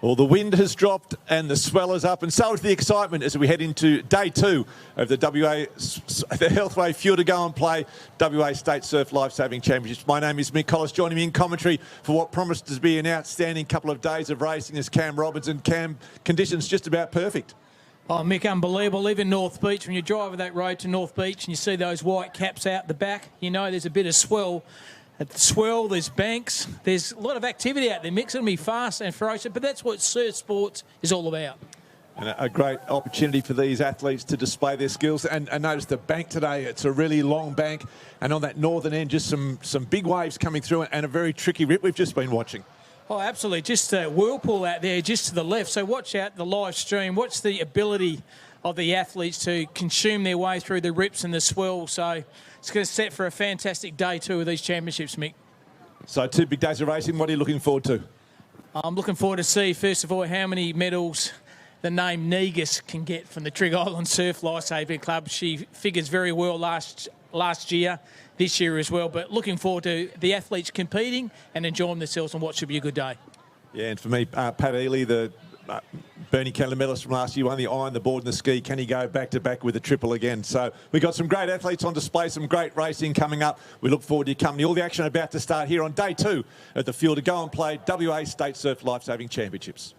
Well, the wind has dropped and the swell is up, and so is the excitement as we head into day 2 of the the Healthway Fuel to Go and Play WA State Surf Lifesaving Championships. My name is Mick Collis, joining me in commentary for what promised to be an outstanding couple of days of racing is Cam Robbins. And Cam, conditions just about perfect. Oh, Mick, unbelievable. Even North Beach, when you drive that road to North Beach and you see those white caps out the back, you know there's a bit of swell. At the swell, there's banks, there's a lot of activity out there. Mick, it's going to be fast and ferocious, but that's what surf sports is all about. And a great opportunity for these athletes to display their skills. And notice the bank today, it's a really long bank. And on that northern end, just some big waves coming through and a very tricky rip we've just been watching. Oh, absolutely. Just a whirlpool out there just to the left. So watch out the live stream. Watch the ability of the athletes to consume their way through the rips and the swell. So it's going to set for a fantastic day 2 of these championships, Mick. So 2 big days of racing. What are you looking forward to? I'm looking forward to see, first of all, how many medals the name Negus can get from the Trigg Island Surf Lifesaving Club. She figures very well last year, this year as well. But looking forward to the athletes competing and enjoying themselves on what should be a good day. Yeah, and for me, Pat Ely, the Bernie Kelly medalist from last year, won the iron, the board and the ski. Can he go back-to-back with a triple again? So we've got some great athletes on display, some great racing coming up. We look forward to your company. All the action about to start here on day 2 at the Fuel to Go and Play WA State Surf Lifesaving Championships.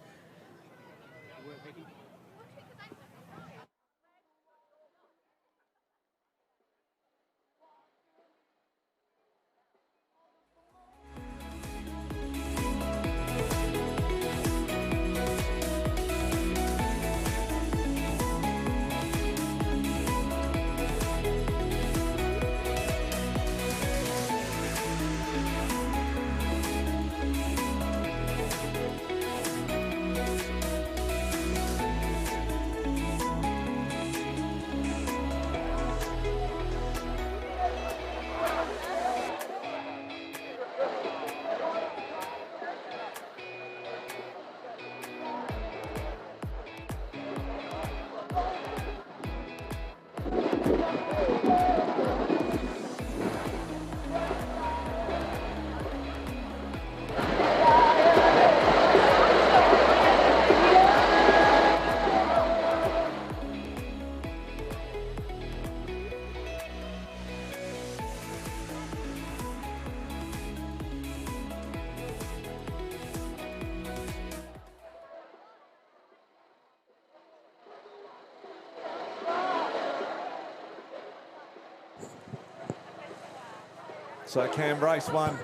So Cam, race 1,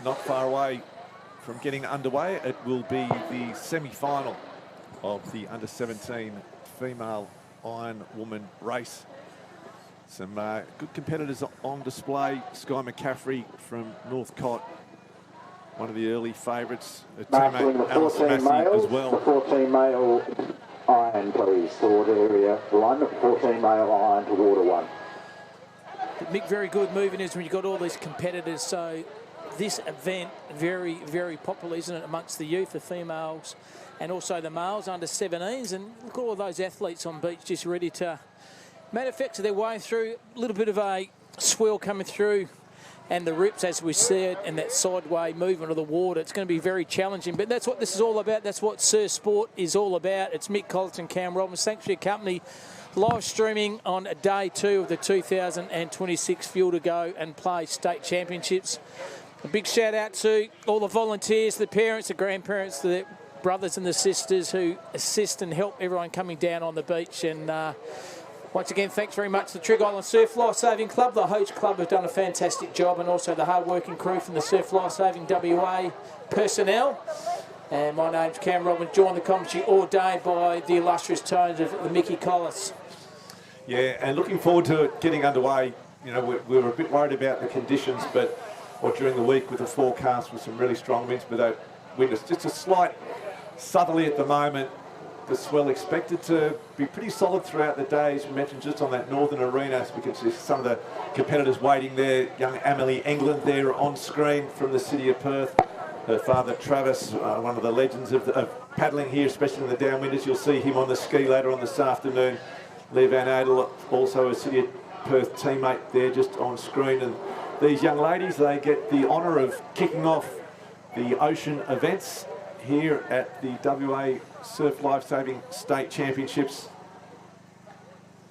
not far away from getting underway. It will be the semi-final of the under-17 female Iron Woman race. Some good competitors on display. Sky McCaffrey from Northcott, one of the early favourites. Her teammate Alice Massey as well. The 14 male iron, please, toward area 1. 14 male iron to water 1. Mick, very good moving is when you've got all these competitors. So this event, very, very popular, isn't it, amongst the youth, the females, and also the males under 17s. And look at all those athletes on beach just ready to manufacture their way through. A little bit of a swell coming through and the rips as we see it, and that sideway movement of the water. It's going to be very challenging, but that's what this is all about. That's what surf sport is all about. It's Mick Collis and Cam Robbins. Thanks for your company. Live streaming on day 2 of the 2026 Fuel to Go and Play State Championships. A big shout out to all the volunteers, the parents, the grandparents, the brothers and the sisters who assist and help everyone coming down on the beach. And once again, thanks very much to the Trigg Island Surf Lifesaving Club. The Hoach Club have done a fantastic job, and also the hard-working crew from the Surf Lifesaving WA personnel. And my name's Cam Robbins, joined the commentary all day by the illustrious tones of the Mickey Collis. Yeah, and looking forward to it getting underway. You know, we were a bit worried about the conditions, but during the week with the forecast with some really strong winds, but that wind is just a slight southerly at the moment. The swell expected to be pretty solid throughout the day, as we mentioned, just on that northern arena. So we can see some of the competitors waiting there. Young Amelie England there on screen from the city of Perth. Her father Travis, one of the legends of paddling here, especially in the downwinders. You'll see him on the ski later on this afternoon. Lee Van Adel, also a City of Perth teammate there just on screen. And these young ladies, they get the honour of kicking off the ocean events here at the WA Surf Lifesaving State Championships.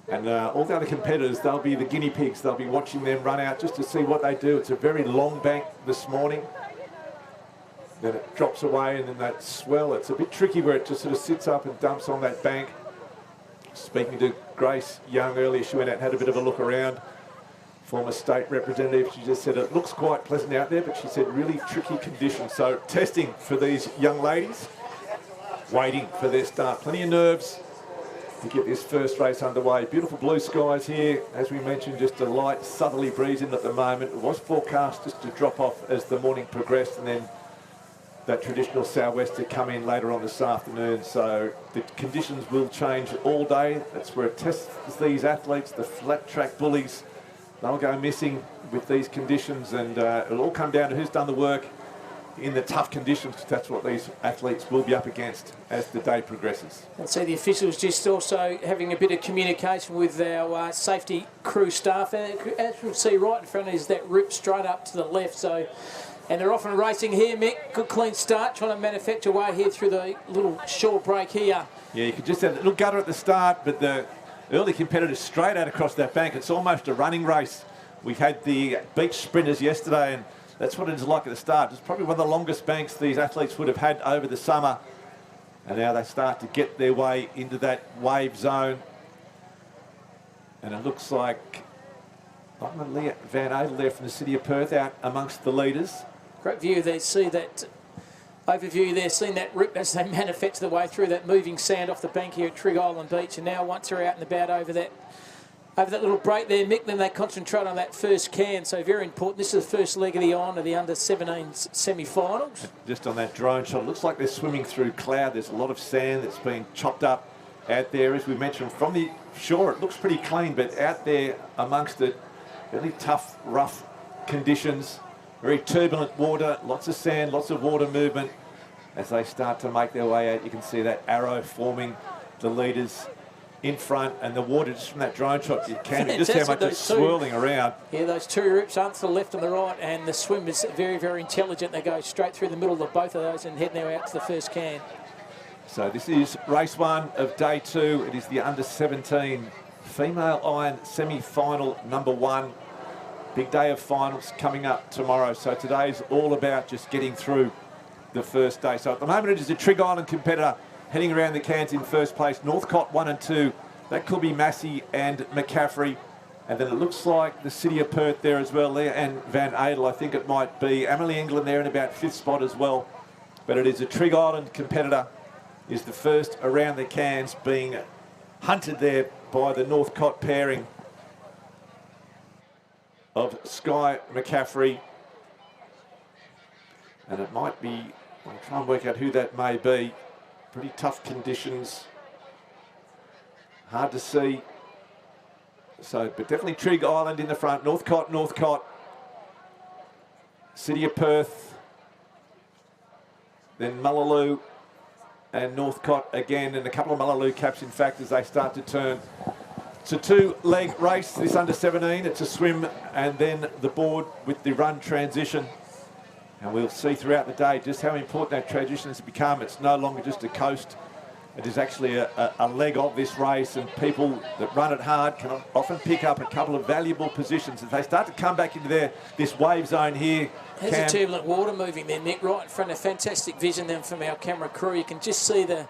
And all the other competitors, they'll be the guinea pigs. They'll be watching them run out just to see what they do. It's a very long bank this morning. Then it drops away, and then that swell, it's a bit tricky where it just sort of sits up and dumps on that bank. Speaking to Grace Young earlier, she went out and had a bit of a look around. Former state representative, she just said it looks quite pleasant out there, but she said really tricky conditions. So testing for these young ladies, waiting for their start. Plenty of nerves to get this first race underway. Beautiful blue skies here. As we mentioned, just a light southerly breeze in at the moment. It was forecast just to drop off as the morning progressed, and then that traditional sou'wester come in later on this afternoon. So the conditions will change all day. That's where it tests these athletes, the flat track bullies. They'll go missing with these conditions, and it'll all come down to who's done the work in the tough conditions. That's what these athletes will be up against as the day progresses. And so the officials just also having a bit of communication with our safety crew staff. And as we'll see right in front is that rip straight up to the left. So, and they're often racing here, Mick. Good clean start, trying to manufacture way here through the little short break here. Yeah, you could just have a little gutter at the start, but the early competitors straight out across that bank. It's almost a running race. We had the beach sprinters yesterday, and that's what it is like at the start. It's probably one of the longest banks these athletes would have had over the summer. And now they start to get their way into that wave zone. And it looks like Leah Van Adel there from the city of Perth out amongst the leaders. Great view there. See that overview there, seeing that rip as they manufacture the way through that moving sand off the bank here at Trig Island Beach. And now once they're out and about over that little break there, Mick, then they concentrate on that first can. So very important. This is the first leg of the on of the under-17s semi-finals. Just on that drone shot, it looks like they're swimming through cloud. There's a lot of sand that's been chopped up out there. As we mentioned, from the shore, it looks pretty clean, but out there amongst it, really tough, rough conditions. Very turbulent water, lots of sand, lots of water movement. As they start to make their way out, you can see that arrow forming the leaders in front, and the water just from that drone shot, you can just how much it's swirling around. Yeah, those two rips aren't to the left and the right, and the swim is very, very intelligent. They go straight through the middle of both of those and head now out to the first can. So this is race one of day two. It is the under-17 female iron semi-final number one. Big day of finals coming up tomorrow. So today's all about just getting through the first day. So at the moment, it is a Trig Island competitor heading around the cans in first place. Northcott 1 and 2. That could be Massey and McCaffrey. And then it looks like the city of Perth there as well there, and Van Adel, I think it might be. Emily England there in about fifth spot as well. But it is a Trig Island competitor, is the first around the cans, being hunted there by the Northcott pairing of Sky McCaffrey. And it might be, I'll try and work out who that may be. Pretty tough conditions. Hard to see. So, but definitely Trig Island in the front. Northcott. City of Perth. Then Mullaloo and Northcott again, and a couple of Mullaloo caps, in fact, as they start to turn. It's a two-leg race, this under-17. It's a swim and then the board with the run transition. And we'll see throughout the day just how important that transition has become. It's no longer just a coast. It is actually a leg of this race, and people that run it hard can often pick up a couple of valuable positions. As they start to come back into this wave zone here. There's a turbulent water moving there, Nick, right in front of fantastic vision then from our camera crew. You can just see the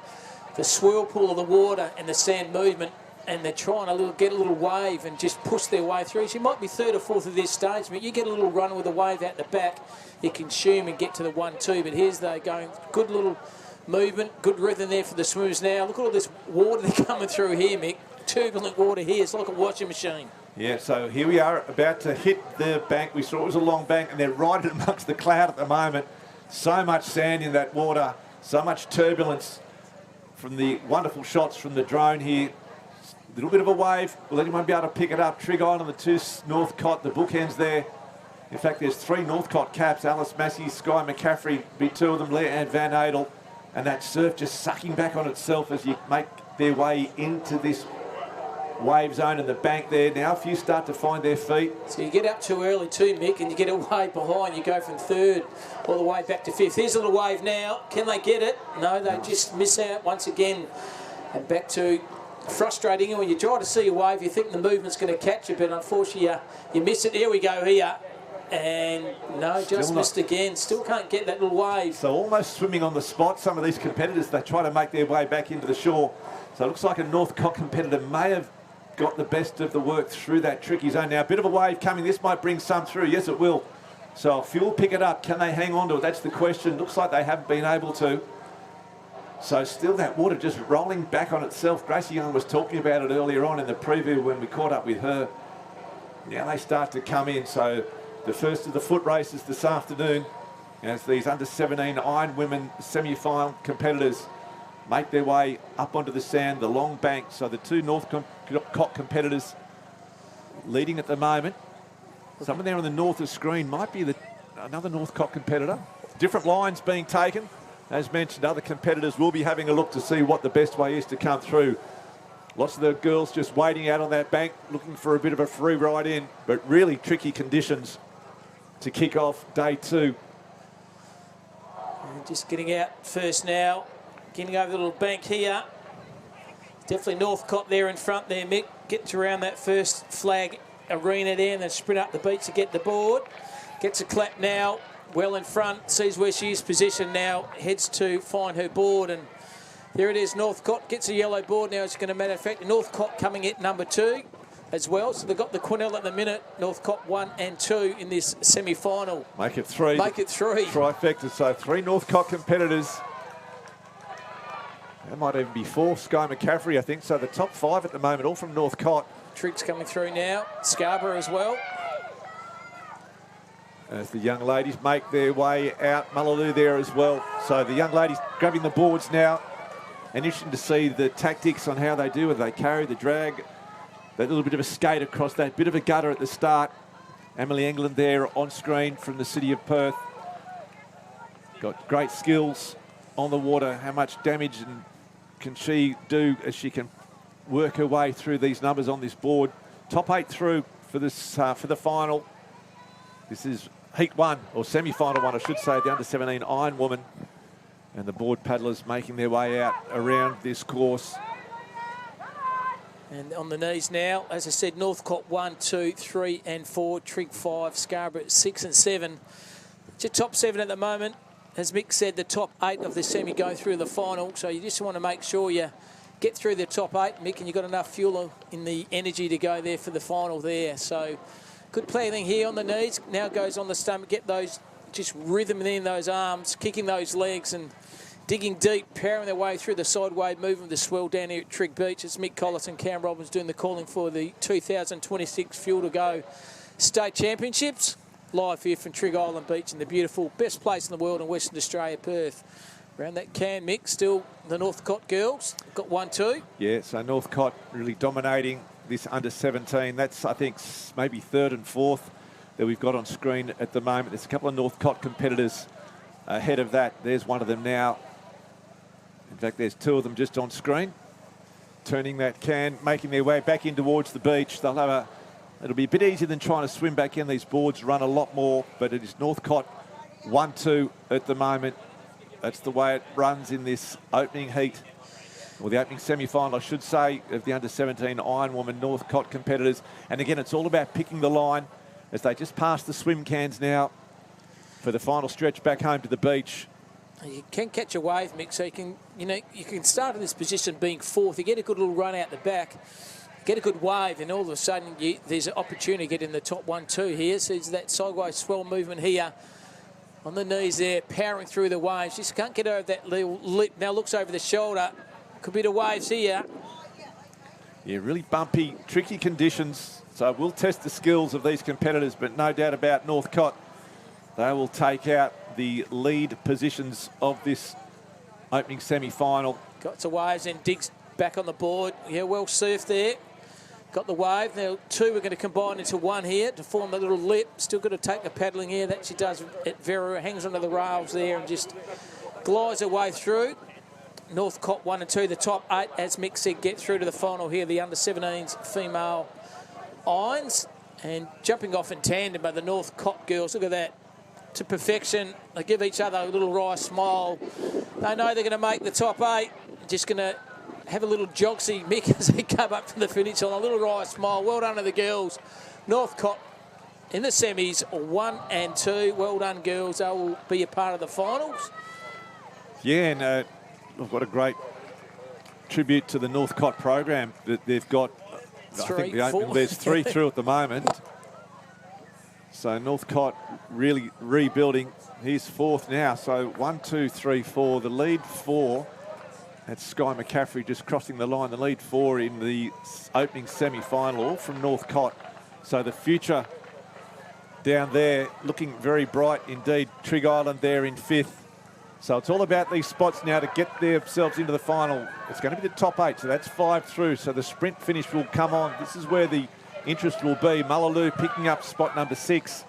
swirl pool of the water and the sand movement, and they're trying to get a little wave and just push their way through. So you might be third or fourth of this stage, but you get a little run with a wave out the back, you consume and get to the 1-2. But here's they going, good little movement, good rhythm there for the swimmers now. Look at all this water they're coming through here, Mick. Turbulent water here, it's like a washing machine. Yeah, so here we are about to hit the bank. We saw it was a long bank, and they're right amongst the cloud at the moment. So much sand in that water, so much turbulence from the wonderful shots from the drone here. A little bit of a wave. Will anyone be able to pick it up? Trig Island, the two Northcott, the bookends there. In fact, there's three Northcott caps. Alice Massey, Sky McCaffrey, be two of them, Leah and Van Adel. And that surf just sucking back on itself as you make their way into this wave zone in the bank there. Now a few start to find their feet. So you get up too early too, Mick, and you get a wave behind. You go from third all the way back to fifth. Here's a little wave now. Can they get it? No, they just miss out once again. And back to frustrating. And when you try to see a wave, you think the movement's going to catch you, but unfortunately you miss it. Here we go here. And no, just missed again. Still can't get that little wave. So almost swimming on the spot. Some of these competitors, they try to make their way back into the shore. So it looks like a Northcote competitor may have got the best of the work through that tricky zone. Now a bit of a wave coming. This might bring some through. Yes, it will. So Fuel pick it up. Can they hang on to it? That's the question. Looks like they haven't been able to. So still that water just rolling back on itself. Gracie Young was talking about it earlier on in the preview when we caught up with her. Now they start to come in. So the first of the foot races this afternoon as these under-17 Iron Women semi-final competitors make their way up onto the sand, the long bank. So the two Northcote competitors leading at the moment. Someone there on the north of screen might be another Northcote competitor. Different lines being taken. As mentioned, other competitors will be having a look to see what the best way is to come through. Lots of the girls just waiting out on that bank, looking for a bit of a free ride in, but really tricky conditions to kick off day two. And just getting out first now, getting over the little bank here. Definitely Northcote there in front there, Mick. Gets around that first flag arena there and then sprint up the beach to get the board. Gets a clap now, well in front, sees where she is positioned now, heads to find her board, and there it is. Northcote gets a yellow board now. It's going to matter of fact. Northcote coming at number 2 as well. So they've got the Quinnell at the minute. Northcote 1 and 2 in this semi-final. Make it 3. Make it 3. Trifecta. So 3 Northcote competitors. That might even be 4. Sky McCaffrey, I think. So the top 5 at the moment, all from Northcote. Triggs coming through now. Scarborough as well. As the young ladies make their way out. Mullaloo there as well. So the young ladies grabbing the boards now. And interesting to see the tactics on how they do, whether they carry the drag, that little bit of a skate across that bit of a gutter at the start. Emily England there on screen from the city of Perth. Got great skills on the water. How much damage can she do as she can work her way through these numbers on this board. Top 8 through for this for the final. This is heat 1, or semi-final 1, I should say, the under-17 Iron Woman. And the board paddlers making their way out around this course. And on the knees now, as I said, Northcote 1, 2, 3 and 4, Trig 5, Scarborough 6 and 7. It's your top 7 at the moment. As Mick said, the top 8 of the semi go through the final. So you just want to make sure you get through the top 8, Mick, and you've got enough fuel in the energy to go there for the final there. So good planning here on the knees. Now goes on the stomach, get those, just rhythm in those arms, kicking those legs and digging deep, powering their way through the side wave movement of the swell down here at Trig Beach. It's Mick Collis and Cam Robbins doing the calling for the 2026 Fuel to Go State Championships. Live here from Trig Island Beach in the beautiful, best place in the world in Western Australia, Perth. Around that can, Mick, still the Northcote girls. Got 1, 2. Yeah, so Northcote really dominating this under-17. That's, I think, maybe 3rd and 4th that we've got on screen at the moment. There's a couple of Northcote competitors ahead of that. There's one of them now. In fact, there's 2 of them just on screen. Turning that can, making their way back in towards the beach. They'll have it'll be a bit easier than trying to swim back in. These boards run a lot more, but it is Northcote 1, 2 at the moment. That's the way it runs in this opening heat, or the opening semi-final, I should say, of the under-17 Iron Woman Northcote competitors. And again, it's all about picking the line as they just pass the swim cans now for the final stretch back home to the beach. You can catch a wave, Mick, so you can start in this position being 4th. You get a good little run out the back, get a good wave, and all of a sudden there's an opportunity to get in the top 1, 2 here. So there's that sideways swell movement here. On the knees there, powering through the waves. Just can't get over that little lip. Now looks over the shoulder. Could be the waves here. Yeah, really bumpy, tricky conditions. So we'll test the skills of these competitors, but no doubt about Northcote. They will take out the lead positions of this opening semi-final. Got to waves and digs back on the board. Yeah, well surfed there. Got the wave. Now 2 are going to combine into 1 here to form the little lip. Still got to take the paddling here. That she does. It very hangs onto the rails there and just glides her way through. Northcott 1 and 2, the top 8, as Mick said, get through to the final here, the under-17s female irons. And jumping off in tandem by the Northcott girls, look at that, to perfection. They give each other a little wry smile. They know they're going to make the top 8. Just going to have a little jogsy, Mick, as they come up to the finish on a little wry smile. Well done to the girls. Northcott in the semis, 1 and 2. Well done, girls. They will be a part of the finals. Yeah, and we've got a great tribute to the Northcott program that they've got. There's 3 through at the moment. So Northcott really rebuilding. He's 4th now. So 1, 2, 3, 4. The lead 4. That's Sky McCaffrey just crossing the line. The lead 4 in the opening semi-final, all from Northcott. So the future down there looking very bright indeed. Trig Island there in 5th. So it's all about these spots now to get themselves into the final. It's going to be the top 8, so that's 5 through. So the sprint finish will come on. This is where the interest will be. Mullaloo picking up spot number 6.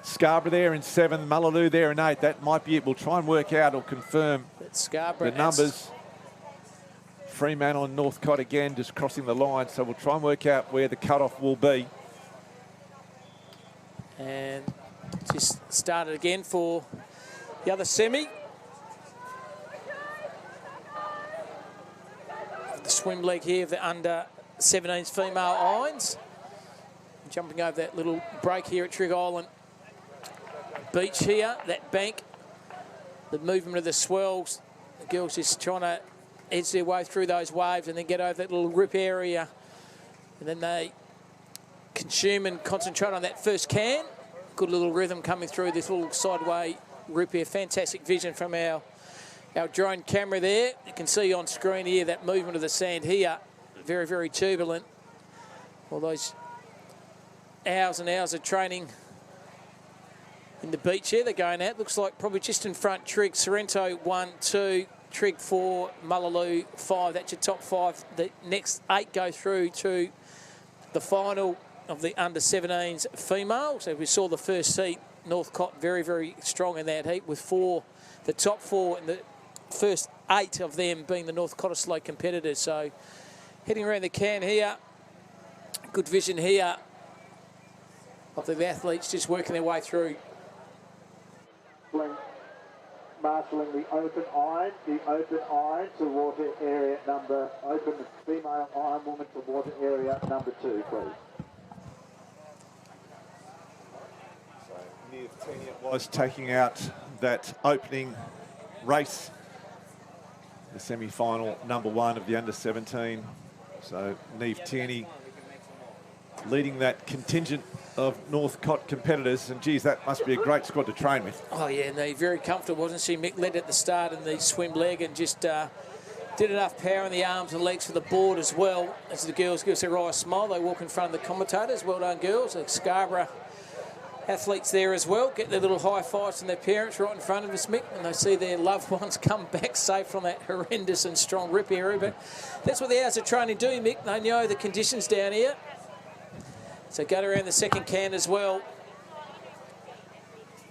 Scarborough there in 7, Mullaloo there in 8. That might be it. We'll try and work out or confirm the numbers. Fremantle and Northcott again just crossing the line. So we'll try and work out where the cutoff will be. And just started again for the other semi. The swim leg here of the under-17s female irons. Jumping over that little break here at Trig Island Beach here, that bank. The movement of the swells. The girls just trying to edge their way through those waves and then get over that little rip area. And then they consume and concentrate on that first can. Good little rhythm coming through this little sideway rip here. Fantastic vision from our drone camera there. You can see on screen here that movement of the sand here. Very, very turbulent. All those hours and hours of training in the beach here. They're going out. Looks like probably just in front, Trig, Sorrento 1, 2, Trig 4, Mullaloo 5. That's your top 5. The next 8 go through to the final of the under-17s females. So we saw the first heat, Northcott very, very strong in that heat with 4, the top 4 and the first 8 of them being the North Cottesloe competitors. So heading around the can here, good vision here of the athletes just working their way through. Marshalling the open iron to water area number, open female iron woman to water area number 2, please. Was taking out that opening race, the semi-final number 1 of the under-17. So Neve Tierney leading that contingent of Northcott competitors, and geez, that must be a great squad to train with. Oh yeah, and they're very comfortable, wasn't she? Mick led at the start in the swim leg and just did enough power in the arms and legs for the board as well. As the girls give us a right smile, they walk in front of the commentators. Well done, girls. The Scarborough athletes there as well, get their little high fives from their parents right in front of us, Mick, and they see their loved ones come back safe from that horrendous and strong rip area. But that's what the hours of training do, Mick. They know the conditions down here. So go around the second can as well.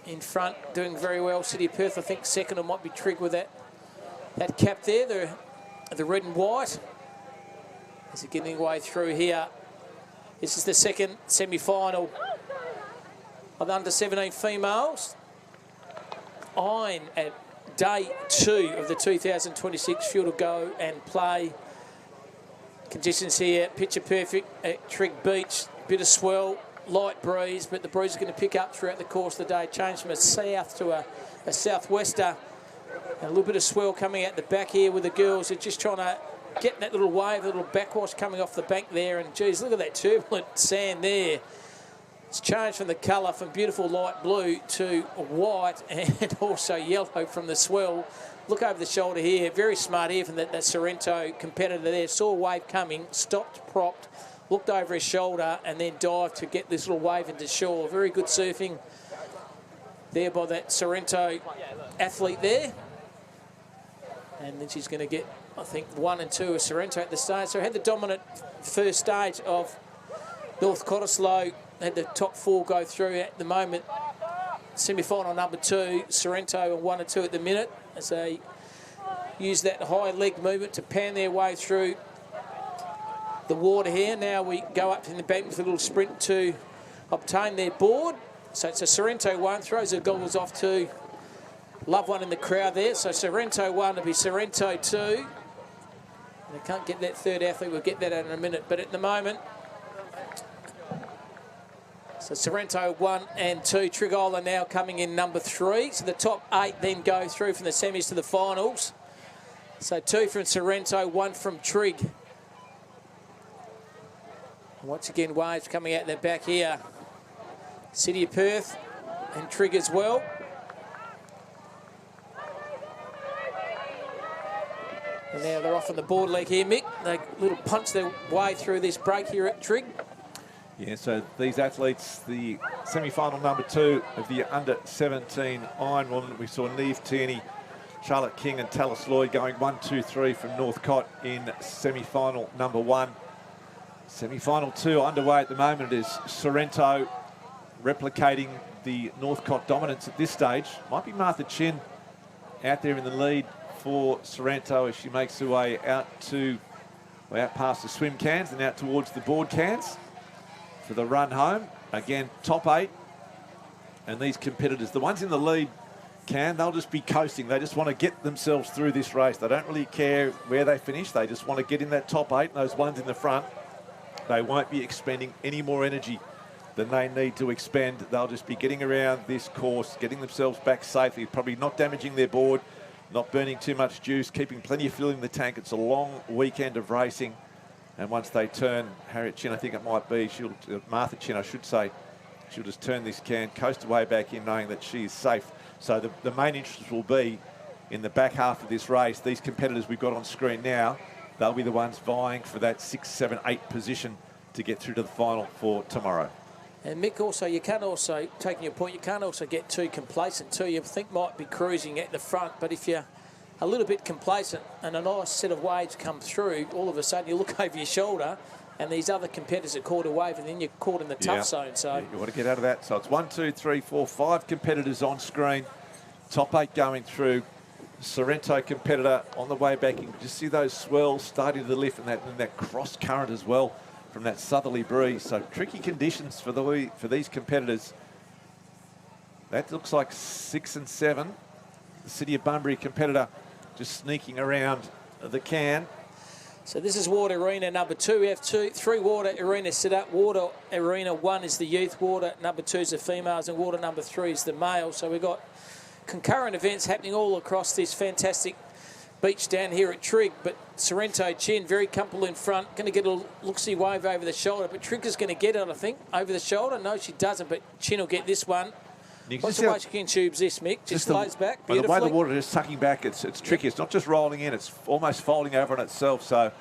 In front, doing very well. City of Perth, I think, second, or might be Trig with that cap there, the red and white. As they're getting their way through here. This is the second semi-final of the under-17 females. Iron at day 2 of the 2026 Field of Go and Play. Conditions here, picture perfect at Trig Beach. Bit of swell, light breeze, but the breeze is going to pick up throughout the course of the day. Change from a south to a southwester. And a little bit of swell coming out the back here with the girls. They're just trying to get that little wave, a little backwash coming off the bank there. And geez, look at that turbulent sand there. It's changed from the colour from beautiful light blue to white and also yellow from the swell. Look over the shoulder here. Very smart here from that Sorrento competitor there. Saw a wave coming, stopped, propped, looked over his shoulder and then dived to get this little wave into shore. Very good surfing there by that Sorrento athlete there. And then she's going to get, I think, 1 and 2 of Sorrento at the stage. So had the dominant first stage of North Cottesloe. Had the top 4 go through at the moment. Semi-final number 2, Sorrento, and 1 and 2 at the minute. As they use that high leg movement to pan their way through the water here. Now we go up to the bank with a little sprint to obtain their board. So it's a Sorrento 1, throws her goggles off to Love One in the crowd there. So Sorrento 1 to be Sorrento 2. They can't get that third athlete. We'll get that out in a minute. But at the moment, so Sorrento 1 and 2. Trigola now coming in number 3. So the top 8 then go through from the semis to the finals. So 2 from Sorrento, 1 from Trig. Once again, waves coming out the back here. City of Perth and Trig as well. And now they're off on the board leg here, Mick. They little punch their way through this break here at Trig. Yeah, so these athletes, the semi-final number 2 of the under-17 Ironwoman, we saw Neve Tierney, Charlotte King and Tallis Lloyd going 1, 2, 3 from Northcott in semi-final number 1. Semi-final 2 underway at the moment. It is Sorrento replicating the Northcott dominance at this stage. Might be Martha Chin out there in the lead for Sorrento as she makes her way out past the swim cans and out towards the board cans for the run home. Again, top 8. And these competitors, the ones in the lead, they'll just be coasting. They just want to get themselves through this race. They don't really care where they finish. They just want to get in that top 8. And those ones in the front, they won't be expending any more energy than they need to expend. They'll just be getting around this course, getting themselves back safely, probably not damaging their board, not burning too much juice, keeping plenty of fuel in the tank. It's a long weekend of racing. And once they turn, Harriet Chin, I think it might be, Martha Chin, I should say, she'll just turn this can, coast away back in, knowing that she is safe. So the main interest will be in the back half of this race. These competitors we've got on screen now, they'll be the ones vying for that 6, 7, 8 position to get through to the final for tomorrow. And Mick, also, you can't also, taking your point, you can't also get too complacent too. You think might be cruising at the front, but if you're a little bit complacent and a nice set of waves come through, all of a sudden you look over your shoulder and these other competitors are caught a wave and then you're caught in the tough zone. So you want to get out of that. So it's 1, 2, 3, 4, 5 competitors on screen. Top 8 going through. Sorrento competitor on the way back. You can just see those swells starting to lift and that cross current as well from that southerly breeze. So tricky conditions for these competitors. That looks like 6 and 7. The City of Bunbury competitor just sneaking around the can. So this is Water Arena number 2. We have 3 Water Arena set up. Water Arena 1 is the youth, Water number 2 is the females, and Water number 3 is the males. So we've got concurrent events happening all across this fantastic beach down here at Trig. But Sorrento Chin very comfortable in front, going to get a look-see wave over the shoulder. But Trig is going to get it, I think, over the shoulder. No, she doesn't, but Chin will get this one. What's the way she can tubes this, Mick? Just flows back beautifully. By the way the water is sucking back, it's tricky. It's not just rolling in, it's almost folding over on itself. So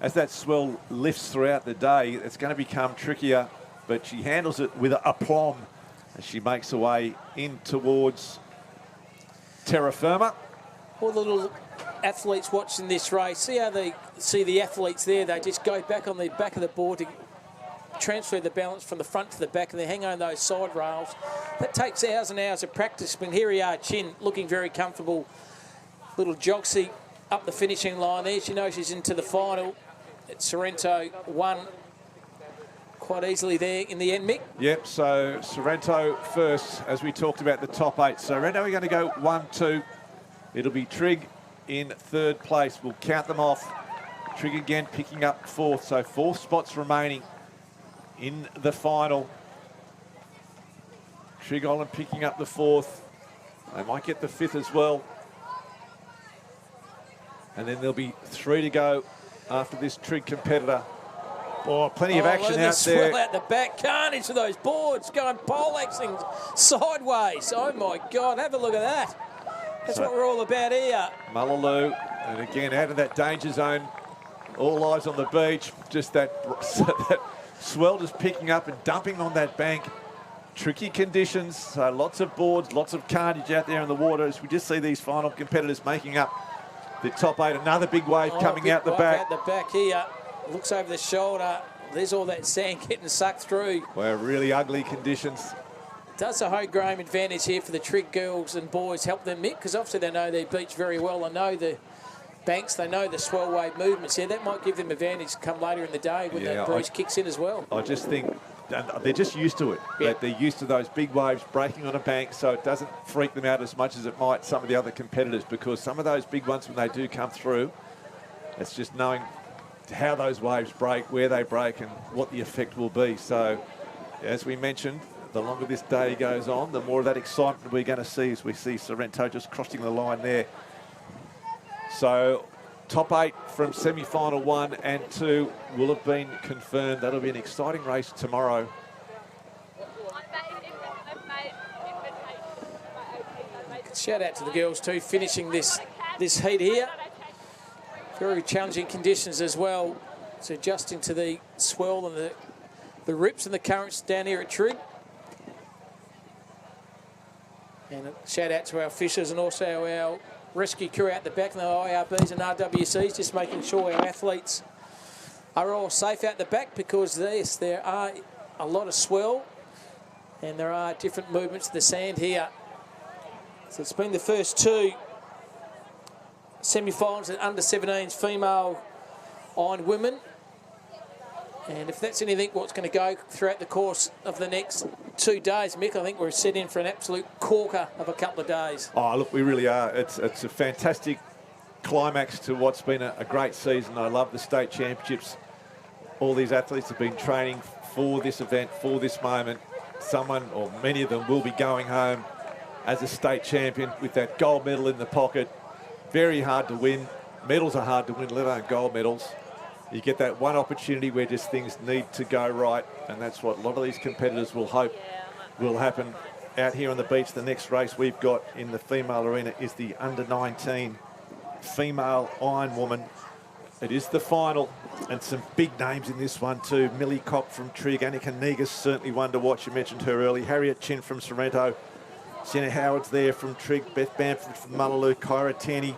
as that swell lifts throughout the day, it's going to become trickier. But she handles it with aplomb as she makes her way in towards terra firma. All the little athletes watching this race, see how they see the athletes there. They just go back on the back of the board to transfer the balance from the front to the back, and they hang on those side rails. That takes hours and hours of practice. But here we are, Chin looking very comfortable. Little joxy up the finishing line there. She knows she's into the final. It's Sorrento 1 quite easily there in the end, Mick. Yep, so Sorrento first, as we talked about the top 8. Sorrento are going to go 1, 2. It'll be Trig in 3rd place. We'll count them off. Trig again picking up 4th, so 4 spots remaining in the final. Trig Holland picking up the 4th. They might get the 5th as well. And then there'll be 3 to go after this Trig competitor. Oh, plenty of action out there. Out the back, carnage with those boards going poleaxing sideways. Oh my God, have a look at that. That's what we're all about here. Mullaloo, and again out of that danger zone. All eyes on the beach. Just that swell just picking up and dumping on that bank. Tricky conditions, lots of boards, lots of carnage out there in the water as we just see these final competitors making up the top 8. Another big wave coming out the back. Out the back here, looks over the shoulder. There's all that sand getting sucked through. Well, really ugly conditions. Does the home-grown advantage here for the Trig girls and boys help them, Mick? Because obviously they know their beach very well. I know the banks. They know the swell wave movements here. That might give them advantage come later in the day when the breeze kicks in as well. I just think they're just used to it. Yeah. They're used to those big waves breaking on a bank, so it doesn't freak them out as much as it might some of the other competitors, because some of those big ones, when they do come through, it's just knowing how those waves break, where they break, and what the effect will be. So, as we mentioned, the longer this day goes on, the more of that excitement we're going to see as we see Sorrento just crossing the line there. So, top 8 from semi-final 1 and 2 will have been confirmed. That'll be an exciting race tomorrow. Shout out to the girls too, finishing this heat here. Very challenging conditions as well. It's adjusting to the swell and the rips and the currents down here at Trigg. And a shout out to our fishers and also our rescue crew out the back and the IRBs and RWCs, just making sure our athletes are all safe out the back, because yes, there are a lot of swell and there are different movements of the sand here. So it's been the first 2 semi-finals at under 17s female iron women. And if that's anything what's going to go throughout the course of the next 2 days, Mick, I think we're set in for an absolute corker of a couple of days. Oh, look, we really are. It's a fantastic climax to what's been a great season. I love the state championships. All these athletes have been training for this event, for this moment. Someone, or many of them, will be going home as a state champion with that gold medal in the pocket. Very hard to win. Medals are hard to win, let alone gold medals. You get that one opportunity where just things need to go right, and that's what a lot of these competitors will hope will happen out here on the beach. The next race we've got in the female arena is the under-19 female iron woman. It is the final, and some big names in this one too. Millie Copp from Trigg, Annika Negus, certainly one to watch. You mentioned her early. Harriet Chin from Sorrento. Sienna Howard's there from Trigg. Beth Bamford from Mullaloo. Kyra Tierney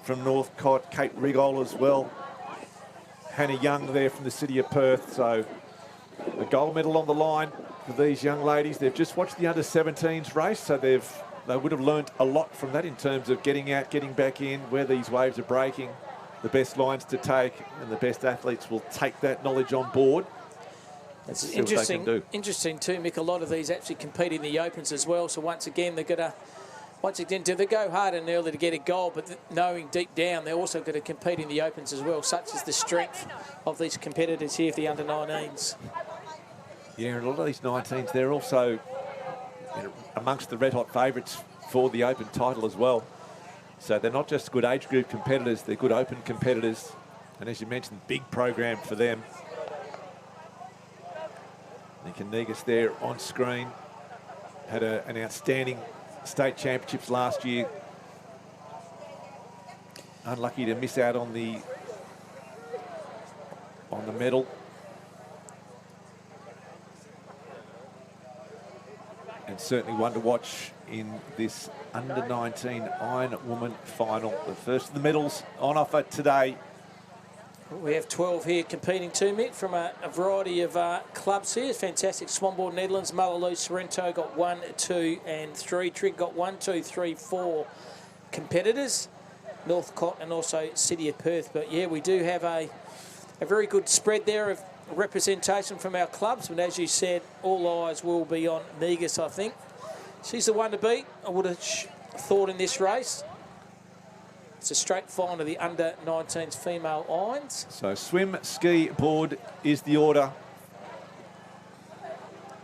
from Northcott. Kate Rigol as well. Hannah Young there from the city of Perth. So a gold medal on the line for these young ladies. They've just watched the under-17s race, so they would have learnt a lot from that in terms of getting out, getting back in, where these waves are breaking, the best lines to take, and the best athletes will take that knowledge on board. It's interesting too, Mick. A lot of these actually compete in the Opens as well. So once again, they're going to, do they go hard and early to get a goal, but knowing deep down they're also going to compete in the Opens as well. Such is the strength of these competitors here for the under-19s. Yeah, and a lot of these 19s, they're also amongst the red-hot favourites for the Open title as well. So they're not just good age group competitors, they're good Open competitors. And as you mentioned, big program for them. Nika Negus there on screen. Had an outstanding state championships last year. Unlucky to miss out on the medal. And certainly one to watch in this under-19 Iron Woman final. The first of the medals on offer today. We have 12 here competing too, Mick, from a variety of clubs here. Fantastic. Swanboard, Netherlands, Mullaloo, Sorrento got 1, 2 and 3. Trigg got 1, 2, 3, 4 competitors. Northcott and also City of Perth. But yeah, we do have a very good spread there of representation from our clubs. But as you said, all eyes will be on Negus, I think. She's the one to beat, I would have thought, in this race. It's a straight final of the under-19s female irons. So swim, ski, board is the order.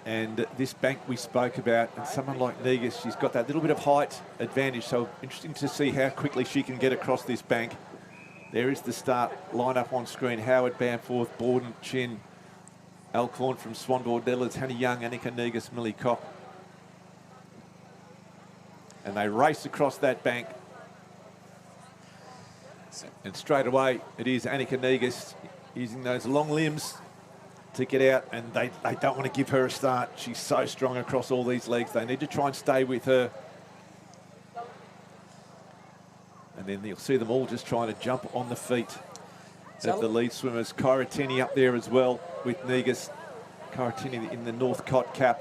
And this bank we spoke about, and someone like Negus, she's got that little bit of height advantage. So interesting to see how quickly she can get across this bank. There is the start lineup on screen. Howard, Bamforth, Borden, Chin, Alcorn from Swanboard, Netherlands, Hannah Young, Annika Negus, Millie Kopp. And they race across that bank. And straight away, it is Annika Negus using those long limbs to get out, and they don't want to give her a start. She's so strong across all these legs. They need to try and stay with her. And then you'll see them all just trying to jump on the feet of the lead swimmers. Kyra Tierney up there as well with Negus. Kyra Tierney in the Northcott cap.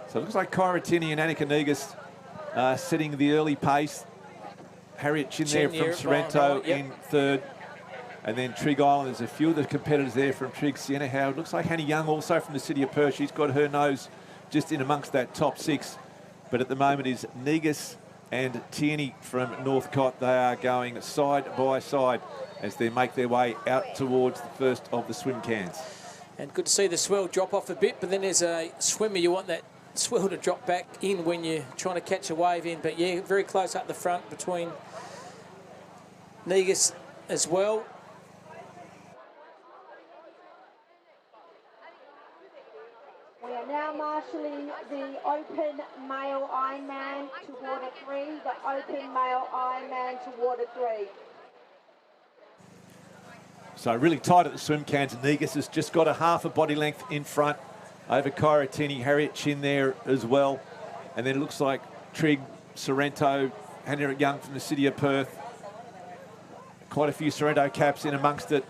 So it looks like Kyra Tierney and Annika Negus setting the early pace. Harriet Chin there from Sorrento in third. And then Trigg Island, there's a few of the competitors there from Trigg. Sienna Howard, looks like Hanny Young also from the city of Perth. She's got her nose just in amongst that top 6. But at the moment is Negus and Tierney from Northcott. They are going side by side as they make their way out towards the first of the swim cans. And good to see the swell drop off a bit, but then as a swimmer, you want that swell to drop back in when you're trying to catch a wave in. But yeah, very close up the front between Negus as well. We are now marshalling the open male Ironman to water 3, the open male Ironman to water 3. So really tight at the swim cans. Negus has just got a half a body length in front over Kyra Tierney, Harriet Chin there as well. And then it looks like Trigg, Sorrento, Hannah Young from the city of Perth. Quite a few Sorrento caps in amongst it.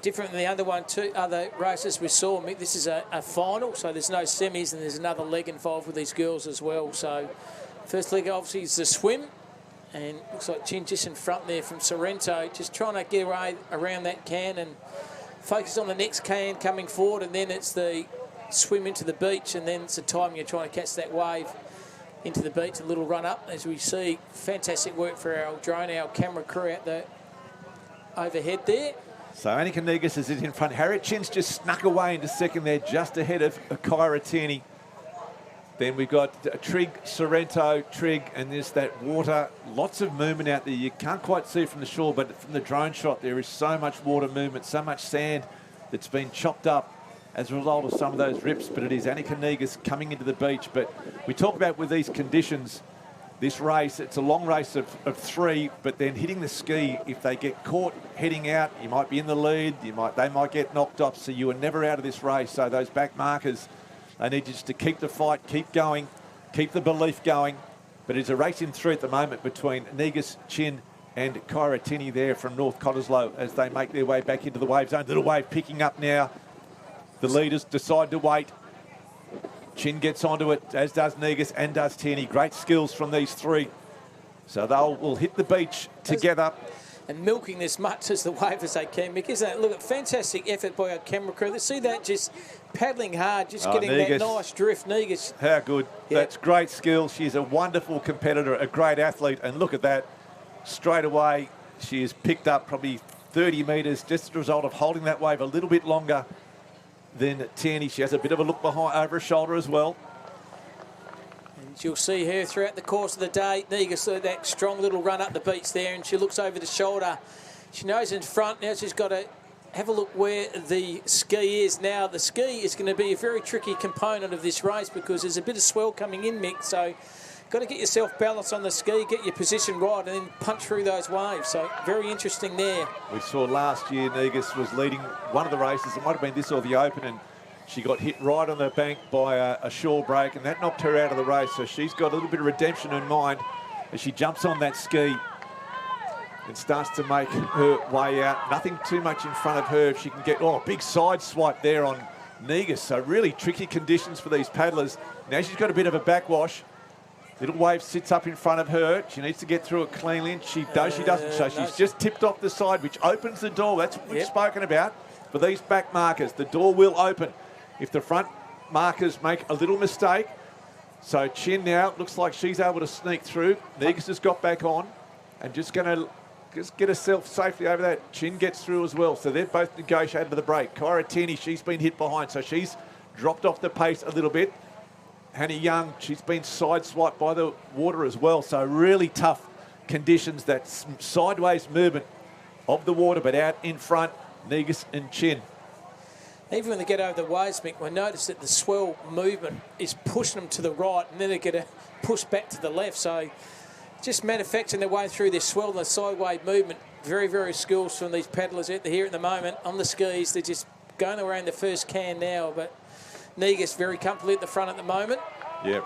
Different than the other races we saw, Mick. This is a final, so there's no semis and there's another leg involved with these girls as well. So first leg obviously is the swim, and looks like Chin just in front there from Sorrento, just trying to get around that can and focus on the next can coming forward, and then it's the swim into the beach, and then it's the time you're trying to catch that wave into the beach, a little run up. As we see, fantastic work for our drone, our camera crew out the overhead there. So Annika Negus is in front. Harriet Chin's just snuck away into second there, just ahead of Kyra Tierney. Then we've got Trigg, Sorrento, Trigg, and there's that water. Lots of movement out there. You can't quite see it from the shore, but from the drone shot, there is so much water movement, so much sand that's been chopped up as a result of some of those rips. But it is Annika Negus coming into the beach. But we talk about with these conditions, this race, it's a long race of 3, but then hitting the ski, if they get caught heading out, you might be in the lead, they might get knocked off, so you are never out of this race. So those back markers, they need just to keep the fight, keep going, keep the belief going. But it's a race in 3 at the moment between Negus, Chin and Kyra Tierney there from North Cottesloe as they make their way back into the wave zone. Little wave picking up now. The leaders decide to wait. Chin gets onto it, as does Negus and does Tierney. Great skills from these 3. So will hit the beach together. And milking as much as the wave as they can, Mick, isn't it? Look, fantastic effort by our camera crew. Let's see that just paddling hard, just getting Negus, that nice drift. Negus. How good. Yep. That's great skill. She's a wonderful competitor, a great athlete. And look at that. Straight away, she has picked up probably 30 metres just as a result of holding that wave a little bit longer than Tierney. She has a bit of a look behind over her shoulder as well. And you'll see her throughout the course of the day. Negus, that strong little run up the beach there, and she looks over the shoulder. She knows in front. Now she's got to have a look where the ski is. Now the ski is going to be a very tricky component of this race because there's a bit of swell coming in, Mick. So got to get yourself balanced on the ski, get your position right, and then punch through those waves. So very interesting there. We saw last year Negus was leading one of the races. It might have been this or the Open, and she got hit right on the bank by a shore break, and that knocked her out of the race. So she's got a little bit of redemption in mind as she jumps on that ski and starts to make her way out. Nothing too much in front of her. If she can get, a big side swipe there on Negus. So really tricky conditions for these paddlers. Now she's got a bit of a backwash. Little wave sits up in front of her. She needs to get through it cleanly, and she does. She doesn't. So she's just tipped off the side, which opens the door. That's what we've spoken about. For these back markers, the door will open if the front markers make a little mistake. So Chin now looks like she's able to sneak through. Negus has got back on and just going to get herself safely over that. Chin gets through as well. So they've both negotiated for the break. Kyra Tierney, she's been hit behind, so she's dropped off the pace a little bit. Hannah Young, she's been sideswiped by the water as well. So really tough conditions, that sideways movement of the water, but out in front, Negus and Chin. Even when they get over the waves, Mick, we notice that the swell movement is pushing them to the right, and then they get a push back to the left. So just manufacturing their way through this swell and the sideways movement. Very, very skills from these paddlers out there here at the moment on the skis. They're just going around the first can now, but Negus very comfortably at the front at the moment. Yeah,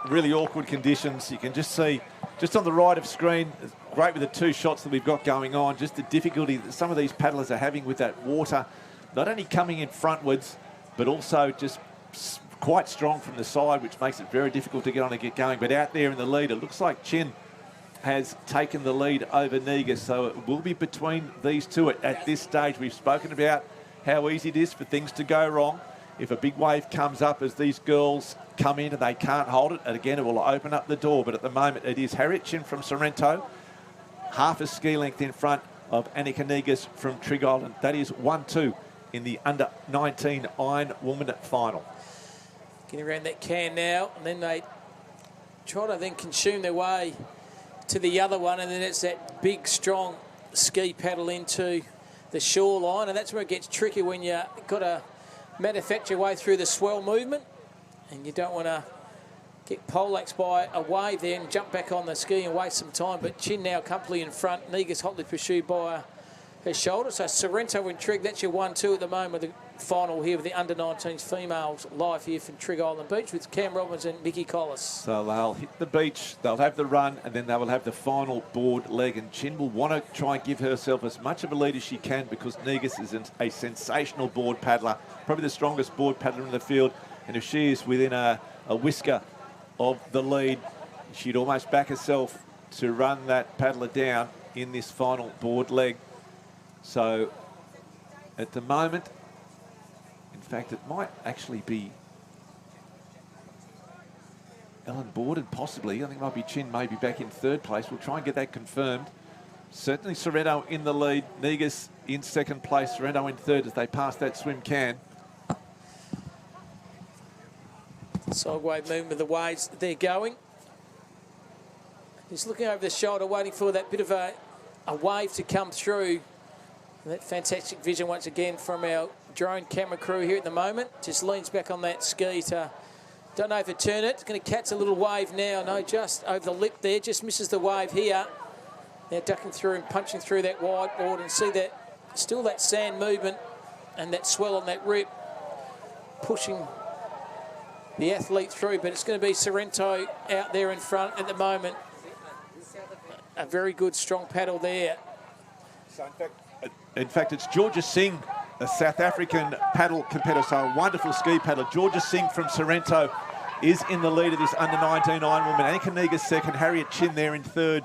really awkward conditions. You can just see, just on the right of screen, it's great with the 2 shots that we've got going on, just the difficulty that some of these paddlers are having with that water, not only coming in frontwards, but also just quite strong from the side, which makes it very difficult to get on and get going. But out there in the lead, it looks like Chin has taken the lead over Negus. So it will be between these two at this stage. We've spoken about how easy it is for things to go wrong. If a big wave comes up as these girls come in and they can't hold it, and again, it will open up the door. But at the moment, it is Harriet Chin from Sorrento, half a ski length in front of Annika Negus from Trig Island. That is 1-2 in the under-19 Iron Woman final. Getting around that can now, and then they try to then consume their way to the other one, and then it's that big, strong ski paddle into the shoreline, and that's where it gets tricky when you've got to manufacture your way through the swell movement, and you don't want to get poleaxed by a wave there and jump back on the ski and waste some time. But Chin now comfortably in front. Negus hotly pursued by her shoulder. So Sorrento and Trig, that's your 1-2 at the moment. The final here with the under-19s females live here from Trig Island Beach with Cam Robbins and Mickey Collis. So they'll hit the beach, they'll have the run, and then they will have the final board leg. And Chin will want to try and give herself as much of a lead as she can, because Negus is a sensational board paddler, probably the strongest board paddler in the field. And if she is within a whisker of the lead, she'd almost back herself to run that paddler down in this final board leg. So at the moment, in fact, it might actually be Ellen Borden, possibly. I think it might be Chin, maybe back in third place. We'll try and get that confirmed. Certainly Sorrento in the lead, Negus in second place, Sorrento in third as they pass that swim can. Side wave movement with the waves they're going. He's looking over the shoulder, waiting for that bit of a wave to come through. And that fantastic vision once again from our drone camera crew here at the moment. Just leans back on that ski to, don't overturn it. It's going to catch a little wave now. No, just over the lip there, just misses the wave here. Now ducking through and punching through that wide board, and see that, still that sand movement and that swell on that rip, pushing the athlete through. But it's going to be Sorrento out there in front at the moment. A very good, strong paddle there. So in fact, it's Georgia Singh, a South African paddle competitor, so a wonderful ski paddler. Georgia Singh from Sorrento is in the lead of this under-19 Iron Woman. Annika Negus second, Harriet Chin there in third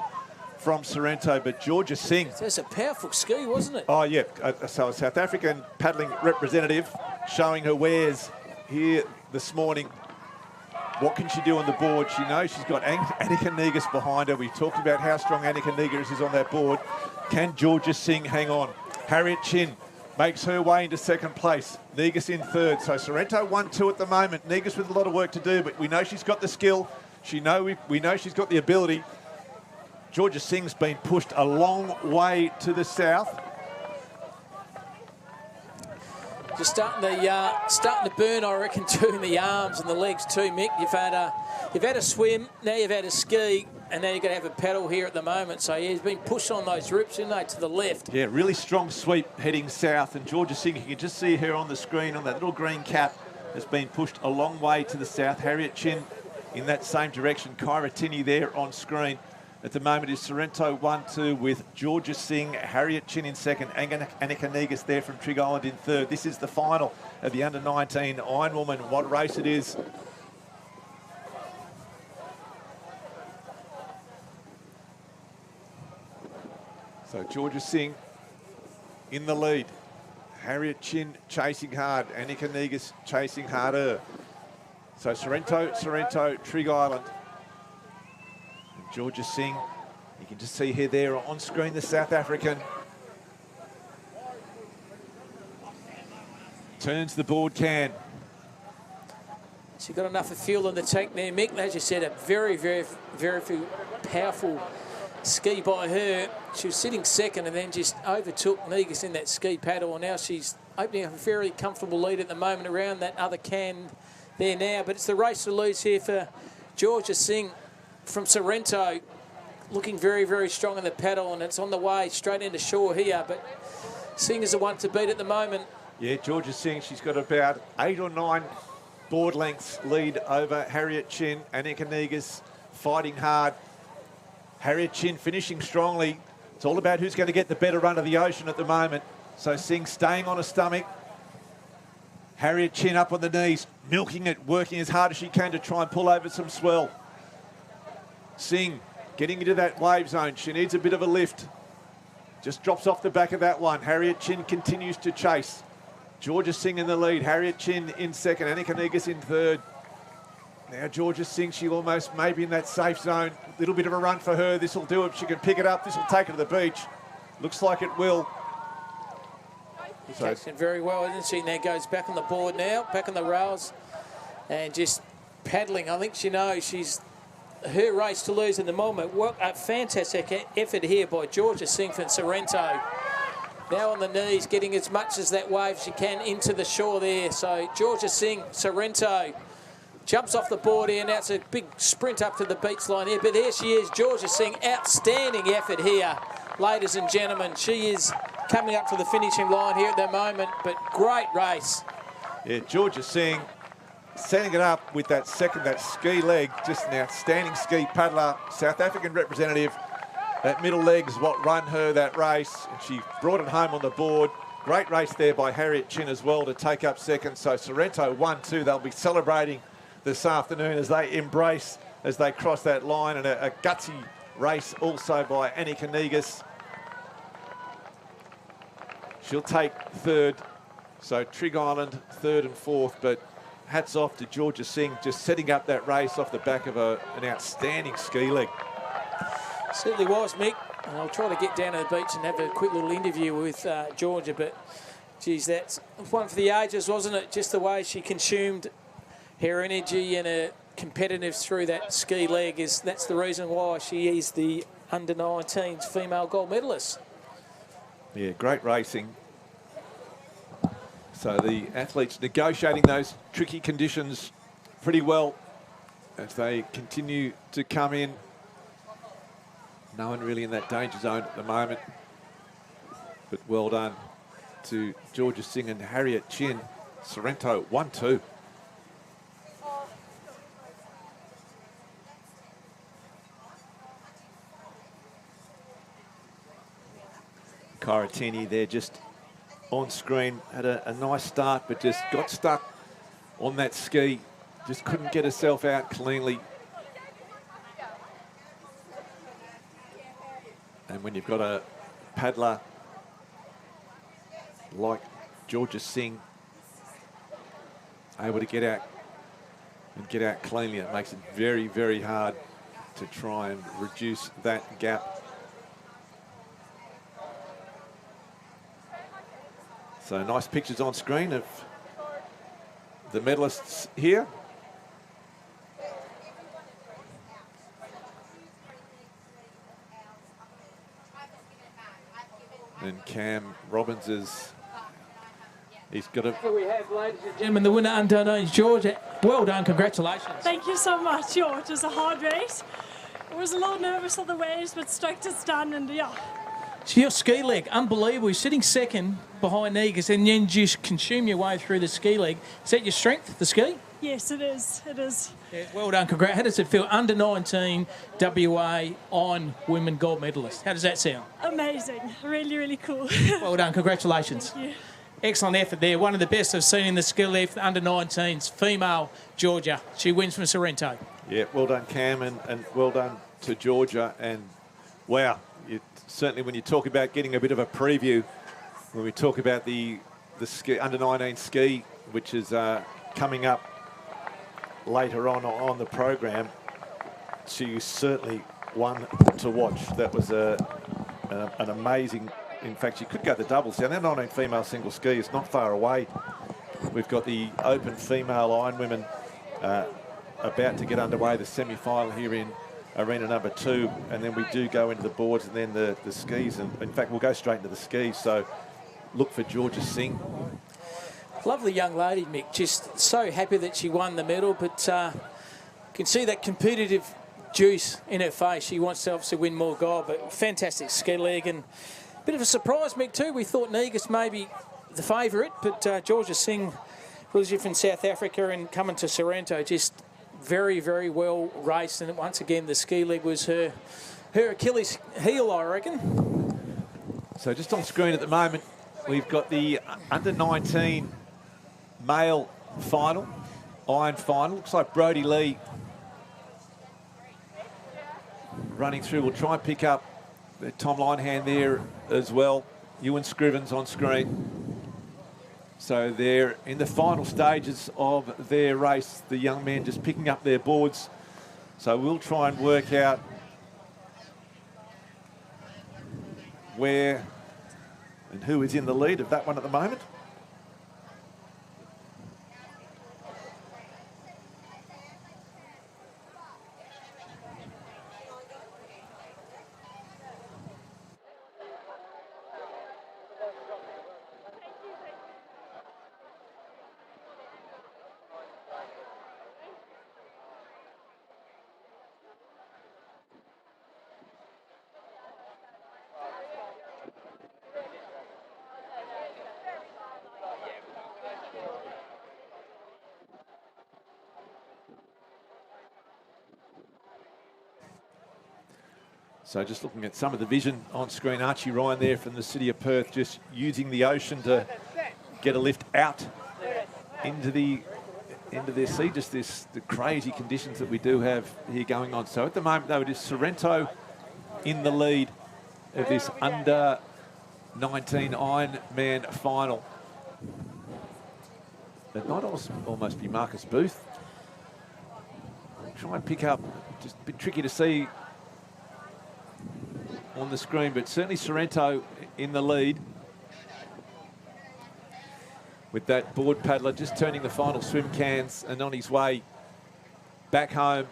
from Sorrento. But Georgia Singh... That's a powerful ski, wasn't it? Oh, yeah. So a South African paddling representative showing her wares here this morning. What can she do on the board? She knows she's got Annika Negus behind her. We talked about how strong Annika Negus is on that board. Can Georgia Singh hang on? Harriet Chin makes her way into second place. Negus in third. So Sorrento 1-2 at the moment. Negus with a lot of work to do, but we know she's got the skill. We know she's got the ability. Georgia Singh's been pushed a long way to the south. Just starting to burn, I reckon, too, in the arms and the legs too, Mick. You've had a swim, now you've had a ski, and now you're going to have a paddle here at the moment. So yeah, he's been pushed on those rips, isn't he, to the left. Yeah, really strong sweep heading south. And Georgia Singh, you can just see her on the screen on that little green cap, has been pushed a long way to the south. Harriet Chin in that same direction. Kyra Tinney there on screen. At the moment is Sorrento 1-2 with Georgia Singh, Harriet Chin in second, Annika Negus there from Trig Island in third. This is the final of the under-19 Iron Woman. What a race it is. So Georgia Singh in the lead. Harriet Chin chasing hard. Annika Negus chasing harder. So Sorrento, Trig Island. And Georgia Singh, you can just see her there on screen, the South African. Turns the board can. She got enough of fuel in the tank there, Mick. As you said, a very, very, very powerful ski by her. She was sitting second and then just overtook Negus in that ski paddle, and now she's opening up a very comfortable lead at the moment around that other can there now. But it's the race to lose here for Georgia Singh from Sorrento, looking very, very strong in the paddle, and it's on the way straight into shore here. But Singh is the one to beat at the moment. Yeah, Georgia Singh, she's got about 8 or 9 board lengths lead over Harriet Chin. Annika Negus fighting hard. Harriet Chin finishing strongly. It's all about who's going to get the better run of the ocean at the moment. So Singh staying on her stomach. Harriet Chin up on the knees, milking it, working as hard as she can to try and pull over some swell. Singh getting into that wave zone. She needs a bit of a lift. Just drops off the back of that one. Harriet Chin continues to chase. Georgia Singh in the lead. Harriet Chin in second. Annika Negus in third. Now Georgia Singh, she almost maybe in that safe zone. A little bit of a run for her. This will do it. She can pick it up. This will take her to the beach. Looks like it will. She takes it very well, isn't she? Now goes back on the board now, back on the rails, and just paddling. I think she knows she's her race to lose in the moment. Well, a fantastic effort here by Georgia Singh from Sorrento. Now on the knees, getting as much as that wave she can into the shore there. So Georgia Singh, Sorrento, jumps off the board here. Now it's a big sprint up to the beach line here. But there she is, Georgia Singh. Outstanding effort here, ladies and gentlemen. She is coming up to the finishing line here at the moment, but great race. Yeah, Georgia Singh setting it up with that ski leg. Just an outstanding ski paddler, South African representative. That middle leg is what run her that race, and she brought it home on the board. Great race there by Harriet Chin as well to take up second. So Sorrento 1-2. They'll be celebrating this afternoon as they embrace, as they cross that line, and a gutsy race also by Annika Negus. She'll take third, so Trig Island third and fourth, but hats off to Georgia Singh just setting up that race off the back of an outstanding ski leg. Certainly was, Mick. And I'll try to get down to the beach and have a quick little interview with Georgia, but geez, that's one for the ages, wasn't it? Just the way she consumed her energy and her competitiveness through that ski leg, that's the reason why she is the under-19s female gold medalist. Yeah, great racing. So the athletes negotiating those tricky conditions pretty well as they continue to come in. No one really in that danger zone at the moment. But well done to Georgia Singh and Harriet Chin. Sorrento 1-2. Caratini there just on screen, had a nice start, but just got stuck on that ski. Just couldn't get herself out cleanly. And when you've got a paddler like Georgia Singh able to get out cleanly, it makes it very, very hard to try and reduce that gap. So nice pictures on screen of the medalists here. And Cam Robbins he's got a... Here we have, ladies and gentlemen, the winner under-19s, Georgia. Well done, congratulations. Thank you so much. Yeah, it was a hard race. I was a little nervous on the waves, but stoked it's done, and yeah. So your ski leg, unbelievable. You're sitting second behind Negus and then just consume your way through the ski leg. Is that your strength, the ski? Yes, it is. It is. Yeah, well done, congrats. How does it feel? Under-19 WA on women gold medalist. How does that sound? Amazing. Really, really cool. Well done, congratulations. Thank you. Excellent effort there. One of the best I've seen in the ski leg for under-19s. Female, Georgia. She wins from Sorrento. Yeah, well done, Cam, and well done to Georgia. And wow, certainly when you talk about getting a bit of a preview, when we talk about the ski, under-19 ski, which is coming up later on the program, she's certainly one to watch. That was an amazing, in fact, she could go the doubles. Now, that 19 female single ski is not far away. We've got the open female iron women about to get underway, the semi-final here in arena number 2, and then we do go into the boards and then the skis, and in fact we'll go straight into the skis, so look for Georgia Singh. Lovely young lady, Mick. Just so happy that she won the medal, but you can see that competitive juice in her face. She wants to obviously win more gold, but fantastic ski leg, and a bit of a surprise, Mick, too. We thought Negus may be the favourite, but Georgia Singh, originally from South Africa and coming to Sorrento, just very, very well raced, and once again the ski leg was her Achilles heel, I reckon. So just on screen at the moment, we've got the under-19 male final, iron final. Looks like Brodie Lee running through. We'll try and pick up Tom Linehan there as well. Ewan Scrivens on screen. So they're in the final stages of their race. The young men just picking up their boards. So we'll try and work out where and who is in the lead of that one at the moment. So just looking at some of the vision on screen, Archie Ryan there from the city of Perth, just using the ocean to get a lift out into their sea. Just the crazy conditions that we do have here going on. So at the moment, though, it is Sorrento in the lead of this under 19 Ironman final. It might almost be Marcus Booth. Try and pick up, just a bit tricky to see on the screen, but certainly Sorrento in the lead with that board paddler just turning the final swim cans and on his way back home.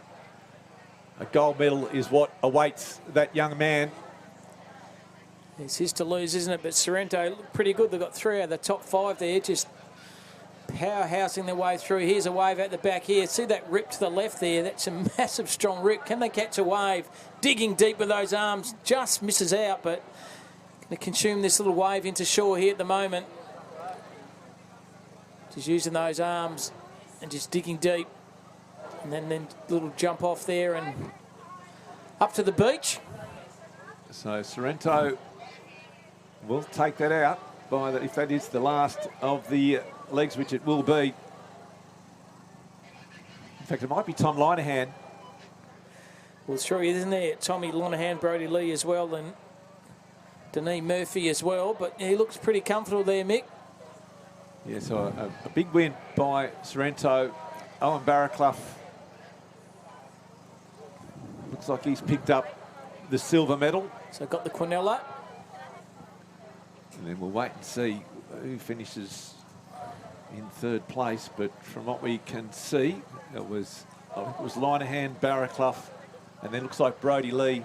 A gold medal is what awaits that young man. It's his to lose, isn't it? But Sorrento look pretty good. They've got 3 out of the top 5 there, just powerhousing their way through. Here's a wave at the back here. See that rip to the left there? That's a massive, strong rip. Can they catch a wave? Digging deep with those arms. Just misses out, but going to consume this little wave into shore here at the moment. Just using those arms and just digging deep. And then little jump off there and up to the beach. So Sorrento will take that out by if that is the last of the legs, which it will be. In fact, it might be Tom Linehan. Well, sure, isn't there? Tommy Linehan, Brodie Lee as well, and Denis Murphy as well. But he looks pretty comfortable there, Mick. Yeah, so a big win by Sorrento. Owen Barraclough looks like he's picked up the silver medal. So got the Quinella. And then we'll wait and see who finishes in 3rd place. But from what we can see, it was Linehan, Barraclough, and then looks like Brodie Lee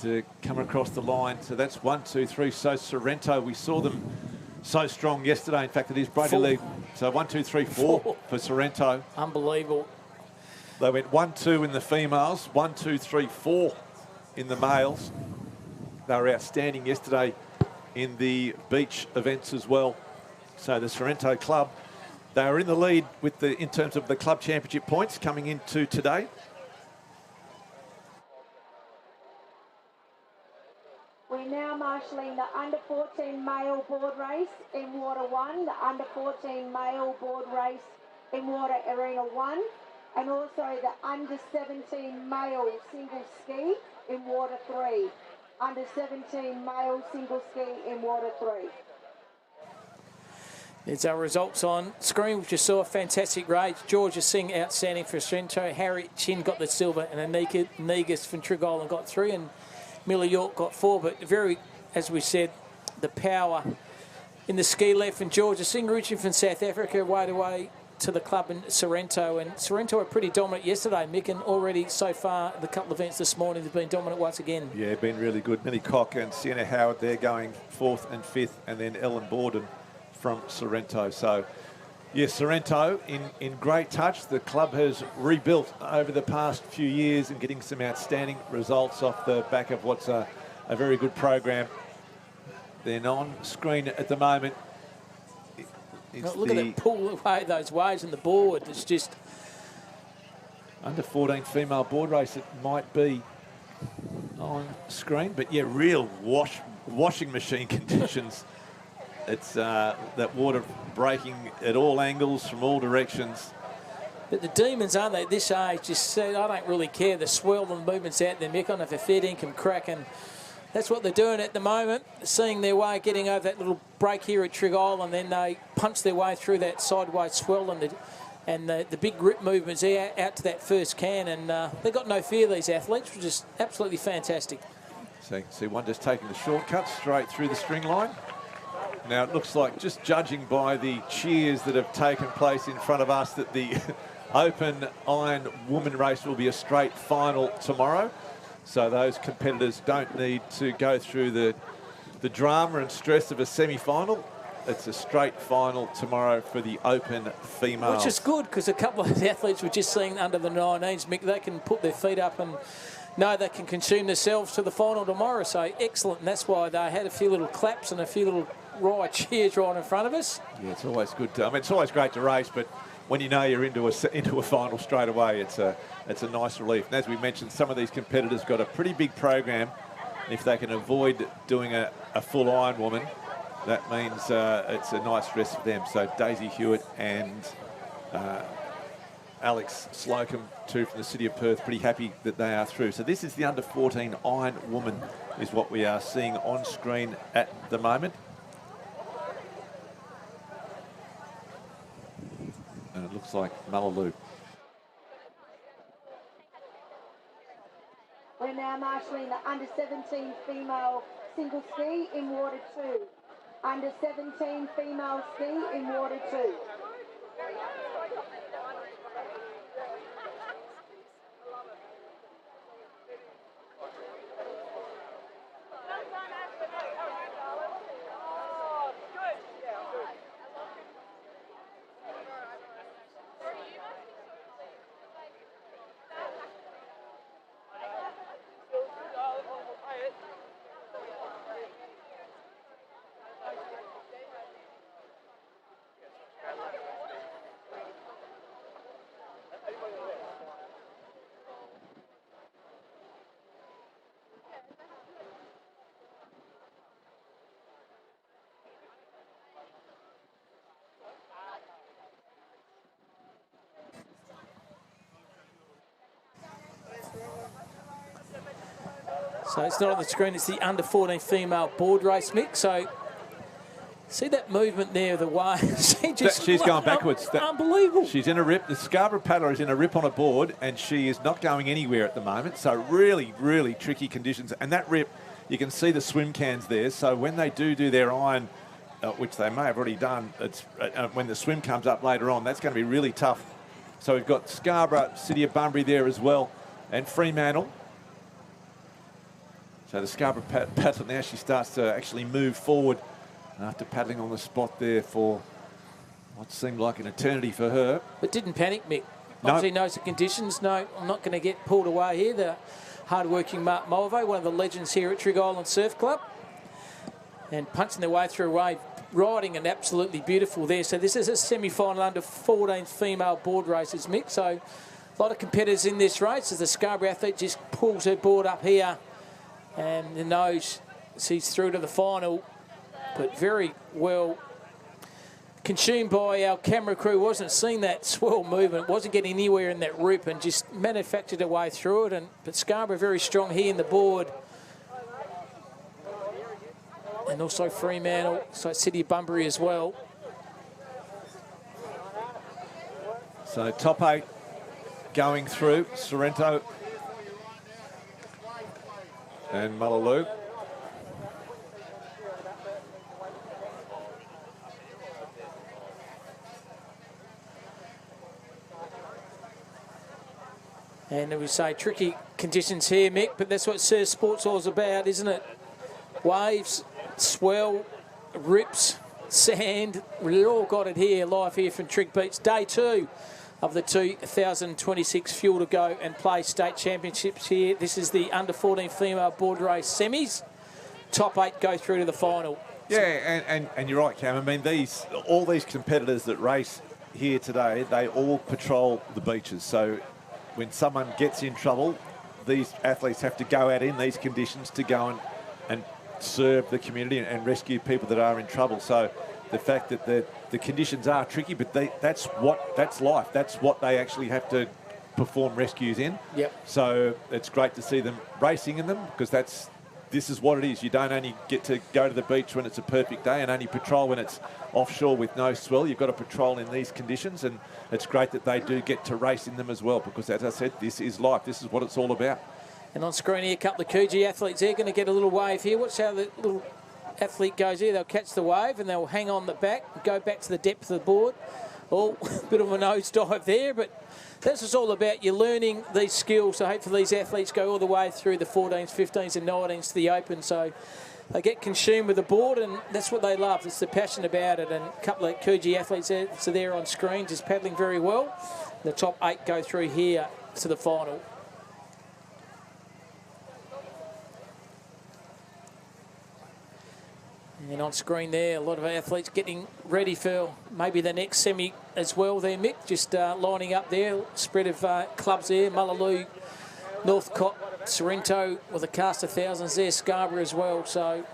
to come across the line. So that's 1, 2, 3. So Sorrento, we saw them so strong yesterday. In fact, it is Brodie Lee. So 1, 2, 3, 4 for Sorrento. Unbelievable. They went 1, 2 in the females, 1, 2, 3, 4 in the males. They were outstanding yesterday in the beach events as well. So the Sorrento club, they are in the lead with in terms of the club championship points coming into today. We're now marshalling the under-14 male board race in Water 1, the under-14 male board race in Water Arena 1, and also the under-17 male single ski in Water 3. Under-17 male single ski in Water 3. There's our results on screen. We just saw a fantastic race. Georgia Singh outstanding for Sorrento. Harry Chin got the silver, and Anika Negus from Trigg Island got 3, and Miller York got 4. But very, as we said, the power in the ski left, and Georgia Singh reaching from South Africa way to the club in Sorrento. And Sorrento were pretty dominant yesterday, Mick, and already so far the couple of events this morning have been dominant once again. Yeah, been really good. Millie Cock and Sienna Howard there going 4th and 5th, and then Ellen Borden from Sorrento. So, yes, Sorrento in great touch. The club has rebuilt over the past few years and getting some outstanding results off the back of what's a very good program. Then on screen at the moment, look at that pull away those waves on the board. It's just under 14 female board race. It might be on screen, but yeah, real washing machine conditions It's that water breaking at all angles from all directions. But the demons, aren't they, at this age, just said, I don't really care. The swell and the movements out there, Mick, I don't know if a fair income crack, and that's what they're doing at the moment, seeing their way, getting over that little break here at Trigg Island, then they punch their way through that sideways swell and the big grip movements out to that first can, and they've got no fear, these athletes, which is absolutely fantastic. So you can see one just taking the shortcut straight through the string line. Now it looks like, just judging by the cheers that have taken place in front of us, that the Open Iron Woman race will be a straight final tomorrow. So those competitors don't need to go through the drama and stress of a semi-final. It's a straight final tomorrow for the Open females. Which is good, because a couple of the athletes we're just seeing under the 19s, Mick, they can put their feet up and know they can consume themselves to the final tomorrow. So excellent, and that's why they had a few little claps and a few little riot cheers right in front of us. Yeah, it's always good. I mean, it's always great to race, but when you know you're into a final straight away, it's a nice relief. And as we mentioned, some of these competitors got a pretty big program. If they can avoid doing a full Iron Woman, that means it's a nice rest for them. So Daisy Hewitt and Alex Slocum, too, from the City of Perth, pretty happy that they are through. So this is the under-14 Iron Woman, is what we are seeing on screen at the moment. And it looks like Mullaloo. We're now marshalling the under-17 female single ski in water 2. Under-17 female ski in water 2. So it's not on the screen, it's the under-14 female board race, Mick. So see that movement there, the way she's going backwards. Unbelievable. She's in a rip. The Scarborough paddler is in a rip on a board, and she is not going anywhere at the moment. So really, really tricky conditions. And that rip, you can see the swim cans there. So when they do their iron, which they may have already done, it's when the swim comes up later on, that's going to be really tough. So we've got Scarborough, City of Bunbury there as well, and Fremantle. So the Scarborough paddler now, she starts to actually move forward after paddling on the spot there for what seemed like an eternity for her. But didn't panic, Mick. No. Obviously knows the conditions. No, I'm not going to get pulled away here. The hard-working Mark Mulvey, one of the legends here at Trigg Island Surf Club, and punching their way through a wave, riding and absolutely beautiful there. So this is a semi-final under-14 female board races, Mick. So a lot of competitors in this race as the Scarborough athlete just pulls her board up here and knows she's through to the final, but very well consumed by our camera crew. Wasn't seeing that swell movement, wasn't getting anywhere in that rip, and just manufactured her way through it. But Scarborough very strong here in the board. And also Fremantle, so City of Bunbury as well. So top 8 going through, Sorrento and Mullaloo. And we say tricky conditions here, Mick, but that's what surf sport's all about, isn't it? Waves, swell, rips, sand, we've all got it here, live here from Trigg Beach. Day 2 of the 2026 Fuel to Go and Play State Championships here. This is the under-14 female board race semis. Top 8 go through to the final. Yeah, and you're right, Cam. I mean, all these competitors that race here today, they all patrol the beaches. So when someone gets in trouble, these athletes have to go out in these conditions to go and serve the community and rescue people that are in trouble. So the fact that the conditions are tricky, but that's life. That's what they actually have to perform rescues in. Yep. So it's great to see them racing in them, because this is what it is. You don't only get to go to the beach when it's a perfect day and only patrol when it's offshore with no swell. You've got to patrol in these conditions, and it's great that they do get to race in them as well, because as I said, this is life. This is what it's all about. And on screen here, a couple of Coogee athletes. They're going to get a little wave here. Watch how the little athlete goes here. They'll catch the wave and they'll hang on the back, go back to the depth of the board. Oh, a bit of a nosedive there, but that's what's all about. You're learning these skills. So hopefully these athletes go all the way through the 14s, 15s and 19s to the Open. So they get consumed with the board, and that's what they love. It's the passion about it. And a couple of Coogee athletes there, so they're on screen, just paddling very well. The top 8 go through here to the final. And on screen there, a lot of athletes getting ready for maybe the next semi as well there, Mick. Just lining up there, spread of clubs there. Mullaloo, Northcote, Sorrento with a cast of thousands there, Scarborough as well. So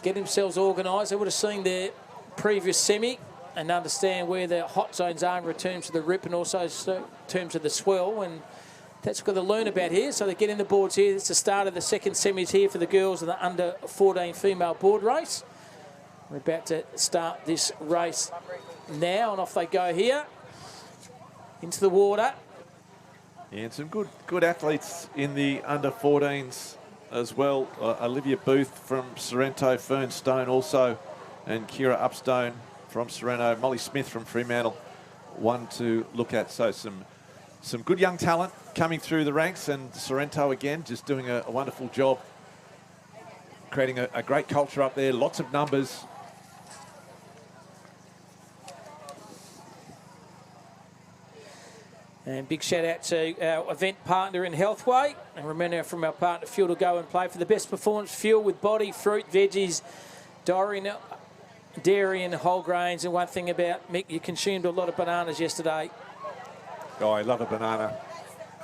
get themselves organised. They would have seen their previous semi and understand where the hot zones are in terms of the rip and also in terms of the swell. And that's what they've got to learn about here. So they get in the boards here. It's the start of the second semis here for the girls of the under 14 female board race. We're about to start this race now, and off they go here into the water. Yeah, and some good athletes in the under 14s as well. Olivia Booth from Sorrento, Fern Stone also, and Kira Upstone from Sorrento, Molly Smith from Fremantle, one to look at. So some good young talent coming through the ranks, and Sorrento again just doing a wonderful job creating a great culture up there, lots of numbers. And big shout out to our event partner in Healthway. And remember from our partner Fuel to go and play for the best performance fuel with body, fruit, veggies, dairy and whole grains. And one thing about Mick, you consumed a lot of bananas yesterday. Oh, I love a banana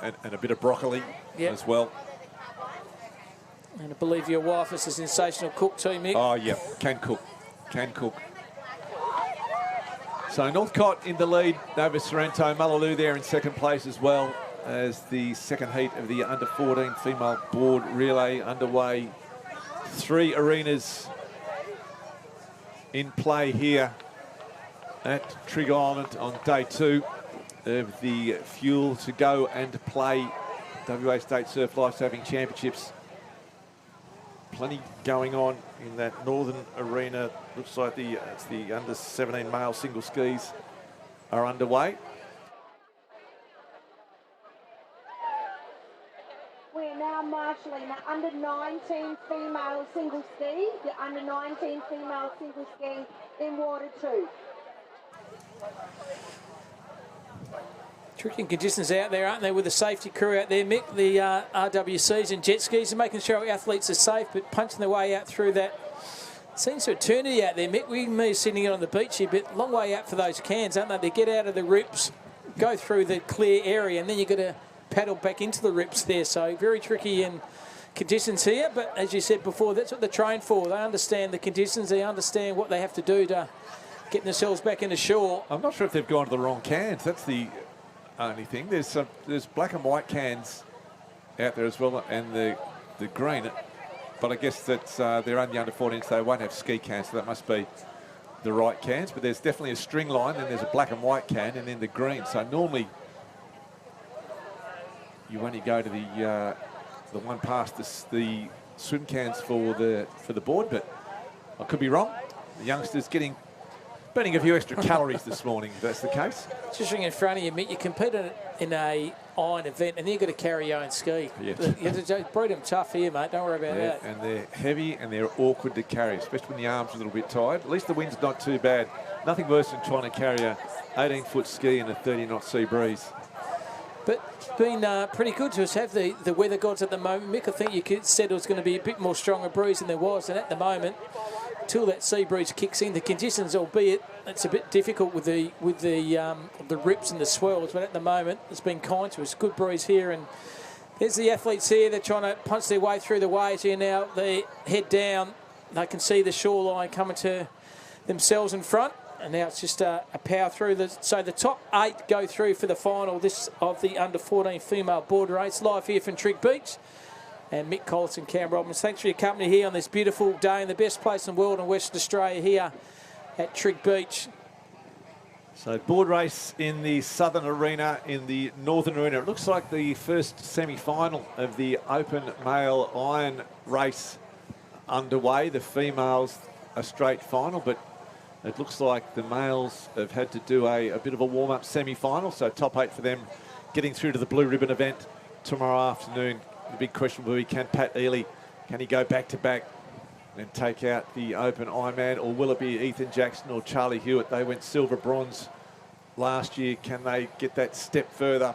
and a bit of broccoli as well. And I believe your wife is a sensational cook too, Mick. Oh, yeah, can cook. So Northcote in the lead over Sorrento. Mullaloo there in second place as well as the second heat of the under 14 female board relay underway. 3 arenas in play here at Trigg Island on day 2 of the Fuel to Go and Play WA State Surf Lifesaving Championships. Plenty going on in that northern arena. Looks like it's the under 17 male single skis are underway. We're now marshalling the under 19 female single ski, the under 19 female single ski in water 2. Tricky conditions out there, aren't they, with the safety crew out there, Mick? The RWCs and jet skis and making sure our athletes are safe, but punching their way out through that. Seems to eternity out there, Mick. We may be sitting on the beach here, but long way out for those cans, aren't they? They get out of the rips, go through the clear area, and then you've got to paddle back into the rips there. So very tricky in conditions here, but as you said before, that's what they're trained for. They understand the conditions, they understand what they have to do to get themselves back into shore. I'm not sure if they've gone to the wrong cans. That's the only thing. There's black and white cans out there as well, and the green. But I guess that's they're only under 14, so they won't have ski cans, so that must be the right cans. But there's definitely a string line, and there's a black and white can, and then the green. So normally you only go to the one past the swim cans for the board, but I could be wrong. The youngsters burning a few extra calories this morning, if that's the case. Just in front of you, Mick, you compete in a iron event and then you've got to carry your own ski. Yeah. You have to breed them tough here, mate. Don't worry about that. And they're heavy and they're awkward to carry, especially when the arm's a little bit tired. At least the wind's not too bad. Nothing worse than trying to carry a 18-foot ski in a 30-knot sea breeze. But it's been pretty good to us have the weather gods at the moment. Mick, I think you said it was going to be a bit more stronger breeze than there was, and at the moment, until that sea breeze kicks in, the conditions, albeit it's a bit difficult with the rips and the swells, but at the moment it's been kind to us. Good breeze here, and There's the athletes here. They're trying to punch their way through the waves here now. They head down. They can see the shoreline coming to themselves in front. And now it's just a power through. So the top 8 go through for the final of the under-14 female board race. Live here from Trig Beach. And Mick Collis and Cam Robbins, thanks for your company here on this beautiful day in the best place in the world in Western Australia here at Trig Beach. So board race in the southern arena, in the northern arena. It looks like the first semi-final of the open male iron race underway. The females a straight final, but it looks like the males have had to do a bit of a warm-up semi-final. So top 8 for them getting through to the blue ribbon event tomorrow afternoon. The big question will be, can Pat Ely, can he go back-to-back and take out the open Ironman, or will it be Ethan Jackson or Charlie Hewitt? They went silver bronze last year. Can they get that step further?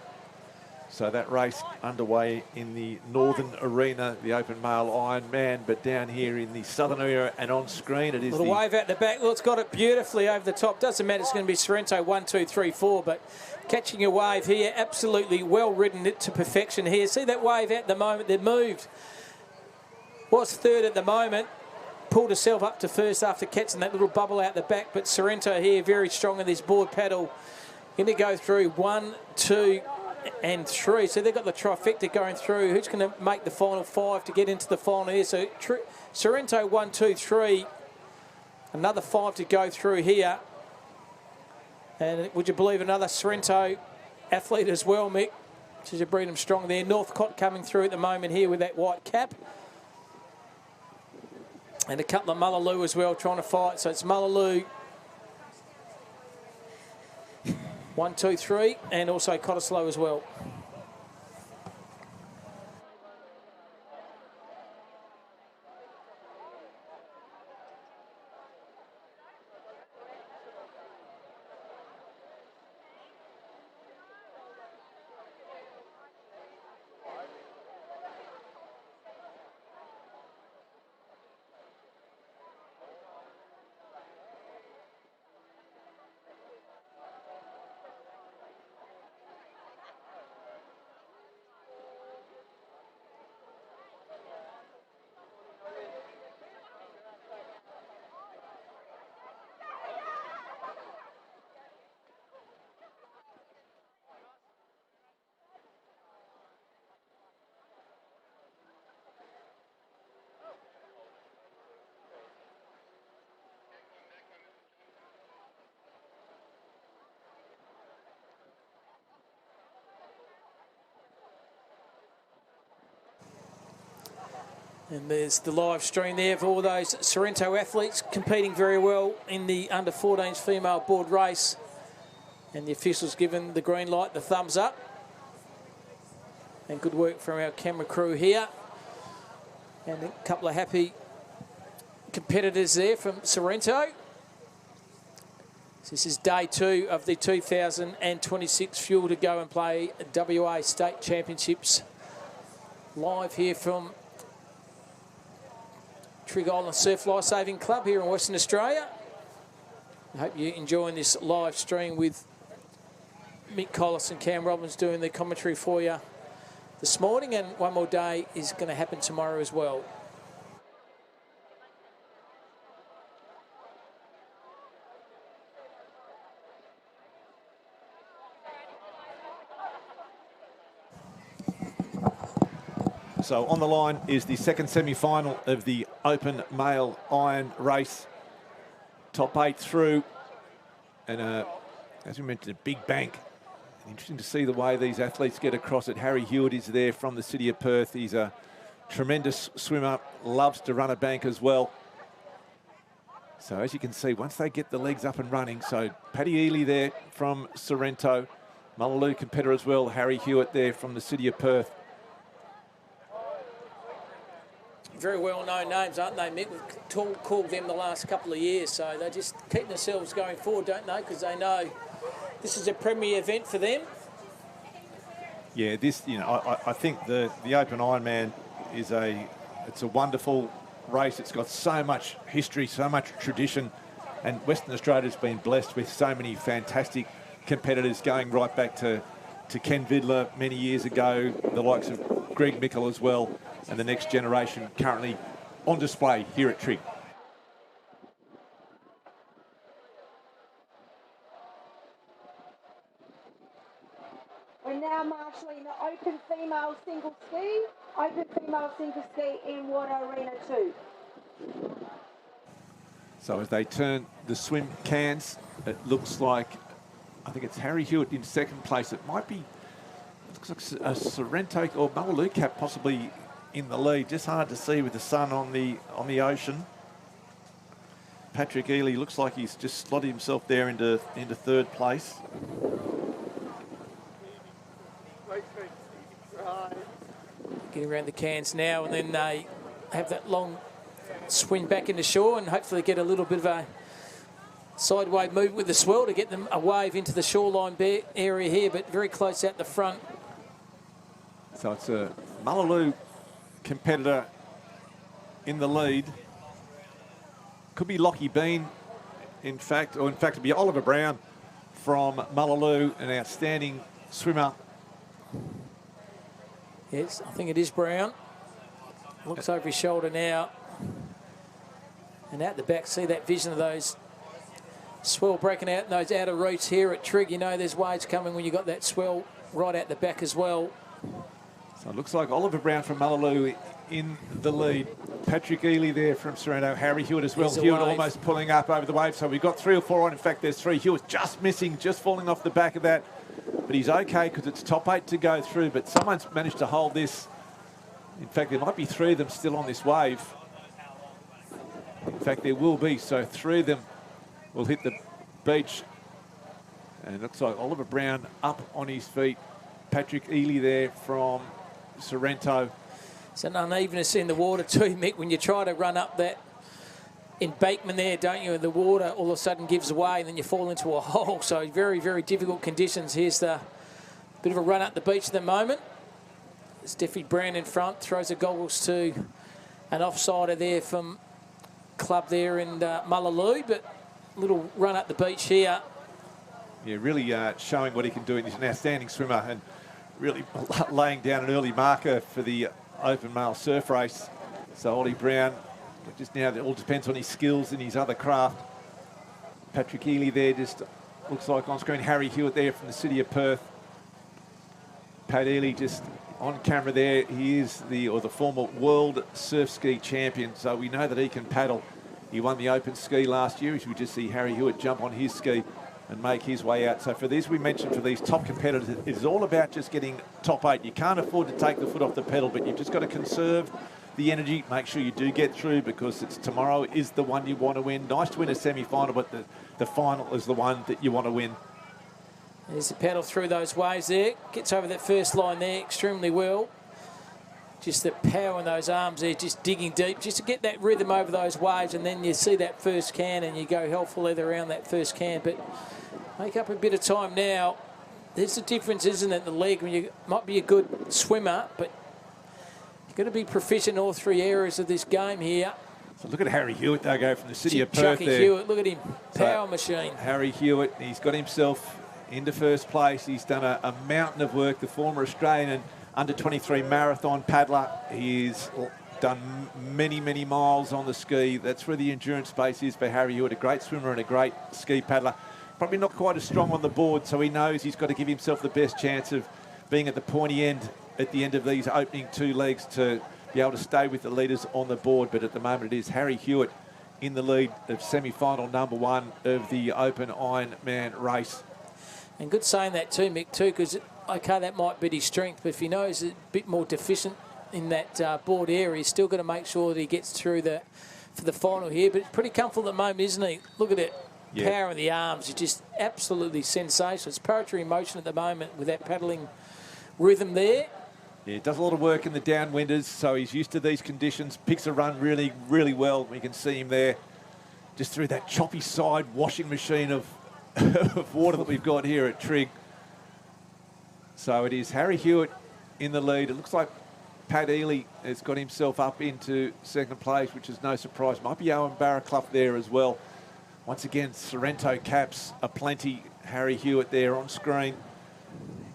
So that race underway in the northern arena, the open male Ironman, but down here in the southern area and on screen it is little wave out the back. Well, it's got it beautifully over the top. Doesn't matter, it's going to be Sorrento 1, 2, 3, 4, but catching a wave here, absolutely well ridden it to perfection here. See that wave out at the moment, they've moved. Was third at the moment, pulled herself up to first after catching that little bubble out the back, but Sorrento here very strong in this board paddle. Going to go through 1, 2 and 3. So they've got the trifecta going through. Who's going to make the final 5 to get into the final here? So Sorrento 1, 2, 3. Another 5 to go through here. And would you believe another Sorrento athlete as well, Mick? She's a Breedham strong there. Northcott coming through at the moment here with that white cap. And a couple of Mullaloo as well trying to fight. So it's Mullaloo 1, 2, 3, and also Cottesloe as well. And there's the live stream there of all those Sorrento athletes competing very well in the under-14s female board race. And the officials given the green light, the thumbs up. And good work from our camera crew here. And a couple of happy competitors there from Sorrento. This is day 2 of the 2026 Fuel to Go and Play WA State Championships. Live here from Trig Island Surf Lifesaving Club here in Western Australia. I hope you're enjoying this live stream with Mick Collis and Cam Robbins doing the commentary for you this morning, and one more day is going to happen tomorrow as well. So on the line is the second semi-final of the open male iron race. Top 8 through, and as we mentioned, a big bank. Interesting to see the way these athletes get across it. Harry Hewitt is there from the city of Perth. He's a tremendous swimmer, loves to run a bank as well. So as you can see, once they get the legs up and running, so Paddy Ely there from Sorrento, Mullaloo competitor as well, Harry Hewitt there from the city of Perth. Very well-known names, aren't they, Mick? We've called them the last couple of years, so they just keep themselves going forward, don't they? Because they know this is a premier event for them. Yeah, this, you know, I think the Open Ironman is it's a wonderful race. It's got so much history, so much tradition, and Western Australia's been blessed with so many fantastic competitors going right back to Ken Vidler many years ago, the likes of Greg Mickle as well, and the next generation currently on display here at Trig. We're now marshalling the open female single ski, in water arena 2. So as they turn the swim cans, it looks like, I think it's Harry Hewitt in second place. It might be, looks like a Sorrento or Mullaloo cap possibly in the lead. Just hard to see with the sun on the ocean. Patrick Ely looks like he's just slotted himself there into third place. Getting around the cans now, and then they have that long swing back into shore and hopefully get a little bit of a sideway movement with the swell to get them a wave into the shoreline area here, but very close out the front. So it's a Mullaloo competitor in the lead. Could be Lockie Bean, in fact it'd be Oliver Brown from Mullaloo, an outstanding swimmer. Yes, I think it is Brown. Looks over his shoulder now. And out the back, see that vision of those swell breaking out in those outer reefs here at Trig. You know there's waves coming when you've got that swell right out the back as well. So it looks like Oliver Brown from Mullaloo in the lead. Patrick Ely there from Sorrento. Harry Hewitt as well. Hewitt almost pulling up over the wave. So we've got 3 or 4 on. In fact, there's 3. Hewitt just missing, just falling off the back of that. But he's okay because it's top 8 to go through. But someone's managed to hold this. In fact, there might be 3 of them still on this wave. In fact, there will be. So 3 of them will hit the beach. And it looks like Oliver Brown up on his feet. Patrick Ely there from Sorrento. It's an unevenness in the water too, Mick, when you try to run up that embankment there, don't you? And the water all of a sudden gives away and then you fall into a hole. So very, very difficult conditions. Here's the bit of a run up the beach at the moment. Steffi Brown in front, throws the goggles to an offsider there from club there in Mullaloo, but a little run up the beach here. Yeah, really showing what he can do. He's an outstanding swimmer and really laying down an early marker for the open male surf race. So Ollie Brown, just now it all depends on his skills and his other craft. Patrick Ely there, just looks like on screen. Harry Hewitt there from the city of Perth. Pat Ely just on camera there. He is the former world surf ski champion, so we know that he can paddle. He won the open ski last year, as we just see Harry Hewitt jump on his ski and make his way out. So for these, we mentioned for these top competitors, it's all about just getting top 8. You can't afford to take the foot off the pedal, but you've just got to conserve the energy, make sure you do get through, because it's tomorrow is the one you want to win. Nice to win a semi-final, but the final is the one that you want to win. There's the paddle through those waves there. Gets over that first line there extremely well. Just the power in those arms there, just digging deep, just to get that rhythm over those waves, and then you see that first can and you go hell for leather around that first can. But make up a bit of time now. There's the difference, isn't it, in the leg? When you might be a good swimmer, but you've got to be proficient in all 3 areas of this game here. So look at Harry Hewitt, they go from the city of Perth there. Hewitt, look at him, power machine. Harry Hewitt, he's got himself into first place. He's done a mountain of work, the former Australian and under-23 marathon paddler. He's done many, many miles on the ski. That's where the endurance space is for Harry Hewitt, a great swimmer and a great ski paddler. Probably not quite as strong on the board, so he knows he's got to give himself the best chance of being at the pointy end at the end of these opening 2 legs to be able to stay with the leaders on the board. But at the moment it is Harry Hewitt in the lead of semi-final number 1 of the Open Ironman race. And good saying that too, Mick, too, because, okay, that might be his strength, but if he knows he's a bit more deficient in that board area, he's still got to make sure that he gets through for the final here. But it's pretty comfortable at the moment, isn't he? Look at it. Yeah. Power in the arms is just absolutely sensational. It's poetry in motion at the moment with that paddling rhythm there. Yeah, does a lot of work in the downwinders, so he's used to these conditions. Picks a run really, really well. We can see him there just through that choppy side washing machine of water that we've got here at Trig. So it is Harry Hewitt in the lead. It looks like Pat Ely has got himself up into second place, which is no surprise. Might be Owen Barraclough there as well. Once again, Sorrento caps aplenty. Harry Hewitt there on screen.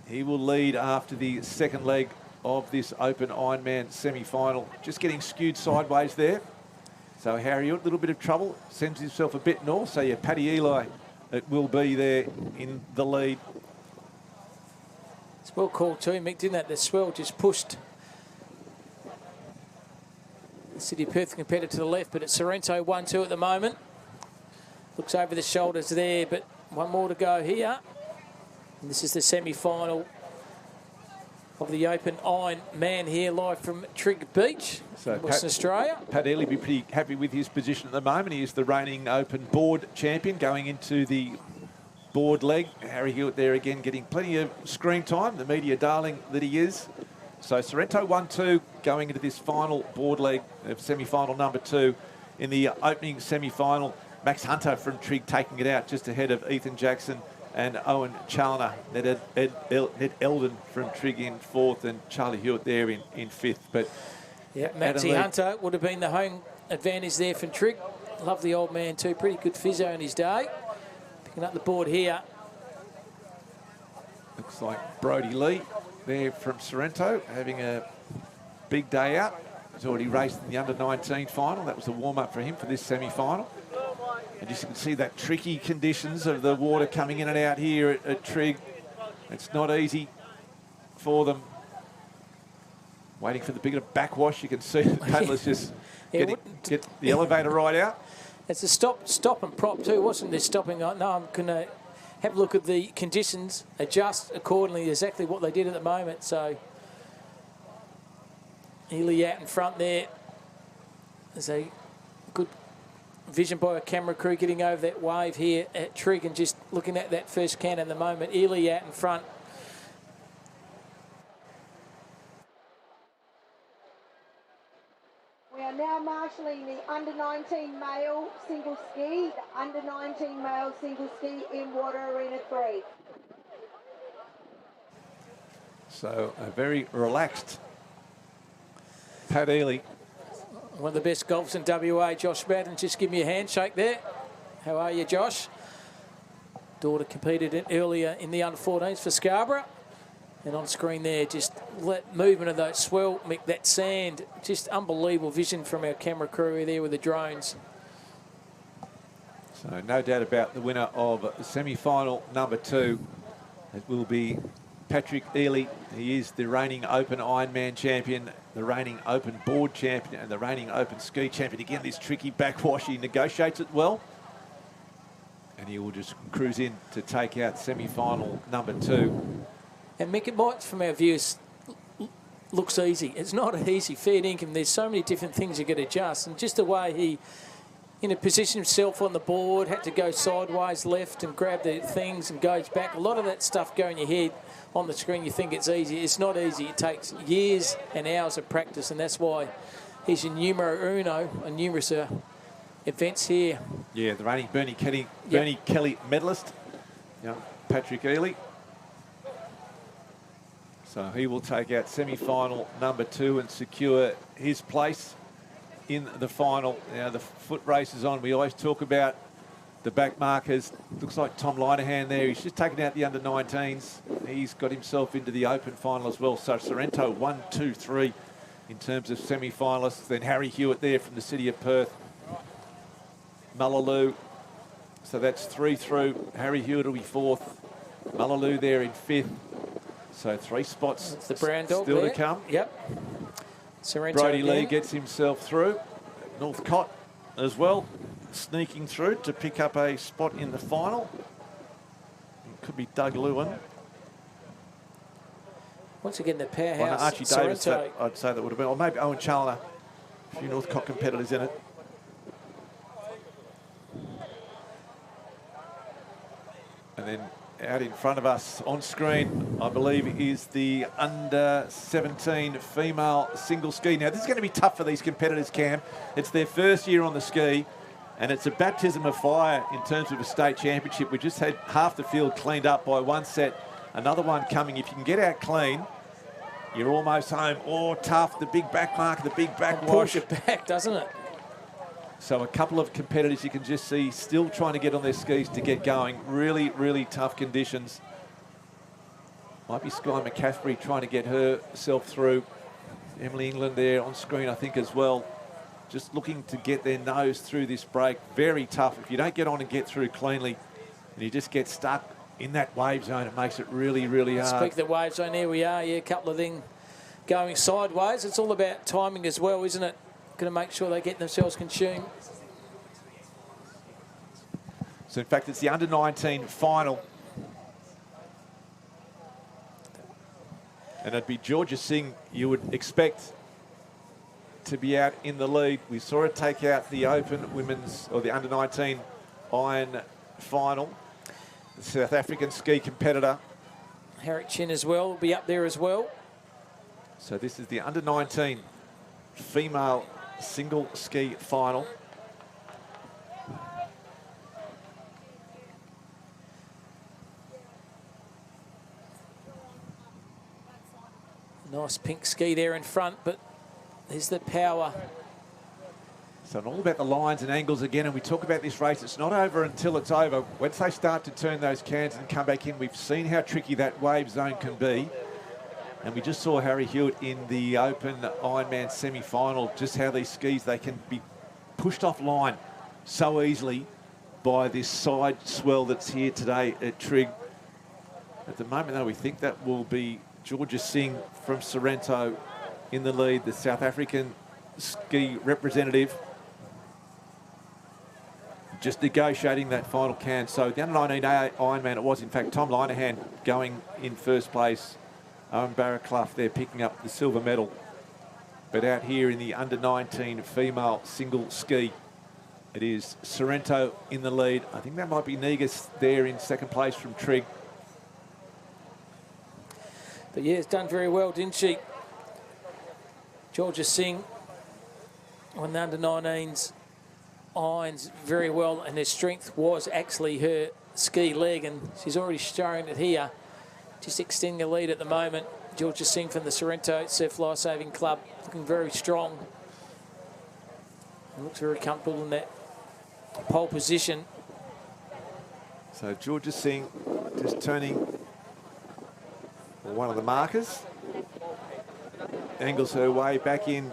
He will lead after the second leg of this Open Ironman semi-final. Just getting skewed sideways there. So Harry, a little bit of trouble, sends himself a bit north. So yeah, Paddy Eli, it will be there in the lead. It's well called too, Mick, didn't it? The swell just pushed the City of Perth competitor to the left, but it's Sorrento 1-2 at the moment. Looks over the shoulders there, but one more to go here. And this is the semi-final of the Open Ironman here, live from Trig Beach, so Western Australia. Pat Ely will be pretty happy with his position at the moment. He is the reigning Open board champion going into the board leg. Harry Hewitt there again getting plenty of screen time, the media darling that he is. So Sorrento 1-2 going into this final board leg of semi-final number 2. In the opening semi-final, Max Hunter from Trig taking it out just ahead of Ethan Jackson and Owen Challoner. Ned Eldon from Trig in 4th and Charlie Hewitt there in 5th. But yeah, Maxie Hunter would have been the home advantage there from Trig. Love the old man too, pretty good physio in his day. Picking up the board here. Looks like Brodie Lee there from Sorrento having a big day out. He's already raced in the under-19 final. That was a warm-up for him for this semi-final. And you can see that tricky conditions of the water coming in and out here at Trig. It's not easy for them. Waiting for the bigger backwash. You can see the paddlers just get the elevator right out. It's a stop and prop too, wasn't there? Stopping. No, I'm going to have a look at the conditions, adjust accordingly, exactly what they did at the moment. So Ely out in front there. There's a good vision by a camera crew getting over that wave here at Trig and just looking at that first can at the moment. Ely out in front. We are now marshalling the under-19 male single ski, the under-19 male single ski in Water Arena 3. So a very relaxed Pat Ely. One of the best golfers in WA, Josh Madden. Just give me a handshake there. How are you, Josh? Daughter competed earlier in the under-14s for Scarborough. And on screen there, just movement of that swell, Mick, that sand. Just unbelievable vision from our camera crew there with the drones. So no doubt about the winner of semi-final number 2. It will be Patrick Ely. He is the reigning Open Ironman champion, the reigning Open board champion and the reigning Open ski champion. Again, this tricky backwash, he negotiates it well. And he will just cruise in to take out semi-final number 2. And Mick, it might, from our views, looks easy. It's not easy, fair income. There's so many different things you got to adjust. And just the way he, positioned himself on the board, had to go sideways left and grab the things and goes back. A lot of that stuff go in your head on the screen. You think it's easy. It's not easy. It takes years and hours of practice, and that's why he's in numero uno on numerous events here. Yeah, the reigning Bernie Kelly medalist, Patrick Ely. So he will take out semi-final number 2 and secure his place in the final. Now the foot race is on. We always talk about the back markers. Looks like Tom Linehan there. He's just taken out the under-19s. He's got himself into the Open final as well. So Sorrento 1, 2, 3 in terms of semi-finalists. Then Harry Hewitt there from the City of Perth. Mullaloo. So that's 3 through. Harry Hewitt will be 4th. Mullaloo there in 5th. So 3 spots the brown dog still there. to come. Yep. Sorrento Brodie again. Lee gets himself through. Northcott as well, sneaking through to pick up a spot in the final. It could be Doug Lewin. Once again, the powerhouse. Archie Davis, I'd say that would have been, or maybe Owen Challoner. A few Northcott competitors in it. And then out in front of us on screen, I believe, is the under-17 female single ski. Now, this is going to be tough for these competitors, Cam. It's their first year on the ski, and it's a baptism of fire in terms of a state championship. We just had half the field cleaned up by one set. Another one coming. If you can get out clean, you're almost home. Oh, tough. The big back mark, the big backwash. Pulls you back, doesn't it? So a couple of competitors you can just see still trying to get on their skis to get going. Really, really tough conditions. Might be Sky McCaffrey trying to get herself through. Emily England there on screen, I think, as well. Just looking to get their nose through this break. Very tough. If you don't get on and get through cleanly, and you just get stuck in that wave zone, it makes it really, really hard. Speak of the wave zone, here we are. Yeah, a couple of things going sideways. It's all about timing as well, isn't it? Going to make sure they get themselves consumed. So, in fact, it's the under-19 final. And it'd be Georgia Singh you would expect to be out in the lead. We saw her take out the Open women's, or the under-19 iron final. The South African ski competitor. Harriet Chin as well will be up there as well. So this is the under-19 female single ski final. Nice pink ski there in front, but there's the power. So it's all about the lines and angles again, and we talk about this race. It's not over until it's over. Once they start to turn those cans and come back in, we've seen how tricky that wave zone can be. And we just saw Harry Hewitt in the Open Ironman semi-final, just how these skis, they can be pushed offline so easily by this side swell that's here today at Trigg. At the moment, though, we think that will be Georgia Singh from Sorrento in the lead, the South African ski representative. Just negotiating that final can. So the under-19 Ironman, it was in fact Tom Linehan going in first place. Owen Barraclough there picking up the silver medal. But out here in the under-19 female single ski, it is Sorrento in the lead. I think that might be Negus there in second place from Trigg. But yeah, it's done very well, didn't she? Georgia Singh on the under-19s irons very well, and her strength was actually her ski leg, and she's already showing it here. Just extending the lead at the moment. Georgia Singh from the Sorrento Surf Lifesaving Club, looking very strong. And looks very comfortable in that pole position. So Georgia Singh just turning one of the markers. Angles her way back in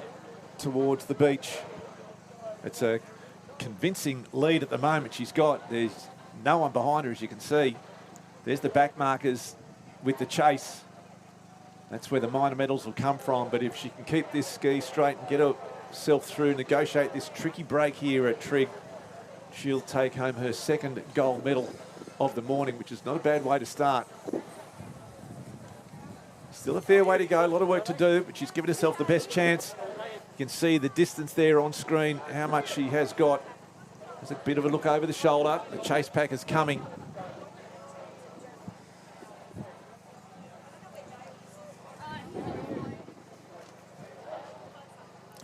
towards the beach. It's a convincing lead at the moment she's got. There's no one behind her, as you can see. There's the back markers with the chase. That's where the minor medals will come from. But if she can keep this ski straight and get herself through, negotiate this tricky break here at Trigg, she'll take home her second gold medal of the morning, which is not a bad way to start. Still a fair way to go, a lot of work to do, but she's given herself the best chance. You can see the distance there on screen, how much she has got. There's a bit of a look over the shoulder. The chase pack is coming.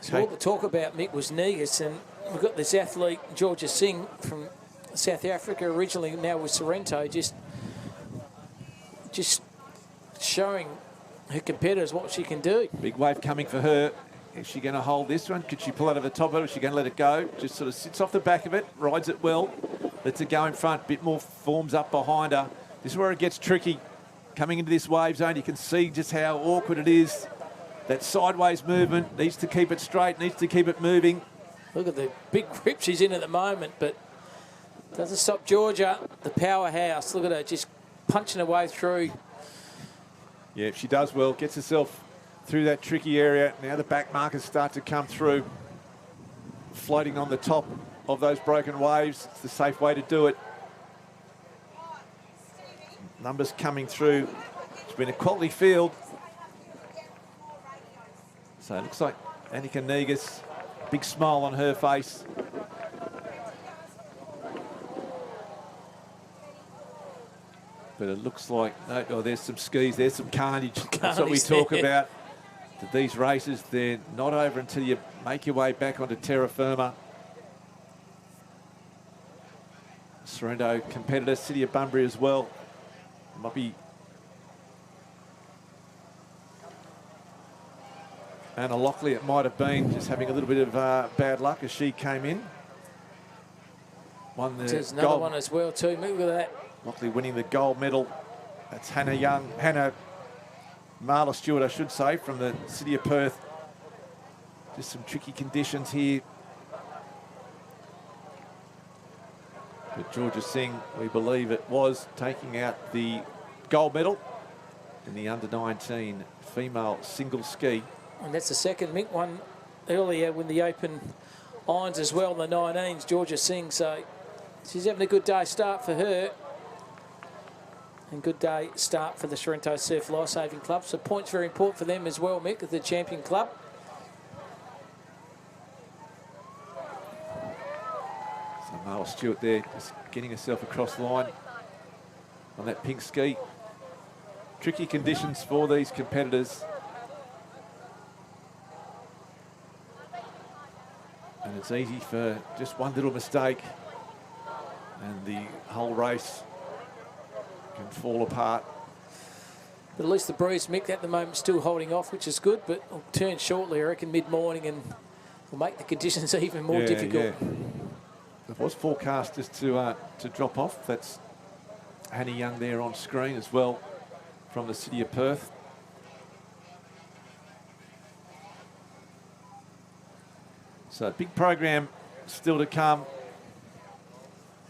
So all the talk about, Mick, was Negus, and we've got this athlete, Georgia Singh, from South Africa originally, now with Sorrento, just showing her competitors what she can do. Big wave coming for her. Is she going to hold this one? Could she pull out of the top of it? Is she going to let it go? Just sort of sits off the back of it, rides it well, lets it go in front, bit more forms up behind her. This is where it gets tricky. Coming into this wave zone, you can see just how awkward it is. That sideways movement, needs to keep it straight, needs to keep it moving. Look at the big grip she's in at the moment, but doesn't stop Georgia, the powerhouse. Look at her just punching her way through. Yeah, if she does well, gets herself through that tricky area. Now the back markers start to come through. Floating on the top of those broken waves. It's the safe way to do it. Numbers coming through. It's been a quality field. So it looks like Annika Negus, big smile on her face. But it looks like, oh, there's some skis, there's some carnage. That's what we talk about. That these races, they're not over until you make your way back onto terra firma. Sorrento competitor, City of Bunbury as well. Might be Anna Lockley, it might have been, just having a little bit of bad luck as she came in. Won the There's another one as well too. Look at that. Lockley winning the gold medal. That's Hannah Young. Hannah Marla Stewart, I should say, from the city of Perth. Just some tricky conditions here. But Georgia Singh, we believe it was, taking out the gold medal in the under-19 female single ski. And that's the second Mick one earlier when the open irons as well, the 19s, Georgia Singh. So she's having a good day start for her. And good day start for the Sorrento Surf Lifesaving Club. So points very important for them as well, Mick, at the champion club. So Marla Stewart there, just getting herself across the line on that pink ski. Tricky conditions for these competitors. And it's easy for just one little mistake and the whole race can fall apart. But at least the breeze, Mick, at the moment still holding off, which is good, but will turn shortly, I reckon, mid-morning, and will make the conditions even more difficult. Yeah. It was forecast just to drop off. That's Hanny Young there on screen as well from the city of Perth. So big program still to come.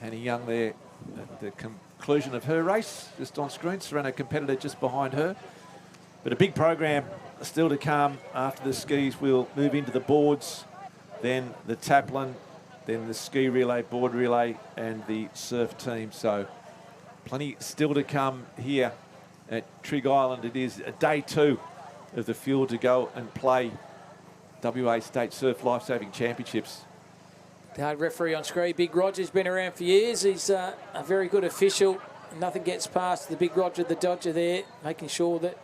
Hanny Young there at the conclusion of her race, just on screen. Serena competitor just behind her. But a big program still to come. After the skis, we'll move into the boards, then the Taplin, then the ski relay, board relay, and the surf team. So plenty still to come here at Trigg Island. It is day 2 of the field to go and play WA State Surf Lifesaving Championships. The hard referee on screen, Big Roger's been around for years. He's a very good official. Nothing gets past the Big Roger, the Dodger there, making sure that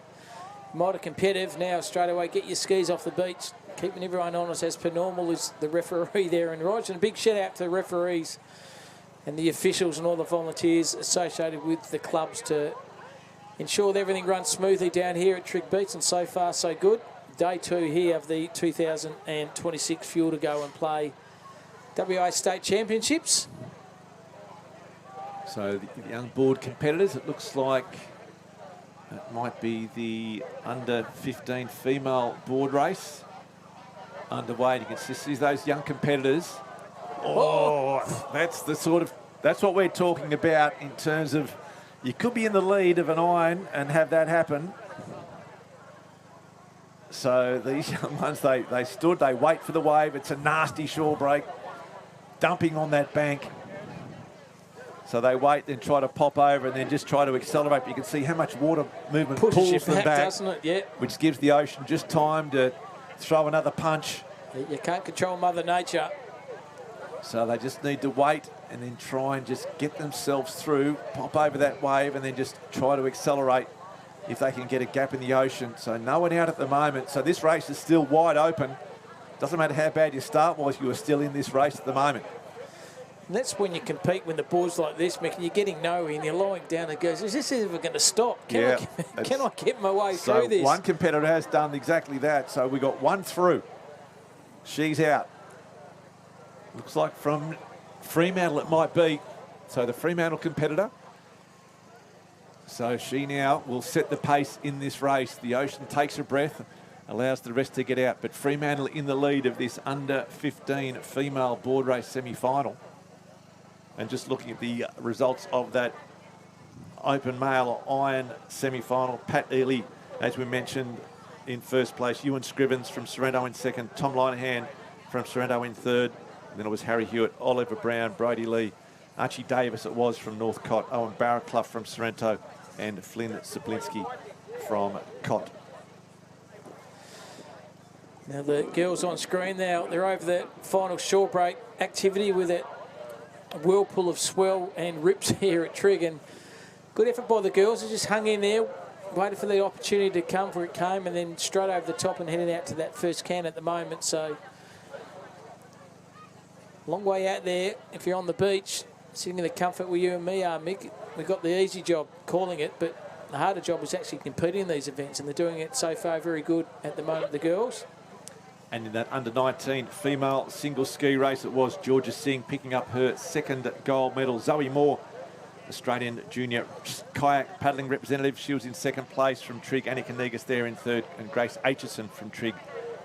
Mitre competitive. Now straight away, get your skis off the beach. Keeping everyone honest as per normal is the referee there in Roger. And a big shout out to the referees and the officials and all the volunteers associated with the clubs to ensure that everything runs smoothly down here at Trigg Beach, and so far so good. Day 2 here of the 2026 Fuel to go and play WA State Championships. So the young board competitors, it looks like it might be the under-15 female board race underway. You can see those young competitors. Oh, that's what we're talking about in terms of you could be in the lead of an iron and have that happen. So these young ones, they stood, they wait for the wave. It's a nasty shore break, dumping on that bank. So they wait, then try to pop over, and then just try to accelerate. But you can see how much water movement pulls them back, doesn't it? Yeah. Which gives the ocean just time to throw another punch. You can't control Mother Nature. So they just need to wait and then try and just get themselves through, pop over that wave, and then just try to accelerate if they can get a gap in the ocean. So no one out at the moment. So this race is still wide open. Doesn't matter how bad your start was, you are still in this race at the moment. And that's when you compete when the board's like this, Mick, and you're getting nowhere and you're lying down and goes, is this ever going to stop? Can I get my way through this? One competitor has done exactly that. So we got one through. She's out. Looks like from Fremantle it might be. So the Fremantle competitor. So she now will set the pace in this race. The ocean takes a breath, allows the rest to get out. But Fremantle in the lead of this under-15 female board race semi-final. And just looking at the results of that open male iron semi-final, Pat Ely, as we mentioned, in first place. Ewan Scrivens from Sorrento in second. Tom Linehan from Sorrento in third. And then it was Harry Hewitt, Oliver Brown, Brody Lee, Archie Davis it was from Northcott, Owen Barraclough from Sorrento, and Flynn Saplinski from Cott. Now the girls on screen now, they're over the final shore break activity with it. A whirlpool of swell and rips here at Trigg, and good effort by the girls. They just hung in there, waited for the opportunity to come for it came, and then straight over the top and heading out to that first can at the moment. So long way out there if you're on the beach, sitting in the comfort where you and me are, Mick. We've got the easy job calling it, but the harder job is actually competing in these events, and they're doing it so far very good at the moment, the girls. And in that under-19 female single ski race, it was Georgia Singh picking up her second gold medal. Zoe Moore Australian junior kayak paddling representative. She was in second place from Trig. Annika Negus there in third, and Grace Aitchison from Trig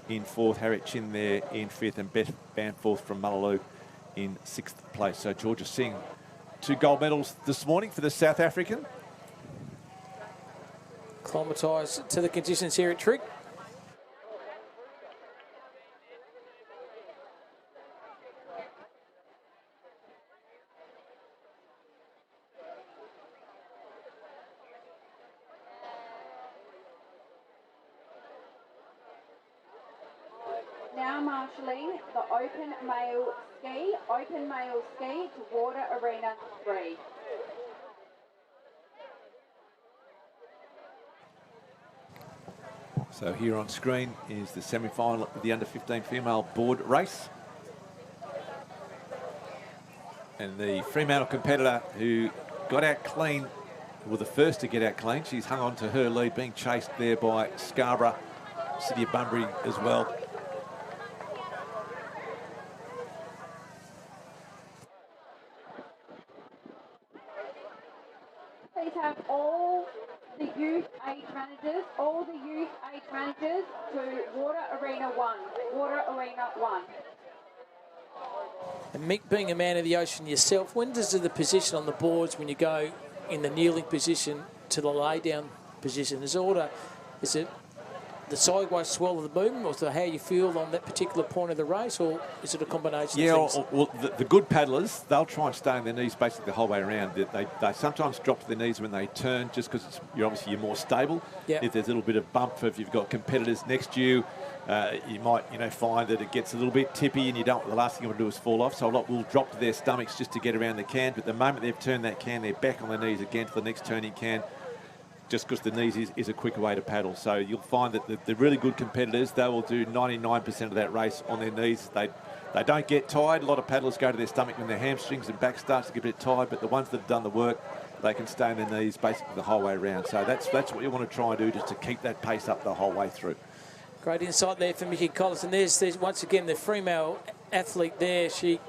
in fourth. Harriet Chin there in fifth, and Beth Banforth from Mullaloo in sixth place. So Georgia Singh, 2 gold medals this morning for the South African. Acclimatised to the conditions here at Trig. Now marshalling the open male ski to water arena 3. So here on screen is the semi-final of the under-15 female board race. And the Fremantle competitor who got out clean, well, the first to get out clean, she's hung on to her lead, being chased there by Scarborough, City of Bunbury as well. Please have all the youth age managers to Water Arena 1. Water Arena 1. And Mick, being a man of the ocean yourself, when does the position on the boards, when you go in the kneeling position to the lay down position, is it the sideways swell of the movement, or is it how you feel on that particular point of the race, or is it a combination of things? Well, the good paddlers, they'll try and stay on their knees basically the whole way around. They sometimes drop to their knees when they turn, just because you're more stable. Yep. If there's a little bit of bump, if you've got competitors next to you, you might find that it gets a little bit tippy, and the last thing you want to do is fall off. So a lot will drop to their stomachs just to get around the can. But the moment they've turned that can, they're back on their knees again to the next turning can, just because the knees is a quicker way to paddle. So you'll find that the really good competitors, they will do 99% of that race on their knees. They don't get tired. A lot of paddlers go to their stomach when their hamstrings and back starts to get a bit tired, but the ones that have done the work, they can stay on their knees basically the whole way around. So that's what you want to try and do, just to keep that pace up the whole way through. Great insight there from Mickey Collis. And there's once again the female athlete there. She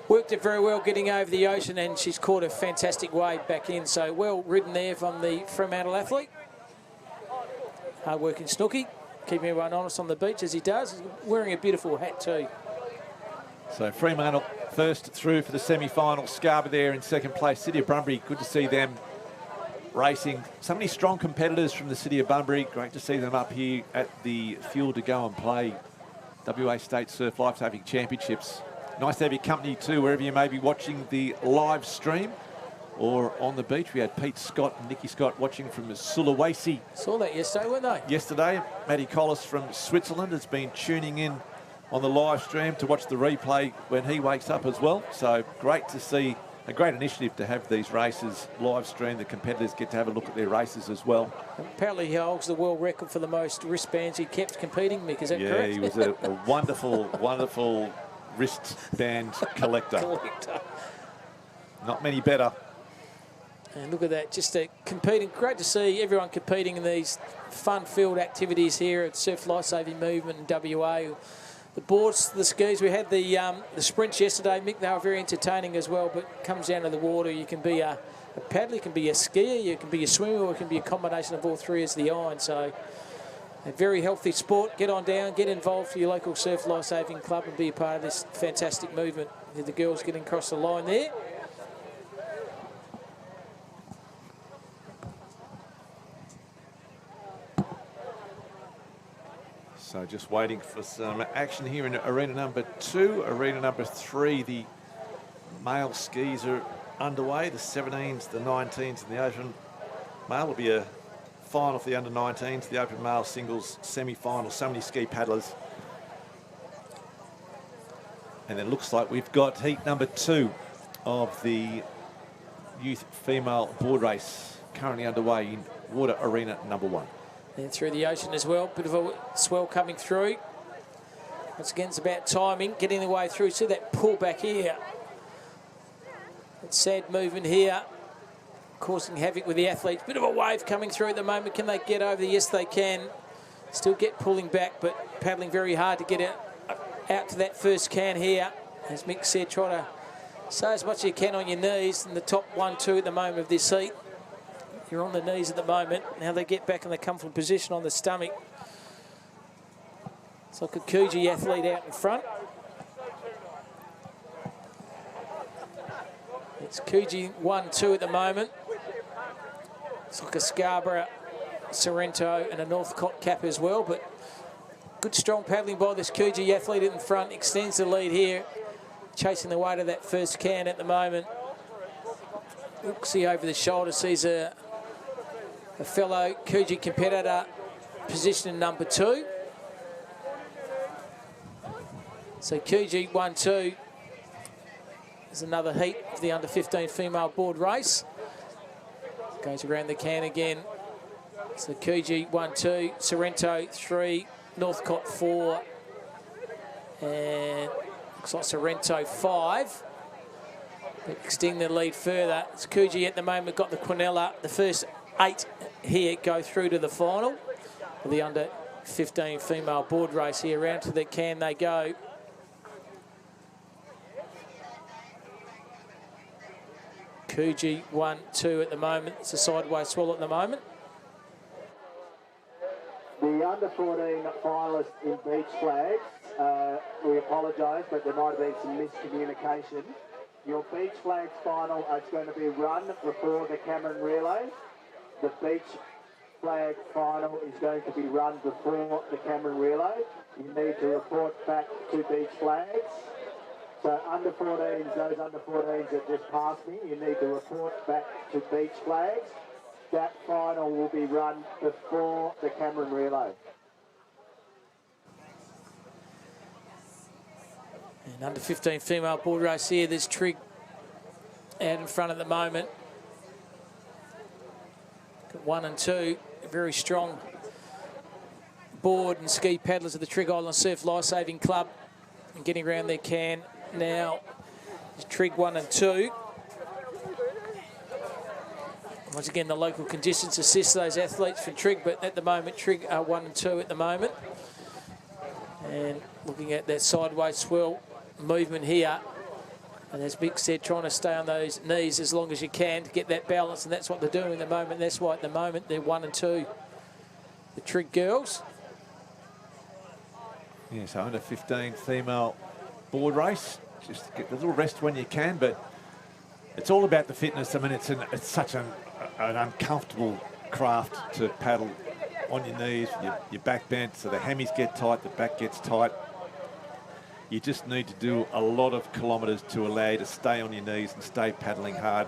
worked it very well getting over the ocean, and she's caught a fantastic wave back in. So well ridden there from the Fremantle athlete. Hard working Snooky, keeping everyone honest on the beach as he does. He's wearing a beautiful hat too. So Fremantle first through for the semi-final. Scarborough there in second place. City of Bunbury, good to see them racing. So many strong competitors from the City of Bunbury. Great to see them up here at the Fuel to go and play WA State Surf Lifesaving Championships. Nice to have your company too, wherever you may be watching the live stream or on the beach. We had Pete Scott and Nikki Scott watching from Sulawesi. Saw that yesterday, weren't they? Yesterday, Matty Collis from Switzerland has been tuning in on the live stream to watch the replay when he wakes up as well. So great to see, a great initiative to have these races live streamed. The competitors get to have a look at their races as well. Apparently he holds the world record for the most wristbands he kept competing, Mick, is that correct? Yeah, he was a wonderful, wonderful wristband collector. Not many better. And look at that, just competing. Great to see everyone competing in these fun-filled activities here at Surf Lifesaving Movement in WA. The boards, the skis, we had the sprints yesterday, Mick, they were very entertaining as well, but it comes down to the water. You can be a paddler, you can be a skier, you can be a swimmer, or it can be a combination of all three as the iron. So a very healthy sport. Get on down, get involved for your local Surf Lifesaving Club and be a part of this fantastic movement. The girls getting across the line there. So just waiting for some action here in arena number 2. Arena number 3, the male skis are underway. The 17s, the 19s and the open male will be a final for the under-19s, the open male singles semi-final. So many ski paddlers. And it looks like we've got heat number 2 of the youth female board race currently underway in water arena number 1. And through the ocean as well, bit of a swell coming through. Once again, it's about timing, getting the way through. See that pull back here. That sad movement here, causing havoc with the athletes. Bit of a wave coming through at the moment. Can they get over? Yes, they can. Still get pulling back, but paddling very hard to get out to that first can here. As Mick said, try to So as much as you can on your knees in the top 1, 2 at the moment of this heat. You're on the knees at the moment. Now they get back in the comfortable position on the stomach. It's like a Coogee athlete out in front. It's Coogee 1, 2 at the moment. It's like a Scarborough, Sorrento and a Northcott cap as well, but good strong paddling by this Coogee athlete in front. Extends the lead here, chasing the way to that first can at the moment. Looks over the shoulder, sees a fellow Coogee competitor positioned in number 2. So Coogee 1, 2. There's another heat of the under-15 female board race. Goes around the can again. So Coogee 1, 2, Sorrento 3, Northcott 4, and looks like Sorrento 5. But extend the lead further. It's Coogee at the moment, got the Quinella. The first 8 here go through to the final. The under-15 female board race here. Round to the can they go. Coogee 1, 2 at the moment. It's a sideways swallow at the moment. The under-14 finalists in beach flags, we apologise, but there might have been some miscommunication. Your beach flags final is going to be run before the Cameron Relay. The beach flag final is going to be run before the Cameron Relay. You need to report back to beach flags. So under-14s, those under-14s that just passed me, you need to report back to beach flags. That final will be run before the Cameron Relay. And under-15 female board race here. There's Trigg out in front at the moment. Got 1 and 2, very strong board and ski paddlers of the Trigg Island Surf Lifesaving Club. And getting around their can now is Trigg 1 and 2. Once again, the local conditions assist those athletes for Trigg, but at the moment, Trigg are 1 and 2 at the moment. And looking at that sideways swirl movement here. And as Mick said, trying to stay on those knees as long as you can to get that balance, and that's what they're doing at the moment. That's why at the moment they're 1 and 2, the Trigg girls. Yeah, so under 15 female board race. Just get a little rest when you can, but it's all about the fitness. I mean, it's such an uncomfortable craft to paddle on your knees, your back bent, so the hammies get tight, the back gets tight. You just need to do a lot of kilometres to allow you to stay on your knees and stay paddling hard.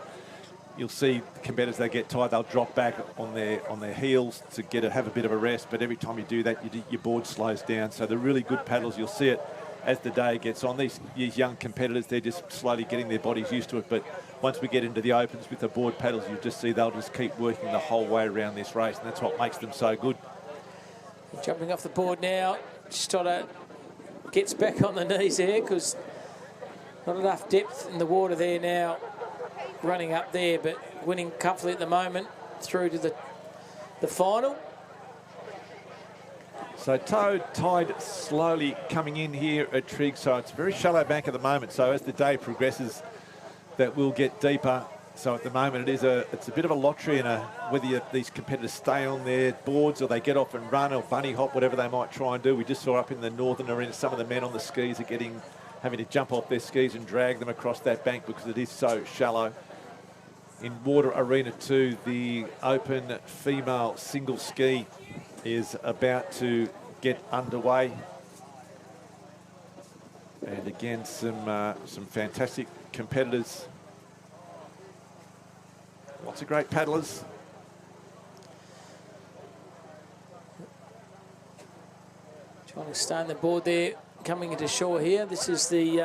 You'll see the competitors, they get tired, they'll drop back on their heels to have a bit of a rest, but every time you do that, your board slows down. So the really good paddlers, you'll see it as the day gets on. These young competitors, they're just slowly getting their bodies used to it, but once we get into the opens with the board paddles, you just see they'll just keep working the whole way around this race, and that's what makes them so good. Jumping off the board now, Stoddart gets back on the knees there because not enough depth in the water there now, running up there, but winning comfortably at the moment through to the final. So tide slowly coming in here at Trigg, so it's a very shallow bank at the moment, so as the day progresses that will get deeper. So at the moment it's a bit of a lottery and whether these competitors stay on their boards or they get off and run or bunny hop, whatever they might try and do. We just saw up in the northern arena some of the men on the skis are having to jump off their skis and drag them across that bank because it is so shallow. In Water Arena 2, the open female single ski is about to get underway. And again, some fantastic competitors. Lots of great paddlers. Trying to stay on the board there, coming into shore here. This is the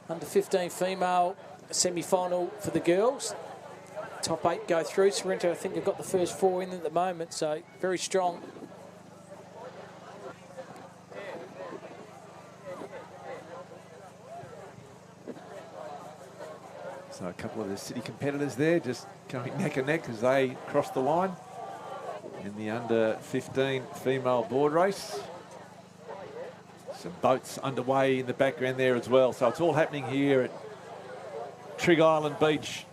under-15 female semi-final for the girls. Top 8 go through. Sorrento, I think, have got the first 4 in at the moment, so very strong. So a couple of the city competitors there just coming neck and neck as they cross the line in the under-15 female board race. Some boats underway in the background there as well. So it's all happening here at Trig Island Beach.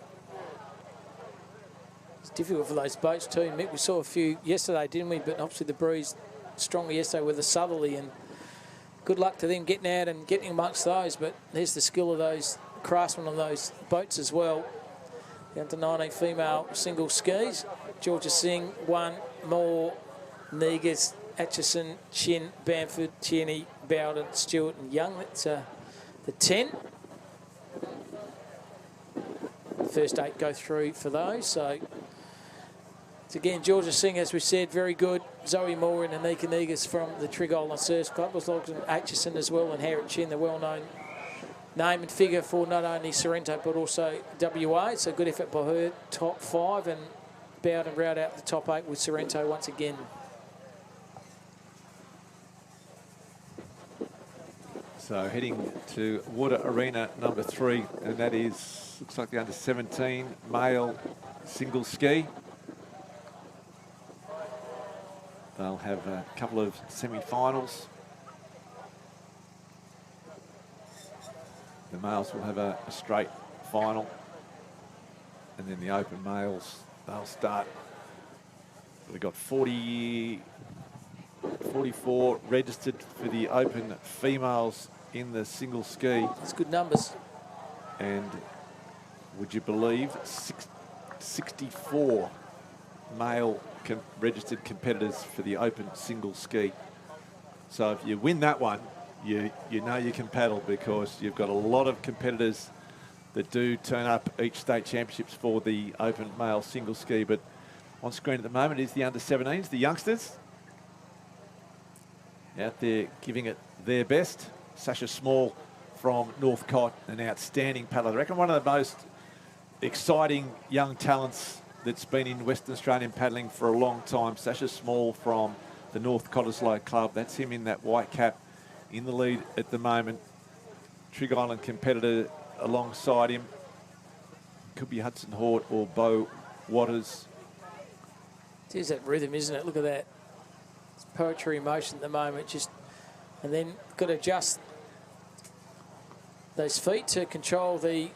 It's difficult for those boats too, Mick. We saw a few yesterday, didn't we? But obviously the breeze stronger yesterday with the southerly, and good luck to them getting out and getting amongst those. But there's the skill of those craftsmen on those boats as well. Down to 19 female single skis. Georgia Singh, 1 more. Negus, Atchison, Chin, Bamford, Tierney, Bowden, Stewart and Young. That's the 10. The first 8 go through for those. So it's again Georgia Singh, as we said, very good. Zoe Moore and Anika Negus from the Trig Island Surf Club. Was logged in Atchison as well, and Harriet Chin, the well-known name and figure for not only Sorrento but also WA. So good effort by her. Top 5, and Bowden round out the top 8 with Sorrento once again. So heading to Water Arena number 3, and that is, looks like the under-17 male single ski. They'll have a couple of semi-finals. The males will have a straight final, and then the open males, they'll start. They've got 44 registered for the open females in the single ski. That's good numbers. And would you believe 64 male registered competitors for the open single ski. So if you win that one, you know you can paddle, because you've got a lot of competitors that do turn up each state championships for the open male single ski. But on screen at the moment is the under-17s, the youngsters, out there giving it their best. Sasha Small from Northcott, an outstanding paddler. I reckon one of the most exciting young talents that's been in Western Australian paddling for a long time. Sasha Small from the North Cottesloe Club. That's him in that white cap in the lead at the moment. Trig Island competitor alongside him. Could be Hudson Hort or Beau Waters. There's that rhythm, isn't it? Look at that. It's poetry in motion at the moment. Just, and then got to adjust those feet to control the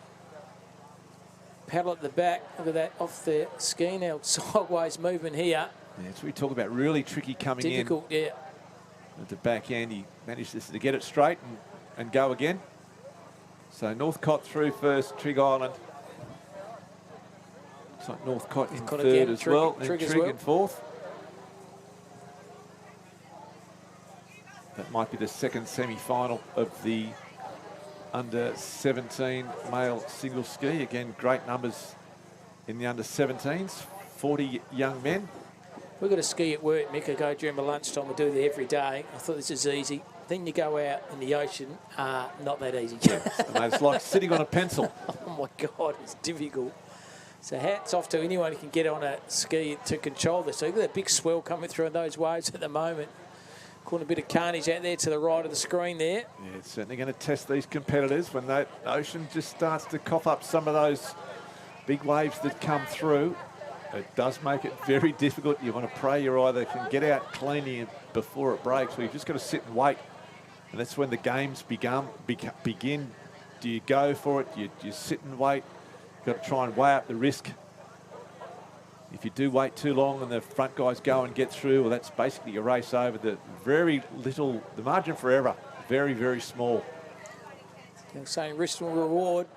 paddle at the back. Look at that off the ski now. Sideways movement here. Yeah, so we talk about really tricky coming Difficult, in. yeah. At the back end, he managed to get it straight and go again. So Northcott through first, Trig Island. Looks like Northcott in third again, as well, and Trig as Trig well. in fourth. That might be the second semi-final of the under-17 male single ski. Again, great numbers in the under-17s, 40 young men. We've got a ski at work, Mick. I go during my lunchtime. We do it every day. I thought this is easy. Then you go out in the ocean, not that easy. Mate, it's like sitting on a pencil. Oh my God, it's difficult. So hats off to anyone who can get on a ski to control this. So look at that big swell coming through in those waves at the moment. Causing a bit of carnage out there to the right of the screen there. Yeah, it's certainly going to test these competitors when that ocean just starts to cough up some of those big waves that come through. It does make it very difficult. You want to pray you either can get out cleanly before it breaks, or you've just got to sit and wait. And that's when the games begin. Do you go for it? You sit and wait. You've got to try and weigh up the risk. If you do wait too long and the front guys go and get through, well, that's basically a race over. The margin for error, very, very small. They're saying risk and reward.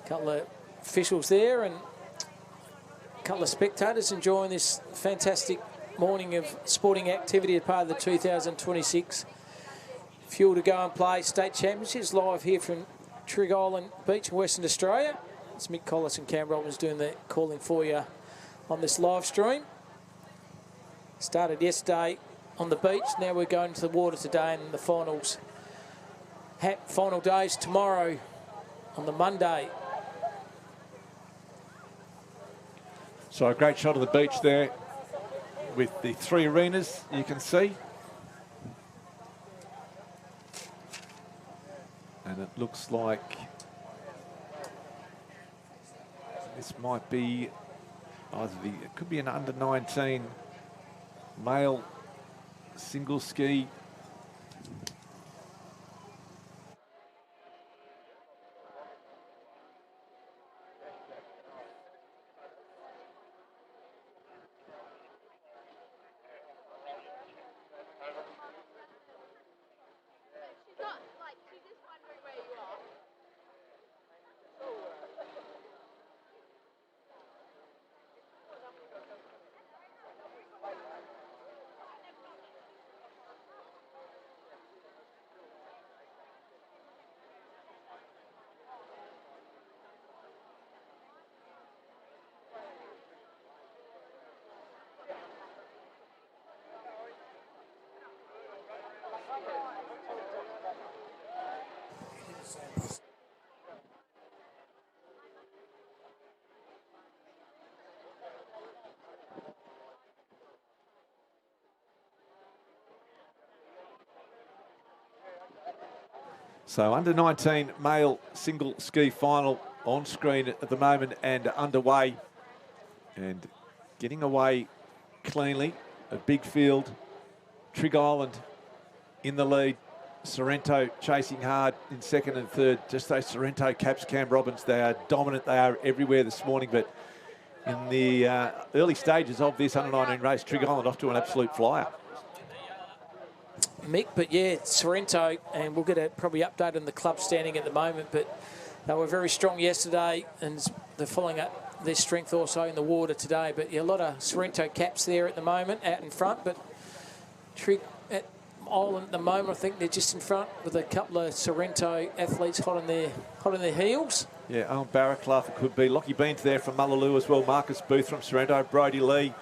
A couple of officials there and a couple of spectators enjoying this fantastic morning of sporting activity as part of the 2026 Fuel to Go and Play State Championships, live here from Trig Island Beach in Western Australia. It's Mick Collis and Cam Robbins doing the calling for you on this live stream. Started yesterday on the beach. Now we're going to the water today, and the finals. Final days tomorrow on the Monday. So a great shot of the beach there with the 3 arenas you can see. And it looks like this might be it could be an under-19 male single ski. So under 19 male single ski final on screen at the moment and underway, and getting away cleanly. A big field. Trigg Island in the lead. Sorrento chasing hard in second and third. Just those Sorrento caps, Cam Robbins, they are dominant. They are everywhere this morning, but in the early stages of this under 19 race, Trigg Island off to an absolute flyer. Mick, but yeah, Sorrento, and we'll get a probably update on the club standing at the moment, but they were very strong yesterday, and they're following up their strength also in the water today. But yeah, a lot of Sorrento caps there at the moment out in front, but Trigg at Island at the moment, I think they're just in front with a couple of Sorrento athletes hot on their heels. Yeah, Owen Barraclough, it could be. Lockie Beans there from Mullaloo as well. Marcus Booth from Sorrento. Brody Lee.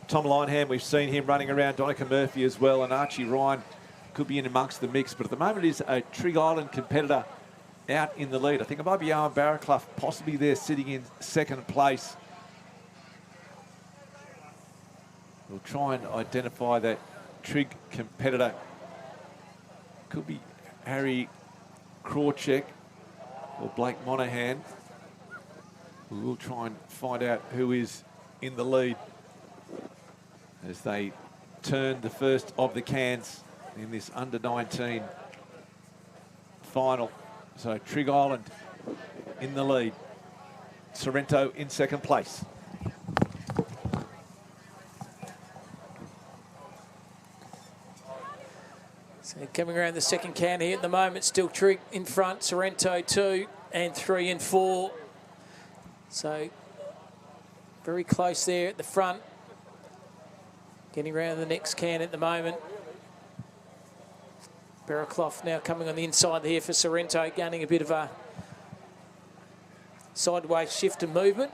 Tom Lineham, we've seen him running around. Donica Murphy as well. And Archie Ryan could be in amongst the mix. But at the moment it is a Trigg Island competitor out in the lead. I think it might be Owen Barraclough possibly there sitting in second place. We'll try and identify that Trigg competitor. Could be Harry Krawczyk or Blake Monahan. We will try and find out who is in the lead as they turn the first of the cans in this under-19 final. So Trigg Island in the lead. Sorrento in second place. So coming around the second can here at the moment, still Trigg in front, Sorrento 2 and 3 and 4. So very close there at the front. Getting around the next can at the moment. Barraclough now coming on the inside here for Sorrento, gaining a bit of a sideways shift and movement.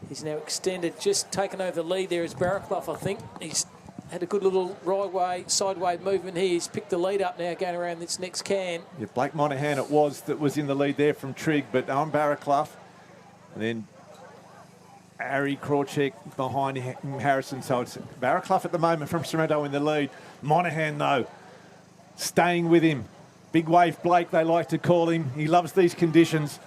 He's now extended, just taken over the lead there as Barraclough, I think. He's had a good little sideways movement here. He's picked the lead up now going around this next can. Yeah, Blake Monahan it was that was in the lead there from Trigg, but Owen Barraclough. And then Harry Krawczyk behind him, Harrison. So it's Barraclough at the moment from Sorrento in the lead. Monahan, though, staying with him. Big wave Blake, they like to call him. He loves these conditions.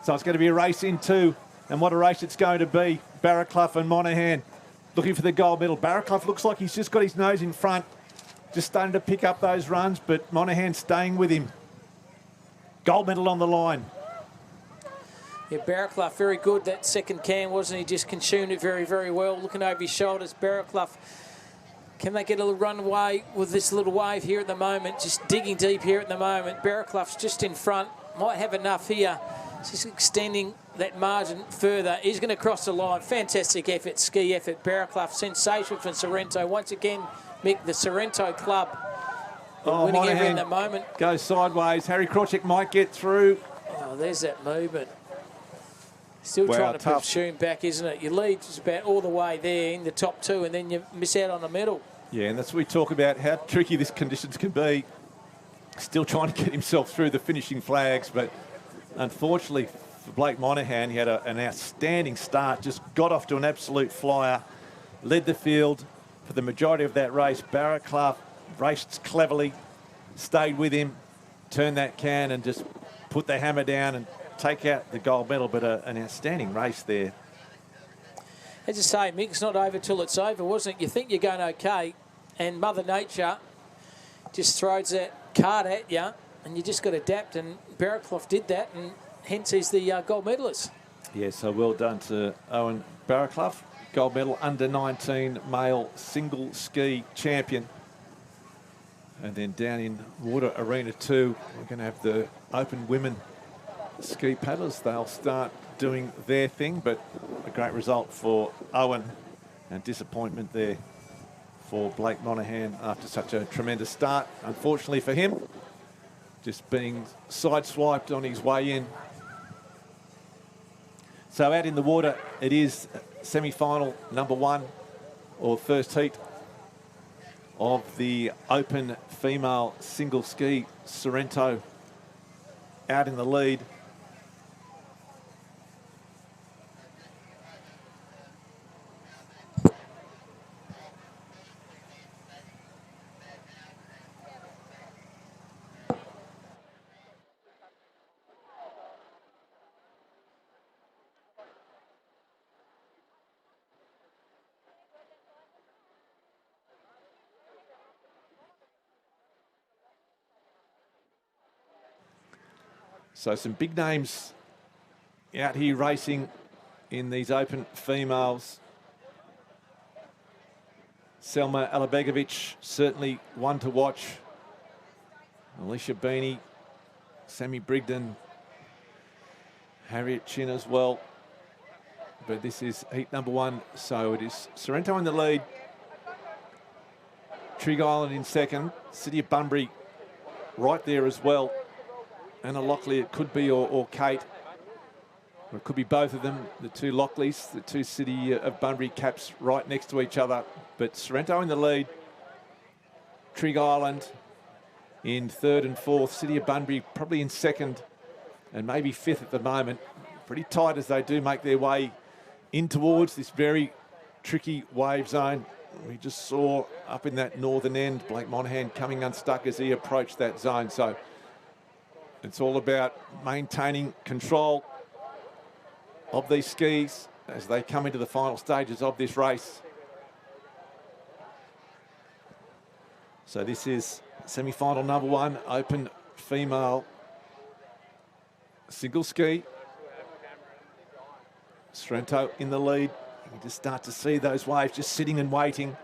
So it's going to be a race in two. And what a race it's going to be. Barraclough and Monahan looking for the gold medal. Barraclough looks like he's just got his nose in front. Just starting to pick up those runs, but Monahan staying with him. Gold medal on the line. Yeah, Barraclough very good. That second can, wasn't he? Just consumed it very, very well. Looking over his shoulders, Barraclough. Can they get a little runway with this little wave here at the moment? Just digging deep here at the moment. Barraclough's just in front. Might have enough here. Just extending that margin further. He's going to cross the line. Fantastic effort, ski effort. Barraclough, sensational from Sorrento. Once again, Mick, the Sorrento club winning every in the moment. Goes sideways. Harry Krawczyk might get through. Oh, there's that movement. Still trying to push back, isn't it? You lead just about all the way there in the top two, and then you miss out on the medal. Yeah, and that's what we talk about, how tricky these conditions can be. Still trying to get himself through the finishing flags, but unfortunately for Blake Monahan, he had an outstanding start, just got off to an absolute flyer, led the field for the majority of that race. Barraclough raced cleverly, stayed with him, turned that can and just put the hammer down and take out the gold medal, but an outstanding race there. As I say, Mick, it's not over till it's over, wasn't it? You think you're going okay, and Mother Nature just throws that card at you, and you just got to adapt, and Barraclough did that, and hence he's the gold medalist. Yeah, so well done to Owen Barraclough, gold medal, under-19 male single ski champion. And then down in Water Arena 2, we're going to have the Open Women ski paddlers. They'll start doing their thing, but a great result for Owen and disappointment there for Blake Monahan after such a tremendous start. Unfortunately for him, just being sideswiped on his way in. So out in the water, it is semi-final number 1, or first heat of the Open Female Single Ski Sorrento out in the lead. So some big names out here racing in these open females. Selma Alabegovic, certainly one to watch. Alicia Beanie, Sammy Brigden, Harriet Chin as well. But this is heat number 1, so it is Sorrento in the lead. Trig Island in second. City of Bunbury right there as well. Anna Lockley, it could be, or Kate. Or it could be both of them, the two Lockleys, the two City of Bunbury caps right next to each other. But Sorrento in the lead. Trig Island in third and fourth. City of Bunbury probably in second and maybe fifth at the moment. Pretty tight as they do make their way in towards this very tricky wave zone. We just saw up in that northern end, Blake Monahan coming unstuck as he approached that zone. So it's all about maintaining control of these skis as they come into the final stages of this race. So this is semi-final number 1, open female single ski. Sorrento in the lead. You can just start to see those waves just sitting and waiting,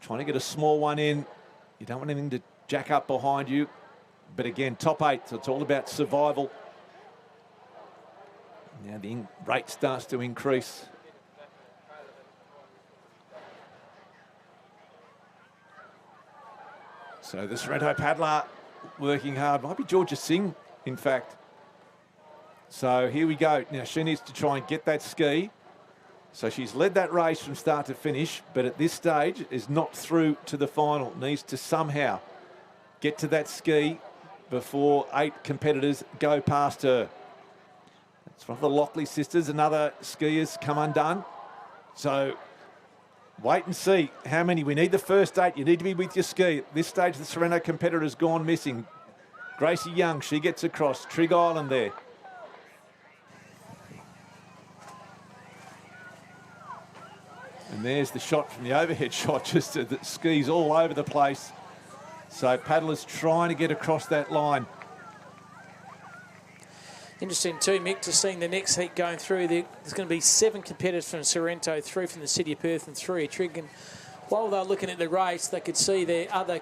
trying to get a small one in. You don't want anything to jack up behind you. But again, top 8, so it's all about survival. Now the rate starts to increase. So the Sorrento paddler working hard. Might be Georgia Singh, in fact. So here we go. Now she needs to try and get that ski. So she's led that race from start to finish, but at this stage is not through to the final. Needs to somehow get to that ski before 8 competitors go past her. It's one of the Lockley sisters, another skiers come undone. So wait and see how many. We need the first 8. You need to be with your ski. At this stage, the Sorrento competitor has gone missing. Gracie Young, she gets across. Trig Island there. And there's the shot from the overhead shot, just the skis all over the place. So paddlers trying to get across that line. Interesting too, Mick, to seeing the next heat going through. There's going to be 7 competitors from Sorrento, 3 from the City of Perth and 3 at Trig. And while they're looking at the race, they could see their other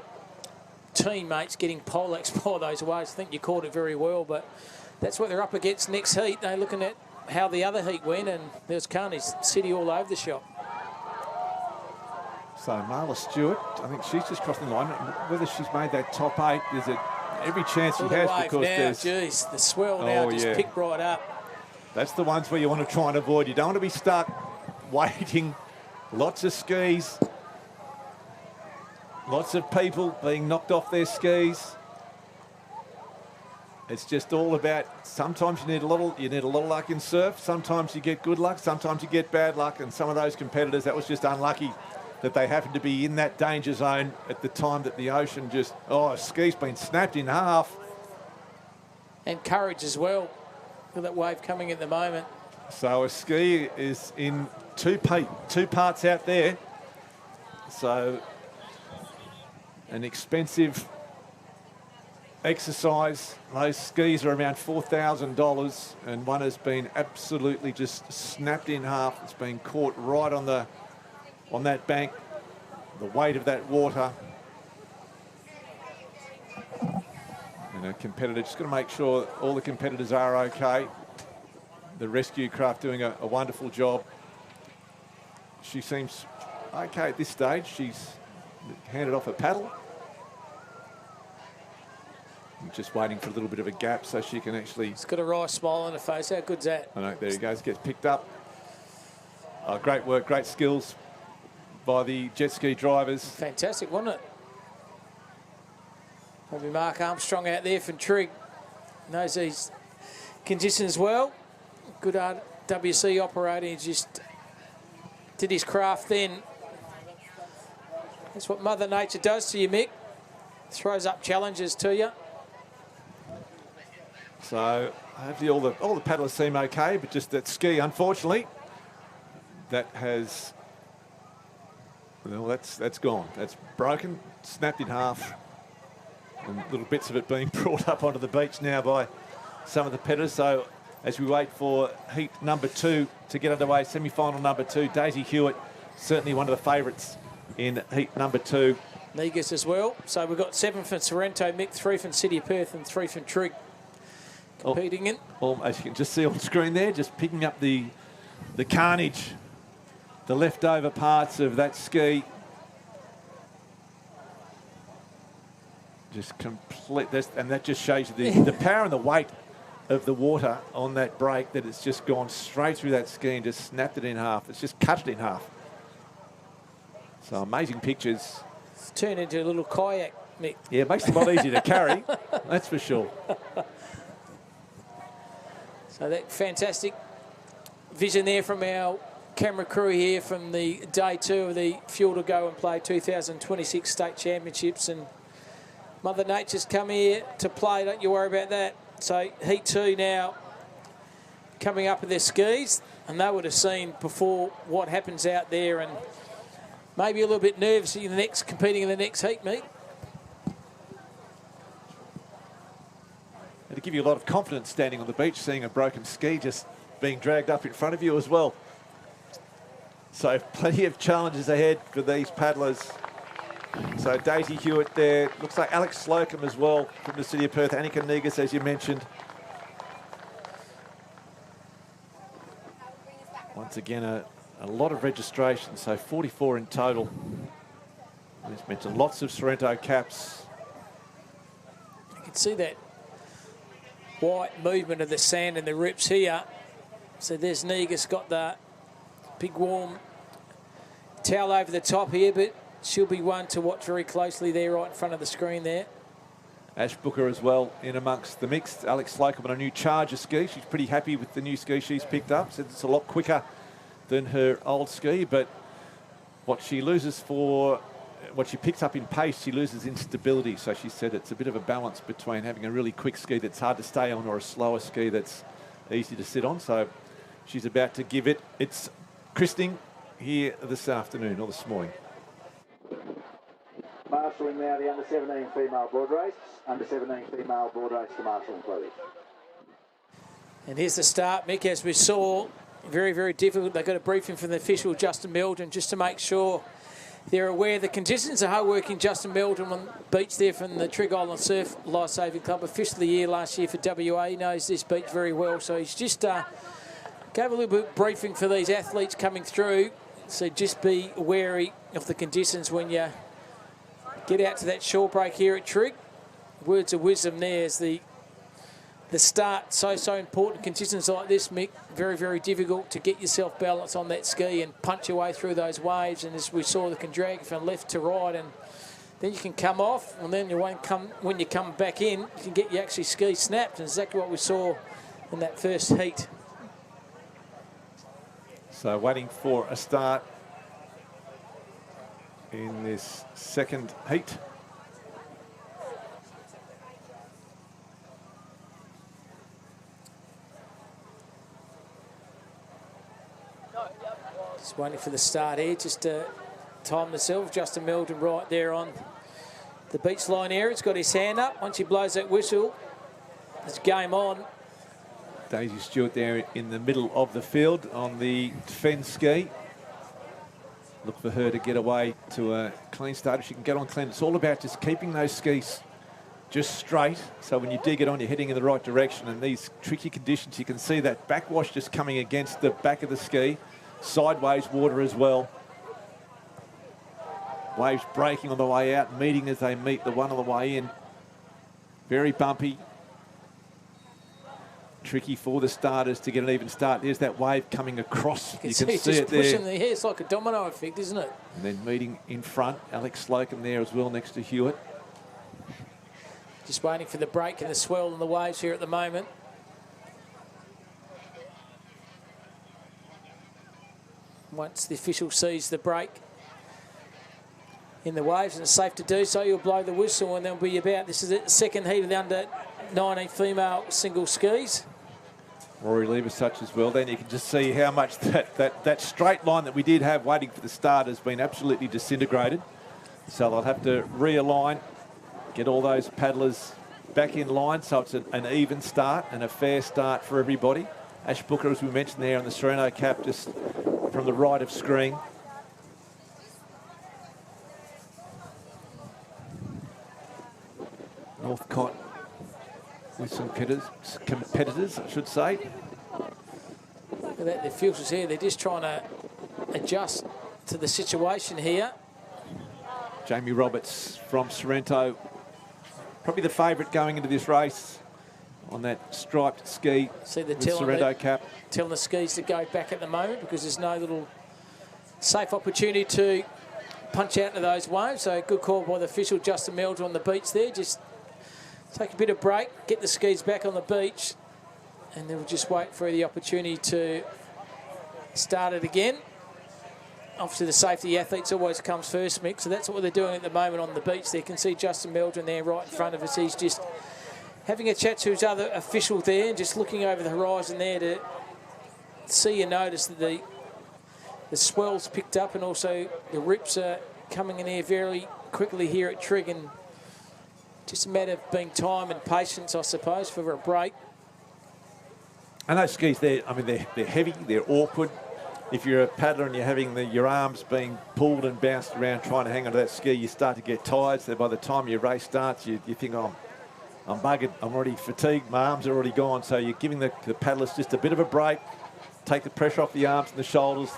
teammates getting poleaxed by those waves. I think you called it very well, but that's what they're up against next heat. They're looking at how the other heat went, and there's Carnage City all over the shop. So Marla Stewart, I think she's just crossing the line. Whether she's made that top 8, there's every chance she has, because now, there's... geez, the swell now just picked right up. That's the ones where you want to try and avoid. You don't want to be stuck waiting. Lots of skis. Lots of people being knocked off their skis. It's just all about, sometimes you need a little luck in surf. Sometimes you get good luck. Sometimes you get bad luck. And some of those competitors, that was just unlucky that they happened to be in that danger zone at the time that the ocean just, a ski's been snapped in half. And courage as well. Look at that wave coming at the moment. So a ski is in two parts out there. So an expensive exercise. Those skis are around $4,000, and one has been absolutely just snapped in half. It's been caught right on that bank, the weight of that water. And a competitor, just got to make sure all the competitors are okay. The rescue craft doing a wonderful job. She seems okay at this stage. She's handed off a paddle. I'm just waiting for a little bit of a gap so she can actually... It's got a wry smile on her face. How good's that? I know, there he goes, gets picked up. Great work, great skills by the jet ski drivers. Fantastic, wasn't it? Maybe Mark Armstrong out there from Trig. knows these conditions well. Good WC operator. He just did his craft then. That's what Mother Nature does to you, Mick. Throws up challenges to you. So hopefully all the paddlers seem okay, but just that ski, unfortunately, that has, well, that's gone. That's broken, snapped in half, and little bits of it being brought up onto the beach now by some of the paddlers. So as we wait for heat number 2 to get underway, semi-final number 2, Daisy Hewitt, certainly one of the favourites in heat number 2. Negus as well. So we've got 7 from Sorrento, Mick, 3 from City of Perth and 3 from Trigg competing in. As you can just see on screen there, just picking up the carnage, the leftover parts of that ski. Just complete, and that just shows you the power and the weight of the water on that break, that it's just gone straight through that ski and just snapped it in half. It's just cut it in half. So amazing pictures. It's turned into a little kayak, Mick. Yeah, it makes it a lot easier to carry, that's for sure. So that fantastic vision there from our camera crew here from the day 2 of the Fuel to Go and Play 2026 State Championships. And Mother Nature's come here to play, don't you worry about that. So heat 2 now coming up with their skis, and they would have seen before what happens out there, and maybe a little bit nervous in the next, competing in the next heat, mate. It'll give you a lot of confidence standing on the beach, seeing a broken ski just being dragged up in front of you as well. So plenty of challenges ahead for these paddlers. So Daisy Hewitt there. Looks like Alex Slocum as well from the City of Perth. Annika Negus, as you mentioned. Once again, a lot of registration, so 44 in total. As mentioned, lots of Sorrento caps. You can see that white movement of the sand and the rips here. So there's Negus, got the big warm towel over the top here, but she'll be one to watch very closely there right in front of the screen there. Ash Booker as well in amongst the mix. Alex Slocum on a new Charger ski. She's pretty happy with the new ski she's picked up. Said it's a lot quicker than her old ski, but what she loses for, what she picks up in pace, she loses in stability. So she said it's a bit of a balance between having a really quick ski that's hard to stay on or a slower ski that's easy to sit on. So she's about to give it its christening here this afternoon or this morning. Marshalling now the under-17 female board race. Under-17 female board race to marshal, please. And here's the start, Mick, as we saw. Very, very difficult. They got a briefing from the official, Justin Meldon, just to make sure they're aware of the conditions. The hard-working Justin Meldon on the beach there from the Trigg Island Surf Lifesaving Club, official of the year last year for WA. He knows this beach very well, so he's just gave a little bit of briefing for these athletes coming through. So just be wary of the conditions when you get out to that shore break here at Trigg. Words of wisdom there as the start, so important. Conditions like this, Mick, very, very difficult to get yourself balanced on that ski and punch your way through those waves. And as we saw, they can drag from left to right, and then you can come off, and then you won't come, when you come back in, you can get your actually ski snapped, and exactly what we saw in that first heat. So waiting for a start in this second heat. Just waiting for the start here, just to time myself. Justin Meldon right there on the beach line area. He's got his hand up. Once he blows that whistle, it's game on. Daisy Stewart there in the middle of the field on the defend ski. Look for her to get away to a clean start. If she can get on clean, it's all about just keeping those skis just straight. So when you do get on, you're heading in the right direction. And these tricky conditions, you can see that backwash just coming against the back of the ski. Sideways water as well. Waves breaking on the way out, meeting as they meet the one on the way in. Very bumpy. Tricky for the starters to get an even start. There's that wave coming across. You can see it there. Pushing the hair. It's like a domino effect, isn't it? And then meeting in front, Alex Slocum there as well next to Hewitt. Just waiting for the break and the swell and the waves here at the moment. Once the official sees the break in the waves, and it's safe to do so, you'll blow the whistle, and there'll be about, this is the second heat of the under-19 female single skis. Rory Lever's touch as well. Then you can just see how much that straight line that we did have waiting for the start has been absolutely disintegrated. So they'll have to realign, get all those paddlers back in line so it's an even start and a fair start for everybody. Ash Booker, as we mentioned there, on the Sereno cap, just from the right of screen. Northcott with some competitors, I should say. Look at that, the filters here, they're just trying to adjust to the situation here. Jamie Roberts from Sorrento, probably the favourite going into this race on that striped ski. See the Sorrento cap. Telling the skis to go back at the moment because there's no little safe opportunity to punch out to those waves. So good call by the official, Justin Melger, on the beach there. Just take a bit of break, get the skis back on the beach, and then we'll just wait for the opportunity to start it again. Obviously, the safety of the athletes always comes first, Mick, so that's what they're doing at the moment on the beach. There you can see Justin Melger there right in front of us. He's just having a chat to his other official there and just looking over the horizon there to see and notice that the swell's picked up and also the rips are coming in here very quickly here at Trigg, and just a matter of being time and patience, I suppose, for a break. And those skis, they're heavy, they're awkward. If you're a paddler and you're having your arms being pulled and bounced around trying to hang onto that ski, you start to get tired. So by the time your race starts, you think, oh, I'm buggered, I'm already fatigued, my arms are already gone. So you're giving the paddlers just a bit of a break, take the pressure off the arms and the shoulders,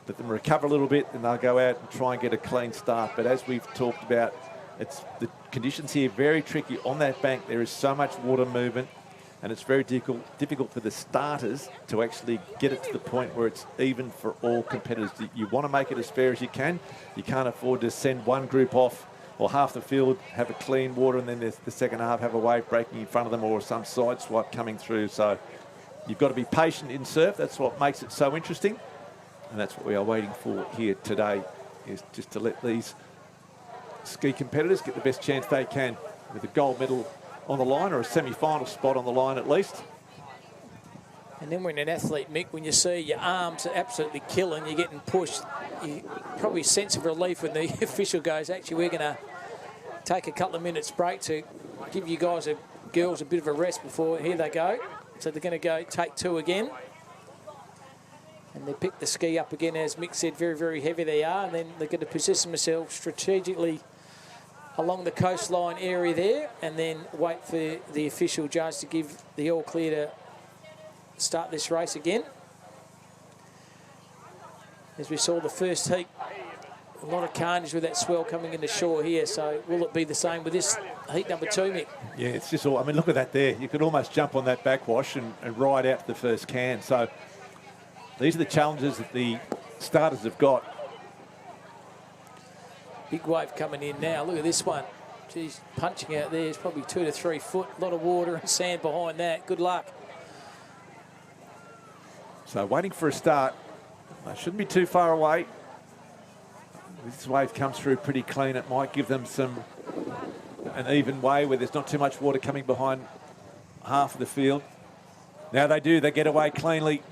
let them recover a little bit, and they'll go out and try and get a clean start. But as we've talked about, it's the conditions here very tricky on that bank. There is so much water movement, and it's very difficult for the starters to actually get it to the point where it's even for all competitors. You want to make it as fair as you can. You can't afford to send one group off or half the field have a clean water and then the second half have a wave breaking in front of them or some side swipe coming through. So you've got to be patient in surf. That's what makes it so interesting. And that's what we are waiting for here today, is just to let these ski competitors get the best chance they can with a gold medal on the line, or a semi-final spot on the line at least. And then when an athlete, Mick, when you see your arms are absolutely killing, you're getting pushed, you probably sense of relief when the official goes, actually, we're going to take a couple of minutes break to give you guys, girls, a bit of a rest before, here they go. So they're going to go take two again. And they pick the ski up again, as Mick said, very, very heavy they are, and then they're going to position themselves strategically along the coastline area there, and then wait for the official judge to give the all clear to start this race again. As we saw the first heat, a lot of carnage with that swell coming into shore here, so will it be the same with this heat number 2, Mick? Yeah, it's just all, I mean, look at that there. You could almost jump on that backwash and ride out to the first can. So these are the challenges that the starters have got. Big wave coming in now. Look at this one. She's punching out there. It's probably 2 to 3 foot. A lot of water and sand behind that. Good luck. So waiting for a start. They shouldn't be too far away. This wave comes through pretty clean. It might give them an even way where there's not too much water coming behind half of the field. Now they do. They get away cleanly.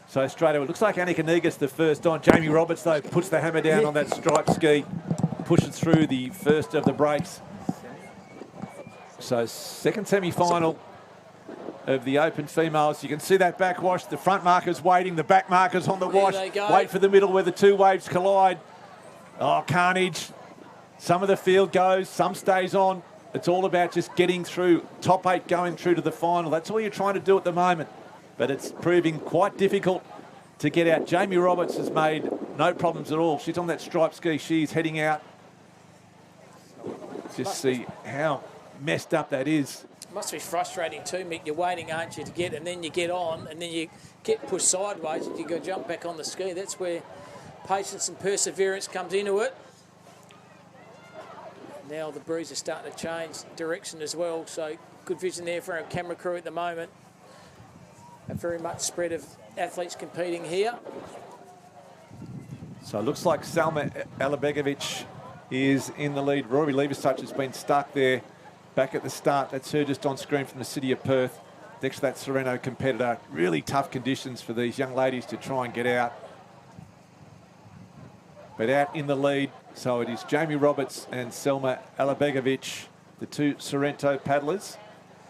So straight away, it looks like Annika Negus the first on. Jamie Roberts, though, puts the hammer down on that striped ski, pushes through the first of the breaks. So second semi-final of the open females. You can see that backwash. The front marker's waiting, the back marker's on the wash. Wait for the middle where the two waves collide. Oh, carnage. Some of the field goes, some stays on. It's all about just getting through, top 8 going through to the final. That's all you're trying to do at the moment. But it's proving quite difficult to get out. Jamie Roberts has made no problems at all. She's on that striped ski. She's heading out. Just see how messed up that is. Must be frustrating too, Mick. You're waiting, aren't you, to get, and then you get on, and then you get pushed sideways, and you go jump back on the ski. That's where patience and perseverance comes into it. Now the breeze is starting to change direction as well, so good vision there for our camera crew at the moment. A very much spread of athletes competing here. So it looks like Salma Alabegovic is in the lead. Rory Leversuch has been stuck there back at the start. That's her just on screen from the city of Perth. Next to that Sereno competitor. Really tough conditions for these young ladies to try and get out. But out in the lead, so it is Jamie Roberts and Selma Alabegovic, the two Sorrento paddlers.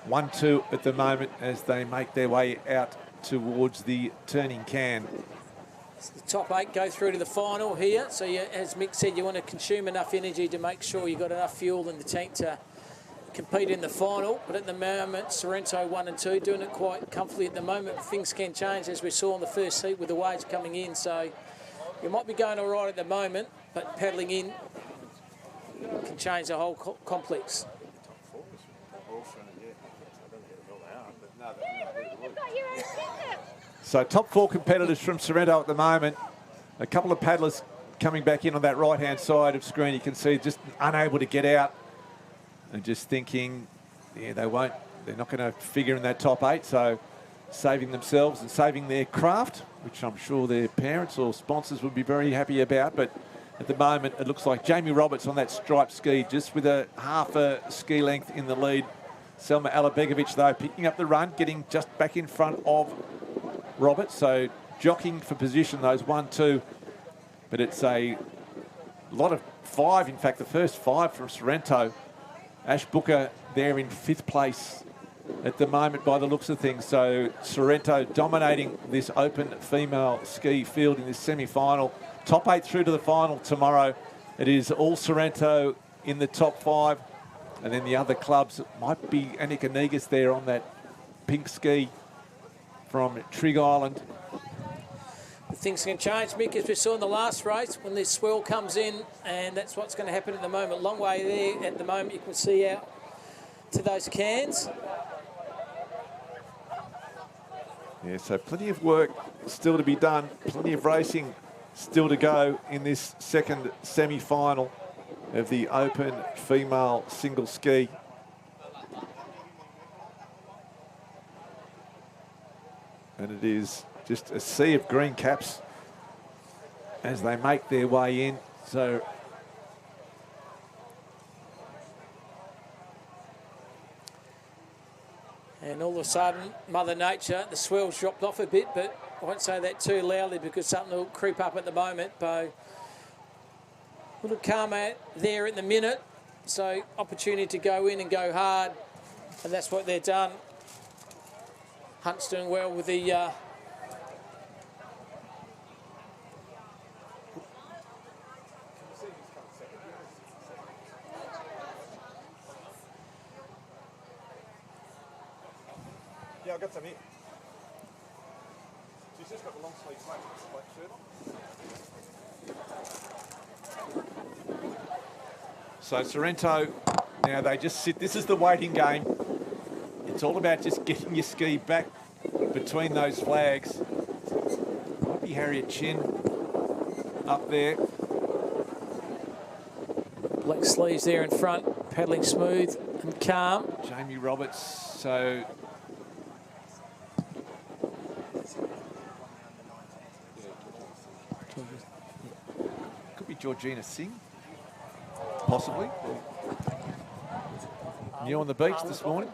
1-2 at the moment as they make their way out towards the turning can. The top 8 go through to the final here. So you, as Mick said, you want to consume enough energy to make sure you've got enough fuel in the tank to compete in the final. But at the moment, Sorrento 1 and 2 doing it quite comfortably at the moment. Things can change, as we saw in the first heat with the waves coming in. So you might be going all right at the moment, but paddling in can change the whole complex. So top 4 competitors from Sorrento at the moment. A couple of paddlers coming back in on that right-hand side of screen. You can see just unable to get out and just thinking, yeah, they're not going to figure in that top 8. So saving themselves and saving their craft, which I'm sure their parents or sponsors would be very happy about. But at the moment, it looks like Jamie Roberts on that striped ski, just with a half a ski length in the lead. Selma Alabegovic, though, picking up the run, getting just back in front of Roberts. So jockeying for position, those 1-2. But it's a lot of 5, in fact, the first 5 from Sorrento. Ash Booker there in 5th place at the moment by the looks of things. So Sorrento dominating this open female ski field in this semi-final. Top 8 through to the final tomorrow. It is all Sorrento in the top 5. And then the other clubs, it might be Annika Negus there on that pink ski from Trig Island. Things can change, Mick, as we saw in the last race when this swell comes in, and that's what's going to happen at the moment. Long way there at the moment, you can see out to those cans. Yeah, so plenty of work still to be done, plenty of racing still to go in this second semi-final of the open female single ski. And it is just a sea of green caps as they make their way in. So and all of a sudden, Mother Nature, the swell's dropped off a bit, but I won't say that too loudly because something will creep up at the moment. But a little calmer there at the minute, so opportunity to go in and go hard, and that's what they've done. Hunt's doing well with the yeah, I've got some here. She's just got the long sleeve black shirt on. So Sorrento, now they just sit. This is the waiting game. It's all about just getting your ski back between those flags. Might be Harriet Chin up there. black sleeves there in front, paddling smooth and calm. Jamie Roberts, so could be Georgina Singh, possibly. New on the beach this morning.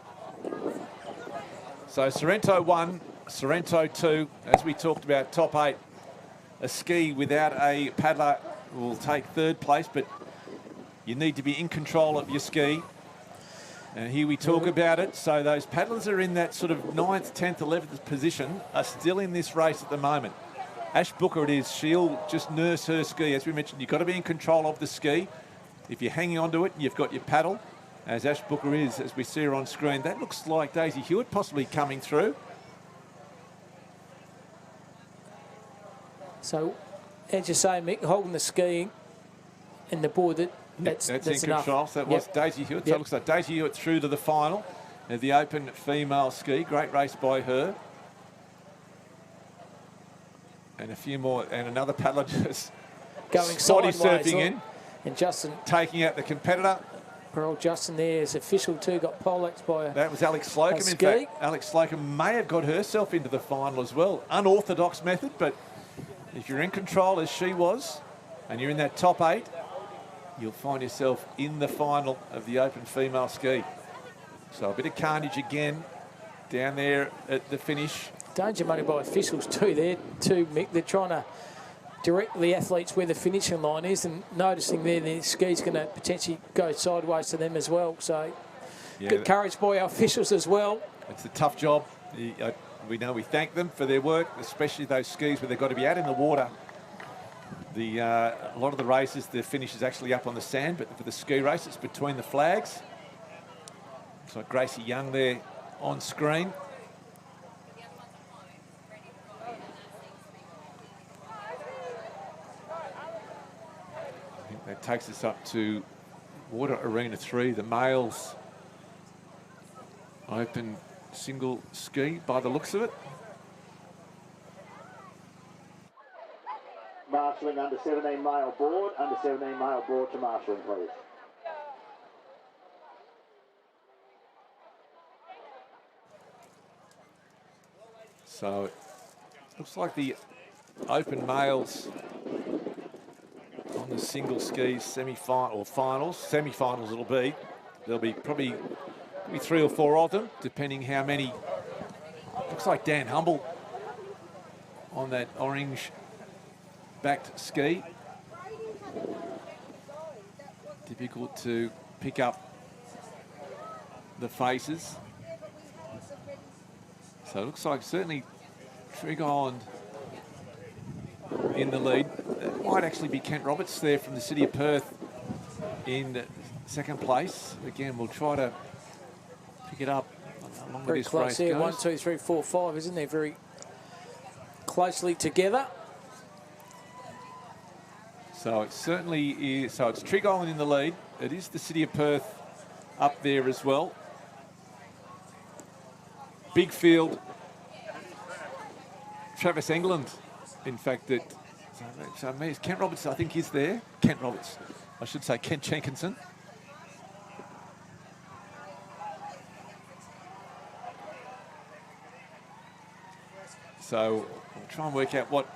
So Sorrento 1, Sorrento 2, as we talked about, top 8. A ski without a paddler will take 3rd place, but you need to be in control of your ski. And here we talk about it. So those paddlers are in that sort of 9th, 10th, 11th position, are still in this race at the moment. Ash Booker it is, she'll just nurse her ski. As we mentioned, you've got to be in control of the ski. If you're hanging onto it, you've got your paddle, as Ash Booker is, as we see her on screen. That looks like Daisy Hewitt possibly coming through. So, as you say, Mick, holding the ski and the board, that's in enough. control. So that was Daisy Hewitt. So it looks like Daisy Hewitt through to the final of the open female ski. Great race by her. And a few more, and another paddler just going body sideways surfing in. And Justin taking out the competitor. Poor old Justin there as official too, got poleaxed by a... That was Alex Slocum. In ski. fact, Alex Slocum may have got herself into the final as well. Unorthodox method, but if you're in control, as she was, and you're in that top 8, you'll find yourself in the final of the Open Female Ski. So a bit of carnage again down there at the finish. Danger money by officials too there, too, Mick. They're trying to direct the athletes where the finishing line is, and noticing there the ski's going to potentially go sideways to them as well. So Yeah, good courage by our officials as well. It's a tough job. We know we thank them for their work, especially those skis where they've got to be out in the water. A lot of the races, the finish is actually up on the sand, but for the ski race, it's between the flags. Looks like Gracie Young there on screen. I think that takes us up to Water Arena 3, the males open single ski by the looks of it. Marshalling under 17 male board. Under 17 male board to marshalling, please. So it looks like the open males on the single skis semi-final or finals. Semi-finals it'll be. There'll be probably 3 or 4 of them, depending how many. Looks like Dan Humble on that orange backed ski. Difficult to pick up the faces. So it looks like certainly Trig Island in the lead. It might actually be Kent Roberts there from the City of Perth in second place. Again, we'll try to pick it up along Very with this close race here, goes. 1, 2, 3, 4, 5, isn't there? Very closely together. So it certainly is. So it's Trig Island in the lead. It is the City of Perth up there as well. Big field. Travis England, in fact, so Kent Roberts, I think, is there. Kent Roberts, I should say Kent Jenkinson. So we'll try and work out what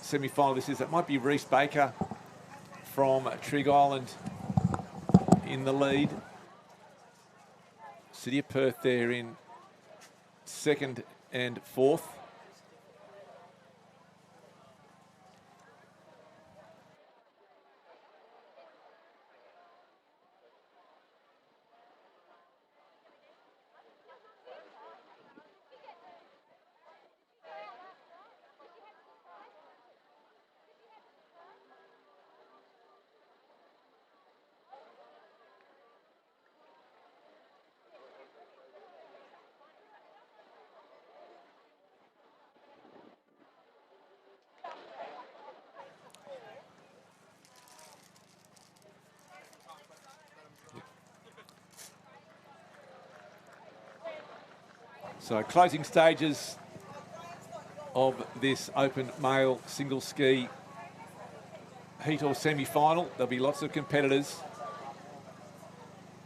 semi-final this is. It might be Reece Baker from Trig Island in the lead. City of Perth there in second and fourth. So closing stages of this open male single ski heat or semi-final. There'll be lots of competitors.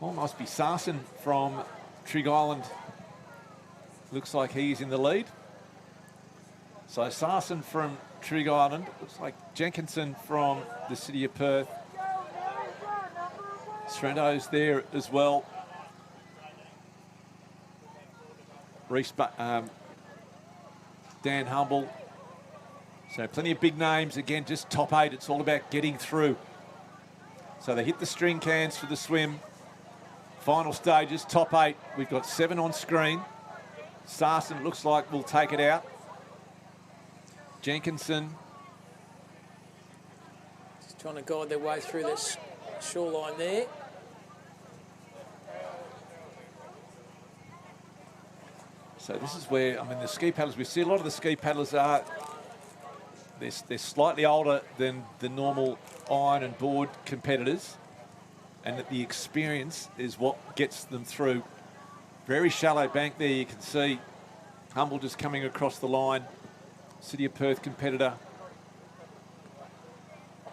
Well, must be Sarsen from Trig Island. Looks like he's in the lead. So Sarsen from Trig Island. Looks like Jenkinson from the City of Perth. Sorrento's there as well. Dan Humble. So plenty of big names. Again, just top 8. It's all about getting through. So they hit the string cans for the swim. Final stages, top 8. We've got 7 on screen. Sarsen looks like will take it out. Jenkinson. Just trying to guide their way through this shoreline there. So this is where, I mean, the ski paddlers, we see a lot of the ski paddlers are, they're slightly older than the normal iron and board competitors, and that the experience is what gets them through. Very shallow bank there, you can see Humble just coming across the line. City of Perth competitor.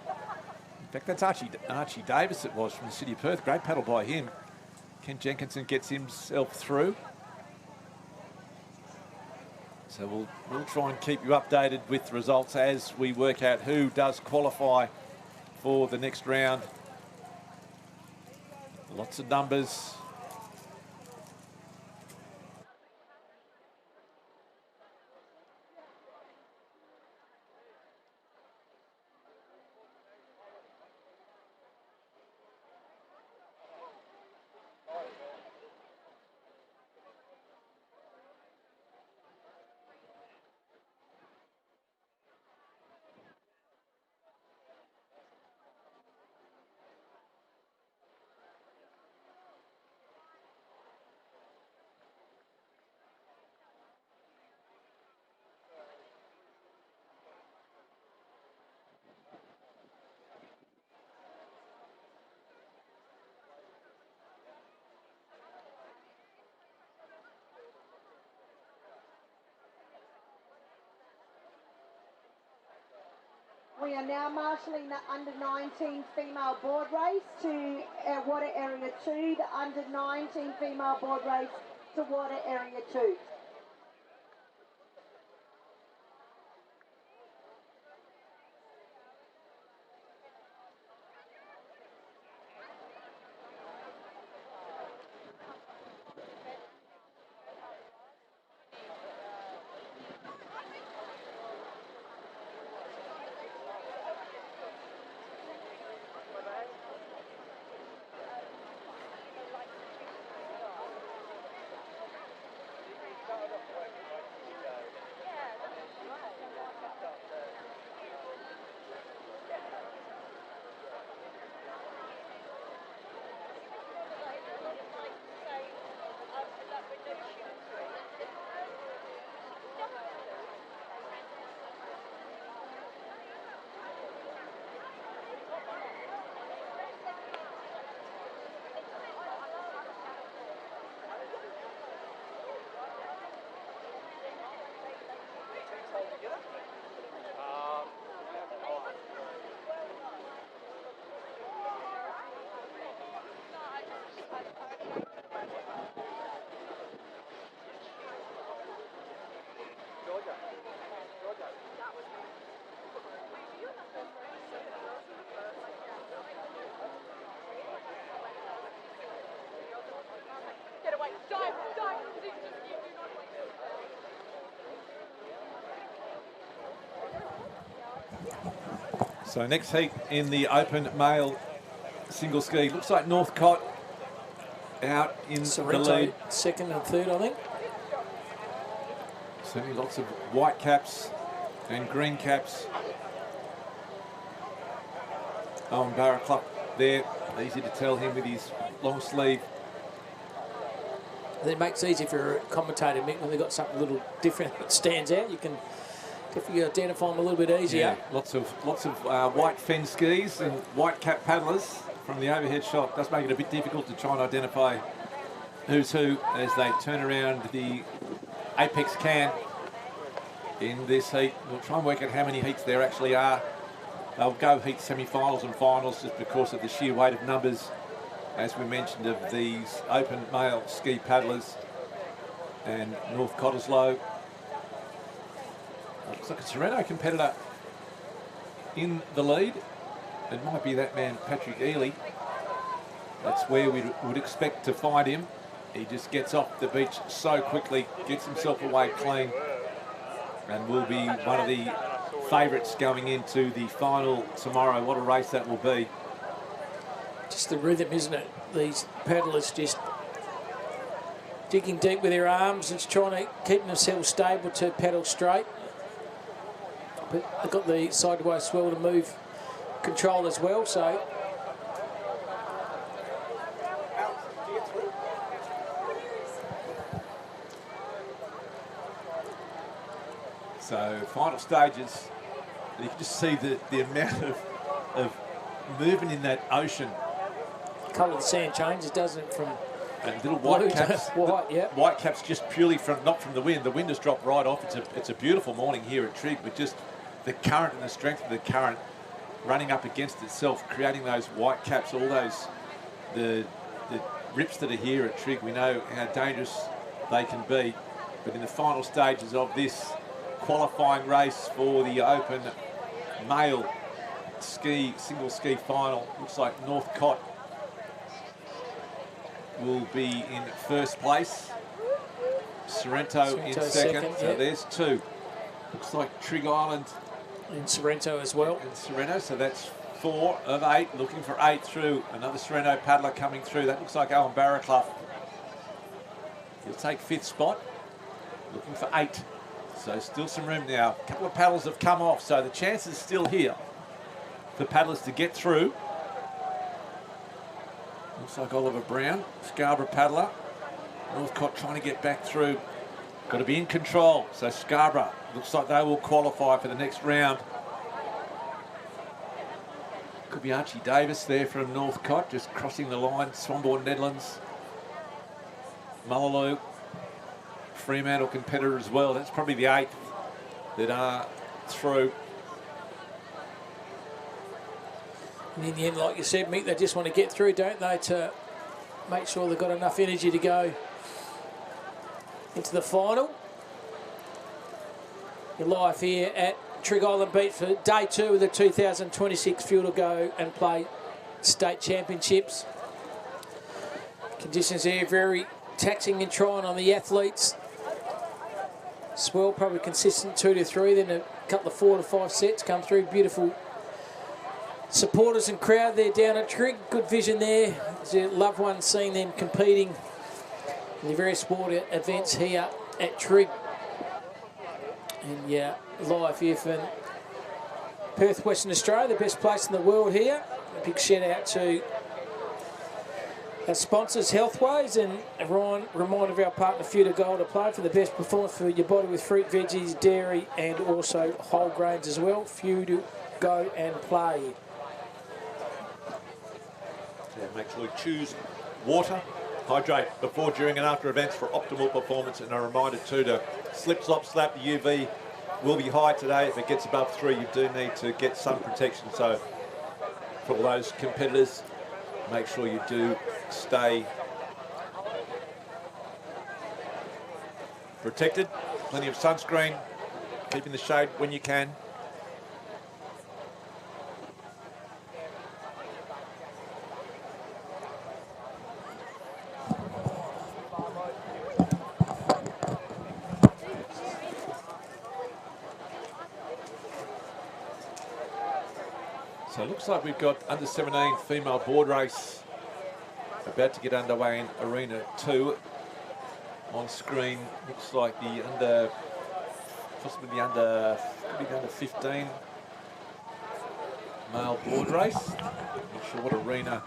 In fact, that's Archie Davis it was from the City of Perth. Great paddle by him. Ken Jenkinson gets himself through. So we'll try and keep you updated with results as we work out who does qualify for the next round. Lots of numbers. We are now marshalling the under-19 female board race to water area 2, the under-19 female board race to water area 2. So next heat in the open male single ski. Looks like Northcott out in Sorrento, the lead. second and third, I think. Certainly lots of white caps and green caps. Owen Barraclough there. Easy to tell him with his long sleeve. It makes it easy for a commentator, Mick, when they've got something a little different that stands out. You can definitely identify them a little bit easier. Yeah, lots of white fen skis and white cap paddlers from the overhead shot. Does make it a bit difficult to try and identify who's who as they turn around the apex can in this heat. We'll try and work out how many heats there actually are. They'll go heat semi-finals and finals just because of the sheer weight of numbers, as we mentioned, of these open male ski paddlers. And North Cottesloe, looks like a Sorrento competitor in the lead. It might be that man, Patrick Ely. That's where we would expect to find him. He just gets off the beach so quickly, gets himself away clean, and will be one of the favourites going into the final tomorrow. What a race that will be. Just the rhythm, isn't it? These paddlers just digging deep with their arms and trying to keep themselves stable to paddle straight. But they've got the sideways swell to move control as well, so final stages, you can just see the amount of movement in that ocean. Colour of the sand changes, doesn't it, from and little white caps. White, yeah. White caps just purely from, not from the wind. The wind has dropped right off. It's a beautiful morning here at Trigg, but just the current and the strength of the current running up against itself, creating those white caps, all those the rips that are here at Trig. We know how dangerous they can be, but in the final stages of this qualifying race for the Open male single ski final, looks like Northcott will be in first place, Sorrento in second. So yep. there's two. Looks like Trig Island in Sorrento as well. in Sorrento, so that's 4 of 8, looking for 8 through. Another Sorrento paddler coming through. That looks like Owen Barraclough. He'll take 5th spot, looking for 8. So still some room now. A couple of paddlers have come off, so the chance is still here for paddlers to get through. Looks like Oliver Brown, Scarborough paddler. Northcott trying to get back through. Got to be in control. So Scarborough, looks like they will qualify for the next round. Could be Archie Davis there from Northcott, just crossing the line. Swanbourne, Netherlands. Mullaloo, Fremantle competitor as well. That's probably the 8th that are through. And in the end, like you said, Mick, they just want to get through, don't they, to make sure they've got enough energy to go into the final. You're live here at Trig Island Beach for day 2 of the 2026 Fuel to Go and Play State Championships. Conditions here very taxing and trying on the athletes. Swell probably consistent 2 to 3, then a couple of 4 to 5 sets come through. Beautiful supporters and crowd there down at Trig. Good vision there. It's a loved one seeing them competing in the various sport events here at Trig. And yeah, live here from Perth, Western Australia, the best place in the world here. A big shout out to our sponsors, Healthways, and a reminder of our partner, Fuel to Go to Play, for the best performance for your body with fruit, veggies, dairy, and also whole grains as well. Fuel to Go and Play. Yeah, make sure you choose water. Hydrate before, during and after events for optimal performance. And a reminder too to slip, slop, slap. The UV will be high today. If it gets above 3, you do need to get sun protection. So for all those competitors, make sure you do stay protected. Plenty of sunscreen. Keep in the shade when you can. So it looks like we've got under 17 female board race about to get underway in Arena 2. On screen looks like the under, possibly the under, could be the under 15 male board race. Not sure what arena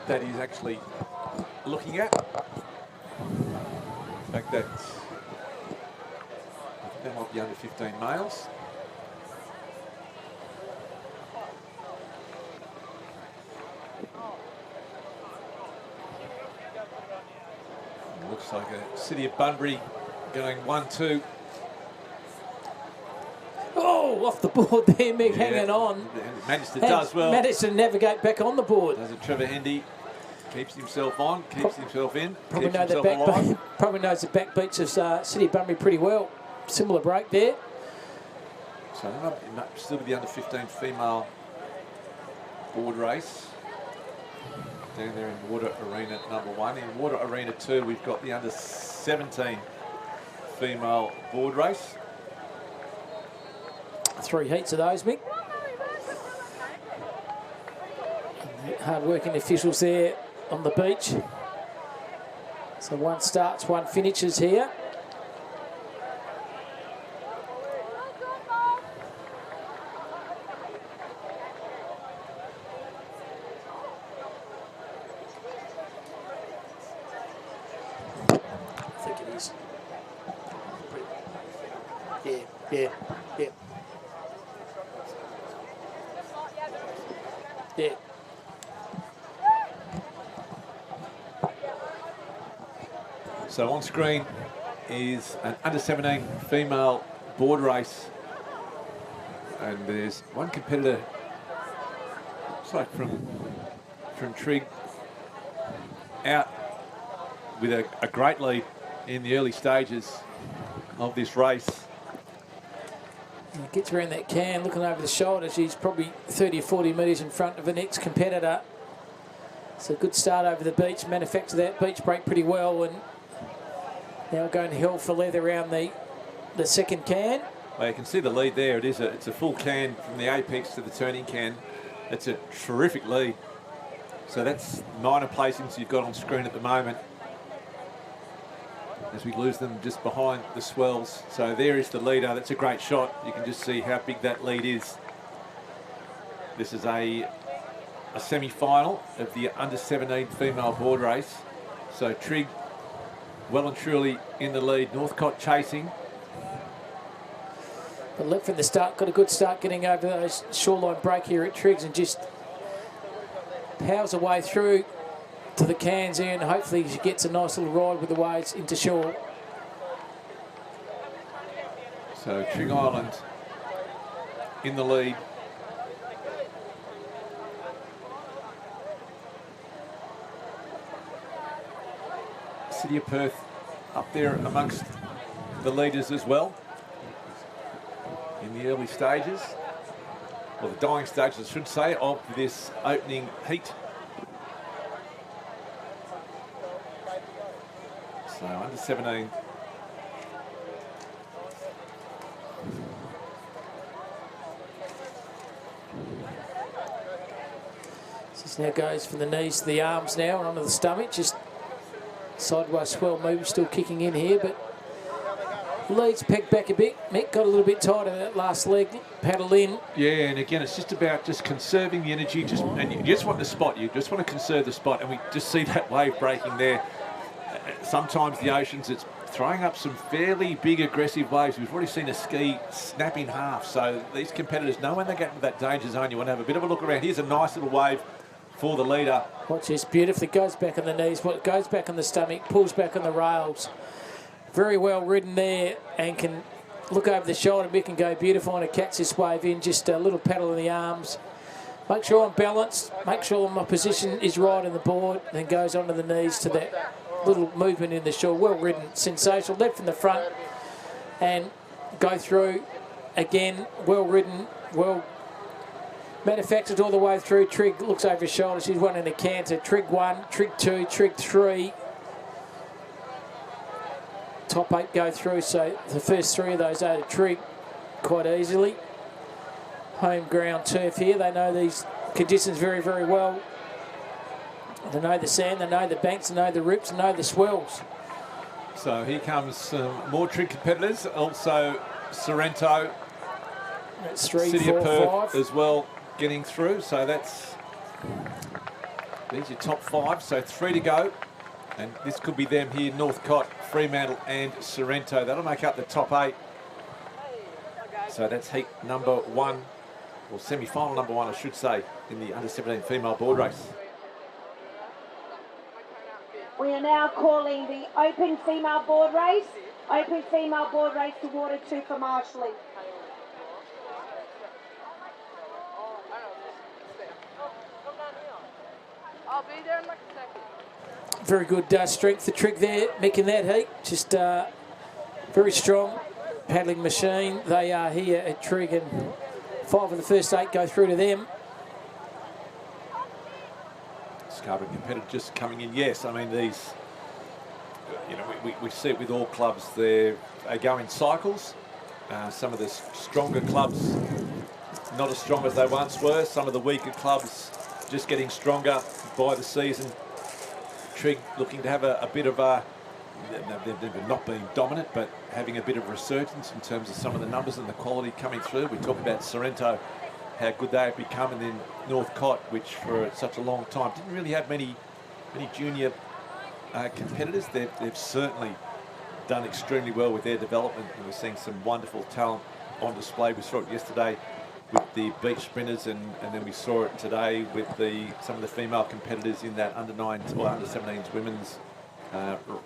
that is actually looking at. In fact, I think that might be under 15 males. Looks like a City of Bunbury going 1-2. Oh, off the board there, Mick, hanging on. Does well. Managed to navigate back on the board. Does it Trevor Hendy. Keeps himself on, keeps himself in, probably keeps himself alive. Probably knows the back beats of City of Bunbury pretty well. Similar break there. So it might still be the under 15 female board race. Down there in Water Arena number 1. In Water Arena 2, we've got the under 17 female board race. 3 heats of those, Mick. Hard-working officials there on the beach. So one starts, one finishes here. Yeah. So on screen is an under 17 female board race. And there's one competitor Looks like from Trigg out with a great lead in the early stages of this race. He gets around that can, looking over the shoulder. She's probably 30 or 40 metres in front of the next competitor. It's a good start over the beach. Manufactured that beach break pretty well, and now going hell for leather around the second can. Well, you can see the lead there. It's a full can from the apex to the turning can. It's a terrific lead. So that's minor placings you've got on screen at the moment, as we lose them just behind the swells. So there is the leader. That's a great shot. You can just see how big that lead is. This is a semi-final of the under-17 female board race. So Trigg well and truly in the lead. Northcott chasing. But left from the start, got a good start getting over those shoreline break here at Triggs, and just powers her way through to the cans here, and hopefully she gets a nice little ride with the waves into shore. So Trigg Island in the lead. City of Perth up there amongst the leaders as well in the early stages, or the dying stages I should say, of this opening heat. So under 17. This now goes from the knees to the arms now, and onto the stomach. Just sideways swell move, still kicking in here, but leads pegged back a bit. Mick got a little bit tight of that last leg, paddle in. Yeah, and again, it's just about just conserving the energy, and you just want the spot. You just want to conserve the spot, and we just see that wave breaking there. Sometimes the oceans, it's throwing up some fairly big aggressive waves. We've already seen a ski snap in half, so these competitors know when they get into that danger zone, you want to have a bit of a look around. Here's a nice little wave for the leader. Watch this, beautifully goes back on the knees, goes back on the stomach, pulls back on the rails. Very well ridden there, and can look over the shoulder. Mick can go beautiful and catch this wave in. Just a little paddle in the arms. Make sure I'm balanced. Make sure my position is right on the board. And then goes onto the knees to that little movement in the shore. Well ridden, sensational. Left from the front and go through again. Well ridden, well manufactured all the way through. Trigg looks over his shoulder. She's one in a canter. Trigg 1, Trigg 2, Trigg 3. Top 8 go through, so the first 3 of those are to Trigg quite easily. Home ground turf here. They know these conditions very, very well. They know the sand, they know the banks, they know the rips, they know the swells. So here comes more Trigg competitors. Also Sorrento, That's 3, City 4, of Perth 5 as well getting through. So there's your top 5. So 3 to go. And this could be them here, Northcott, Fremantle and Sorrento. That'll make up the top 8. So that's heat number 1, or semi-final number 1, I should say, in the under-17 female board race. We are now calling the open female board race. Open female board race to water 2 for Marshalling. I'll be there in like a second. Very good strength for Trigg there, making that heat. Just very strong paddling machine. They are here at Trigg, and 5 of the first 8 go through to them. Scarborough competitor just coming in. Yes, I mean, these, you know, we see it with all clubs. They go in cycles. Some of the stronger clubs not as strong as they once were. Some of the weaker clubs just getting stronger by the season. Trigg looking to have a bit of a, they've not been dominant, but having a bit of resurgence in terms of some of the numbers and the quality coming through. We talk about Sorrento, how good they have become, and then Northcott, which for such a long time didn't really have many junior competitors. They've certainly done extremely well with their development, and we're seeing some wonderful talent on display. We saw it yesterday with the beach sprinters, and then we saw it today with some of the female competitors in that under-9 or under-17s women's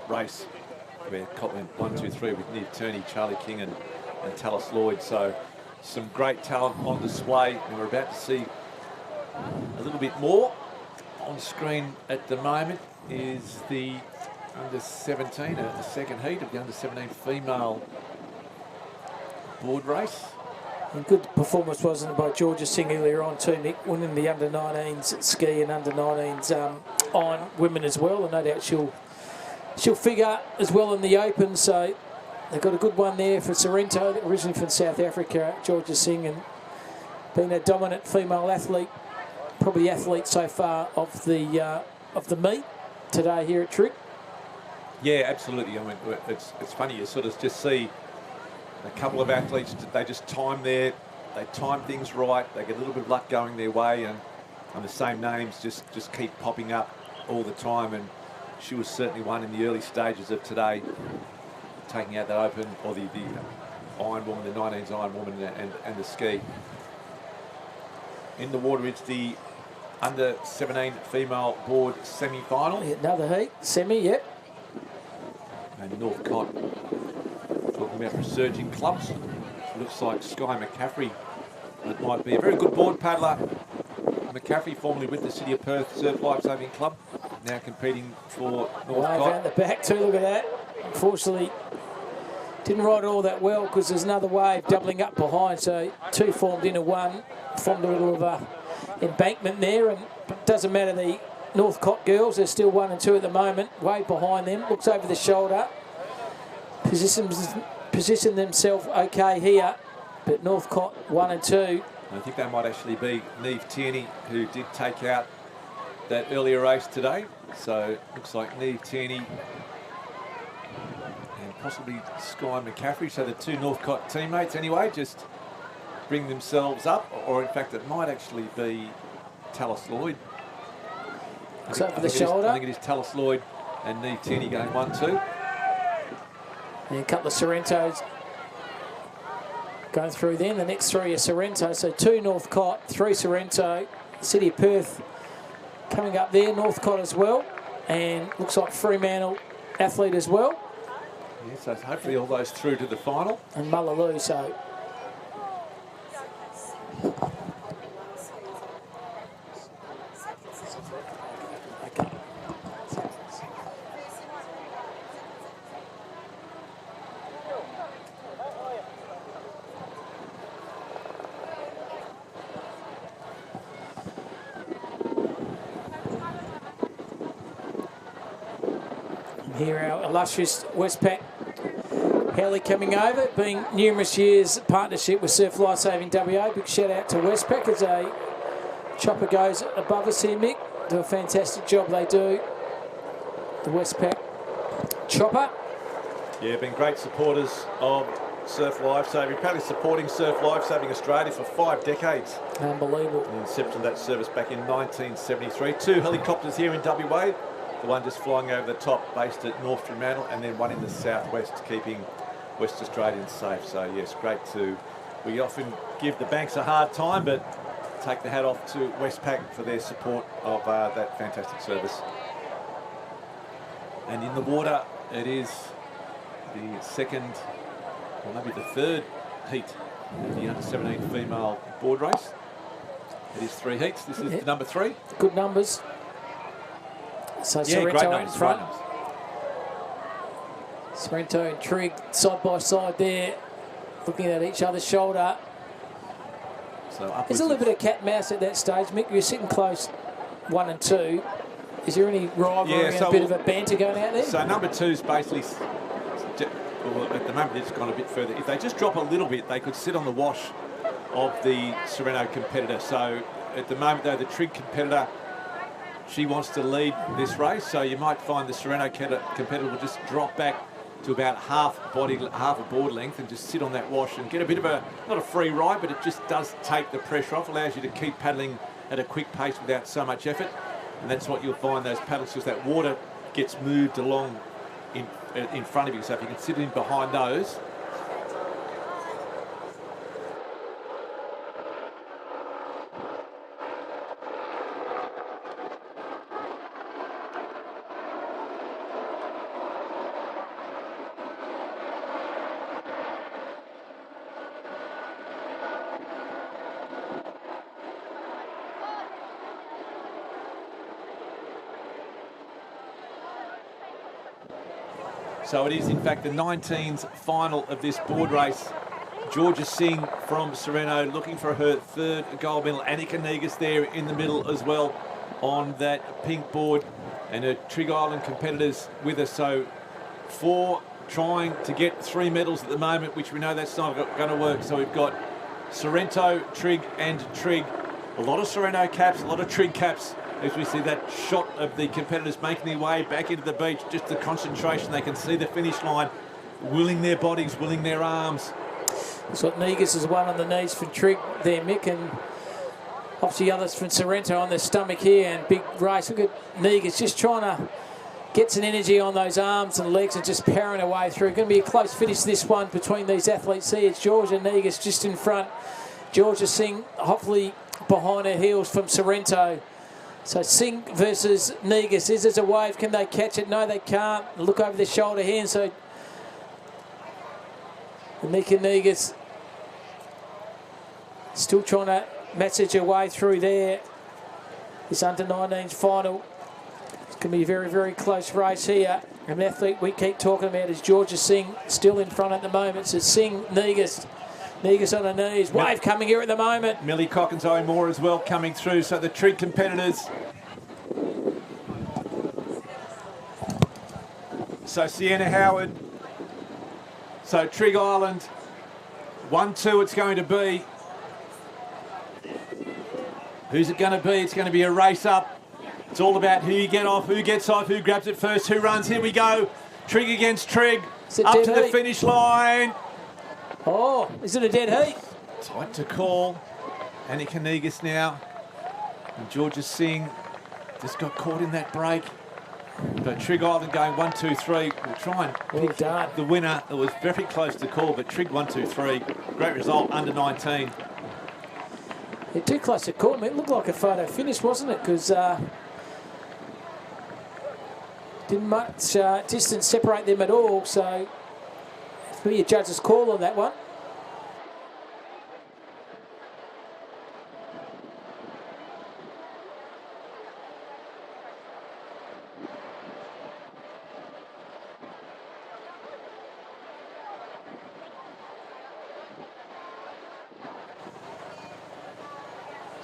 race, where Cott went 1, 2, 3 with Niv Turney, Charlie King and Tallis Lloyd. So some great talent on display, and we're about to see a little bit more. On screen at the moment is the under 17, the second heat of the under 17 female board race. And good performance, wasn't it, by Georgia Singh earlier on too, Nick, winning the under 19s ski and under 19s iron women as well. And no doubt she'll figure as well in the Open. So they've got a good one there for Sorrento, originally from South Africa, Georgia Singh, and being a dominant female athlete, probably the athlete so far of the meet today here at Trick. Yeah, absolutely. I mean, it's funny, you sort of just see a couple of athletes, they just they time things right, they get a little bit of luck going their way, and the same names just keep popping up all the time. And she was certainly one in the early stages of today, taking out that Open, or the iron woman, the 19s iron woman, and the ski. In the water, it's the under 17 female board semi-final. Another heat, semi, yep. And Northcott, talking about resurging clubs. Looks like Sky McCaffrey, it might be a very good board paddler. McCaffrey, formerly with the City of Perth Surf Lifesaving Club, now competing for Northcott. Around the back too, look at that. Unfortunately, didn't ride it all that well because there's another wave doubling up behind. So two formed into one, formed a little of a embankment there, and it doesn't matter. The Northcott girls, they're still 1 and 2 at the moment. Wave behind them, looks over the shoulder, position themselves okay here, but Northcott 1 and 2. I think that might actually be Neve Tierney, who did take out that earlier race today. So looks like Neve Tierney and possibly Sky McCaffrey. So the two Northcott teammates anyway just bring themselves up, or in fact it might actually be Tallis Lloyd. It's over the shoulder. I think it is Tallis Lloyd and Neve Tierney going 1-2. And a couple of Sorrentos going through then. The next three are Sorrento. So 2 Northcott, 3 Sorrento. City of Perth coming up there. Northcott as well. And looks like Fremantle athlete as well. Yeah, so hopefully all those through to the final. And Mullaloo, so... Here our illustrious Westpac Heli coming over, being numerous years partnership with Surf Lifesaving WA. Big shout out to Westpac as a chopper goes above us here, Mick. Do a fantastic job they do. The Westpac chopper. Yeah, been great supporters of Surf Lifesaving, apparently supporting Surf Lifesaving Australia for 5 decades. Unbelievable. The inception of that service back in 1973. 2 helicopters here in WA. The one just flying over the top, based at North Fremantle, and then one in the southwest, keeping West Australians safe. So yes, great too. We often give the banks a hard time, but take the hat off to Westpac for their support of that fantastic service. And in the water, it is the second, or maybe the third heat of the under-17 female board race. It is 3 heats. This is the number 3. Good numbers. So yeah, Sorrento great in numbers, front. great numbers. Sorrento and Trigg side by side there, looking at each other's shoulder. So There's a little bit of cat and mouse at that stage. Mick, you're sitting close 1 and 2. Is there any rivalry and a bit of a banter going out there? So number 2's basically, well, at the moment it's gone a bit further. If they just drop a little bit, they could sit on the wash of the Sorrento competitor. So at the moment though, the Trigg competitor, she wants to lead this race, so you might find the Sorrento competitor will just drop back to about half a board length and just sit on that wash and get a bit of a, not a free ride, but it just does take the pressure off, allows you to keep paddling at a quick pace without so much effort. And that's what you'll find, those paddles, because that water gets moved along in front of you. So if you can sit in behind those, So it is, in fact, the 19s final of this board race. Georgia Singh from Sorrento looking for her third gold medal. Annika Negus there in the middle as well on that pink board. And her Trig Island competitors with her. So 4 trying to get 3 medals at the moment, which we know that's not going to work. So we've got Sorrento, Trig and Trig. A lot of Sorrento caps, a lot of Trig caps. As we see that shot of the competitors making their way back into the beach, just the concentration. They can see the finish line, willing their bodies, willing their arms. So Negus is one on the knees for Trig there, Mick, and obviously others from Sorrento on their stomach here, and big race. Look at Negus just trying to get some energy on those arms and legs and just powering away through. Going to be a close finish, this one, between these athletes here. It's Georgia Negus just in front. Georgia Singh hopefully behind her heels from Sorrento. So Singh versus Negus. Is there a wave? Can they catch it? No, they can't. Look over their shoulder here. And so Mika Negus still trying to message her way through there. This under-19s final. It's going to be a very, very close race here. An athlete we keep talking about is Georgia Singh, still in front at the moment. So Singh, Negus. Negus on her knees. Wave coming here at the moment. Millie Cockins, Owen Moore as well coming through. So the Trig competitors. So Sienna Howard. So Trig Island. 1-2 it's going to be. Who's it going to be? It's going to be a race up. It's all about who you get off, who gets off, who grabs it first, who runs. Here we go. Trig against Trig. Up to the finish line. Oh, is it a dead heat? Tight to call. Annika Negus now. And Georgia Singh just got caught in that break. But Trig Island going 1, 2, 3. We'll try and pick the winner. It was very close to call, but Trig 1, 2, 3. Great result, under 19. Yeah, too close to call. I mean, it looked like a photo finish, wasn't it? Because didn't much distance separate them at all. So it'll be a judge's call on that one.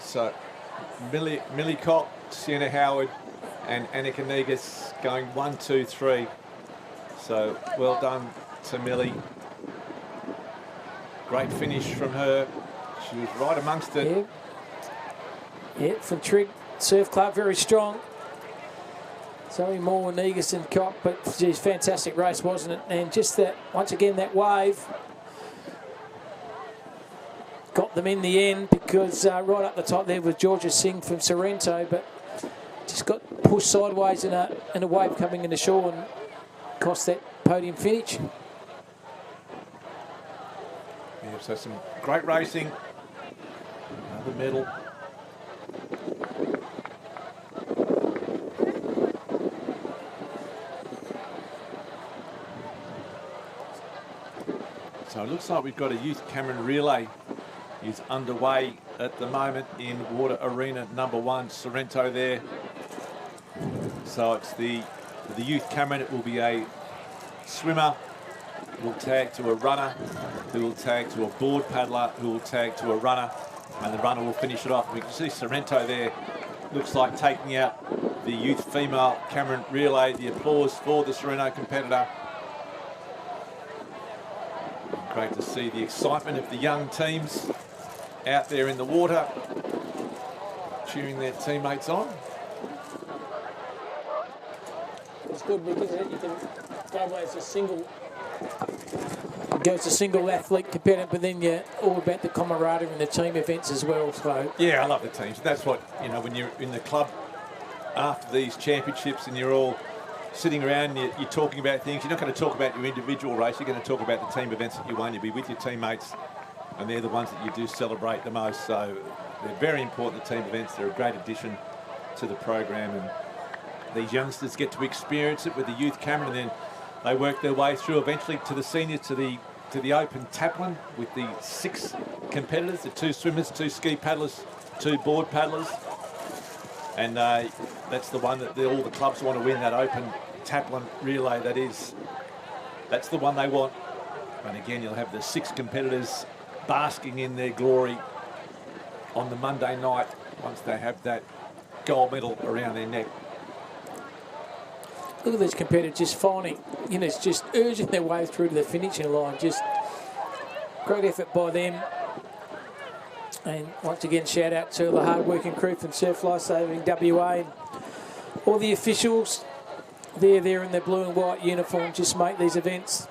So Millie Cock, Sienna Howard and Annika Negus going 1, 2, 3. So well done to Millie. Great finish from her. She was right amongst it. Yeah, from Trig Surf Club, very strong. Zoe Moore, Negus and Cock, but geez, fantastic race, wasn't it? And just that, once again, that wave got them in the end, because right up the top there was Georgia Singh from Sorrento, but just got pushed sideways in a wave coming into shore and cost that podium finish. Yeah, so some great racing. Another medal. So it looks like we've got a youth Cameron relay is underway at the moment in water arena number 1, Sorrento there. So it's the youth Cameron. It will be a swimmer who will tag to a runner, who will tag to a board paddler, who will tag to a runner, and the runner will finish it off. We can see Sorrento there, looks like taking out the youth female Cameron relay. The applause for the Sorrento competitor. Great to see the excitement of the young teams out there in the water, cheering their teammates on. It's good because you can go as a single, athlete competitor, but then you're all about the camaraderie and the team events as well. So yeah, I love the teams. That's what, you know, when you're in the club after these championships and you're all sitting around and you're talking about things. You're not going to talk about your individual race. You're going to talk about the team events that you won. You'll be with your teammates, and they're the ones that you do celebrate the most. So they're very important, the team events. They're a great addition to the program, and these youngsters get to experience it with the youth Cameron, and then they work their way through eventually to the seniors, to the Open Taplin with the 6 competitors, the 2 swimmers, 2 ski paddlers, 2 board paddlers, and that's the one that all the clubs want to win, that Open Taplin relay that is That's the one they want. And again, you'll have the 6 competitors basking in their glory on the Monday night once they have that gold medal around their neck. Look at these competitors just finding, it's just urging their way through to the finishing line. Just great effort by them. And once again, shout out to the hard-working crew from Surf Lifesaving WA and all the officials. They're there in their blue and white uniform, just make these events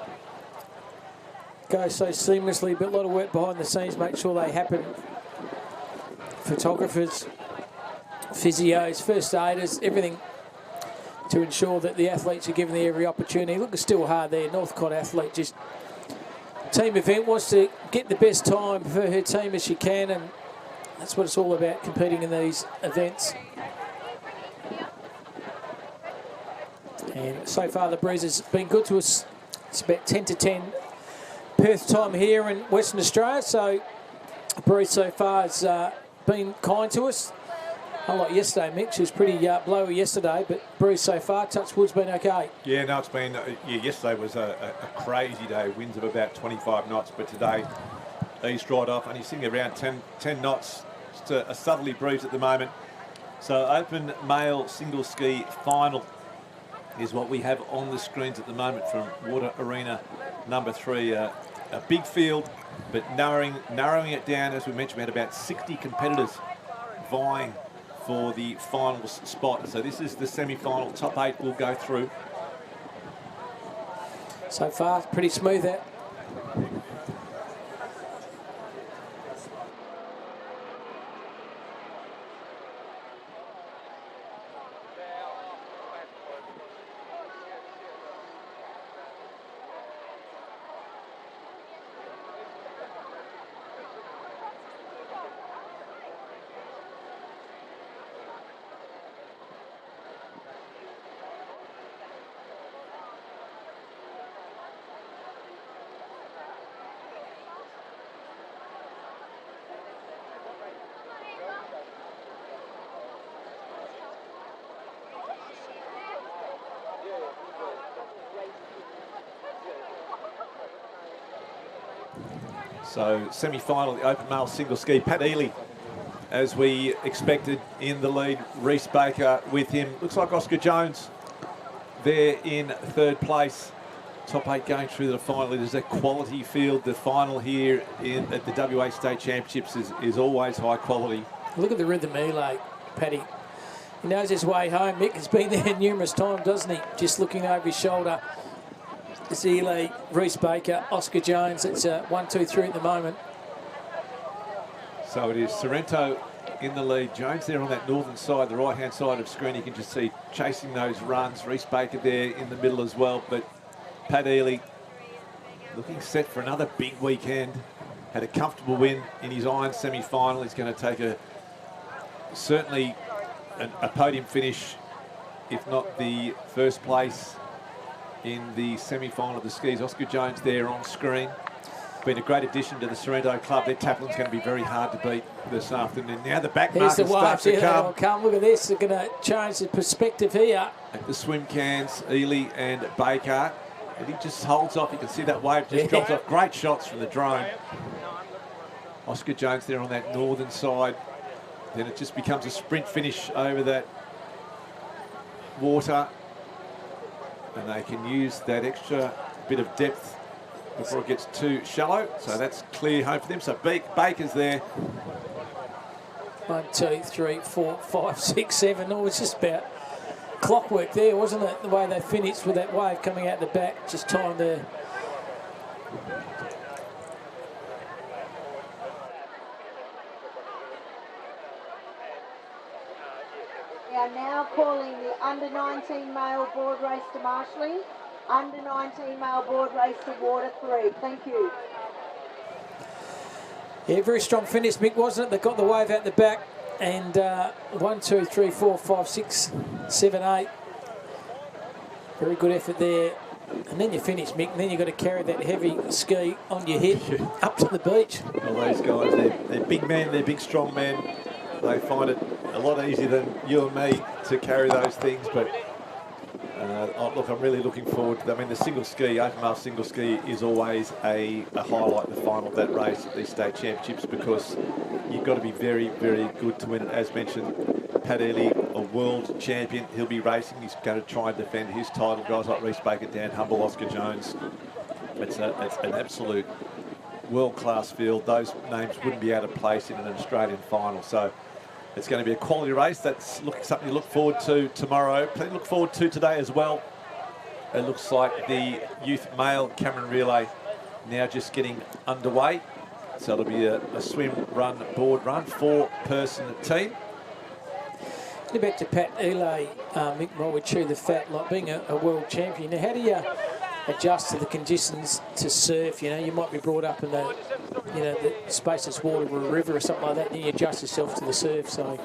go so seamlessly, but a lot of work behind the scenes, make sure they happen. Photographers, physios, first aiders, everything to ensure that the athletes are given every opportunity. Look, it's still hard there. Northcott athlete, just team event, wants to get the best time for her team as she can, and that's what it's all about, competing in these events. And so far the breeze has been good to us. It's about 10 to 10 Perth time here in Western Australia, so the breeze so far has been kind to us. Unlike yesterday, Mick, she was pretty blowy yesterday, but breeze so far, touch wood's been okay. Yeah, no, it's been, yesterday was a crazy day, winds of about 25 knots, but today eased right off, and you're sitting around 10 knots, just a southerly breeze at the moment. So open male single ski final is what we have on the screens at the moment from Water Arena number 3. A big field, but narrowing it down, as we mentioned, we had about 60 competitors vying for the finals spot. So this is the semi-final. Top 8 will go through. So far, pretty smooth out. So semi-final, the open male single ski. Pat Ely, as we expected, in the lead. Reece Baker with him. Looks like Oscar Jones there in 3rd place. Top 8 going through the final. It is a quality field. The final here at the WA State Championships is always high quality. Look at the rhythm Ely, Paddy. He knows his way home. Mick has been there numerous times, doesn't he? Just looking over his shoulder. It's Ely, Reece Baker, Oscar Jones. It's 1, 2, 3 at the moment. So it is Sorrento in the lead. Jones there on that northern side, the right-hand side of screen. You can just see chasing those runs. Reece Baker there in the middle as well. But Pat Ely looking set for another big weekend. Had a comfortable win in his iron semi-final. He's going to take certainly a podium finish, if not the 1st place in the semi-final of the skis. Oscar Jones there on screen. Been a great addition to the Sorrento club. Their tackling's going to be very hard to beat this afternoon. Now the back marker starts to come. Look at this. They're going to change the perspective here. At the swim cans, Ely and Baker. And he just holds off. You can see that wave just drops off. Great shots from the drone. Oscar Jones there on that northern side. Then it just becomes a sprint finish over that water. And they can use that extra bit of depth before it gets too shallow. So that's clear home for them. So Baker's there. 1, 2, 3, 4, 5, 6, 7. Oh, it's just about clockwork there, wasn't it? The way they finished with that wave coming out the back. Just time to... We are now calling the under-19 male board race to marshalling, under-19 male board race to Water 3. Thank you. Yeah, very strong finish, Mick, wasn't it? They got the wave out the back, and 1, 2, 3, 4, 5, 6, 7, 8. Very good effort there. And then you finish, Mick, and then you've got to carry that heavy ski on your head up to the beach. Well, these guys, they're big men, they're big, strong men. They find it a lot easier than you and me to carry those things, but Look, I'm really looking forward to that. I mean, the single ski, open male single ski, is always a highlight, the final of that race at these state championships, because you've got to be very, very good to win it. As mentioned, Pat Ely, a world champion, he'll be racing. He's going to try and defend his title. Guys like Reece Baker, Dan Humble, Oscar Jones. It's an absolute world-class field. Those names wouldn't be out of place in an Australian final. So it's going to be a quality race. That's something to look forward to tomorrow. Plenty to look forward to today as well. It looks like the youth male Cameron Relay now just getting underway. So it'll be a swim, run, board run, 4-person team. Get back to Pat Ely, Mick, while we chew the fat, like being a world champion. Now, how do you adjust to the conditions to surf? You know, you might be brought up in the spacious water of a river or something like that, and then you adjust yourself to the surf. So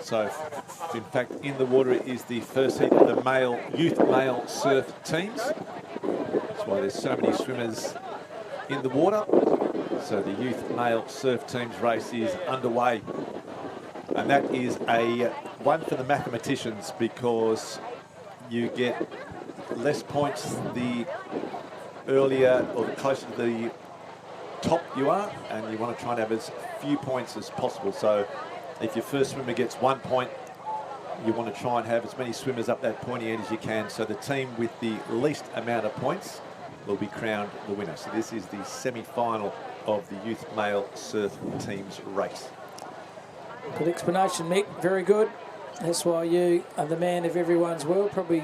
So, in fact, in the water is the first heat of the youth male surf teams. That's why there's so many swimmers in the water. So the youth male surf teams race is underway. And that is a one for the mathematicians, because you get less points the earlier or the closer to the top you are, and you want to try and have as few points as possible. So if your first swimmer gets 1 point, you want to try and have as many swimmers up that pointy end as you can. So the team with the least amount of points will be crowned the winner. So this is the semi-final of the youth male surf teams race. good explanation, Mick. Very good. That's why you are the man of everyone's world. Probably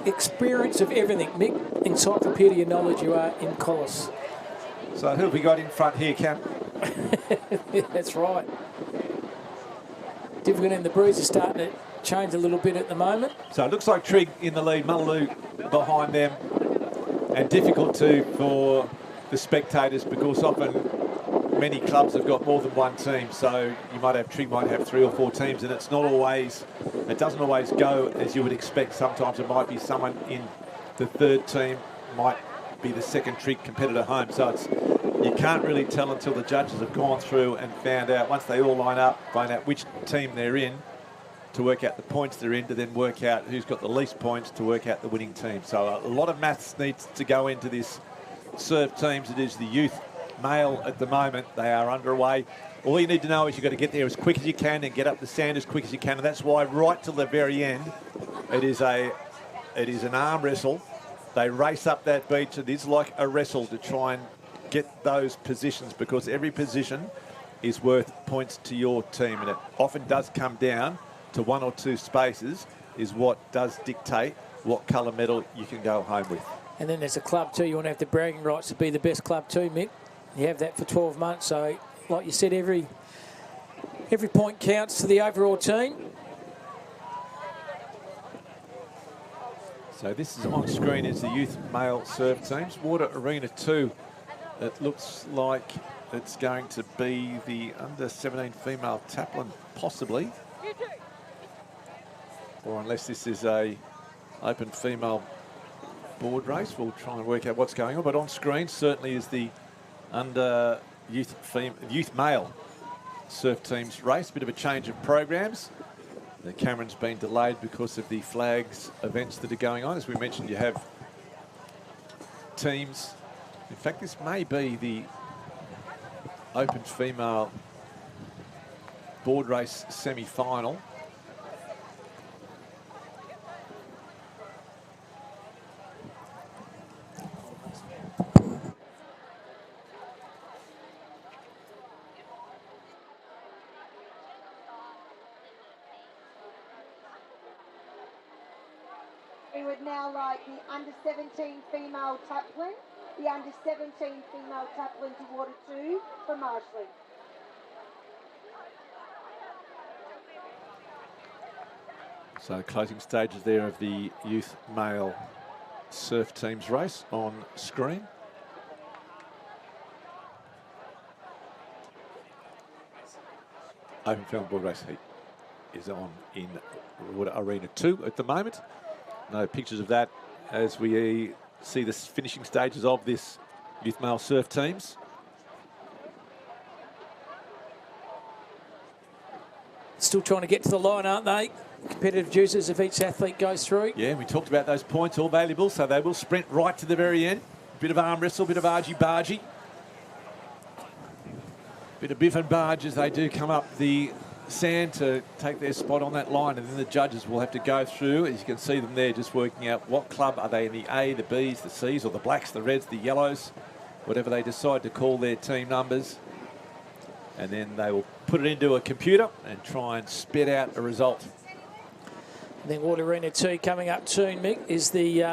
experience of everything, Mick. Encyclopedia knowledge you are in Collis. So who have we got in front here, Cam? That's right. Difficult, and the breeze is starting to change a little bit at the moment. So it looks like Trigg in the lead, Mullaloo behind them, and difficult too for the spectators, because often many clubs have got more than one team. So you might have Trigg might have 3 or 4 teams, and it doesn't always go as you would expect. Sometimes it might be someone in the third team might be the second Trigg competitor home. So you can't really tell until the judges have gone through and found out, once they all line up, find out which team they're in, to work out the points they're in, to then work out who's got the least points to work out the winning team. So a lot of maths needs to go into this surf teams. It is the youth male at the moment. They are underway. All you need to know is you've got to get there as quick as you can and get up the sand as quick as you can. And that's why right till the very end, it is an arm wrestle. They race up that beach. It is like a wrestle to try and get those positions, because every position is worth points to your team, and it often does come down to 1 or 2 spaces is what does dictate what colour medal you can go home with. And then there's a club too. You want to have the bragging rights to be the best club too, Mick. You have that for 12 months. So, like you said, every point counts to the overall team. So this is on screen is the youth male surf teams. Water Arena 2. It looks like it's going to be the under-17 female Taplin, possibly. Or unless this is a open female board race, we'll try and work out what's going on. But on screen certainly is the under youth male surf teams race. Bit of a change of programs. The Cameron's been delayed because of the flags events that are going on. As we mentioned, you have teams. In fact, this may be the open female board race semi-final. We would now like the under-17 female Taplin, the under-17 female Taplin to Water 2 for marshalling. So closing stages there of the youth male surf teams race on screen. Open female board race heat is on in Arena 2 at the moment. No pictures of that as we see the finishing stages of this youth male surf teams. Still trying to get to the line, aren't they? Competitive juices if each athlete goes through. Yeah, we talked about those points, all valuable, so they will sprint right to the very end. Bit of arm wrestle, bit of argy-bargy. Bit of biff and barge as they do come up the sand to take their spot on that line, and then the judges will have to go through, as you can see them there, just working out what club are they in, the A, the Bs, the Cs, or the blacks, the reds, the yellows, whatever they decide to call their team numbers. And then they will put it into a computer and try and spit out a result. And then Water Arena 2 coming up soon, Mick, is the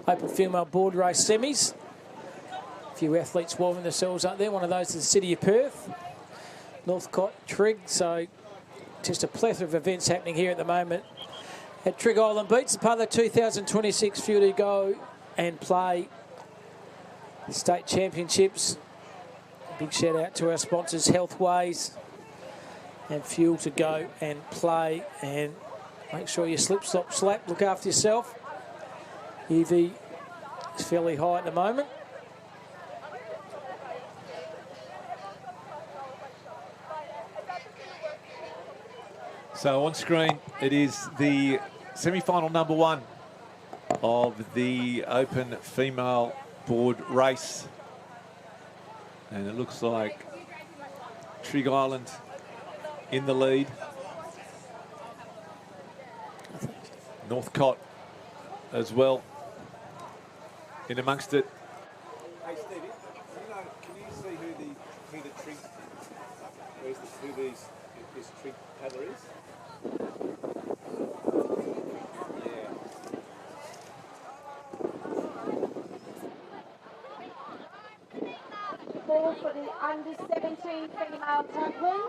open female board race semis. A few athletes warming themselves up there. One of those is the City of Perth, Northcote, Trigg. So just a plethora of events happening here at the moment at Trigg Island Beach. It's part of the 2026 Fuel to Go and Play State Championships. Big shout out to our sponsors, Healthways and Fuel to Go and Play. And make sure you slip, slop, slap, look after yourself. UV is fairly high at the moment. So on screen, it is the semi-final number 1 of the open female board race. And it looks like Trigg Island in the lead. Northcote as well in amongst it. Hey Stevie, can you see who the Trigg, who this Trigg paddler is? Ball for the under 17 female taplin.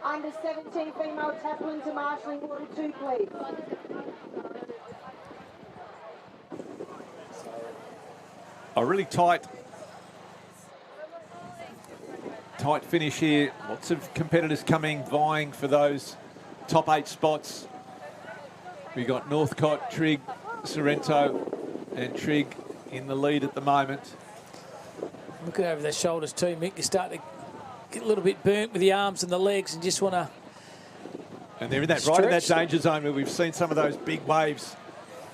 Under 17 female taplin to marshalling water 2, please. A really tight finish here. Lots of competitors coming, vying for those top 8 spots. We got Northcote, Trigg, Sorrento and Trigg in the lead at the moment. Looking over their shoulders too, Mick. You start to get a little bit burnt with the arms and the legs and just want to. And they're in that right in that danger zone where we've seen some of those big waves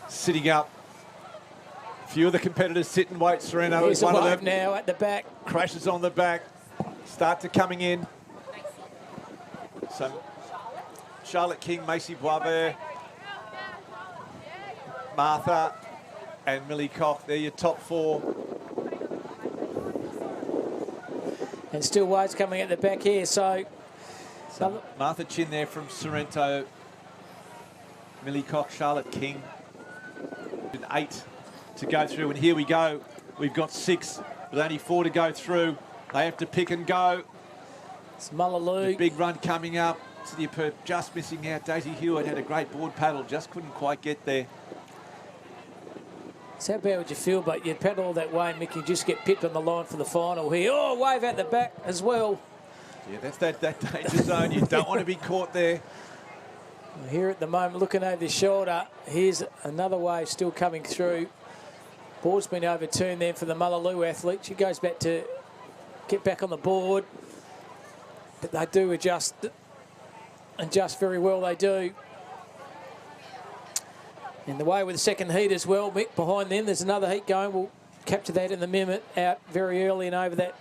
sitting up. A few of the competitors sit and wait. Sereno is one of them. Now at the back. Crashes on the back. Start to coming in. So Charlotte King, Macy Boisvert, Martha and Millie Koch. They're your top 4. And still waves coming at the back here, so Martha Chin there from Sorrento, Millie Koch, Charlotte King. 8 to go through, and here we go. We've got 6 with only 4 to go through. They have to pick and go. It's Mullaloo. The big run coming up. City of Perth just missing out. Daisy Hewitt had a great board paddle, just couldn't quite get there. So how bad would you feel, but you paddle all that way, Mick, you just get pipped on the line for the final here. Oh, wave at the back as well. Yeah, that's that danger zone. You don't want to be caught there. Here at the moment, looking over the shoulder, here's another wave still coming through. Board's been overturned there for the Mullaloo athlete. She goes back to get back on the board. But they do adjust very well, they do. And the way with the second heat as well, Mick, behind them, there's another heat going. We'll capture that in a minute, out very early and over that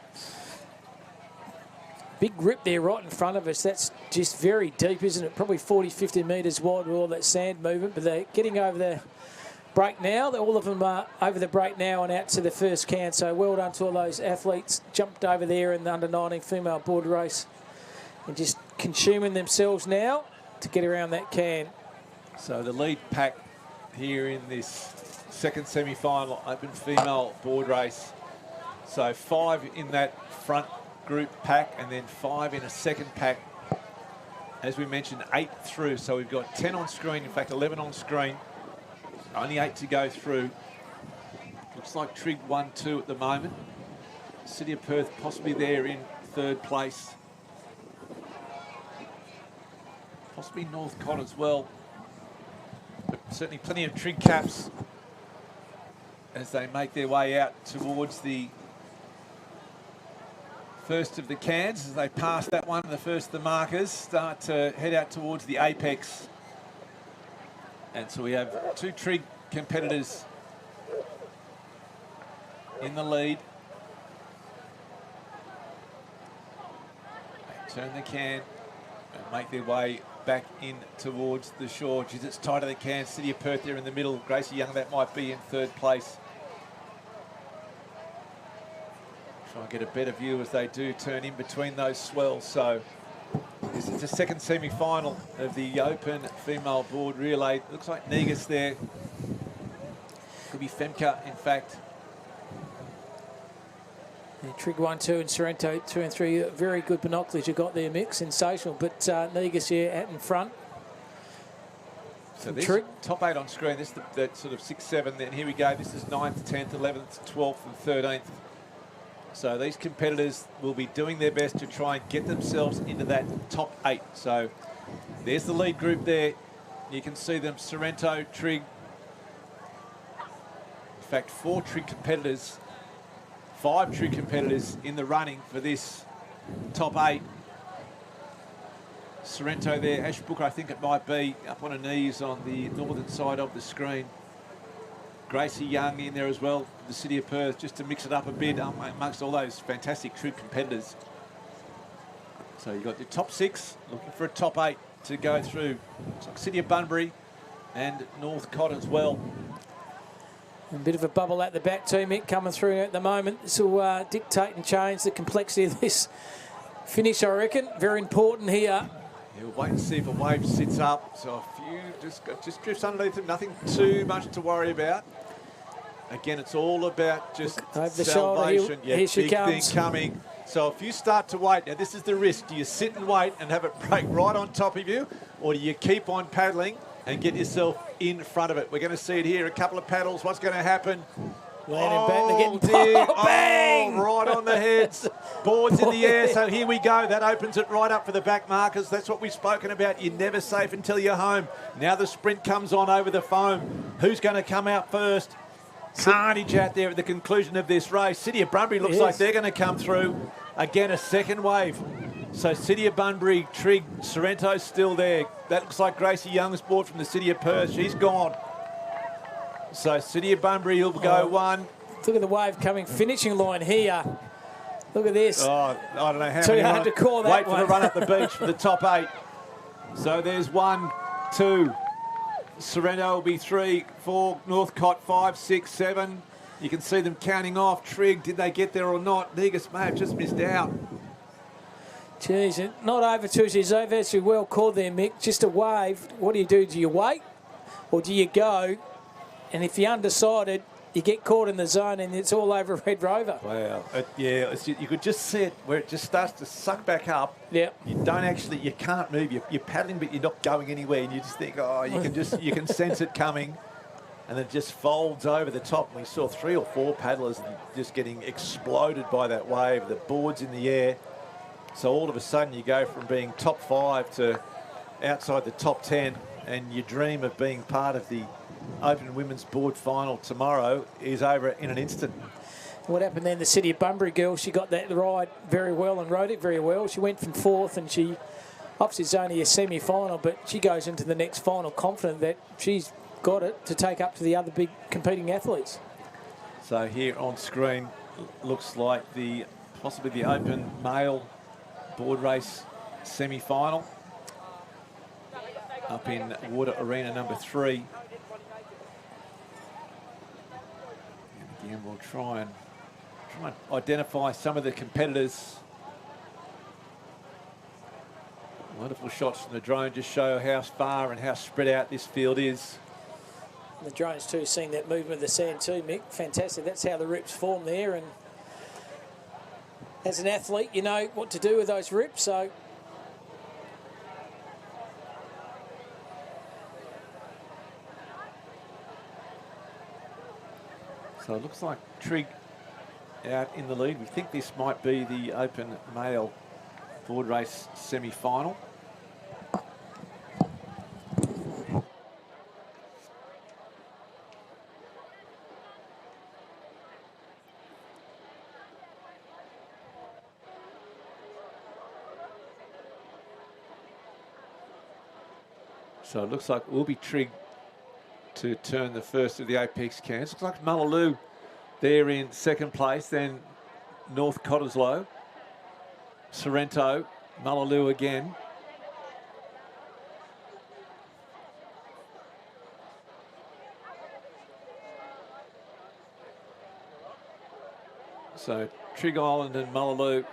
big rip there right in front of us. That's just very deep, isn't it? Probably 40, 50 metres wide with all that sand movement, but they're getting over the break now. All of them are over the break now and out to the first can, so well done to all those athletes. Jumped over there in the under-19 female board race and just consuming themselves now to get around that can. So the lead pack here in this second semi-final open female board race. So 5 in that front group pack and then 5 in a second pack. As we mentioned, 8 through. So we've got 10 on screen, in fact 11 on screen. Only 8 to go through. Looks like Trig 1-2 at the moment. City of Perth possibly there in third place. Possibly Northcott as well. But certainly plenty of Trig caps as they make their way out towards the first of the cans. As they pass that one, the first of the markers start to head out towards the apex. And so we have 2 Trig competitors in the lead. They turn the can and make their way back in towards the shore. Geez, it's tight of the can. City of Perth there in the middle. Gracie Young, that might be in third place. Try and get a better view as they do turn in between those swells. So this is the second semi-final of the Open Female Board Relay. Looks like Negus there. Could be Femke, in fact. Yeah, Trig 1-2 and Sorrento 2 and 3. Very good binoculars you got there, Mick. Sensational. But Negus here out in front. So this Trig. top 8 on screen. This is the sort of 6, 7. Then here we go. This is 9th, 10th, 11th, 12th and 13th. So these competitors will be doing their best to try and get themselves into that top 8. So there's the lead group there. You can see them, Sorrento, Trig. In fact, 4 Trig competitors, 5 Trig competitors in the running for this top 8. Sorrento there, Ash Booker, I think it might be, up on her knees on the northern side of the screen. Gracie Young in there as well, the City of Perth, just to mix it up a bit amongst all those fantastic Trig competitors. So you've got the top 6, looking for a top 8 to go through. Looks like City of Bunbury and Northcott as well. A bit of a bubble at the back too, Mick, coming through at the moment. This will dictate and change the complexity of this finish, I reckon. Very important here. Yeah, we'll wait and see if a wave sits up. So a few just drifts underneath them, nothing too much to worry about. Again, it's all about just over the salvation. shoulder. Yeah, Here she big comes. thing coming. So if you start to wait, now this is the risk. Do you sit and wait and have it break right on top of you, or do you keep on paddling and get yourself in front of it? We're going to see it here. A couple of paddles. What's going to happen? Landing back, they're getting dear. bang! Oh, right on the heads. Boards in the air. So here we go. That opens it right up for the back markers. That's what we've spoken about. You're never safe until you're home. Now the sprint comes on over the foam. Who's going to come out first? Carnage out there at the conclusion of this race. City of Bunbury looks like they're going to come through. Again, a second wave. So City of Bunbury, Trig, Sorrento's still there. That looks like Gracie Young's board from the City of Perth. She's gone. So City of Bunbury will go one. Look at the wave coming, finishing line here. Look at this. Oh, I don't know how Too many. hard to call that Wait one. for the run up the beach for the top 8. So there's 1, 2. Sorrento will be 3, 4. Northcott 5, 6, 7. You can see them counting off. Trig, did they get there or not? Negus may have just missed out. Geez, not over too. She's over. Actually well called there, Mick. Just a wave. What do? Do you wait or do you go? And if you're undecided, you get caught in the zone and it's all over Red Rover. Wow. You could just see it where it just starts to suck back up. Yeah. You can't move. You're paddling, but you're not going anywhere. And you just think, oh, you can sense it coming. And it just folds over the top. We saw 3 or 4 paddlers just getting exploded by that wave. The board's in the air. So all of a sudden you go from being top 5 to outside the top 10, and your dream of being part of the Open Women's Board Final tomorrow is over in an instant. What happened then? The City of Bunbury girl, she got that ride very well and rode it very well. She went from 4th, and she obviously it's only a semi-final, but she goes into the next final confident that she's got it to take up to the other big competing athletes. So here on screen looks like possibly the Open Male Board Race semi-final up in Water Arena number 3. And again, we'll try and identify some of the competitors. Wonderful shots from the drone just show how far and how spread out this field is. The drones too, seeing that movement of the sand too, Mick. Fantastic. That's how the rips form there, and as an athlete, you know what to do with those rips. So So it looks like Trigg out in the lead. We think this might be the open male board race semi-final. So it looks like it will be Trigg to turn the first of the apex cans. Looks like Mullaloo there in second place, then North Cottesloe, Sorrento, Mullaloo again. So Trigg Island and Mullaloo.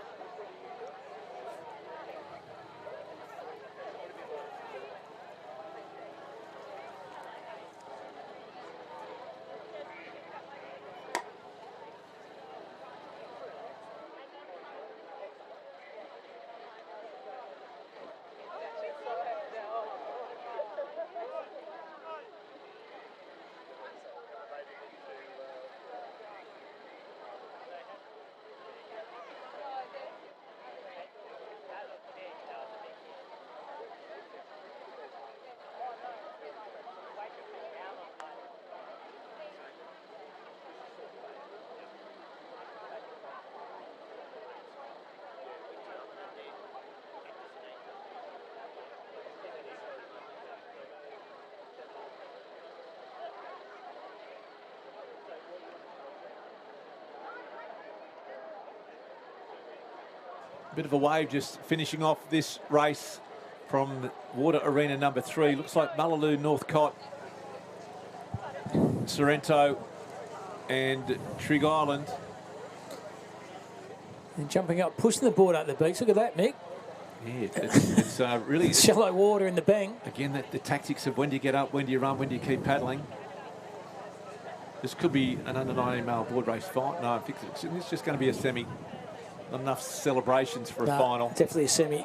Bit of a wave just finishing off this race from Water Arena number 3. Looks like Mullaloo, Northcott, Sorrento and Trigg Island. And jumping up, pushing the board up the beach. Look at that, Mick. Yeah, it's really... shallow water in the bank. Again, the tactics of when do you get up, when do you run, when do you keep paddling. This could be an under-19 male board race fight. No, I think it's just going to be a semi. Not enough celebrations for a final. Definitely a semi.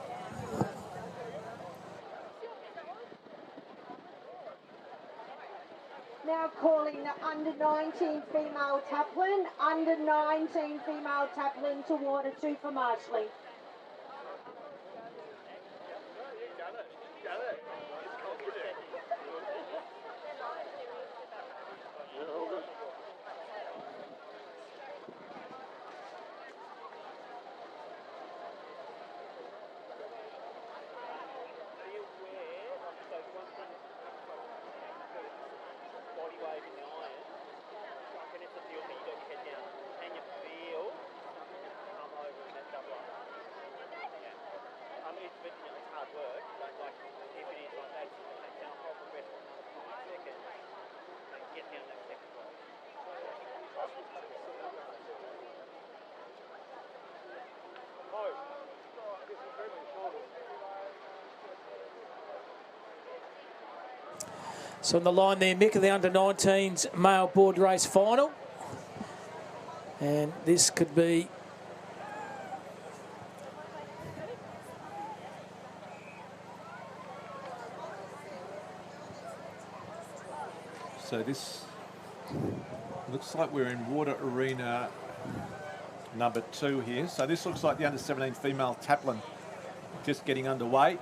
Now calling the under-19 female taplin, under-19 female taplin to water 2 for marshalling. So on the line there, Mick, of the under-19s male board race final. And this could be so this looks like we're in Water Arena number 2 here. So this looks like the under-17 female taplin just getting underway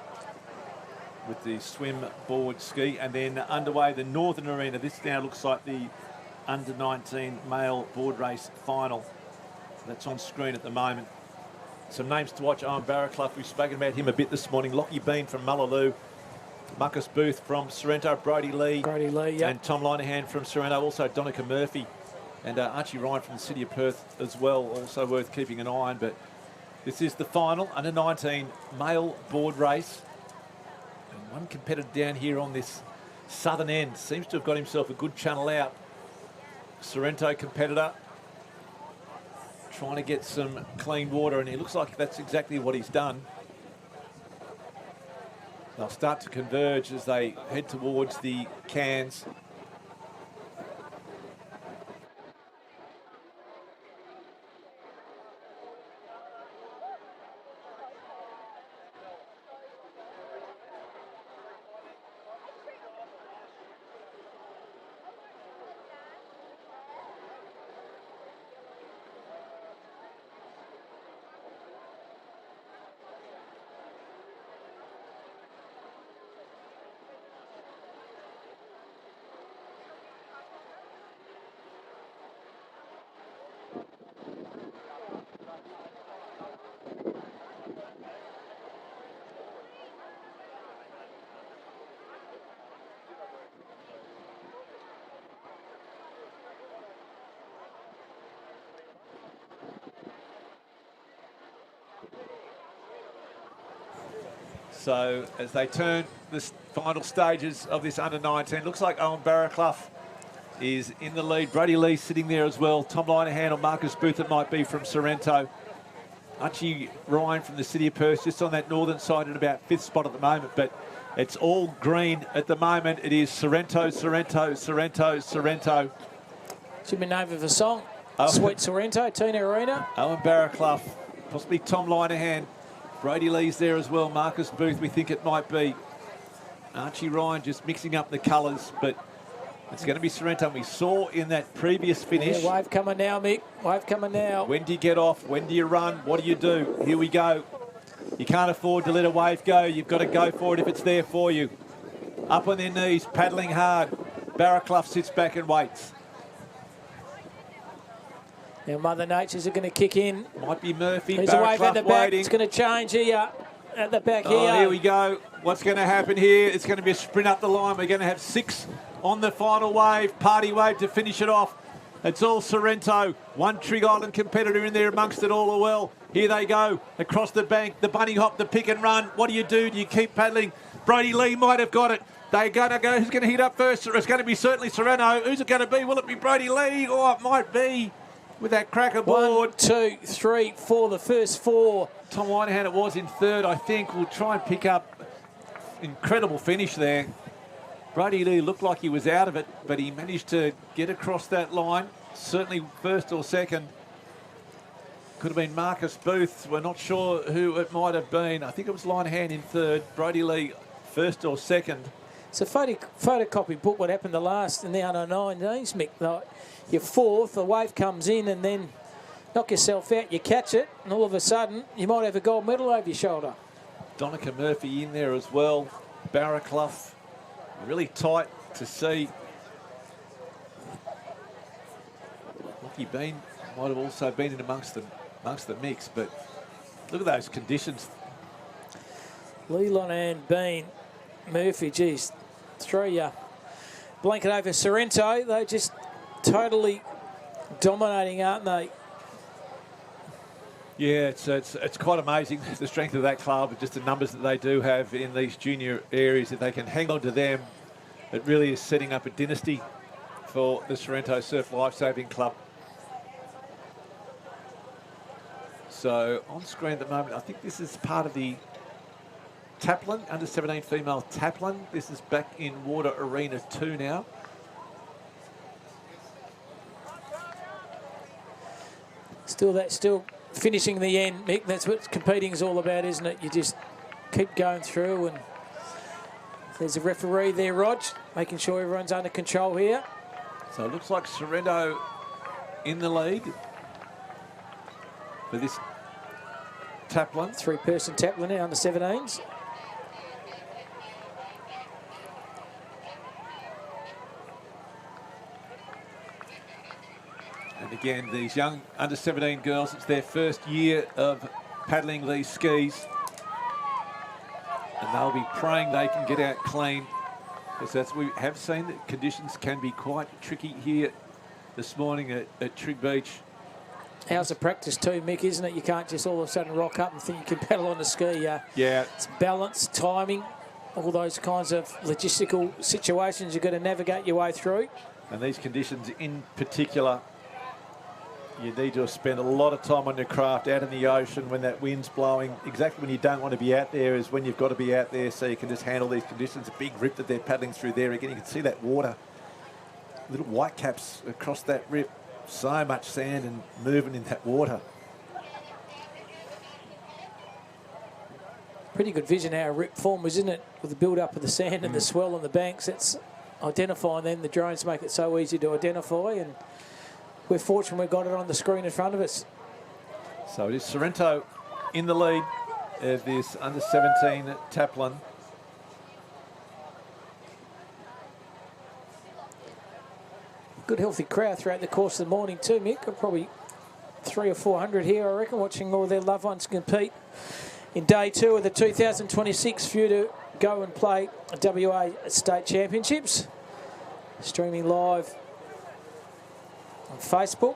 with the swim, board, ski, and then underway the Northern Arena. This now looks like the under-19 male board race final. That's on screen at the moment. Some names to watch. Owen Barraclough, we've spoken about him a bit this morning. Lockie Bean from Mullaloo. Marcus Booth from Sorrento. Brody Lee. Yeah. And Tom Linehan from Sorrento. Also Donica Murphy. And Archie Ryan from the City of Perth as well. Also worth keeping an eye on. But this is the final under-19 male board race. And one competitor down here on this southern end seems to have got himself a good channel out. Sorrento competitor trying to get some clean water, and it looks like that's exactly what he's done. They'll start to converge as they head towards the cans. So as they turn the final stages of this under-19, looks like Owen Barraclough is in the lead. Brody Lee sitting there as well. Tom Linehan or Marcus Booth, it might be, from Sorrento. Archie Ryan from the City of Perth, just on that northern side at about 5th spot at the moment, but it's all green at the moment. It is Sorrento, Sorrento, Sorrento, Sorrento. Should be named of a song. Sweet Sorrento, Tina Arena. Owen Barraclough, possibly Tom Linehan. Brody Lee's there as well. Marcus Booth, we think it might be. Archie Ryan just mixing up the colours, but it's going to be Sorrento. We saw in that previous finish. Yeah, wave coming now, Mick. Wave coming now. When do you get off? When do you run? What do you do? Here we go. You can't afford to let a wave go. You've got to go for it if it's there for you. Up on their knees, paddling hard. Barraclough sits back and waits. Now Mother Nature's going to kick in. Might be Murphy. There's a wave at the back. Waiting. It's going to change here. At the back Oh, here. here we go. What's going to happen here? It's going to be a sprint up the line. We're going to have 6 on the final wave. Party wave to finish it off. It's all Sorrento. One Trig Island competitor in there amongst it all well. Here they go. Across the bank. The bunny hop, the pick and run. What do? Do you keep paddling? Brody Lee might have got it. They're going to go. Who's going to hit up first? It's going to be certainly Sorrento. Who's it going to be? Will it be Brody Lee? Oh, it might be. With that cracker board. 1, 2, 3, 4. The first 4. Tom Linehan, it was in 3rd, I think. We'll try and pick up. Incredible finish there. Brody Lee looked like he was out of it, but he managed to get across that line. Certainly 1st or 2nd. Could have been Marcus Booth. We're not sure who it might have been. I think it was Linehan in 3rd. Brody Lee 1st or 2nd. It's a photocopy book what happened in the under-19s, Mick. Like, you're 4th, the wave comes in and then knock yourself out, you catch it, and all of a sudden you might have a gold medal over your shoulder. Donica Murphy in there as well. Barraclough, really tight to see. Lockie Bean might have also been in amongst the mix, but look at those conditions. Leland and Bean, Murphy, geez, throw blanket over Sorrento. They're just totally dominating, aren't they? Yeah, it's quite amazing, the strength of that club, just the numbers that they do have in these junior areas. If they can hang on to them, it really is setting up a dynasty for the Sorrento Surf Lifesaving Club. So on screen at the moment, I think this is part of the Taplin, under 17 female Taplin. This is back in Water Arena 2 now. Still finishing the end, Mick. That's what competing is all about, isn't it? You just keep going through, and there's a referee there, Rog, making sure everyone's under control here. So it looks like Sorrento in the lead for this Taplin. 3-person Taplin now, under 17s. And again, these young under-17 girls, it's their first year of paddling these skis. And they'll be praying they can get out clean. Because as we have seen, the conditions can be quite tricky here this morning at Trig Beach. How's the practice too, Mick, isn't it? You can't just all of a sudden rock up and think you can paddle on the ski. Yeah. It's balance, timing, all those kinds of logistical situations you've got to navigate your way through. And these conditions in particular, you need to spend a lot of time on your craft out in the ocean when that wind's blowing. Exactly when you don't want to be out there is when you've got to be out there so you can just handle these conditions. A big rip that they're paddling through there. Again, you can see that water, little white caps across that rip. So much sand and movement in that water. Pretty good vision how a rip form was, isn't it? With the build-up of the sand and the swell on the banks. It's identifying them. The drones make it so easy to identify, and we're fortunate we've got it on the screen in front of us. So it is Sorrento in the lead of this under-17 Taplin. Good healthy crowd throughout the course of the morning too, Mick. Probably 300 or 400 here, I reckon, watching all their loved ones compete in day 2 of the 2026 for you to go and play WA State Championships. Streaming live on Facebook.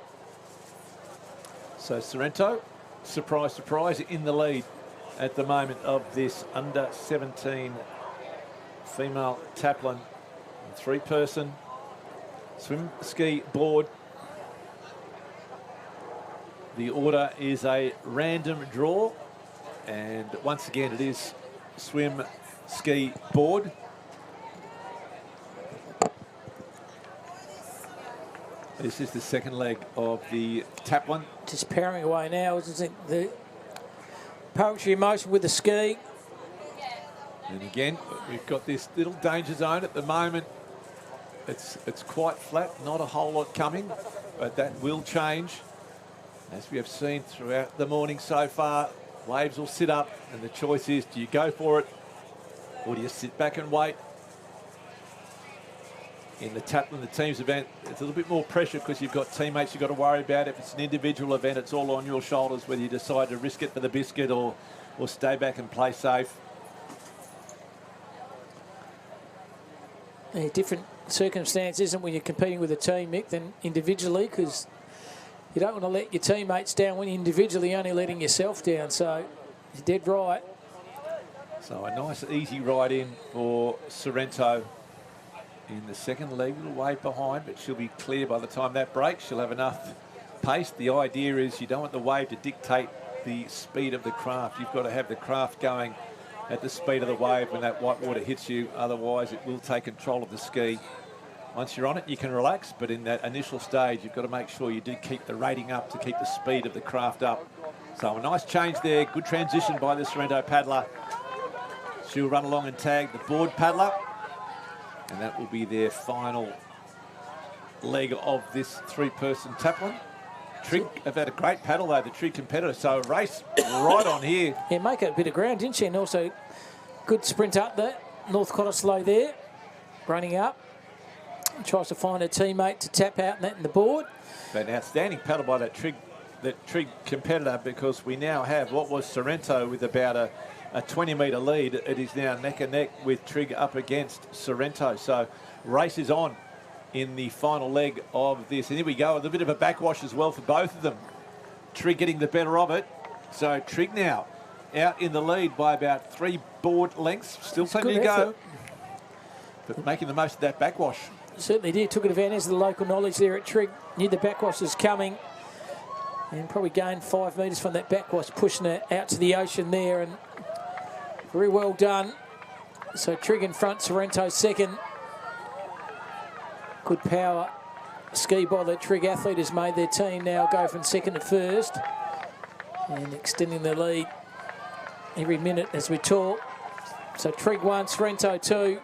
So Sorrento, surprise, surprise, in the lead. at the moment of this under 17 female Taplin 3-person swim ski board. The order is a random draw, and once again it is swim ski board. This is the second leg of the Taplin. Just powering away now, isn't it? The poetry in motion with the ski. And again, we've got this little danger zone at the moment. It's quite flat, not a whole lot coming, but that will change. As we have seen throughout the morning so far, waves will sit up, and the choice is, do you go for it or do you sit back and wait? In the Taplin, the teams event, it's a little bit more pressure because you've got teammates you've got to worry about. If it's an individual event, it's all on your shoulders, whether you decide to risk it for the biscuit or stay back and play safe. A different circumstance, isn't when you're competing with a team, Mick, than individually, because you don't want to let your teammates down when you're individually only letting yourself down. So you're dead right. So a nice easy ride in for Sorrento in the second leg. A little wave behind, but she'll be clear by the time that breaks. She'll have enough pace. The idea is you don't want the wave to dictate the speed of the craft. You've got to have the craft going at the speed of the wave when that white water hits you. Otherwise, it will take control of the ski. Once you're on it, you can relax, but in that initial stage, you've got to make sure you do keep the rating up to keep the speed of the craft up. So a nice change there. Good transition by the Sorrento paddler. She'll run along and tag the board paddler, and that will be their final leg of this 3-person Taplin. Trig have had a great paddle though, the Trig competitor, so a race right on here. Yeah, make it a bit of ground, didn't she? And also good sprint up there. North Cottesloe there, running up. Tries to find a teammate to tap out and that in the board. An outstanding paddle by that Trig competitor, because we now have what was Sorrento with about a 20-metre lead. It is now neck and neck with Trig up against Sorrento. So race is on in the final leg of this. And here we go, with a bit of a backwash as well for both of them. Trig getting the better of it. So Trig now out in the lead by about 3 board lengths. Still plenty to go, but making the most of that backwash. Certainly did. Took advantage of the local knowledge there at Trig. Knew the backwash was coming, and probably gained 5 metres from that backwash, pushing it out to the ocean there, and very well done. So Trig in front, Sorrento second. Good power ski by the Trig athlete has made their team now go from second to first, and extending the lead every minute as we talk. So Trig 1, Sorrento 2.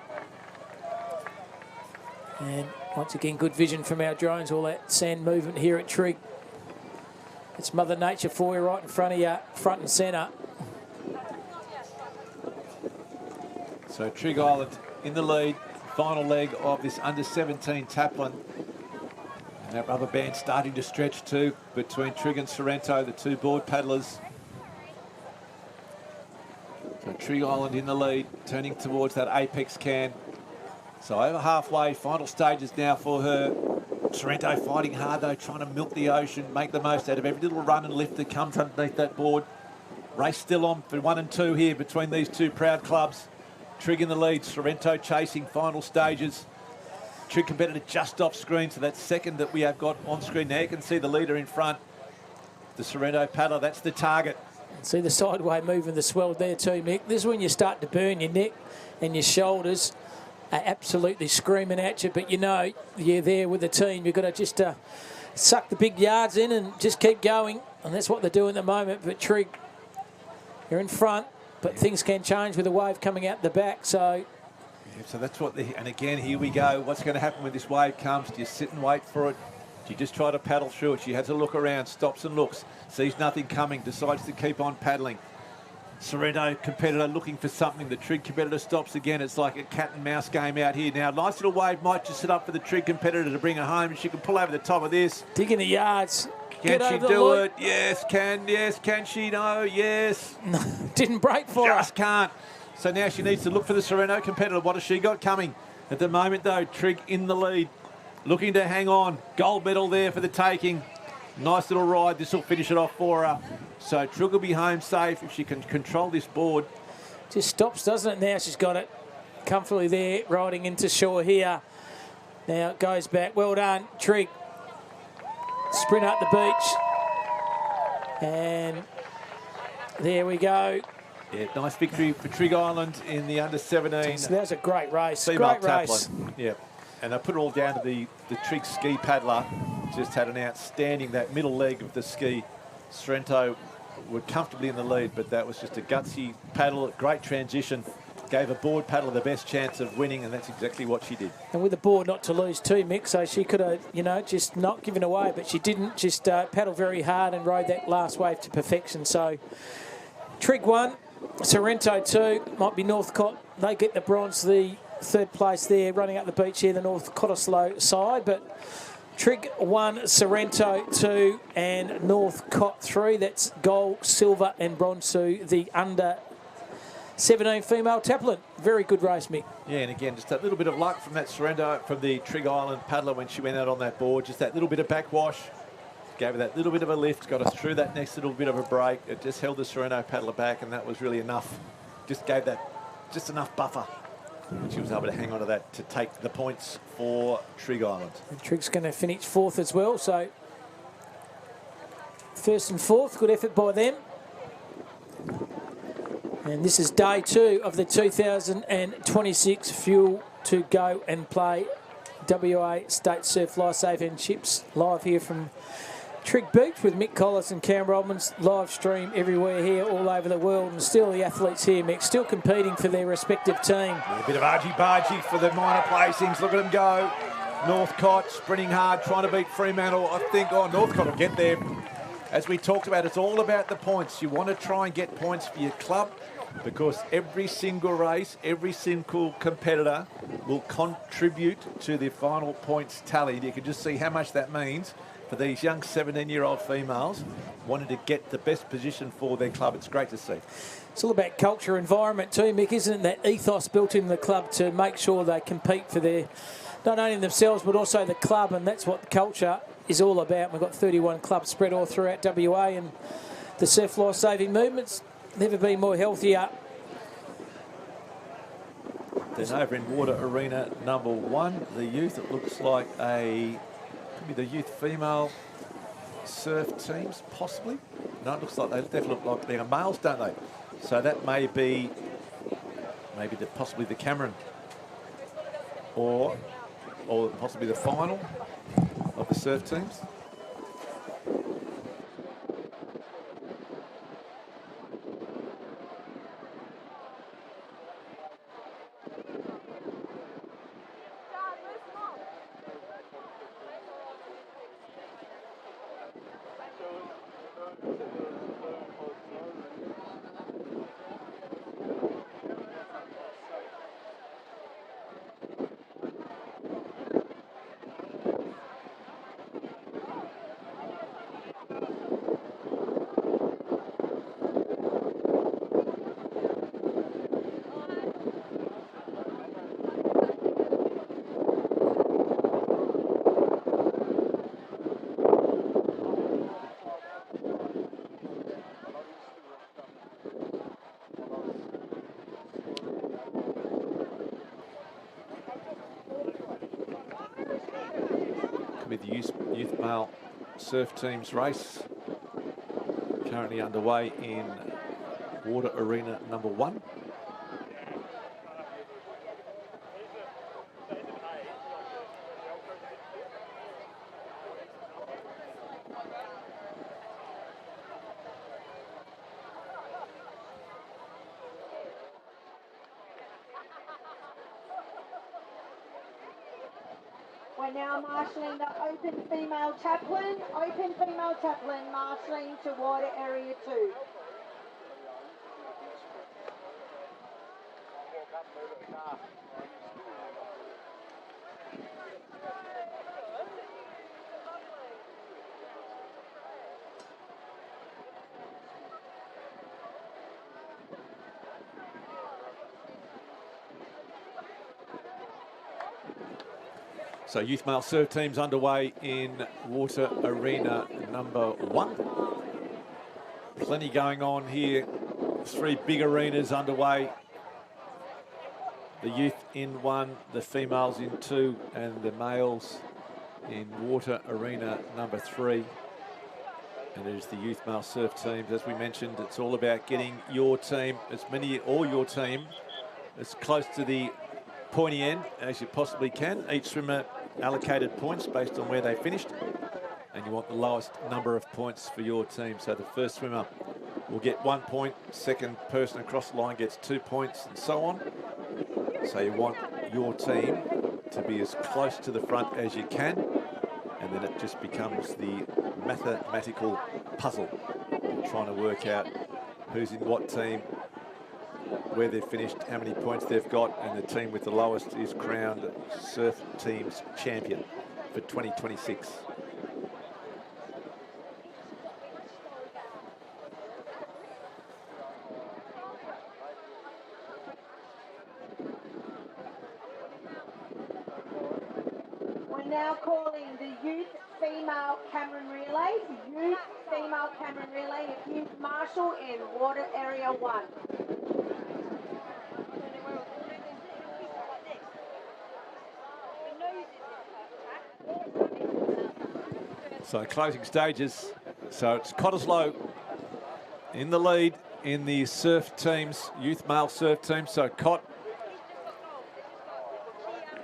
And once again, good vision from our drones, all that sand movement here at Trig. It's Mother Nature for you right in front of you, front and centre. So Trig Island in the lead, final leg of this under-17 Taplin. And that rubber band starting to stretch too between Trig and Sorrento, the 2 board paddlers. So Trig Island in the lead, turning towards that apex can. So over halfway, final stages now for her. Sorrento fighting hard though, trying to milk the ocean, make the most out of every little run and lift that comes underneath that board. Race still on for 1 and 2 here between these 2 proud clubs. Trig in the lead, Sorrento chasing final stages. Trig competitor just off screen, so that's second that we have got on screen now. You can see the leader in front, the Sorrento paddler, that's the target. See the sideway moving the swell there too, Mick. This is when you start to burn your neck and your shoulders are absolutely screaming at you, but you know you're there with the team. You've got to just suck the big yards in and just keep going, and that's what they're doing at the moment. But Trig, you're in front, but things can change with a wave coming out the back. So that's what and again, here we go. What's going to happen when this wave comes? Do you sit and wait for it? Do you just try to paddle through it? She has a look around, stops and looks, sees nothing coming, decides to keep on paddling. Sorrento competitor looking for something. The Trig competitor stops again. It's like a cat and mouse game out here now. Nice little wave might just sit up for the Trig competitor to bring her home. She can pull over the top of this. Digging the yards. Can she do it? Yes, can. Yes, can she? No, yes. Didn't break for her. Just can't. So now she needs to look for the Sorrento competitor. What has she got coming? At the moment, though, Trig in the lead, looking to hang on. Gold medal there for the taking. Nice little ride. This will finish it off for her. So Trigg will be home safe if she can control this board. Just stops, doesn't it? Now she's got it comfortably there, riding into shore here. Now it goes back. Well done, Trigg. Sprint up the beach. And there we go. Yeah, nice victory for Trigg Island in the under-17. So that was a great race. Female Great race. Taplin. Yeah, and I put it all down to the Trigg ski paddler. Just had an outstanding, that middle leg of the ski. Sorrento were comfortably in the lead, but that was just a gutsy paddle, great transition. Gave a board paddler the best chance of winning, and that's exactly what she did. And with the board not to lose too, Mick, so she could have, you know, just not given away, but she didn't. Just paddled very hard and rode that last wave to perfection. So Trigg 1, Sorrento 2, might be Northcott. They get the bronze, the third place there, running up the beach here, the North Cottesloe side. But Trigg 1, Sorrento 2, and Northcott 3. That's gold, silver, and bronze to the under-17 female Taplin. Very good race, Mick. Yeah, and again, just a little bit of luck from that Sorrento, from the Trigg Island paddler when she went out on that board. Just that little bit of backwash. Gave her that little bit of a lift, got us through that next little bit of a break. It just held the Sorrento paddler back, and that was really enough. Just gave that just enough buffer. And she was able to hang on to that to take the points for Trigg Island. And Trigg's going to finish 4th as well, so 1st and 4th, good effort by them. And this is day 2 of the 2026 Fuel to Go and Play WA State Surf Life Saving Chips, live here from Trigg Beach with Mick Collis and Cam Rodmans. Live stream everywhere here, all over the world, and still the athletes here, Mick, still competing for their respective team. Yeah, a bit of argy-bargy for the minor placings. Look at them go. Northcott sprinting hard, trying to beat Fremantle. I think, Northcott will get there. As we talked about, it's all about the points. You want to try and get points for your club, because every single race, every single competitor will contribute to the final points tallied. You can just see how much that means for these young 17-year-old females wanting to get the best position for their club. It's great to see. It's all about culture, environment too, Mick, isn't it? That ethos built in the club to make sure they compete for their, not only themselves, but also the club, and that's what the culture is all about. We've got 31 clubs spread all throughout WA, and the surf life saving movement's never been more healthier. Then over in water arena number 1, the youth, it looks like could be the youth female surf teams, possibly. No, it looks like they definitely look like they're males, don't they? So that may be possibly the Cameron, or possibly the final of the surf teams. With the youth male surf teams race currently underway in water arena number 1. We're now marshalling the open female Taplin. Open female Taplin marshalling to water area 2. So youth male surf teams underway in water arena number 1. Plenty going on here. 3 big arenas underway. The youth in 1, the females in 2, and the males in water arena number 3. And it is the youth male surf teams. As we mentioned, it's all about getting your team, or your team, as close to the pointy end as you possibly can. Each swimmer allocated points based on where they finished. And you want the lowest number of points for your team. So the first swimmer will get 1 point, second person across the line gets 2 points, and so on. So you want your team to be as close to the front as you can, and then it just becomes the mathematical puzzle, trying to work out who's in what team, where they've finished, how many points they've got, and the team with the lowest is crowned Surf Teams champion for 2026. Now calling the youth female Cameron relay, youth female Cameron relay, youth marshal in water area 1. So closing stages. So it's Cottesloe in the lead in the surf teams, youth male surf team. So Cott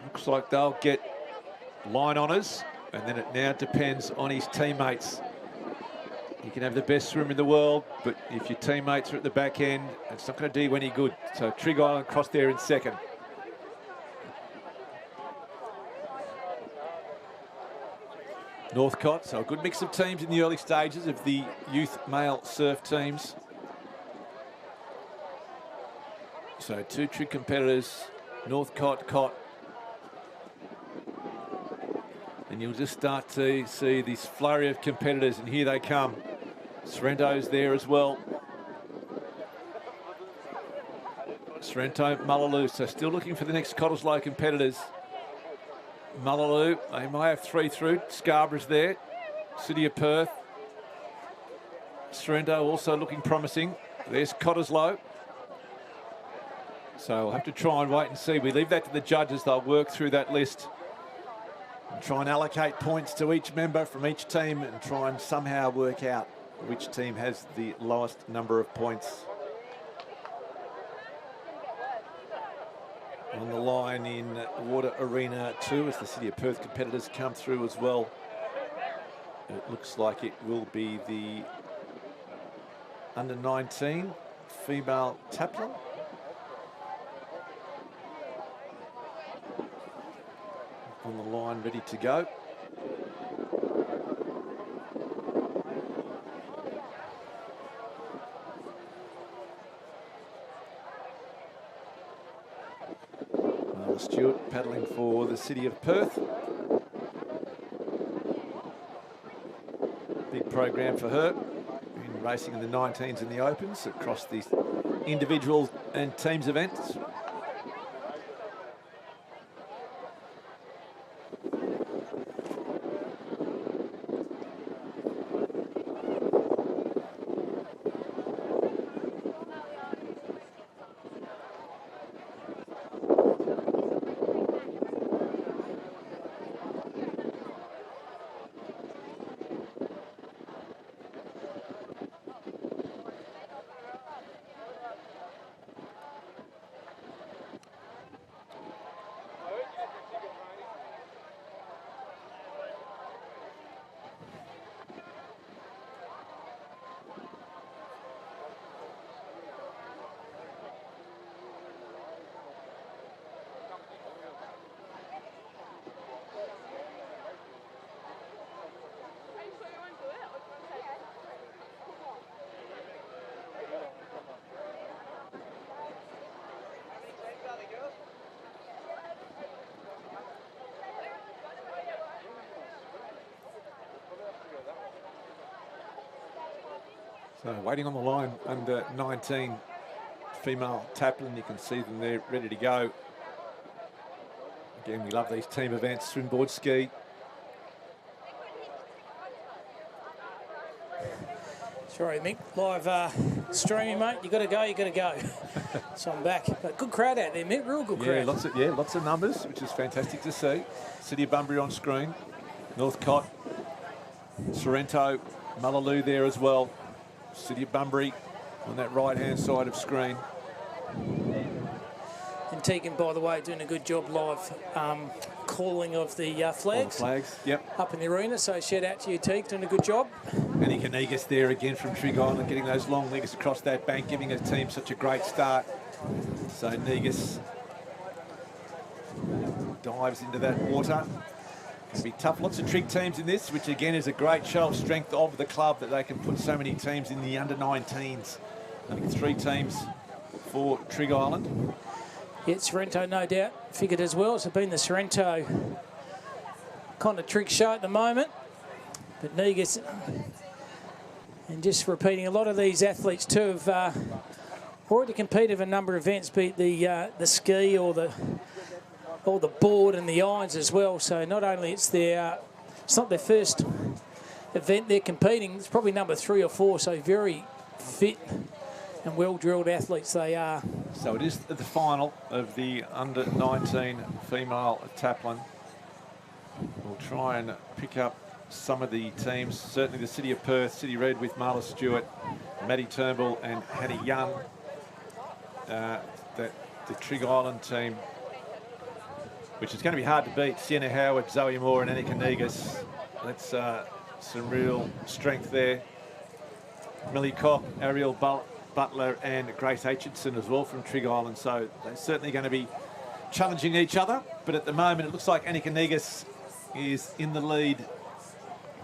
looks like they'll get line honours, and then it now depends on his teammates. You can have the best swimmer in the world, but if your teammates are at the back end, it's not going to do you any good. So Trig Island crossed there in second. Northcott, so a good mix of teams in the early stages of the youth male surf teams. So 2 Trig competitors, Northcott, Cott. And you'll just start to see this flurry of competitors, and here they come. Sorrento's there as well. Sorrento, Mullaloo, so still looking for the next Cottesloe competitors. Mullaloo, they may have 3 through. Scarborough's there. City of Perth. Sorrento also looking promising. There's Cottesloe. So we'll have to try and wait and see. We leave that to the judges. They'll work through that list and try and allocate points to each member from each team and try and somehow work out which team has the lowest number of points. On the line in Water Arena 2 as the City of Perth competitors come through as well. It looks like it will be the under-19 female Taplin. On the line, ready to go. Marla Stewart paddling for the City of Perth. Big program for her. Been racing in the 19s and the Opens across the individual and teams events. So waiting on the line, under 19 female Taplin. You can see them there ready to go. Again, we love these team events, swimboard ski. Sorry, Mick. Live streaming, mate. You got to go. So I'm back. But good crowd out there, Mick. Real good crowd. Lots of numbers, which is fantastic to see. City of Bunbury on screen. Northcott, Sorrento, Mullaloo there as well. City of Bunbury on that right-hand side of screen. And Tegan, by the way, doing a good job live calling of the flags. Yep. Up in the arena. So shout out to you, Tegan, doing a good job. Anika Negus there again from Trig Island, getting those long legs across that bank, giving her team such a great start. So Negus dives into that water. It's going to be tough. Lots of Trig teams in this, which again is a great show of strength of the club that they can put so many teams in the under-19s. I think 3 teams for Trig Island. Yeah, Sorrento, no doubt, figured as well. It's been the Sorrento kind of Trig show at the moment. But Negus, and just repeating, a lot of these athletes too have already competed in a number of events, be it the ski or the board and the irons as well. So not only it's not their first event they're competing, it's probably number 3 or 4. So very fit and well-drilled athletes they are. So it is the final of the under-19 female Taplin. We'll try and pick up some of the teams. Certainly the City of Perth, City Red with Marla Stewart, Maddie Turnbull and Hannah Young. The Trig Island team, which is going to be hard to beat. Sienna Howard, Zoe Moore and Anika Negus. That's some real strength there. Millie Cock, Ariel Butler and Grace Aitchison as well from Trig Island. So they're certainly going to be challenging each other. But at the moment, it looks like Anika Negus is in the lead.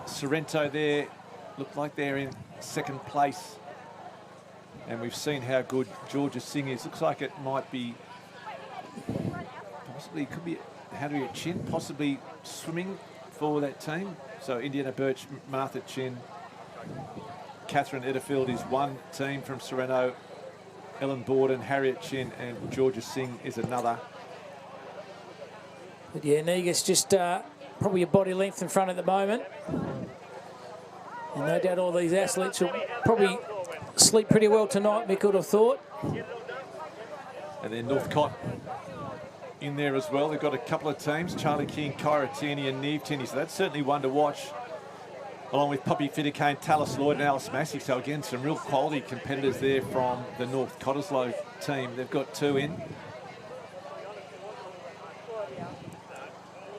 Sorrento there look like they're in second place. And we've seen how good Georgia Singh is. Looks like it might be, possibly, could be Harriet Chin, possibly swimming for that team. So Indiana Birch, Martha Chin, Catherine Edifield is one team from Sorrento. Ellen Borden, Harriet Chin and Georgia Singh is another. But yeah, Negus just probably a body length in front at the moment. And no doubt all these athletes will probably sleep pretty well tonight, Mick would have thought. And then Northcott in there as well. They've got a couple of teams, Charlie King, Kyra Tierney and Neve Tierney. So that's certainly one to watch, along with Poppy Fitterkane, Talis Lloyd and Alice Massey. So again, some real quality competitors there from the North Cottesloe team. They've got 2 in.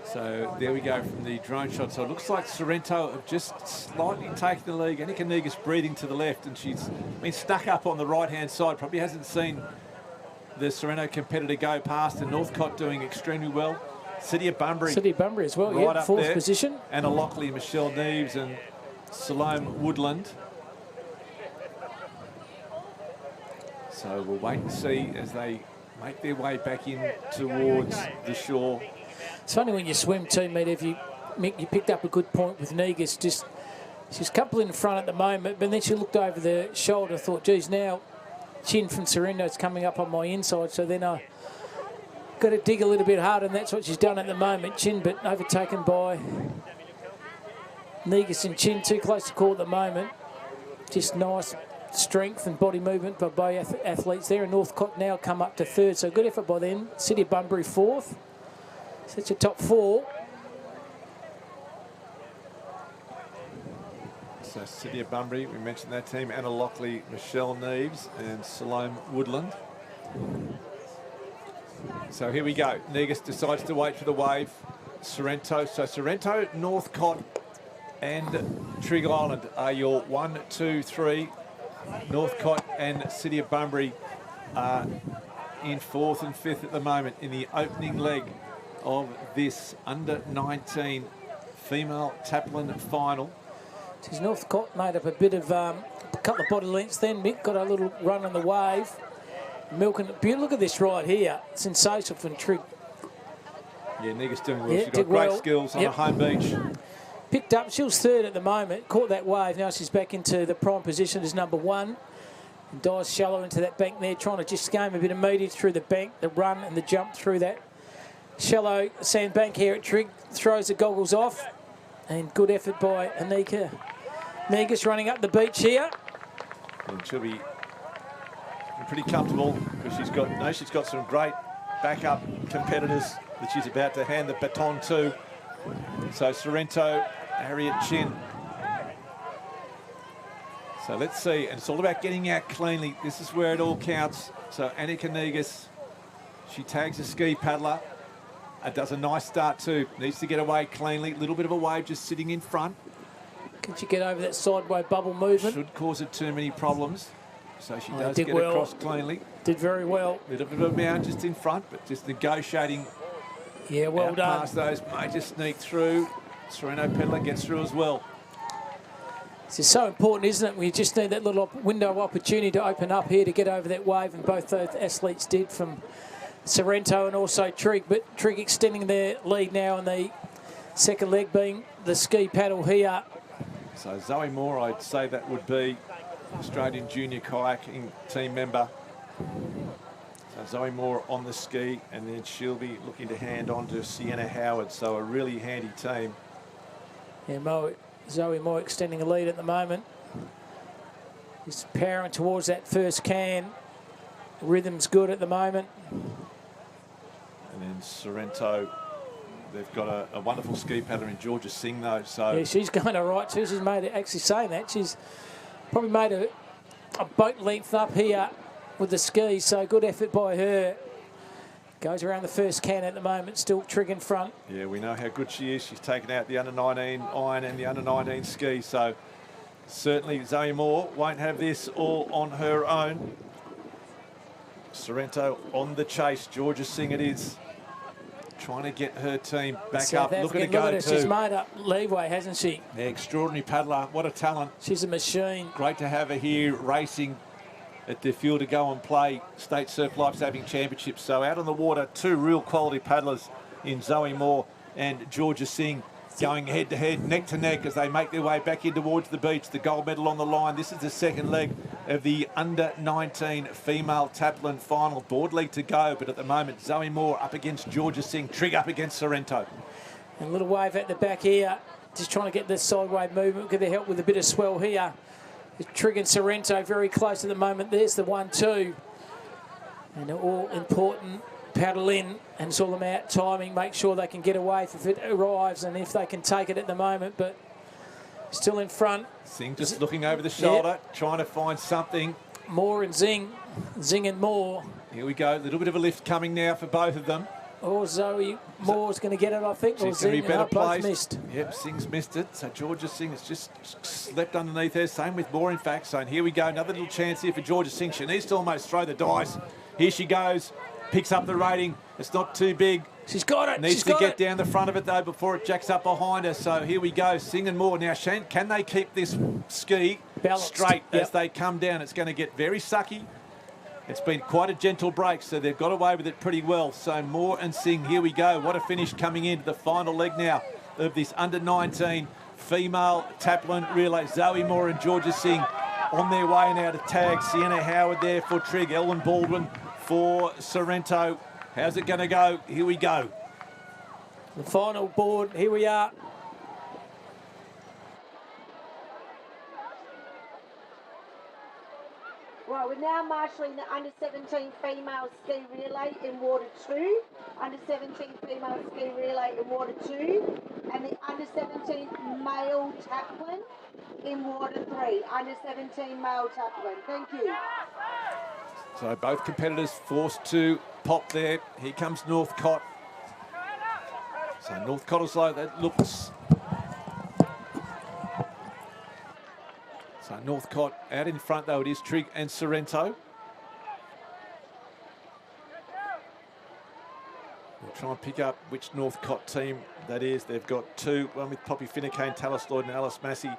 So there we go from the drone shot. So it looks like Sorrento have just slightly taken the lead. Anika Negus breathing to the left, and she's been stuck up on the right-hand side. Probably hasn't seen the Sorrento competitor go past, and Northcott doing extremely well. City of Bunbury. City of Bunbury as well, right yeah, up 4th there. position. Anna Lockley, Michelle Neves and Salome Woodland. So we'll wait and see as they make their way back in towards the shore. It's funny when you swim too, mate, Mick, you picked up a good point with Negus. Just, she's a couple in front at the moment, but then she looked over the shoulder, thought, geez, now Chin from Sorrento's coming up on my inside, so then I got to dig a little bit harder, and that's what she's done at the moment. Chin, but overtaken by Negus and Chin, too close to call at the moment. Just nice strength and body movement by both athletes there, and Northcott now come up to 3rd, so good effort by them. City of Bunbury 4th. So it's your top 4. So City of Bunbury, we mentioned that team, Anna Lockley, Michelle Neves and Salome Woodland. So here we go. Negus decides to wait for the wave. Sorrento. So Sorrento, Northcott and Trig Island are your 1, 2, 3. Northcott and City of Bunbury are in 4th and 5th at the moment in the opening leg of this under-19 female Taplin final. Says Northcott made up a bit of a couple of body lengths then. Mick got a little run on the wave. Milking it. Look at this right here. Sensational from Trig. Yeah, Negus doing well. Yeah, She's got great skills on a home beach. Picked up. She was 3rd at the moment. Caught that wave. Now she's back into the prime position as number 1. And dives shallow into that bank there, trying to just game a bit of meteage through the bank, the run and the jump through that shallow sand bank here at Trig. Throws the goggles off. And good effort by Anika Negus running up the beach here. And she'll be pretty comfortable because she's got some great backup competitors that she's about to hand the baton to. So Sorrento, Harriet Chin. So let's see, and it's all about getting out cleanly. This is where it all counts. So Annika Negus, she tags a ski paddler. Does a nice start too. Needs to get away cleanly. A little bit of a wave just sitting in front. Can she get over that sideway bubble movement? Should cause her too many problems. So she does get across cleanly. Did very well. A little bit of a bound just in front, but just negotiating. Yeah, well done. Past those major sneak through. Sereno Peddler gets through as well. This is so important, isn't it? We just need that little window of opportunity to open up here to get over that wave, and both those athletes did, from Sorrento and also Trigg. But Trigg extending their lead now in the second leg, being the ski paddle here. So Zoe Moore, I'd say that would be Australian junior kayaking team member. So Zoe Moore on the ski, and then she'll be looking to hand on to Sienna Howard. So a really handy team. Yeah, Zoe Moore extending a lead at the moment. Just powering towards that first can. Rhythm's good at the moment. And then Sorrento, they've got a wonderful ski paddler in Georgia Singh though. So yeah, she's going all right too. She's made it, actually saying that, she's probably made a boat length up here with the skis, so good effort by her. Goes around the first can at the moment, still Trigg in front. Yeah, we know how good she is. She's taken out the under-19 iron and the under-19 ski, so certainly Zoe Moore won't have this all on her own. Sorrento on the chase. Georgia Singh it is. Trying to get her team back South up. African, Look at her go too. She's made up leeway, hasn't she? Yeah, extraordinary paddler. What a talent. She's a machine. Great to have her here racing at the Fuel to Go and Play State Surf Lifesaving Championships. So out on the water, two real quality paddlers in Zoe Moore and Georgia Singh, going head to head, neck to neck, as they make their way back in towards the beach. The gold medal on the line. This is the second leg of the under-19 female Taplin final. Board league to go, but at the moment Zoe Moore up against Georgia Singh, Trigg up against Sorrento. And a little wave at the back here, just trying to get this sideway movement. Give the help with a bit of swell here. Trigg and Sorrento very close at the moment. There's the 1-2. And they're all important. Paddle in, and it's all about timing. Make sure they can get away if it arrives, and if they can take it at the moment. But still in front. Singh just looking over the shoulder, trying to find something. Moore and Zing. Zing and Moore. Here we go. A little bit of a lift coming now for both of them. Or Zoe Moore's going to get it, I think. She's or Zing, going to be better placed. Missed. Yep, Singh's missed it. So Georgia Singh has just slept underneath there. Same with Moore, in fact. So here we go. Another little chance here for Georgia Singh. She needs to almost throw the dice. Here she goes. Picks up the rating. It's not too big. She's got it. Needs to get down the front of it, though, before it jacks up behind her. So here we go. Singh and Moore. Now, Shane, can they keep this ski balanced straight as they come down? It's going to get very sucky. It's been quite a gentle break, so they've got away with it pretty well. So Moore and Singh, here we go. What a finish coming into the final leg now of this under-19 female Taplin relay. Zoe Moore and Georgia Singh on their way now to tag. Sienna Howard there for Trigg. Ellen Baldwin for Sorrento. How's it going to go? Here we go. The final board. Here we are. Right, we're now marshalling the under-17 female ski relay in water 2, under-17 female ski relay in water 2, and the under-17 male Taplin in water 3. Under-17 male Taplin. Thank you. So both competitors forced to pop there. Here comes Northcott. So Northcott is like that looks. So Northcott out in front, though. It is Trigg and Sorrento. We'll try and pick up which Northcott team that is. They've got two, one with Poppy Finnecane, Talis Lloyd and Alice Massey.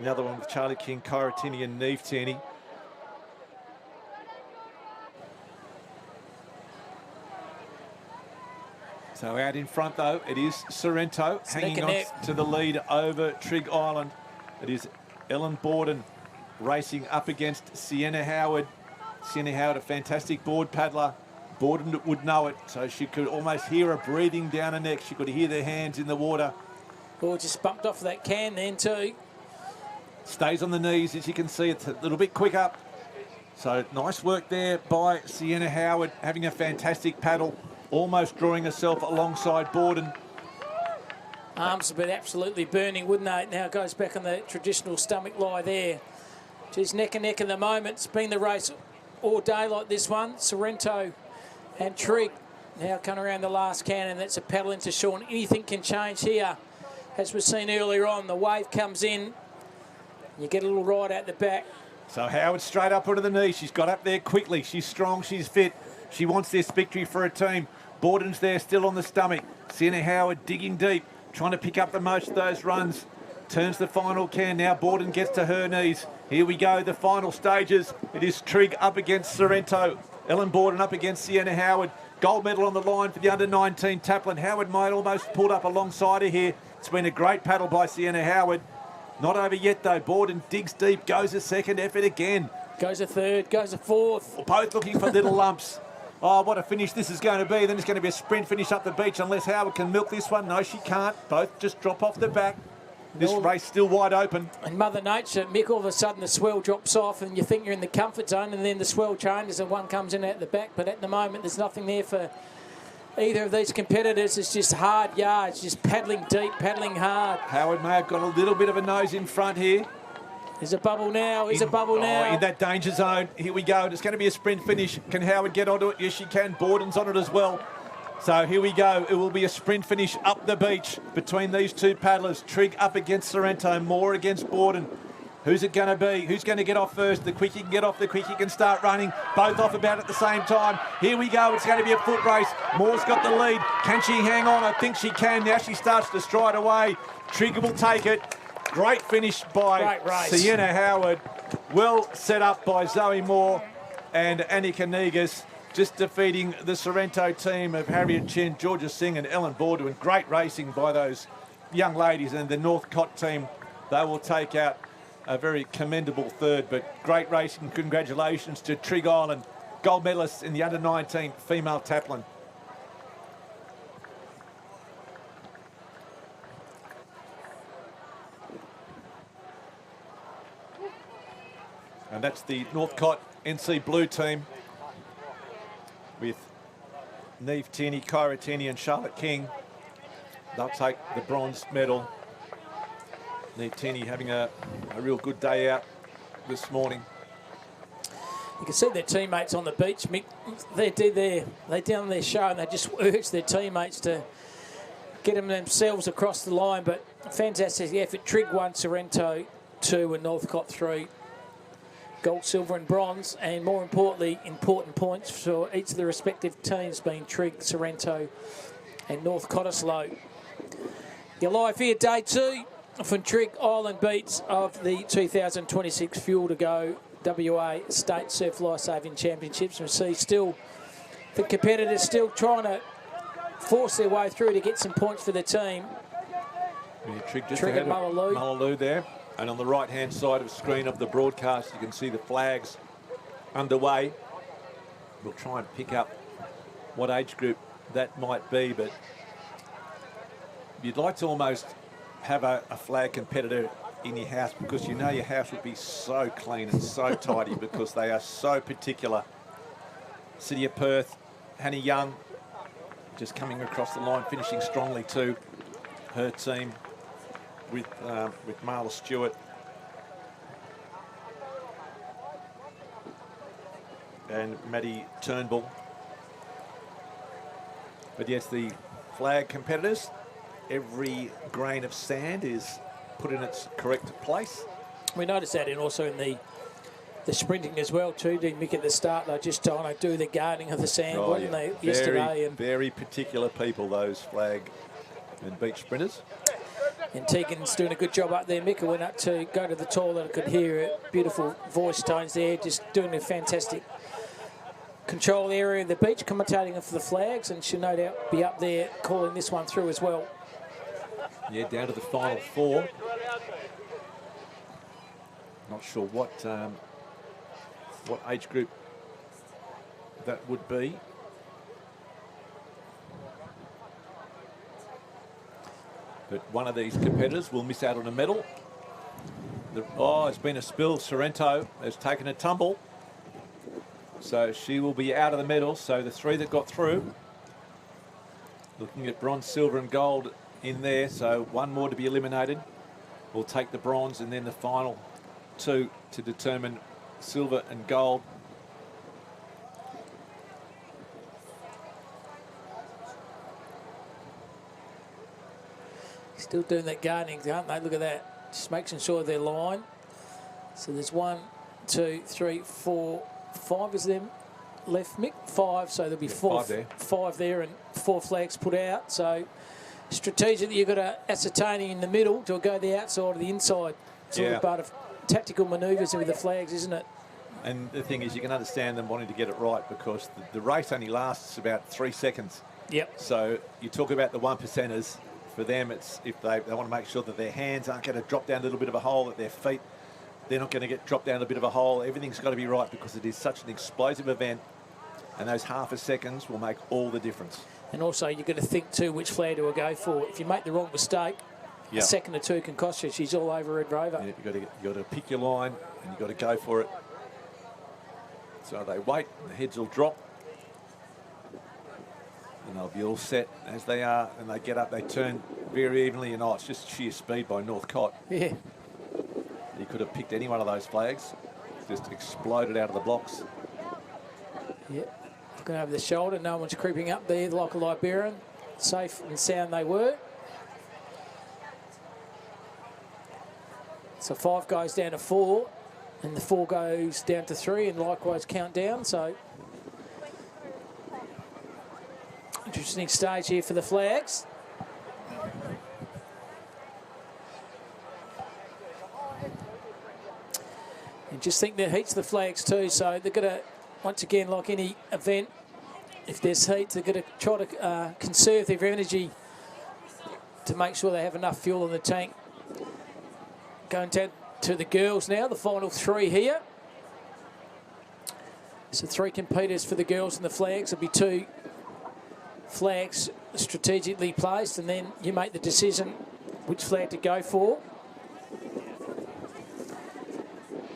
The other one with Charlie King, Kyra Tinney and Neve Tierney. So out in front, though, it is Sorrento hanging on to the lead over Trigg Island. It is Ellen Borden racing up against Sienna Howard. Sienna Howard, a fantastic board paddler. Borden would know it, so she could almost hear her breathing down her neck. She could hear their hands in the water. Oh, just bumped off that can then too. Stays on the knees, as you can see. It's a little bit quicker. So nice work there by Sienna Howard, having a fantastic paddle, almost drawing herself alongside Borden. Arms have been absolutely burning, wouldn't they? Now it goes back on the traditional stomach lie there. She's neck and neck at the moment. It's been the race all day like this one. Sorrento and Trigg now coming around the last cannon. That's a paddle into Sean. Anything can change here. As we've seen earlier on, the wave comes in. You get a little ride out the back. So Howard straight up onto the knee. She's got up there quickly. She's strong, she's fit. She wants this victory for her team. Borden's there still on the stomach. Sienna Howard digging deep, trying to pick up the most of those runs. Turns the final can. Now Borden gets to her knees. Here we go, the final stages. It is Trigg up against Sorrento. Ellen Borden up against Sienna Howard. Gold medal on the line for the under-19 Taplin. Howard might almost pulled up alongside her here. It's been a great paddle by Sienna Howard. Not over yet though. Borden digs deep, goes a second effort again. Goes a third, goes a fourth. Both looking for little lumps. Oh, what a finish this is going to be. Then it's going to be a sprint finish up the beach unless Howard can milk this one. No, she can't. Both just drop off the back. This race still wide open. And Mother Nature, Mick, all of a sudden the swell drops off and you think you're in the comfort zone and then the swell changes and one comes in at the back. But at the moment, there's nothing there for either of these competitors. It's just hard yards, just paddling deep, paddling hard. Howard may have got a little bit of a nose in front here. There's a bubble now, there's a bubble now. In that danger zone. Here we go. It's going to be a sprint finish. Can Howard get onto it? Yes, she can. Borden's on it as well. So here we go. It will be a sprint finish up the beach between these two paddlers. Trigg up against Sorrento, Moore against Borden. Who's it going to be? Who's going to get off first? The quickie can get off, the quickie can start running. Both off about at the same time. Here we go. It's going to be a foot race. Moore's got the lead. Can she hang on? I think she can. Now she starts to stride away. Trigg will take it. Great finish by Sienna Howard. Well set up by Zoe Moore and Annika Negus. Just defeating the Sorrento team of Harriet Chin, Georgia Singh and Ellen Baldwin. Great racing by those young ladies, and the Northcott team, they will take out a very commendable third, but great racing. Congratulations to Trigg Island, gold medalists in the under-19 female Taplin. And that's the Northcott NC Blue team with Neve Tierney, Kyra Tierney and Charlotte King. They'll take the bronze medal. Neve Tierney having a real good day out this morning. You can see their teammates on the beach, Mick. They down their show and they just urge their teammates to get them themselves across the line. But fantastic effort. Trigg 1, Sorrento 2 and Northcott 3. Gold, silver and bronze, and more importantly, important points for each of the respective teams being Trigg, Sorrento and North Cottesloe. You're live here, day 2 from Trigg Island Beach of the 2026 Fuel to Go WA State Surf Life Saving Championships. And we see still the competitors still trying to force their way through to get some points for the team. Yeah, Trigg just Trigg ahead and of Mullaloo there. And on the right-hand side of screen of the broadcast, you can see the flags underway. We'll try and pick up what age group that might be, but you'd like to almost have a flag competitor in your house, because you know your house would be so clean and so tidy because they are so particular. City of Perth, Hannah Young just coming across the line, finishing strongly too. Her team with Marla Stewart and Maddie Turnbull. But yes, the flag competitors, every grain of sand is put in its correct place. We noticed that also in the sprinting as well too, didn't Mick, at the start? They're just trying to do the guarding of the sand, weren't they, yesterday? Very particular people, those flag and beach sprinters. And Tegan's doing a good job up there. Mika went up to go to the toilet. I could hear it. Beautiful voice tones there. Just doing a fantastic control area of the beach, commentating for the flags, and she'll no doubt be up there calling this one through as well. Yeah, down to the final 4. Not sure what age group that would be. But one of these competitors will miss out on a medal. It's been a spill. Sorrento has taken a tumble. So she will be out of the medals. So the 3 that got through, looking at bronze, silver and gold in there. So 1 more to be eliminated. We'll take the bronze and then the final 2 to determine silver and gold. Still doing that gardening, aren't they? Look at that. Just making sure they're line. So there's 1, 2, 3, 4, 5 is them left, Mick. 5, so there'll be 5 there and 4 flags put out. So strategically, you've got to ascertaining in the middle to go the outside or the inside. It's all part of tactical manoeuvres with the flags, isn't it? And the thing is, you can understand them wanting to get it right because the race only lasts about 3 seconds. Yep. So you talk about the 1%ers. For them, it's if they want to make sure that their hands aren't going to drop down a little bit of a hole, that their feet, they're not going to get dropped down a bit of a hole. Everything's got to be right because it is such an explosive event, and those half a seconds will make all the difference. And also, you've got to think too which flag do I go for. If you make the wrong mistake, a second or 2 can cost you. She's all over Red Rover. Yeah, you've got to pick your line, and you've got to go for it. So they wait, the heads will drop. And they'll be all set as they are, and they get up, they turn very evenly, and it's just sheer speed by Northcott. Yeah. He could have picked any one of those flags, just exploded out of the blocks. Yeah, looking over the shoulder, no one's creeping up there like a Liberian. Safe and sound they were. So 5 goes down to 4, and the 4 goes down to 3, and likewise count down, so interesting stage here for the flags. And just think that heats the flags too, so they're going to, once again, like any event, if there's heat, they're going to try to conserve their energy to make sure they have enough fuel in the tank. Going down to the girls now, the final 3 here. So 3 competitors for the girls and the flags. There'll be 2 flags strategically placed, and then you make the decision which flag to go for.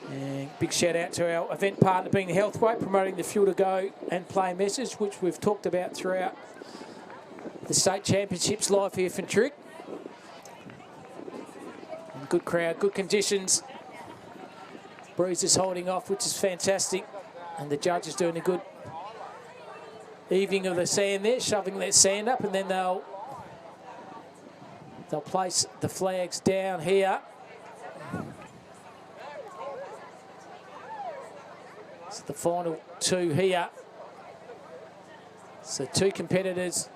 And big shout out to our event partner being the Healthway, promoting the fuel to go and play message, which we've talked about throughout the state championships live here from Trick. And good crowd, good conditions. Breeze is holding off, which is fantastic, and the judge is doing a good evening of the sand there, shoving that sand up, and then they'll place the flags down here. So the final 2 here. So 2 competitors.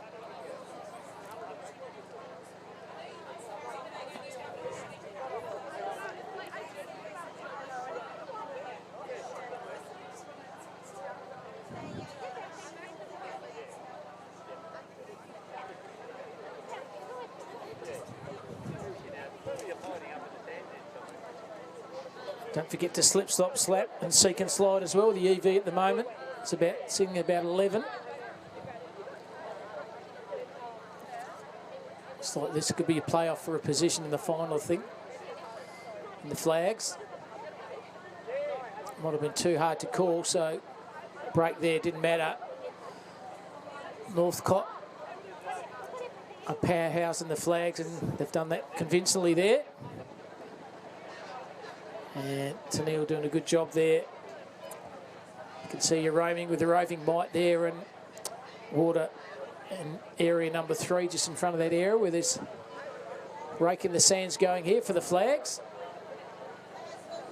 Don't forget to slip, slop, slap and seek and slide as well. The EV at the moment, it's sitting about 11. It's like this could be a playoff for a position in the final, I think. And the flags. Might have been too hard to call, so break there didn't matter. Northcott, a powerhouse in the flags, and they've done that convincingly there. And Tennille doing a good job there. You can see you're roaming with the roving might there, and water in area number 3 just in front of that area where there's raking the sands going here for the flags.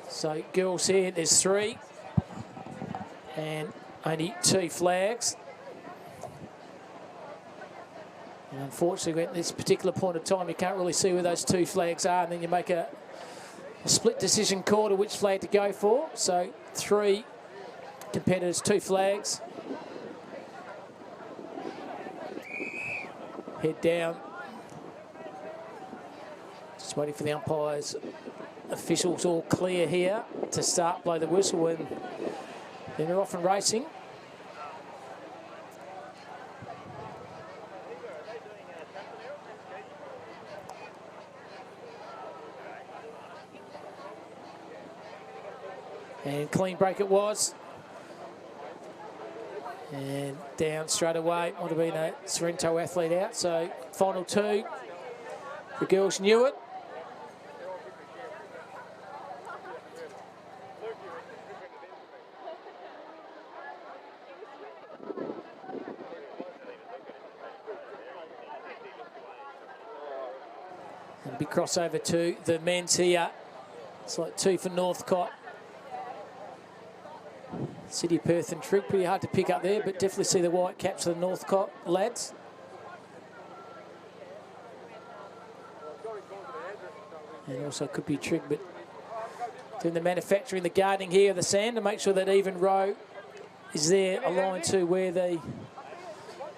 So girls here, there's 3 and only 2 flags. And unfortunately at this particular point of time you can't really see where those 2 flags are, and then you make a split decision call to which flag to go for. So 3 competitors, 2 flags. Head down. Just waiting for the umpires. Officials all clear here to start, blow the whistle, and then they're off and racing. And clean break it was. And down straight away. Might have been a Sorrento athlete out. So final two. The girls knew it. And a big crossover to the men's here. It's like two for Northcott. City of Perth and Trigg, pretty hard to pick up there, but definitely see the white caps of the Northcott lads. And also could be Trigg, but doing the manufacturing, the guarding here of the sand to make sure that even row is there aligned to where the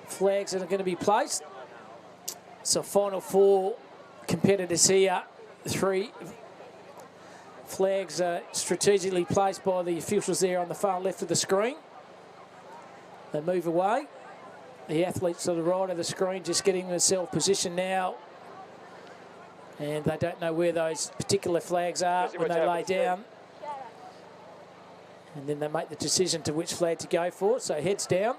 flags are going to be placed. So final four competitors here, three flags are strategically placed by the officials there on the far left of the screen. They move away. The athletes to the right of the screen just getting themselves positioned now. And they don't know where those particular flags are when they lay down. And then they make the decision to which flag to go for. So heads down.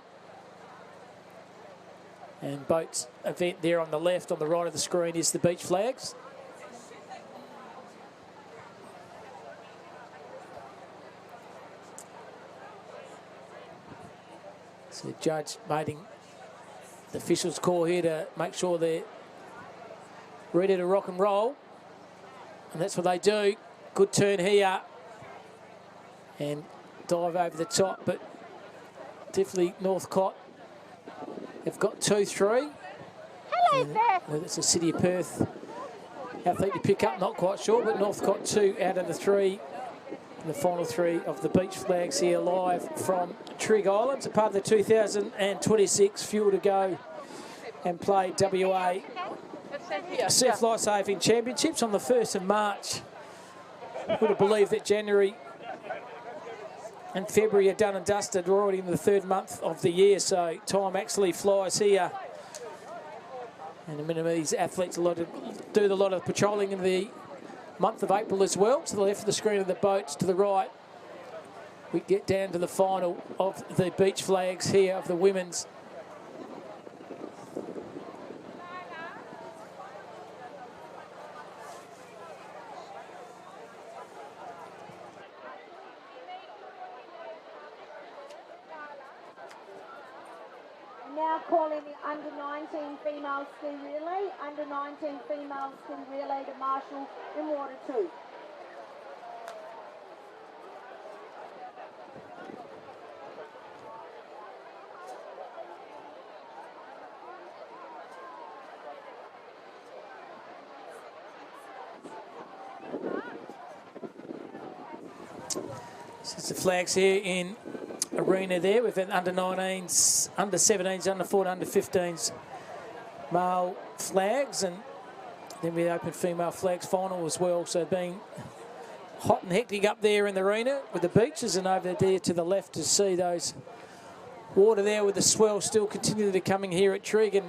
And boats event there on the left, on the right of the screen is the beach flags. So the judge making the officials' call here to make sure they're ready to rock and roll. And that's what they do. Good turn here. And dive over the top, but definitely Northcott have got 2-3. Hello there. Well, that's a City of Perth athlete to pick up, not quite sure, but Northcott 2 out of the 3. The final 3 of the beach flags here live from Trigg Islands, a part of the 2026 Fuel to Go and Play WA Surf Lifesaving Championships on the 1st of March. Would have believed that January and February are done and dusted. We're already in the 3rd month of the year, so time actually flies here. And a minute, these athletes do a lot of patrolling in the month of April as well. To the left of the screen of the boats, to the right, we get down to the final of the beach flags here of the women's. Now calling the under-19 female ski relay. Under-19 female ski relay to Marshall in water 2. So it's the flags here in arena there. We've had under-19s, under-17s, under-14s, under-15s male flags, and then we open female flags final as well. So being hot and hectic up there in the arena with the beaches, and over there to the left to see those water there with the swell still continuing to coming here at Trigg, and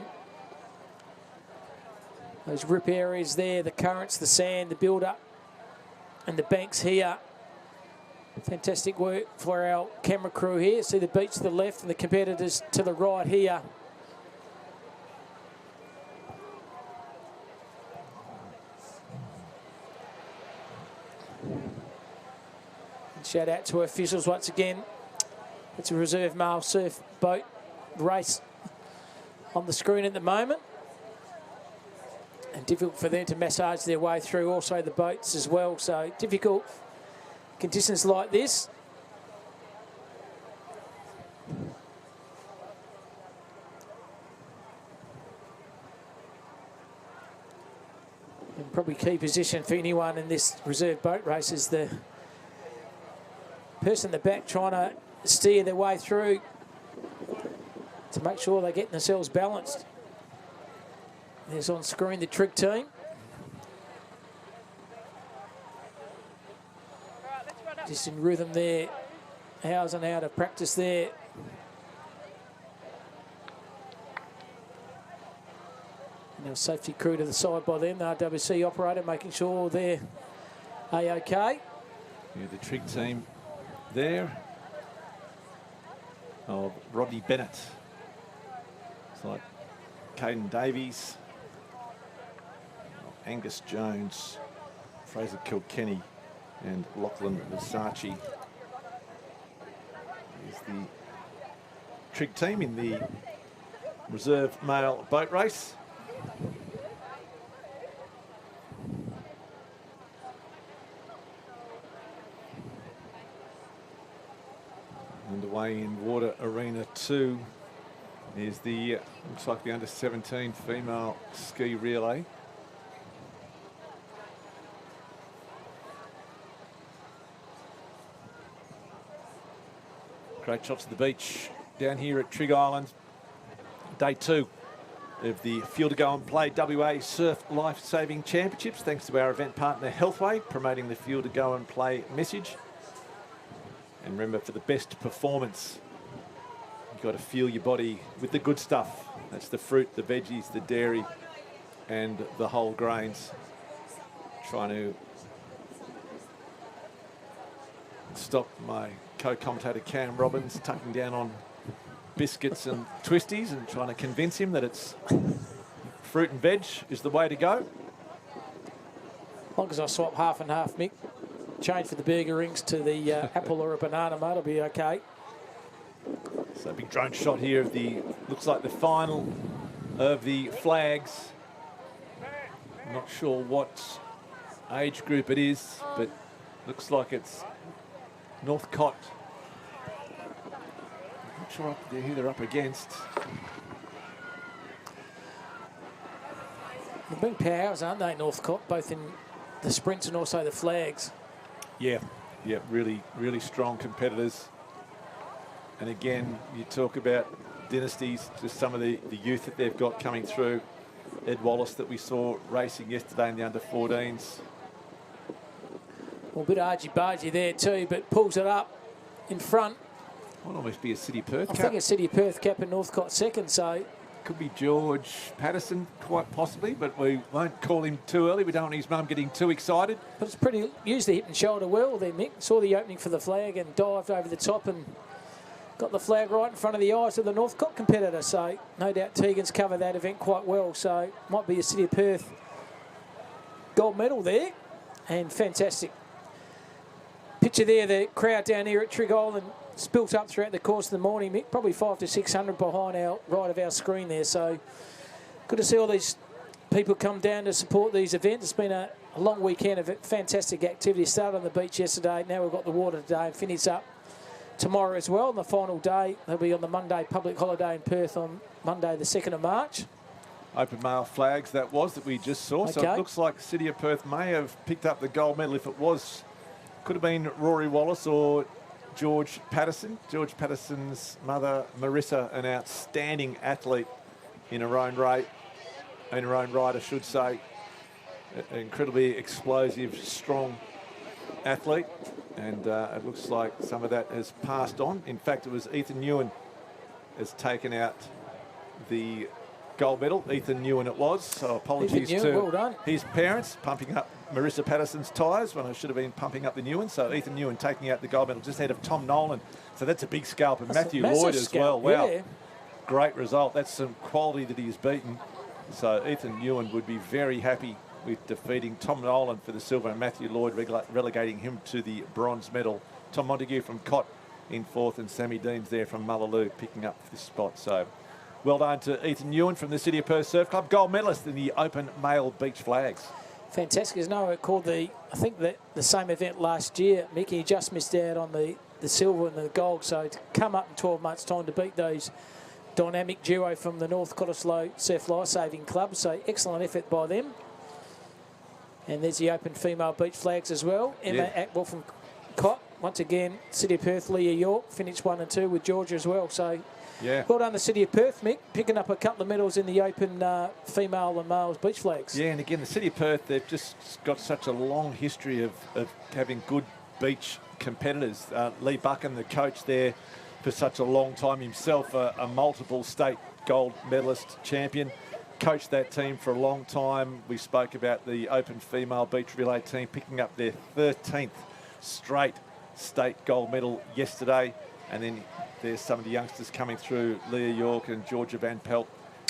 those rip areas there, the currents, the sand, the build-up, and the banks here. Fantastic work for our camera crew here. See the beach to the left and the competitors to the right here. And shout out to our officials once again. It's a reserve male surf boat race on the screen at the moment. And difficult for them to massage their way through also the boats as well. So difficult conditions like this. And probably key position for anyone in this reserve boat race is the person in the back trying to steer their way through to make sure they're getting themselves balanced. There's on screen the Trigg team. Just in rhythm there, hours and hours of practice there. And our safety crew to the side by them, the RWC operator, making sure they're A-OK. Yeah, the Trigg team there of Rodney Bennett. It's like Caden Davies, Angus Jones, Fraser Kilkenny, and Lachlan Versace is the Trig team in the reserve male boat race. Underway in Water Arena 2 is the, looks like the under-17 female ski relay. Great shots of the beach down here at Trig Island. Day 2 of the Fuel to Go and Play WA Surf Life Saving Championships, thanks to our event partner Healthway, promoting the Fuel to Go and Play message. And remember, for the best performance, you've got to fuel your body with the good stuff. That's the fruit, the veggies, the dairy, and the whole grains. Trying to stop my co-commentator Cam Robbins tucking down on biscuits and twisties and trying to convince him that it's fruit and veg is the way to go. As long as I swap half and half, Mick, change for the burger rings to the apple or a banana, mate, I'll be okay. So a big drone shot here of the, looks like the final of the flags. I'm not sure what age group it is, but looks like it's Northcott. I'm not sure who they're up against. They've been powers, aren't they, Northcott, both in the sprints and also the flags? Yeah, really, really strong competitors. And again, you talk about dynasties, just some of the youth that they've got coming through. Ed Wallace that we saw racing yesterday in the under-14s. Well, a bit argy-bargy there too, but pulls it up in front. Might almost be a City Perth cap. I think a City Perth cap and Northcott second, so... Could be George Patterson, quite possibly, but we won't call him too early. We don't want his mum getting too excited. But it's pretty, used the hip and shoulder well there, Mick. Saw the opening for the flag and dived over the top and got the flag right in front of the eyes of the Northcott competitor. So no doubt Tegan's covered that event quite well. So might be a City of Perth gold medal there. And fantastic picture there, the crowd down here at Trig Island built up throughout the course of the morning, Mick, probably 500 to 600 behind our right of our screen there. So good to see all these people come down to support these events. It's been a long weekend of fantastic activity. Started on the beach yesterday, now we've got the water today and finish up tomorrow as well. And the final day, they'll be on the Monday public holiday in Perth on Monday the 2nd of March. Open male flags that we just saw. Okay. So it looks like City of Perth may have picked up the gold medal. If it was, could have been Rory Wallace or George Patterson. George Patterson's mother, Marissa, an outstanding athlete in her own right, I should say. An incredibly explosive, strong athlete. And it looks like some of that has passed on. In fact, it was Ethan Ewan has taken out the gold medal. Ethan Ewan it was. So apologies to his parents, pumping up Marissa Patterson's tyres when I should have been pumping up the Ewan. So Ethan Ewan taking out the gold medal just ahead of Tom Nolan. So that's a big scalp. And Matthew Lloyd as well. Wow. Yeah. Great result. That's some quality that he's beaten. So Ethan Ewan would be very happy with defeating Tom Nolan for the silver and Matthew Lloyd relegating him to the bronze medal. Tom Montague from Cott in 4th and Sammy Deans there from Mullaloo picking up this spot. So well done to Ethan Ewan from the City of Perth Surf Club, gold medalist in the open male beach flags. Fantastic. As Noah called I think that the same event last year, Mickey just missed out on the silver and the gold. So to come up in 12 months' time to beat those dynamic duo from the North Cottesloe Surf Life Saving Club. So excellent effort by them. And there's the open female beach flags as well. Emma Atwell from Cott. Once again, City of Perth, Leah York finished 1 and 2 with Georgia as well. So yeah, well done the City of Perth, Mick, picking up a couple of medals in the open female and males beach flags. Yeah, and again, the City of Perth, they've just got such a long history of having good beach competitors. Lee Buchan, the coach there for such a long time himself, a multiple state gold medalist champion. Coached that team for a long time. We spoke about the open female beach relay team picking up their 13th straight state gold medal yesterday. And then there's some of the youngsters coming through, Leah York and Georgia Van Pelt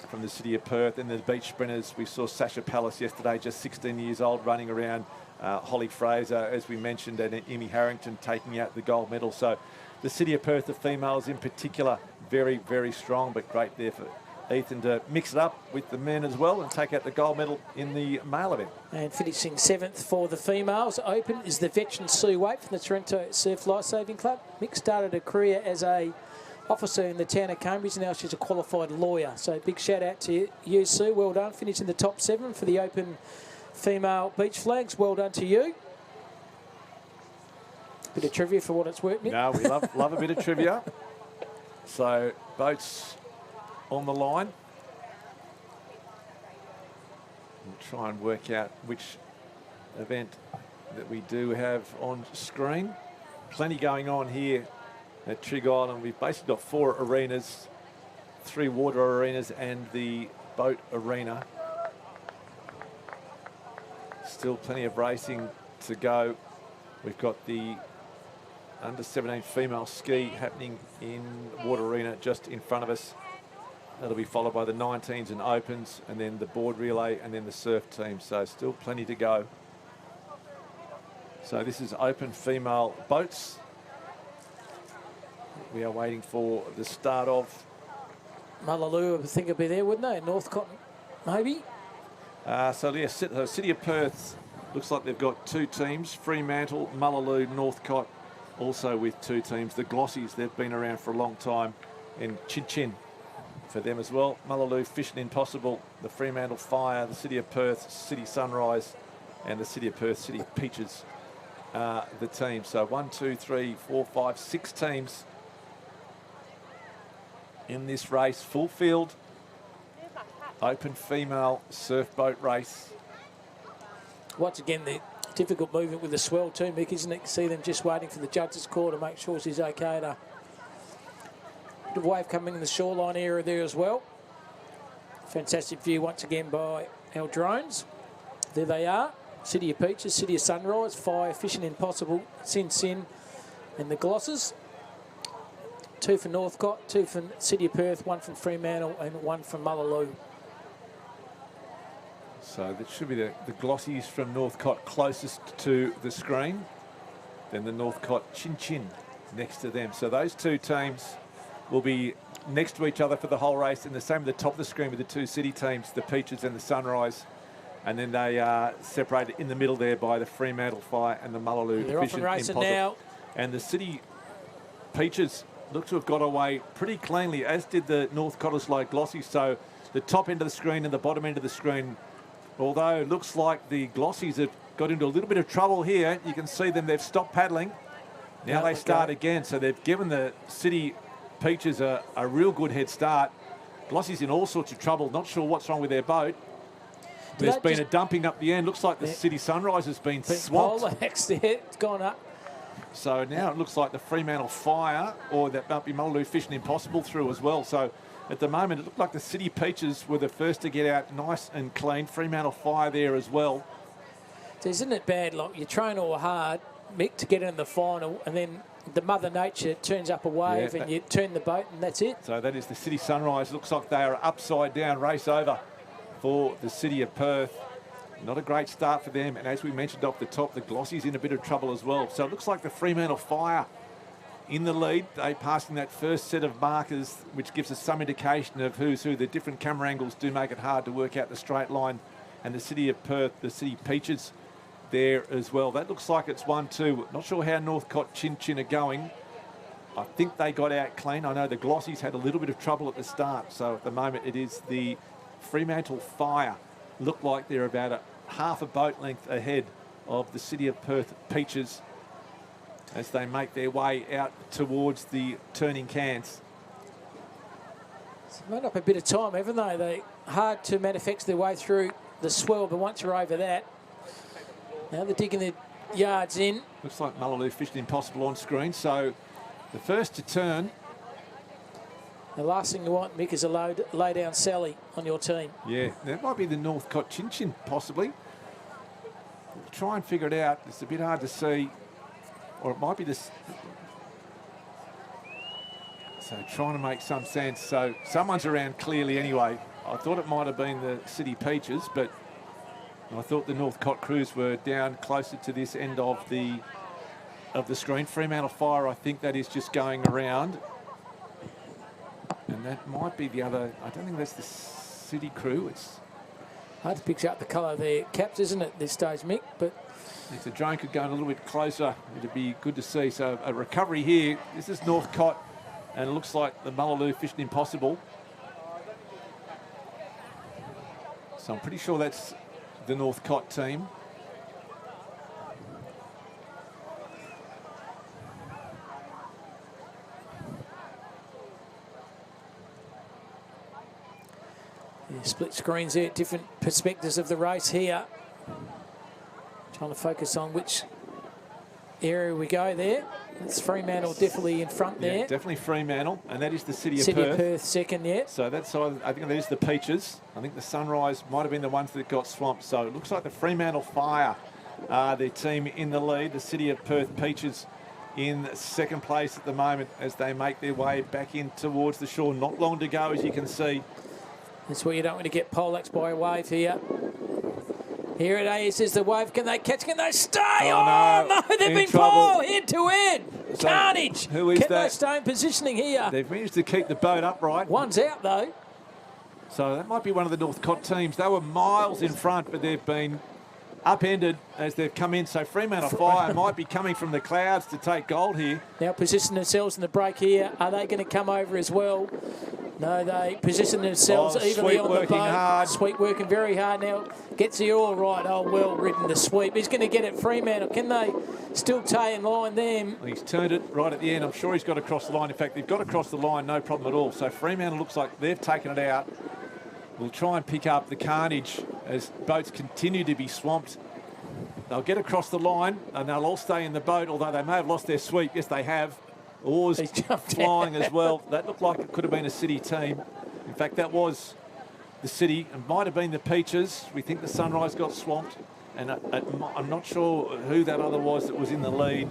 from the city of Perth. And the beach sprinters, we saw Sasha Palace yesterday, just 16 years old, running around. Holly Fraser, as we mentioned, and Emmy Harrington taking out the gold medal. So the city of Perth, the females in particular, very, very strong, but great there for Ethan to mix it up with the men as well and take out the gold medal in the male event. And finishing 7th for the females open is the veteran Sue Waite from the Toronto Surf Lifesaving Club. Mick started a career as a officer in the town of Cambridge. Now she's a qualified lawyer. So big shout out to you, Sue. Well done. Finishing the top 7 for the open female beach flags. Well done to you. Bit of trivia for what it's worth, Mick. No, we love a bit of trivia. So boats on the line. We'll try and work out which event that we do have on screen. Plenty going on here at Trig Island. We've basically got 4 arenas, 3 water arenas and the boat arena. Still plenty of racing to go. We've got the under 17 female ski happening in water arena just in front of us. That'll be followed by the 19s and opens, and then the board relay, and then the surf team. So still plenty to go. So this is open female boats. We are waiting for the start of. Mullaloo, I think, would be there, wouldn't they? Northcott, maybe? So yeah, City of Perth looks like they've got 2 teams. Fremantle, Mullaloo, Northcott, also with 2 teams. The Glossies, they've been around for a long time, and Chin Chin for them as well. Mullaloo, Fishing Impossible, the Fremantle Fire, the City of Perth, City Sunrise, and the City of Perth, City Peaches, the team. So 1, 2, 3, 4, 5, 6 teams in this race. Full field, open female surf boat race. Once again, the difficult movement with the swell too, Mick, isn't it? See them just waiting for the judge's call to make sure she's okay to. Bit of wave coming in the shoreline area there as well. Fantastic view once again by our drones. There they are. City of Peaches, City of Sunrise, Fire, Fishing Impossible, Sin Sin, and the Glosses. 2 for Northcott, 2 for City of Perth, 1 from Fremantle, and 1 from Mullaloo. So that should be the Glossies from Northcott closest to the screen. Then the Northcott Chin Chin next to them. So those 2 teams will be next to each other for the whole race, and the same at the top of the screen with the 2 city teams, the Peaches and the Sunrise. And then they are separated in the middle there by the Fremantle Fire and the Mullaloo They're off and racing now. And the City Peaches look to have got away pretty cleanly, as did the Northcotters like Glossies. So the top end of the screen and the bottom end of the screen, although it looks like the Glossies have got into a little bit of trouble here. You can see them, they've stopped paddling. Now they start again. So they've given the City Peaches a real good head start. Glossies in all sorts of trouble. Not sure what's wrong with their boat. There's been a dumping up the end. Looks like the City Sunrise has been swamped. Poleaxed there. It's gone up. So now it looks like the Fremantle Fire, or that might be Mullaloo Fishing Impossible through as well. So at the moment, it looked like the City Peaches were the first to get out nice and clean. Fremantle Fire there as well. So isn't it bad? Like, you train all hard, Mick, to get in the final, and then the Mother Nature turns up a wave and you turn the boat and that's it. So that is the City Sunrise. Looks like they are upside down, race over for the City of Perth. Not a great start for them. And as we mentioned off the top, the Glossies in a bit of trouble as well. So it looks like the Fremantle Fire in the lead. They passing that first set of markers, which gives us some indication of who's who. The different camera angles do make it hard to work out the straight line. And the City of Perth, the City Peaches there as well. That looks like it's 1-2. Not sure how Northcott Chin Chin are going. I think they got out clean. I know the Glossies had a little bit of trouble at the start. So at the moment it is the Fremantle Fire. Look like they're about half a boat length ahead of the City of Perth Peaches as they make their way out towards the turning cans. It's made up a bit of time, haven't they? They're hard to manufacture their way through the swell, but once you're over that, now they're digging their yards in. Looks like Mullaloo Fishing Impossible on screen. So the first to turn. The last thing you want, Mick, is a lay down Sally on your team. Yeah, that might be the Northcott Chin Chin, possibly. We'll try and figure it out. It's a bit hard to see. or it might be this. So trying to make some sense. So someone's around clearly anyway. I thought it might have been the City Peaches, but I thought the Northcott crews were down closer to this end of the screen. Fremantle Fire, I think that is just going around. And that might be the other. I don't think that's the City crew. It's hard to pick out the colour of their caps, isn't it, at this stage, Mick? But if the drone could go a little bit closer, it'd be good to see. So a recovery here. This is Northcott, and it looks like the Mullaloo Fishing Impossible. So I'm pretty sure that's the Northcott team. yeah, split screens there, different perspectives of the race here. Trying to focus on which area we go there. It's Fremantle definitely in front there. Yeah, definitely Fremantle, and that is the City of City Perth. of Perth second, yeah. So that's, I think that is the Peaches. I think the Sunrise might have been the ones that got swamped. So it looks like the Fremantle Fire are their team in the lead. The City of Perth Peaches in second place at the moment as they make their way back in towards the shore. Not long to go, as you can see. That's where you don't want to get poleaxed by a wave here. Here it is the wave. Can they catch? Can they stay? Oh, no, they've in been trouble. fouled head to head. So Carnage. who is Can that? they stay in positioning here? They've managed to keep the boat upright. One's out though. So that might be one of the Northcott teams. They were miles in front, but they've been upended as they've come in. So Fremantle Fire might be coming from the clouds to take gold here. Now position themselves in the break here. Are they going to come over as well? No, they position themselves evenly on the boat. Hard. Sweep working very hard now. Gets the all right. Oh, well ridden the sweep. He's going to get it Fremantle. Can they still tie in line them? He's turned it right at the end. I'm sure he's got across the line. In fact, they've got across the line, no problem at all. So Fremantle looks like they've taken it out. We'll try and pick up the carnage as boats continue to be swamped. They'll get across the line and they'll all stay in the boat, although they may have lost their sweep. Yes, they have. Oars flying as well. That looked like it could have been a City team. In fact, that was the City. It might have been the Peaches. We think the Sunrise got swamped. And I'm not sure who that other was that was in the lead,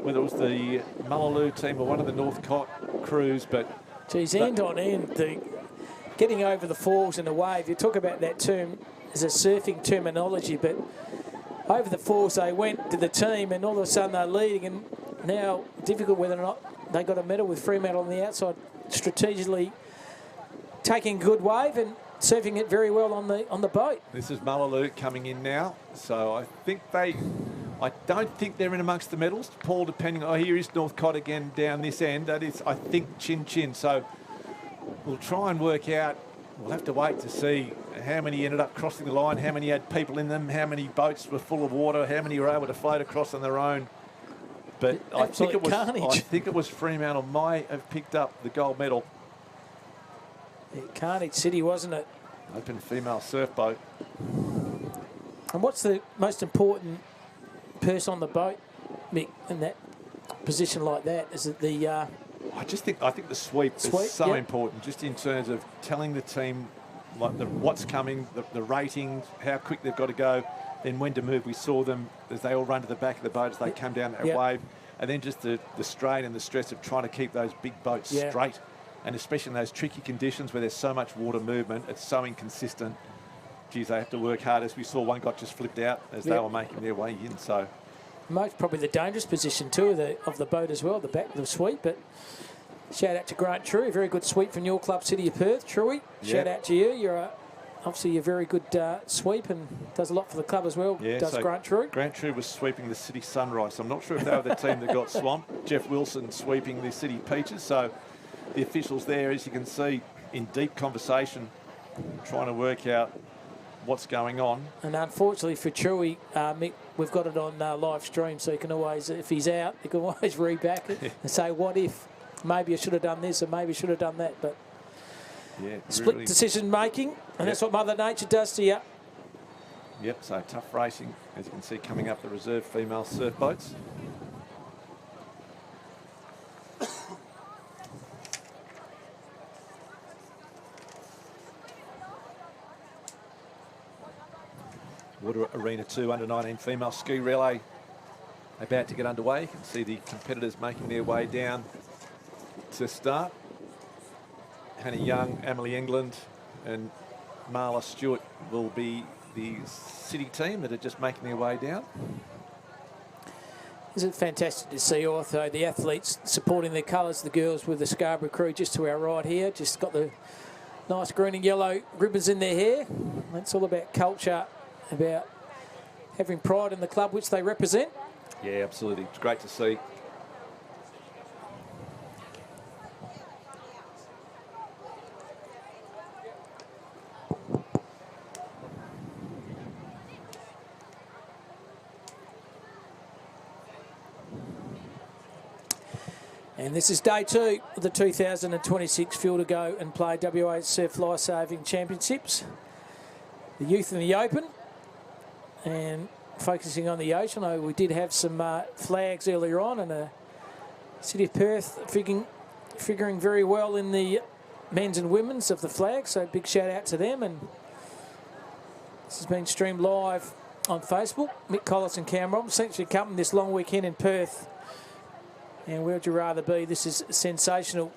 whether it was the Mullaloo team or one of the Northcott crews. But geez, end on end, getting over the falls and the wave. You talk about that term as a surfing terminology, but over the falls they went to the team and all of a sudden they're leading, and now difficult whether or not they got a medal with Fremantle on the outside, strategically taking good wave and surfing it very well on the boat. This is Mullaloo coming in now. So I don't think they're in amongst the medals, Paul, depending on, here is Northcott again down this end. That is, I think, chin. So we'll try and work out, we'll have to wait to see how many ended up crossing the line, how many had people in them, how many boats were full of water, how many were able to float across on their own. But I think it was Fremantle might have picked up the gold medal. Yeah, Carnage City, wasn't it? Open female surf boat. And what's the most important person on the boat, Mick, in that position like that? Is it the... I think the sweep is so important, just in terms of telling the team like what's coming, the ratings, how quick they've got to go, then when to move. We saw them as they all run to the back of the boat as they come down that wave, and then just the strain and the stress of trying to keep those big boats straight, and especially in those tricky conditions where there's so much water movement, it's so inconsistent. Geez, they have to work hard. As we saw, one got just flipped out as they were making their way in. So most probably the dangerous position too of the boat as well, the back of the sweep. But shout out to Grant Truey, very good sweep from your club, City of Perth. Truey, shout out to you. You're obviously a very good sweep and does a lot for the club as well. Yeah, does so Grant Truey. Grant Truey was sweeping the City Sunrise. So I'm not sure if they were the team that got swamped. Jeff Wilson sweeping the City Peaches. So the officials there, as you can see, in deep conversation, trying to work out what's going on. And unfortunately for Truey, Mick, we've got it on live stream, so you can always, if he's out, you can always reback it and say, what if? Maybe I should have done this or maybe I should have done that. But split decision making, and that's what Mother Nature does to you. Yep, so tough racing, as you can see, coming up the reserve female surf boats. Water Arena 2 under-19 female ski relay about to get underway. You can see the competitors making their way down to start. Hannah Young, Emily England and Marla Stewart will be the city team that are just making their way down. Isn't it fantastic to see also the athletes supporting their colours, the girls with the Scarborough crew just to our right here, just got the nice green and yellow ribbons in their hair. That's all about culture, about having pride in the club which they represent. Yeah, absolutely. It's great to see. And this is day 2 of the 2026 Field to Go and Play WA Surf Lifesaving Championships. The youth in the open and focusing on the ocean. We did have some flags earlier on, and the City of Perth figuring very well in the men's and women's of the flag, so big shout out to them. And this has been streamed live on Facebook. Mick Collis and Cam Roberts essentially accompanied this long weekend in Perth. And where would you rather be? This is sensational.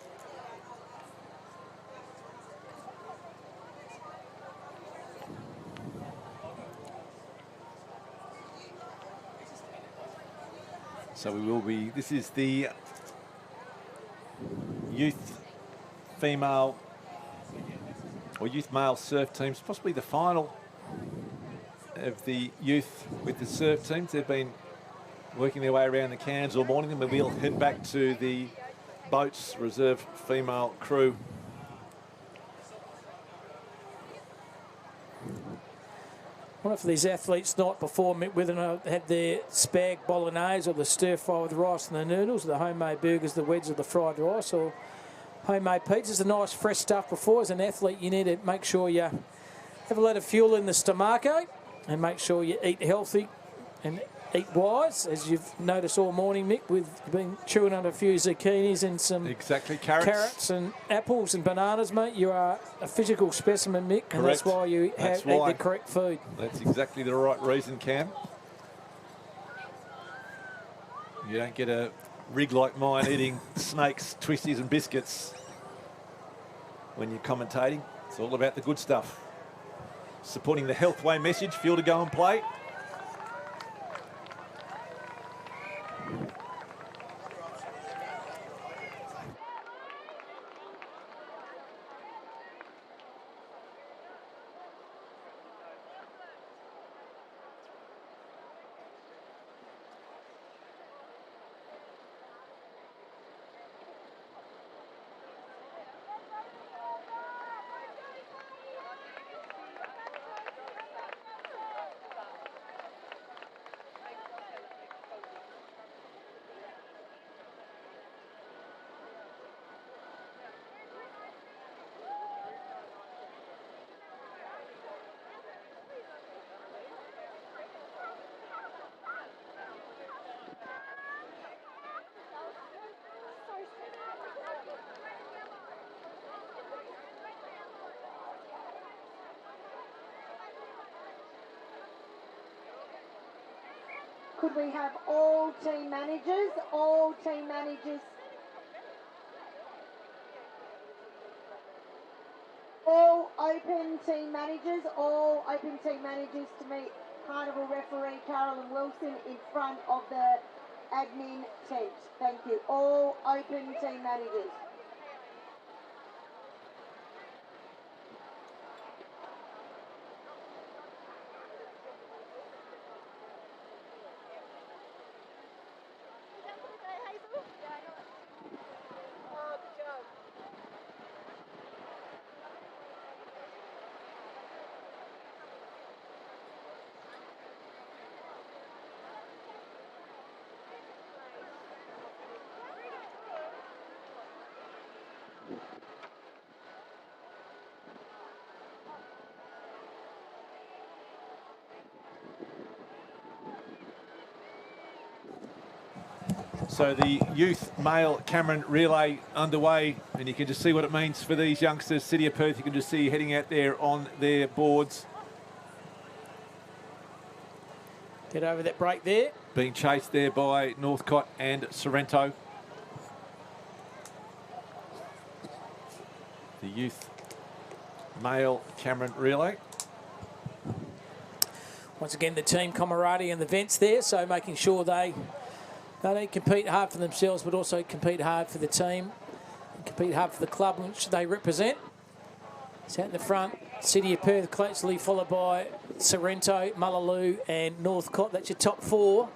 So we will be, this is the youth female or youth male surf teams, possibly the final of the youth with the surf teams. They've been working their way around the cans all morning, and we'll head back to the boats, reserve female crew. I wonder if these athletes night before met whether or not they had their spag bolognese or the stir fry with rice and the noodles, the homemade burgers, the wedges, or the fried rice, or homemade pizzas. The nice fresh stuff before. As an athlete, you need to make sure you have a lot of fuel in the stomacho and make sure you eat healthy and eat wise, as you've noticed all morning, Mick. We've been chewing on a few zucchinis and some carrots and apples and bananas, mate. You are a physical specimen, Mick, and that's why you eat the correct food. That's exactly the right reason, Cam. You don't get a rig like mine eating snakes, twisties and biscuits when you're commentating. It's all about the good stuff. Supporting the Healthway message, Field to Go and Play. Could we have all team managers? All team managers. All open team managers. All open team managers to meet Carnival referee Carolyn Wilson in front of the admin tent. Thank you. All open team managers. So the youth male Cameron relay underway, and you can just see what it means for these youngsters. City of Perth, you can just see heading out there on their boards. Get over that break there. Being chased there by Northcott and Sorrento. The youth male Cameron relay. Once again, the team camaraderie and the vents there, so making sure they not only compete hard for themselves, but also compete hard for the team, and compete hard for the club which they represent. It's out in the front, City of Perth closely followed by Sorrento, Mullaloo and Northcott. That's your top four.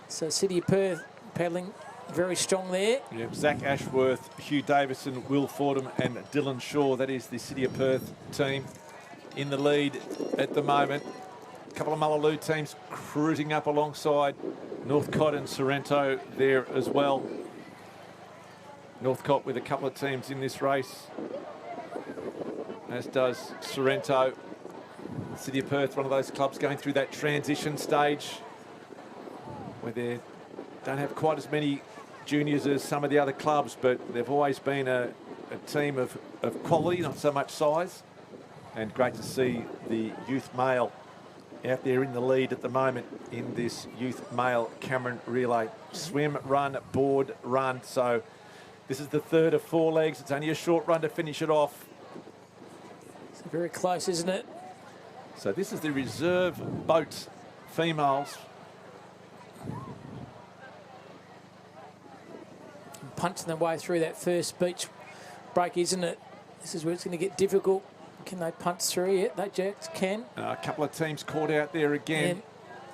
So City of Perth paddling very strong there. Yeah, Zach Ashworth, Hugh Davison, Will Fordham and Dylan Shaw. That is the City of Perth team in the lead at the moment. A couple of Mullaloo teams cruising up alongside Northcott and Sorrento there as well. Northcott with a couple of teams in this race, as does Sorrento. City of Perth, one of those clubs going through that transition stage where they don't have quite as many juniors as some of the other clubs, but they've always been a team of quality, not so much size. And great to see the youth male out there in the lead at the moment in this youth male Cameron relay. Swim, run, board, run. So this is the third of 4 legs. It's only a short run to finish it off. It's very close, isn't it? So this is the reserve boat females. Punching their way through that first beach break, isn't it? This is where it's going to get difficult. Can they punch through? Yeah, they just can. A couple of teams caught out there again.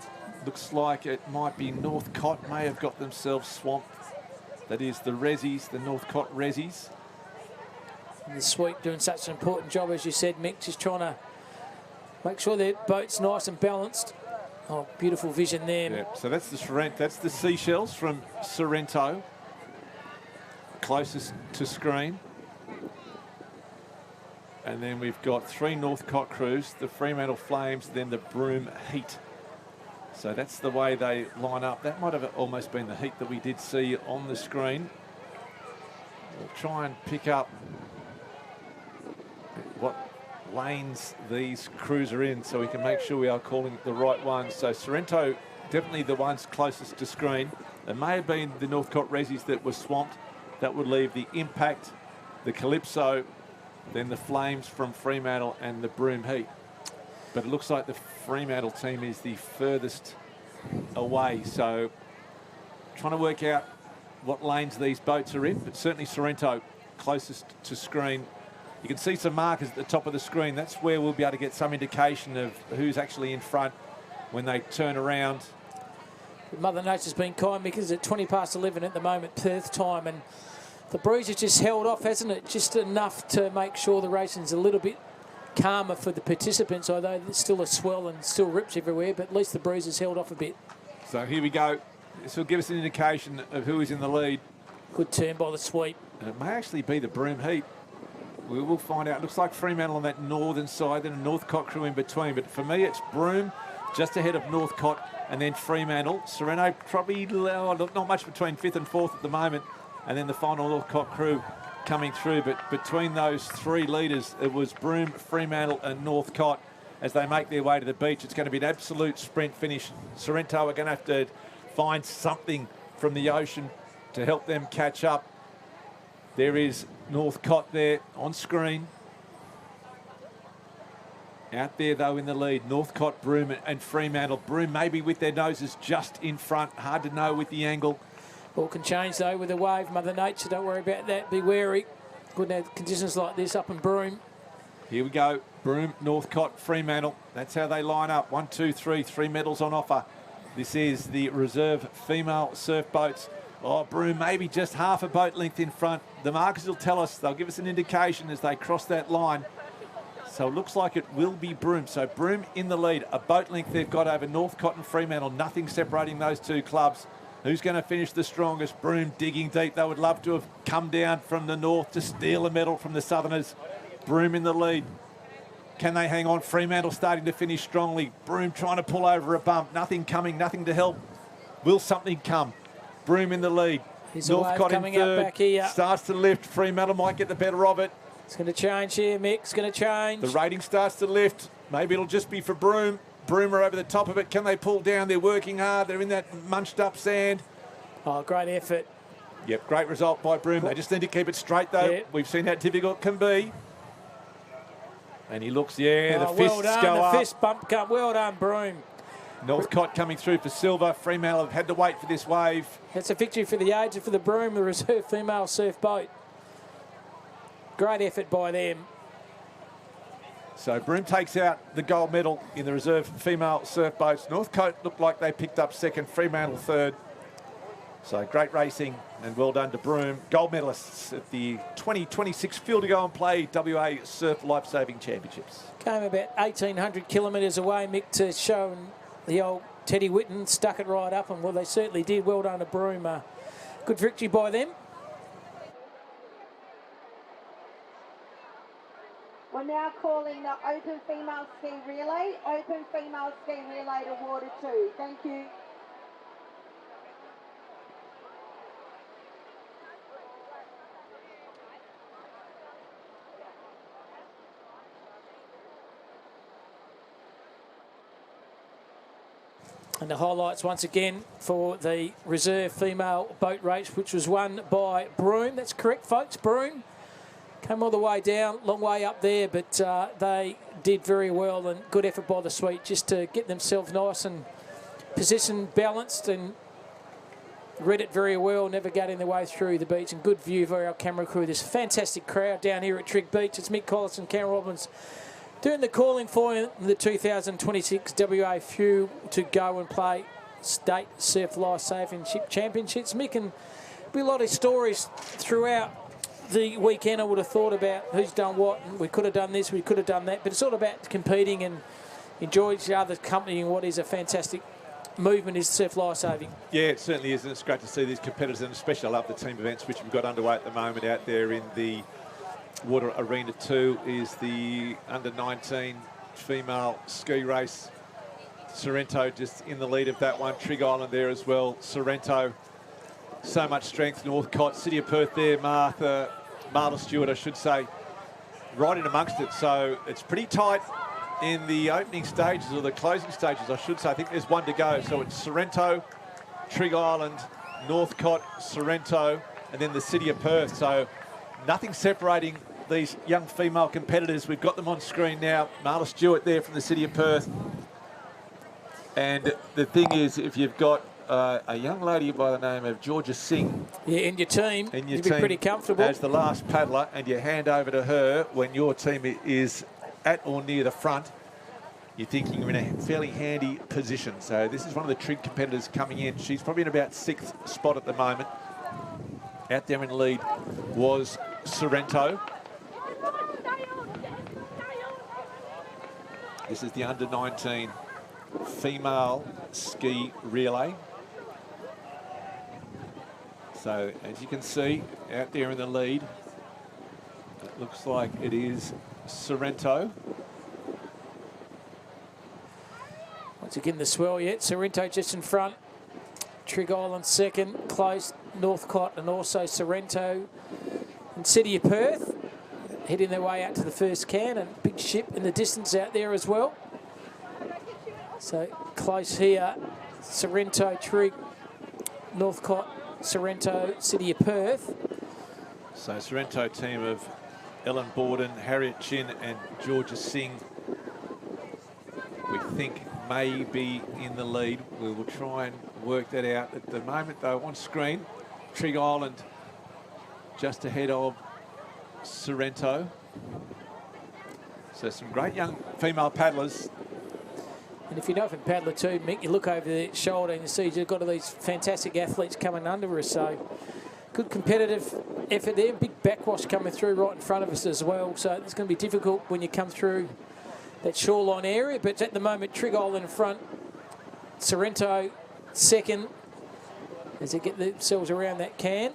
Yeah. Looks like it might be Northcott may have got themselves swamped. That is the Rezzies, the Northcott Rezzies. And the sweep doing such an important job, as you said, Mick, just trying to make sure their boat's nice and balanced. Oh, beautiful vision there. Yeah, so that's the Sorrento, that's the Seashells from Sorrento, closest to screen. And then we've got 3 Northcott crews, the Fremantle Flames, then the Broome Heat. So that's the way they line up. That might have almost been the heat that we did see on the screen. We'll try and pick up what lanes these crews are in so we can make sure we are calling the right ones. So Sorrento, definitely the ones closest to screen. It may have been the Northcott Rezzies that were swamped. That would leave the Impact, the Calypso, then the Flames from Fremantle and the Broome Heat. But it looks like the Fremantle team is the furthest away. So trying to work out what lanes these boats are in, but certainly Sorrento closest to screen. You can see some markers at the top of the screen. That's where we'll be able to get some indication of who's actually in front when they turn around. Mother Nature's been kind because it's 20 past 11 at the moment, Perth time, and the breeze has just held off, hasn't it? Just enough to make sure the racing's a little bit calmer for the participants, although there's still a swell and still rips everywhere, but at least the breeze has held off a bit. So here we go. This will give us an indication of who is in the lead. Good turn by the sweep. And it may actually be the Broome Heat. We will find out. It looks like Fremantle on that northern side, then a Northcott crew in between. But for me, it's Broome just ahead of Northcott and then Fremantle. Sorrento probably not much between 5th and 4th at the moment. And then the final Northcott crew coming through. But between those 3 leaders, it was Broome, Fremantle and Northcott as they make their way to the beach. It's going to be an absolute sprint finish. Sorrento are going to have to find something from the ocean to help them catch up. There is Northcott there on screen. Out there, though, in the lead, Northcott, Broome and Fremantle. Broome maybe with their noses just in front. Hard to know with the angle. All can change, though, with the wave. Mother Nature, don't worry about that. Be wary. Good to have conditions like this up in Broome. Here we go. Broome, Northcott, Fremantle. That's how they line up. 1, 2, 3. 3 medals on offer. This is the reserve female surf boats. Oh, Broome maybe just half a boat length in front. The markers will tell us. They'll give us an indication as they cross that line. So it looks like it will be Broome. So Broome in the lead. A boat length they've got over Northcott and Fremantle. Nothing separating those 2 clubs. Who's going to finish the strongest? Broome digging deep. They would love to have come down from the north to steal a medal from the Southerners. Broome in the lead. Can they hang on? Fremantle starting to finish strongly. Broome trying to pull over a bump. Nothing coming, nothing to help. Will something come? Broome in the lead. Northcott in third. Back here. Starts to lift. Fremantle might get the better of it. It's going to change here, Mick. It's going to change. The rating starts to lift. Maybe it'll just be for Broome. Broomer over the top of it. Can they pull down? They're working hard. They're in that munched up sand. Oh, great effort. Yep, great result by Broome. They just need to keep it straight, though. Yeah. We've seen how difficult it can be. And he looks, the well fists done, go up. the fist bump come. Well done, Broome. Northcott coming through for silver. Fremantle have had to wait for this wave. That's a victory for the age and for the Broome, the reserve female surf boat. Great effort by them. So Broome takes out the gold medal in the reserve female surf boats. Northcote looked like they picked up second, Fremantle third. So great racing and well done to Broome. Gold medalists at the 2026 Field to Go and Play WA Surf Lifesaving Championships. Came about 1,800 kilometres away, Mick, to show the old Teddy Whitten stuck it right up, and well, they certainly did. Well done to Broome. Good victory by them. We're now calling the Open Female Ski Relay. Open Female Ski Relay to Water 2. Thank you. And the highlights once again for the reserve female boat race, which was won by Broome. That's correct, folks. Broome came all the way down, long way up there, but they did very well, and good effort by the Sweet just to get themselves nice and positioned, balanced, and read it very well, navigating their way through the beach. And good view for our camera crew. This fantastic crowd down here at Trig Beach. It's Mick Collis and Cameron Robbins doing the calling for the 2026 WA Few to Go and Play State Surf Life Saving Championships. Mick, and be a lot of stories throughout the weekend. I would have thought about who's done what, and we could have done this, we could have done that, but it's all about competing and enjoy each other's company in what is a fantastic movement is surf life saving. Yeah, it certainly is, and it's great to see these competitors, and especially I love the team events which we've got underway at the moment out there in the Water Arena 2 is the under-19 female ski race. Sorrento just in the lead of that one. Trig Island there as well. Sorrento, so much strength. Northcott, City of Perth there. Martha Stewart, I should say, right in amongst it. So it's pretty tight in the opening stages, or the closing stages, I should say. I think there's one to go. So it's Sorrento, Trig Island, Northcott, Sorrento, and then the City of Perth. So nothing separating these young female competitors. We've got them on screen now. Marla Stewart there from the City of Perth. And the thing is, if you've got a young lady by the name of Georgia Singh in your team, you'd be pretty comfortable as the last paddler, and you hand over to her when your team is at or near the front, you're thinking you're in a fairly handy position. So this is one of the Trig competitors coming in. She's probably in about 6th spot at the moment. Out there in the lead was Sorrento. This is the under-19 female ski relay. So as you can see out there in the lead, it looks like it is Sorrento. Once again the swell yet. Sorrento just in front. Trig Island second, close Northcott and also Sorrento and City of Perth heading their way out to the first can, and big ship in the distance out there as well. So close here, Sorrento, Trig, Northcott, Sorrento, City of Perth. So Sorrento team of Ellen Borden, Harriet Chin and Georgia Singh, we think may be in the lead. We will try and work that out. At the moment though, on screen, Trig Island just ahead of Sorrento. So some great young female paddlers. And if you know from paddler too, Mick, you look over the shoulder and you see you've got all these fantastic athletes coming under us. So good competitive effort there. Big backwash coming through right in front of us as well. So it's going to be difficult when you come through that shoreline area. But at the moment, Trig Island in front, Sorrento second as they get themselves around that can.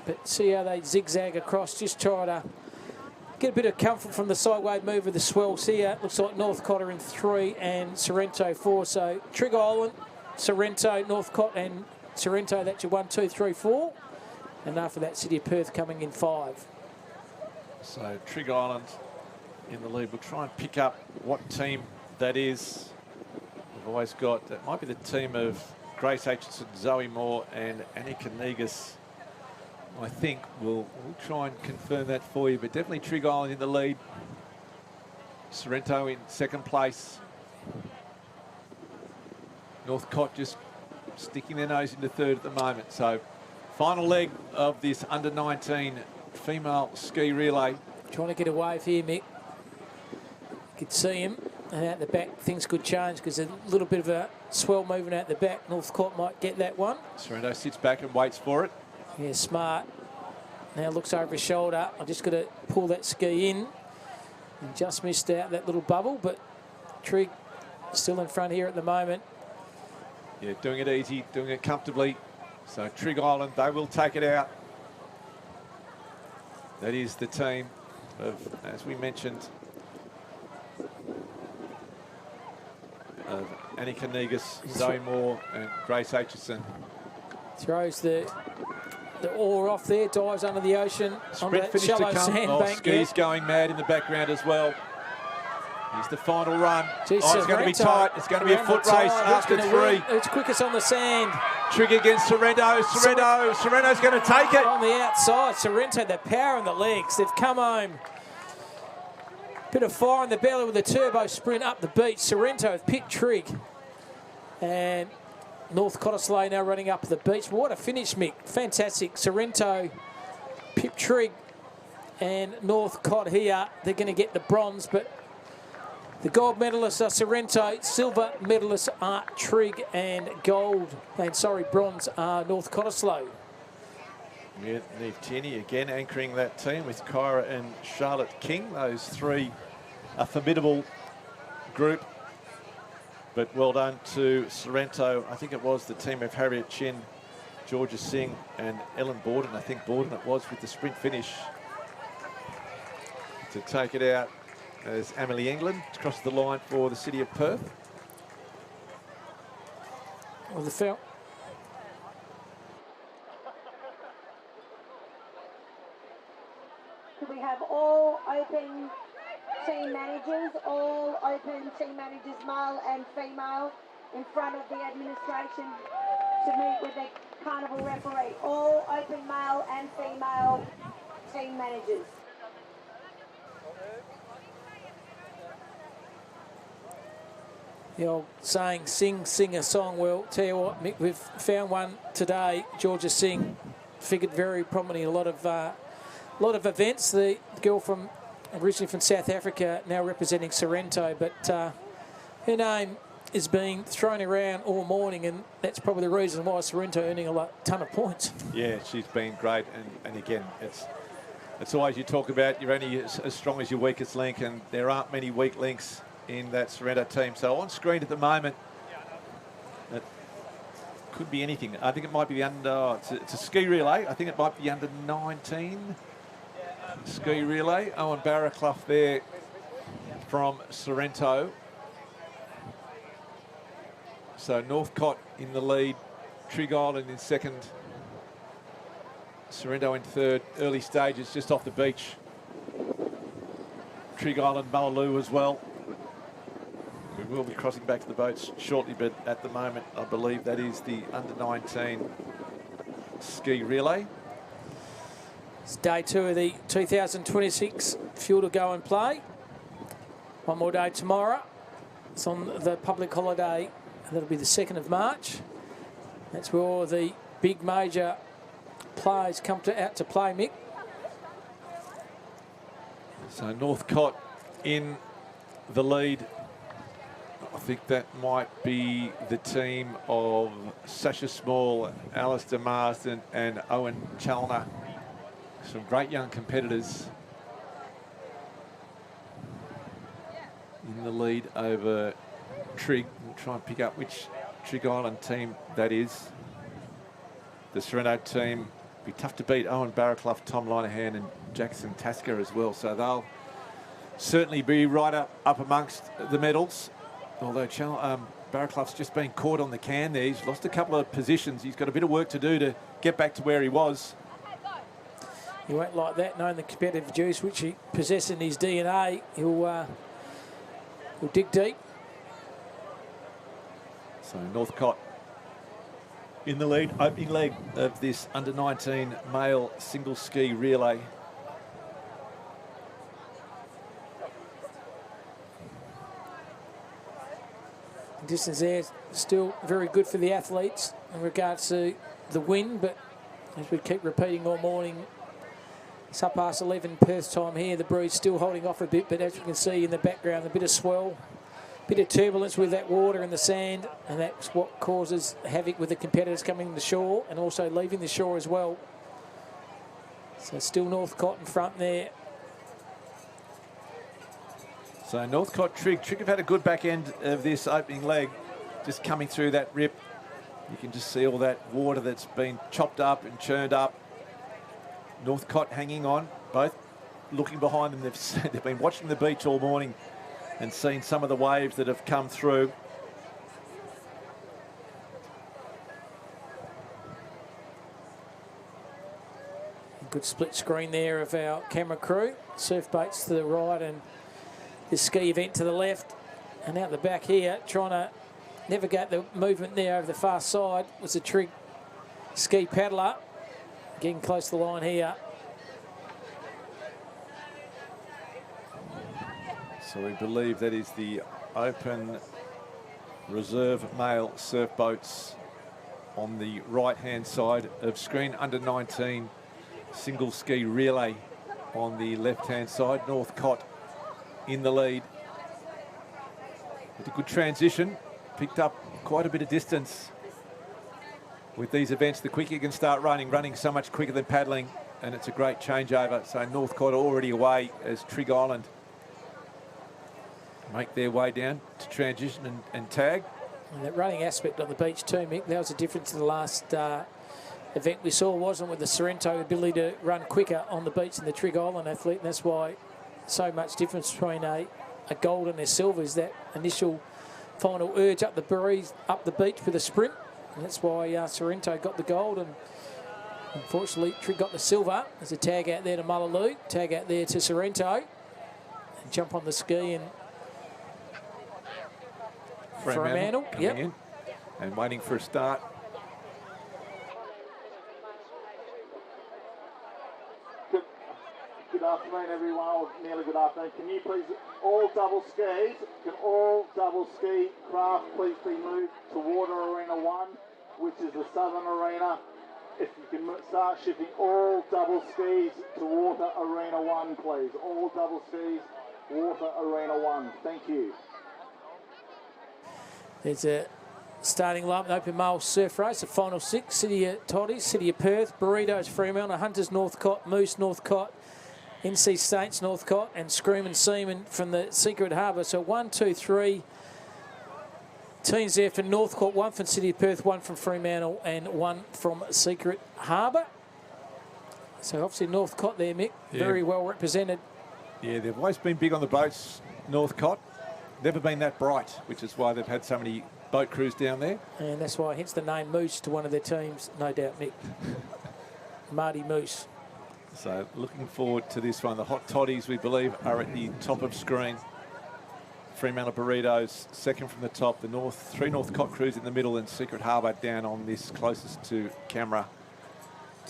But see how they zigzag across, just try to get a bit of comfort from the sideway move of the swells here. It looks like Northcott are in 3 and Sorrento 4. So Trig Island, Sorrento, Northcott and Sorrento, that's your 1, 2, 3, 4. And after that, City of Perth coming in 5. So Trig Island in the lead. We'll try and pick up what team that is. I've always got, it might be the team of Grace Aitchison, Zoe Moore and Annika Negus. I think we'll try and confirm that for you, but definitely Trig Island in the lead. Sorrento in second place. Northcott just sticking their nose into third at the moment. So final leg of this under-19 female ski relay. Trying to get a wave here, Mick. You could see him. And out the back, things could change because a little bit of a swell moving out the back. Northcott might get that one. Sorrento sits back and waits for it. Yeah, smart. Now looks over his shoulder. I just got to pull that ski in. And just missed out that little bubble, but Trig still in front here at the moment. Yeah, doing it easy, doing it comfortably. So Trig Island, they will take it out. That is the team of, as we mentioned, of Annika Negus, Zoe Moore and Grace Aitchison. Throws the oar off there, dives under the ocean. Sprint finish to come. Ski's going mad in the background as well. Here's the final run. Jeez, it's going to be tight. It's going to be a foot race after three. It's quickest on the sand. Trig against Sorrento. Sorrento's going to take it. On the outside, Sorrento, the power in the legs. They've come home. Bit of fire in the belly with a turbo sprint up the beach. Sorrento have picked Trig. And North Cottesloe now running up the beach. What a finish, Mick. Fantastic. Sorrento, Pip Trig, and Northcott here. They're going to get the bronze, but the gold medalists are Sorrento, silver medalists are Trig, and bronze are North Cottesloe. Yeah, Neve Tierney again anchoring that team with Kyra and Charlotte King. Those three, a formidable group. But well done to Sorrento. I think it was the team of Harriet Chin, Georgia Singh and Ellen Borden. I think Borden it was with the sprint finish to take it out as Emily England across the line for the city of Perth. Well, the foul. Could we have all open team managers, male and female, in front of the administration to meet with the carnival referee? All open male and female team managers. The old saying, sing a song. Well, tell you what, Mick, we've found one today. Georgia Singh figured very prominently in a lot of events. The girl originally from South Africa, now representing Sorrento, but her name is being thrown around all morning, and that's probably the reason why Sorrento earning a ton of points. Yeah, she's been great, and again, it's always you talk about you're only as strong as your weakest link, and there aren't many weak links in that Sorrento team. So on screen at the moment, it could be anything. I think it might be the it's a ski relay. I think it might be under 19 ski relay. Owen Barraclough there from Sorrento. So Northcott in the lead, Trig Island in second, Sorrento in third. Early stages just off the beach. Trig Island, Mullaloo as well. We will be crossing back to the boats shortly, but at the moment, I believe that is the under-19 ski relay. It's day 2 of the 2026 Fuel to Go and Play. One more day tomorrow. It's on the public holiday, and that'll be the 2nd of March. That's where all the big major players come out to play, Mick. So Northcott in the lead. I think that might be the team of Sasha Small, Alistair Marsden and Owen Chalner. Some great young competitors in the lead over Trig. We'll try and pick up which Trig Island team that is. The Sorrento team be tough to beat. Owen Barraclough, Tom Linehan and Jackson Tasker as well. So they'll certainly be right up amongst the medals. Although Barraclough's just been caught on the can there. He's lost a couple of positions. He's got a bit of work to do to get back to where he was. He won't like that, knowing the competitive juice which he possesses in his DNA. He'll dig deep. So Northcott in the lead, opening leg of this under-19 male single ski relay. Distance there still very good for the athletes in regards to the win, but as we keep repeating all morning, it's up past 11 Perth time here. The breeze still holding off a bit, but as you can see in the background, a bit of swell, bit of turbulence with that water and the sand, and that's what causes havoc with the competitors coming to shore and also leaving the shore as well. So still Northcott in front there. So Northcott, Trigg have had a good back end of this opening leg, just coming through that rip. You can just see all that water that's been chopped up and churned up. Northcott hanging on, both looking behind them. They've been watching the beach all morning and seen some of the waves that have come through. Good split screen there of our camera crew. Surf boats to the right and this ski event to the left. And out the back here, trying to navigate the movement there over the far side was the Trigg ski paddler. Getting close to the line here. So we believe that is the open reserve male surf boats on the right-hand side of screen. Under 19 single ski relay on the left-hand side. Northcott in the lead. With a good transition, picked up quite a bit of distance. With these events, the quicker you can start running so much quicker than paddling, and it's a great changeover. So Northcott already away as Trigg Island make their way down to transition and tag. And that running aspect on the beach too, Mick, that was a difference to the last event we saw, wasn't with the Sorrento ability to run quicker on the beach than the Trigg Island athlete, and that's why so much difference between a gold and a silver is that initial final urge up the breeze, up the beach with a sprint, and that's why Sorrento got the gold, and unfortunately Trigg got the silver. There's a tag out there to Mullaloo, tag out there to Sorrento, and jump on the ski and Fremantle, yep, in and waiting for a start. Good afternoon, everyone, or nearly good afternoon. Can you please, all double ski craft please be moved to Water Arena 1, which is the southern arena. If you can start shifting all double skis to Water Arena 1, please. All double skis, Water Arena 1. Thank you. There's a starting lineup, open male surf race, the final six: City of Toddies, City of Perth, Burritos, Fremantle, Hunters, Northcott, Moose, Northcott, NC States, Northcott, and Scream and Seaman from the Secret Harbour. So 1, 2, 3 teams there for Northcott, one from City of Perth, one from Fremantle, and one from Secret Harbour. So obviously Northcott there, Mick, very well represented. Yeah, they've always been big on the boats, Northcott. Never been that bright, which is why they've had so many boat crews down there. And that's why hence the name Moose to one of their teams, no doubt, Mick. Marty Moose. So looking forward to this one. The Hot Toddies, we believe, are at the top of screen. Fremantle Burritos, second from the top. The three Northcott crews in the middle, and Secret Harbour down on this closest to camera.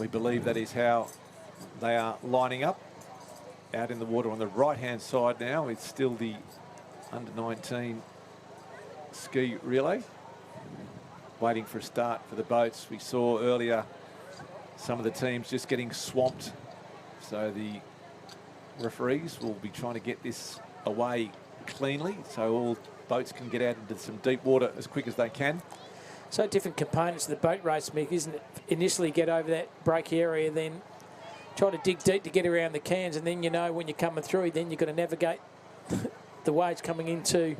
We believe that is how they are lining up. Out in the water on the right-hand side now, it's still the under-19 ski relay. Waiting for a start for the boats. We saw earlier some of the teams just getting swamped. So the referees will be trying to get this away cleanly so all boats can get out into some deep water as quick as they can. So different components of the boat race, Mick, isn't it? Initially get over that break area, then try to dig deep to get around the cans, and then you know when you're coming through, then you've got to navigate the waves coming into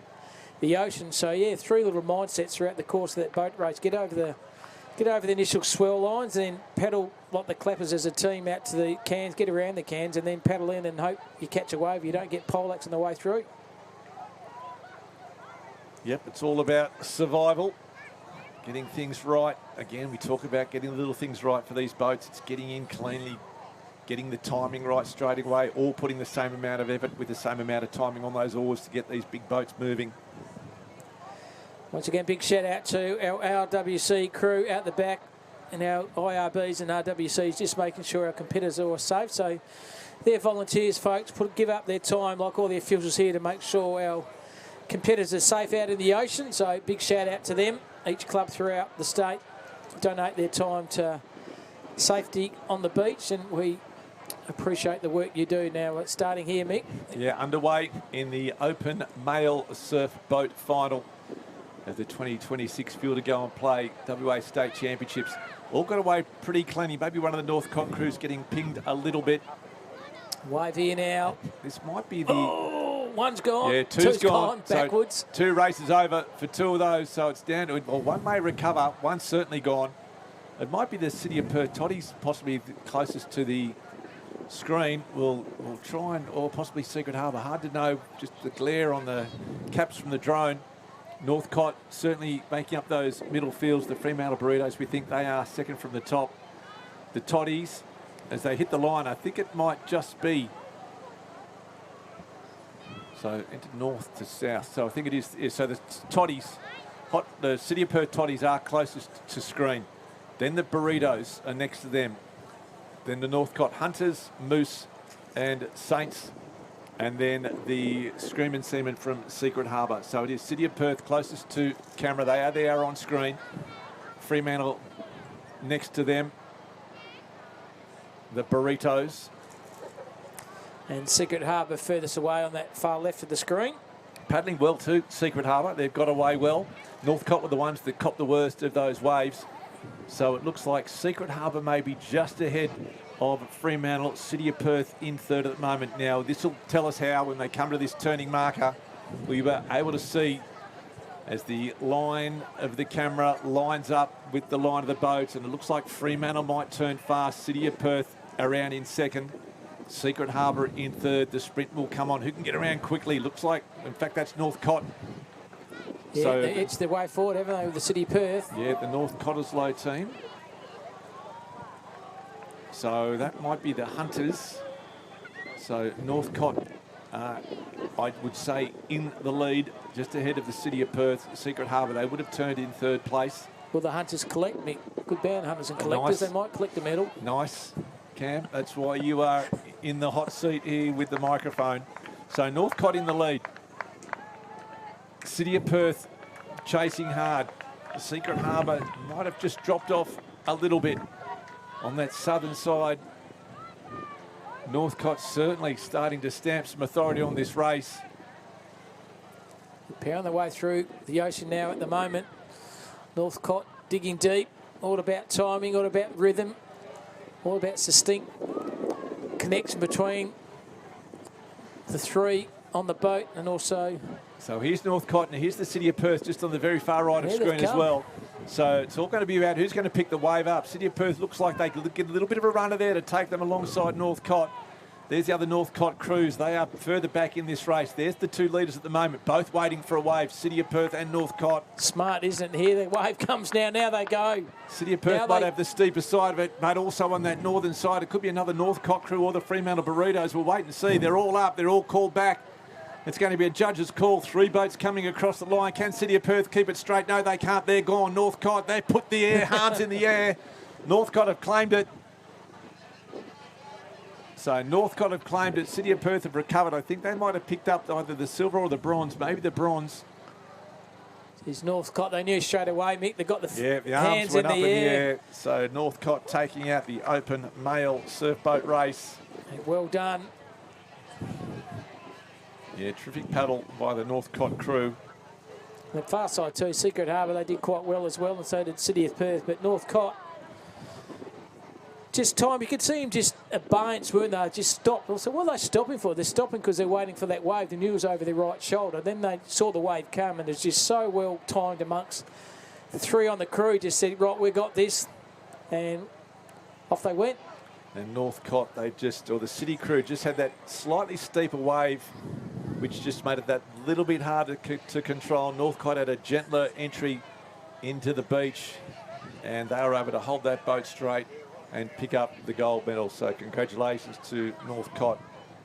the ocean. So yeah, three little mindsets throughout the course of that boat race. Get over the initial swell lines, then paddle like the clappers as a team out to the cans, get around the cans, and then paddle in and hope you catch a wave. You don't get poleaxe on the way through. Yep, it's all about survival, getting things right. Again, we talk about getting the little things right for these boats. It's getting in cleanly, getting the timing right straight away, all putting the same amount of effort with the same amount of timing on those oars to get these big boats moving. Once again, big shout out to our RWC crew out the back and our IRBs and RWCs, just making sure our competitors are all safe. So they're volunteers, folks, give up their time like all the officials here to make sure our competitors are safe out in the ocean. So big shout out to them. Each club throughout the state donate their time to safety on the beach, and we appreciate the work you do. Now it's starting here, Mick. Yeah, underway in the Open Male Surf Boat Final of the 2026 field to go and play WA State Championships. All got away pretty cleanly. Maybe one of the Northcott crews getting pinged a little bit. Wave here now. This might be the... Oh, one's gone. Yeah, two's gone. Backwards. So 2 races over for 2 of those. So it's down to... Well, one may recover. One's certainly gone. It might be the City of Perth Toddies, possibly the closest to the screen. We'll try and... Or possibly Secret Harbour. Hard to know. Just the glare on the caps from the drone. Northcott certainly making up those middle fields. The Fremantle Burritos, we think they are second from the top. The Toddies, as they hit the line, I think it might just be... So into north to south. So I think it is. So the Toddies, the City of Perth Toddies are closest to screen. Then the Burritos are next to them. Then the Northcott Hunters, Moose and Saints. And then the Screaming Seamen from Secret Harbour. So it is City of Perth closest to camera. They are there on screen. Fremantle next to them. The Burritos. And Secret Harbour furthest away on that far left of the screen. Paddling well too, Secret Harbour. They've got away well. Northcott were the ones that copped the worst of those waves. So it looks like Secret Harbour may be just ahead of Fremantle. City of Perth in third at the moment. Now, this will tell us how, when they come to this turning marker, we were able to see as the line of the camera lines up with the line of the boats, and it looks like Fremantle might turn fast. City of Perth around in second. Secret Harbour in third. The sprint will come on. Who can get around quickly? Looks like, in fact, that's Northcott. Yeah, so it's their way forward, haven't they, with the City of Perth? Yeah, the North Cottesloe team. So that might be the Hunters. So Northcott, I would say, in the lead, just ahead of the City of Perth. Secret Harbour, they would have turned in third place. Will the Hunters collect, Mick? Good band, Hunters and Collectors. Nice. They might collect the medal. Nice, Cam. That's why you are in the hot seat here with the microphone. So Northcott in the lead. City of Perth chasing hard. Secret Harbour might have just dropped off a little bit on that southern side. Northcott certainly starting to stamp some authority on this race. Powering their way through the ocean now at the moment. Northcott digging deep. All about timing, all about rhythm, all about distinct connection between the three on the boat and also... So here's Northcott and here's the City of Perth just on the very far right of screen as well. So it's all going to be about who's going to pick the wave up. City of Perth looks like they could get a little bit of a runner there to take them alongside Northcott. There's the other Northcott crews. They are further back in this race. There's the two leaders at the moment, both waiting for a wave, City of Perth and Northcott. Smart, isn't it? Here the wave comes now. Now they go. City of Perth might have the steeper side of it, but also on that northern side, it could be another Northcott crew or the Fremantle Burritos. We'll wait and see. They're all up. They're all called back. It's going to be a judge's call. 3 boats coming across the line. Can City of Perth keep it straight? No, they can't. They're gone. Northcott, they put the arms in the air. Northcott have claimed it. So Northcott have claimed it. City of Perth have recovered. I think they might have picked up either the silver or the bronze. Maybe the bronze. It's Northcott. They knew straight away, Mick. They got the arms hands went in up the air. So Northcott taking out the open male surf boat race. Well done. Yeah, terrific paddle by the Northcott crew. The far side too, Secret Harbour, they did quite well as well, and so did City of Perth. But Northcott, just time, you could see him just abeyance, weren't they? Just stopped. So what are they stopping for? They're stopping because they're waiting for that wave. They knew it was over their right shoulder. Then they saw the wave come, and it's just so well timed amongst the three on the crew. Just said, right, we got this, and off they went. And Northcott, the City crew just had that slightly steeper wave, which just made it that little bit harder to control. Northcott had a gentler entry into the beach, and they were able to hold that boat straight and pick up the gold medal. So congratulations to Northcott,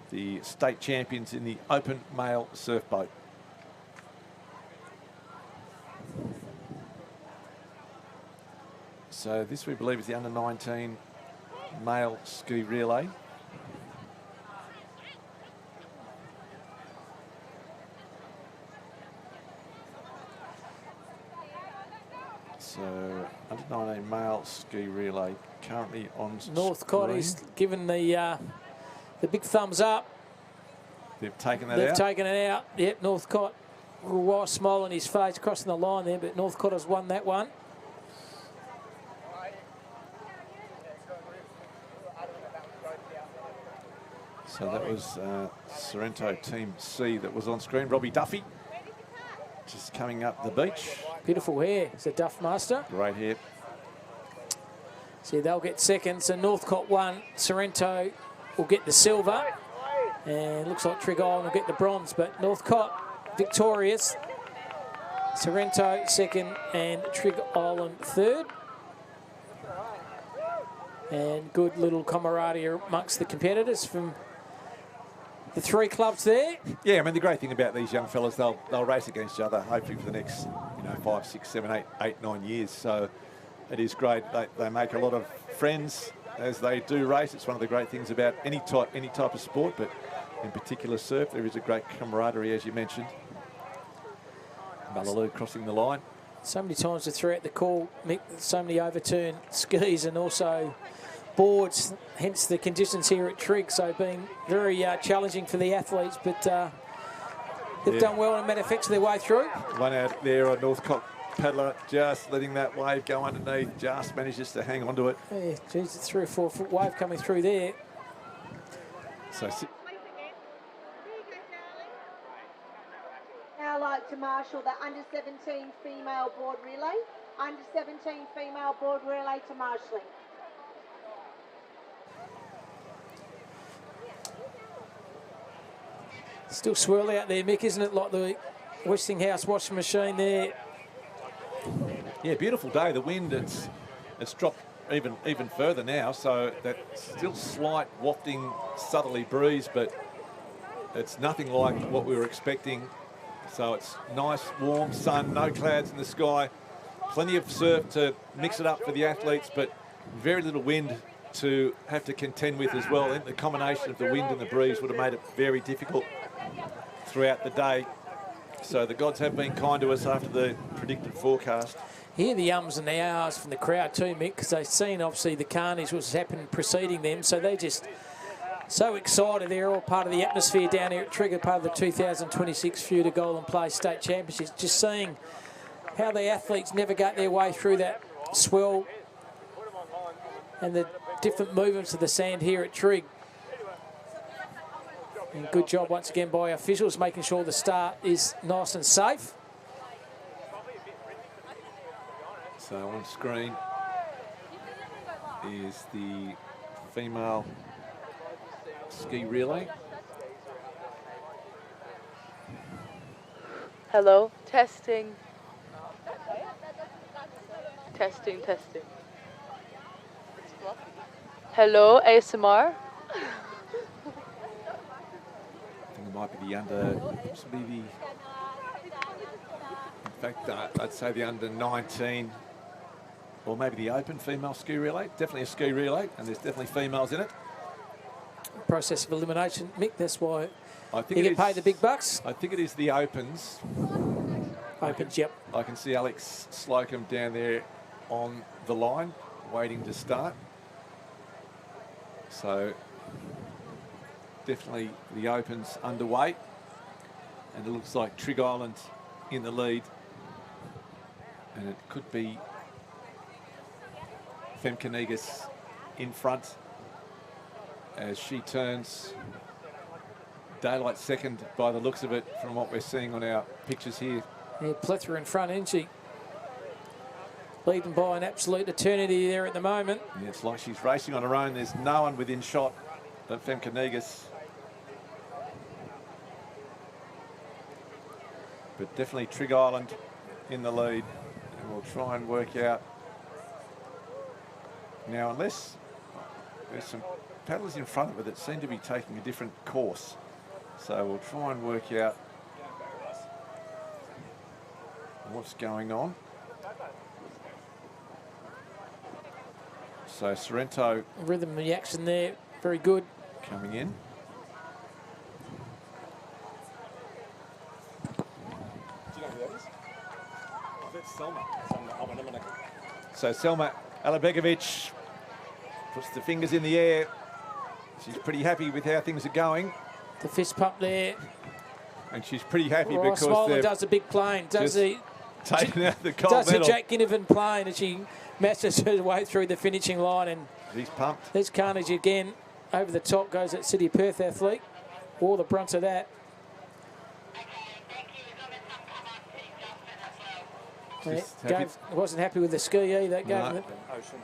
the state champions in the open male surf boat. So this, we believe, is the under-19 male ski relay. So under-19 male ski relay currently on Northcott screen. is given the big thumbs up. They've taken that They've out. taken it out. Yep, Northcott, a wide smile on his face, crossing the line there, but Northcott has won that one. So that was Sorrento Team C that was on screen. Robbie Duffy just coming up the beach. Beautiful hair. It's a Duff Master. Great hair. See, they'll get second. So Northcott won. Sorrento will get the silver. And looks like Trigg Island will get the bronze. But Northcott victorious. Sorrento second and Trigg Island third. And good little camaraderie amongst the competitors from the three clubs there. Yeah, I mean, the great thing about these young fellas, they'll race against each other, hopefully for the next, 5, 6, 7, 8, 9 years. So it is great. They make a lot of friends as they do race. It's one of the great things about any type of sport, but in particular surf, there is a great camaraderie, as you mentioned. Mullaloo crossing the line. So many times throughout the call, Mick, so many overturned skis and also boards, hence the conditions here at Trigg. So being very challenging for the athletes, but they've done well and manufactured their way through. One out there on Northcott paddler, just letting that wave go underneath, just manages to hang on to it. Yeah, geez, it's 3 or 4 foot wave coming through there. So Now I'd like to marshal the under-17 female board relay. Under-17 female board relay to marshalling. Still swirly out there, Mick, isn't it? Like the Westinghouse washing machine there. yeah, beautiful day. The wind, it's dropped even further now, so that still slight wafting southerly breeze, but it's nothing like what we were expecting. So it's nice, warm sun, no clouds in the sky, plenty of surf to mix it up for the athletes, but very little wind to have to contend with as well. I think the combination of the wind and the breeze would have made it very difficult throughout the day. So the gods have been kind to us after the predicted forecast. Hear the ums and the ahs from the crowd too, Mick, because they've seen obviously the carnage was happening preceding them, so they're just so excited. They're all part of the atmosphere down here at Trigger, part of the 2026 Feudal Golden Play State Championships. Just seeing how the athletes navigate their way through that swell and the different movements of the sand here at Trigg. And good job once again by officials, making sure the start is nice and safe. So on screen is the female ski relay. Hello, testing. Testing. Hello, ASMR. I think it might be the under, possibly the, in fact, I'd say the under 19, or maybe the open female ski relay. Definitely a ski relay, and there's definitely females in it. Process of elimination, Mick, that's why I think you it get paid the big bucks. I think it is the opens. Opens, yep. I can see Alex Slocum down there on the line, waiting to start. So definitely the opens underway, and it looks like Trigg Island in the lead, and it could be Femkenegas in front as she turns. Daylight second by the looks of it from what we're seeing on our pictures here. Yeah, plethora in front, isn't she? Leading by an absolute eternity there at the moment. Yeah, it's like she's racing on her own. There's no one within shot of Femkenegas. But definitely Trigg Island in the lead. And we'll try and work out now, unless there's some paddlers in front of her that seem to be taking a different course. So we'll try and work out what's going on. So Sorrento Rhythm of the action there, very good. coming in. So Selma Alabegovic puts the fingers in the air. She's pretty happy with how things are going. The fist pump there. And she's pretty happy Ross because Smolan they've does the big plane. Does the taken out the gold does medal. the Jack Ginnivan plane as she mashes her way through the finishing line. And he's pumped. there's Carnage again. Over the top goes that City of Perth athlete. All the brunt of that. Wasn't happy with the ski either. No. Ocean.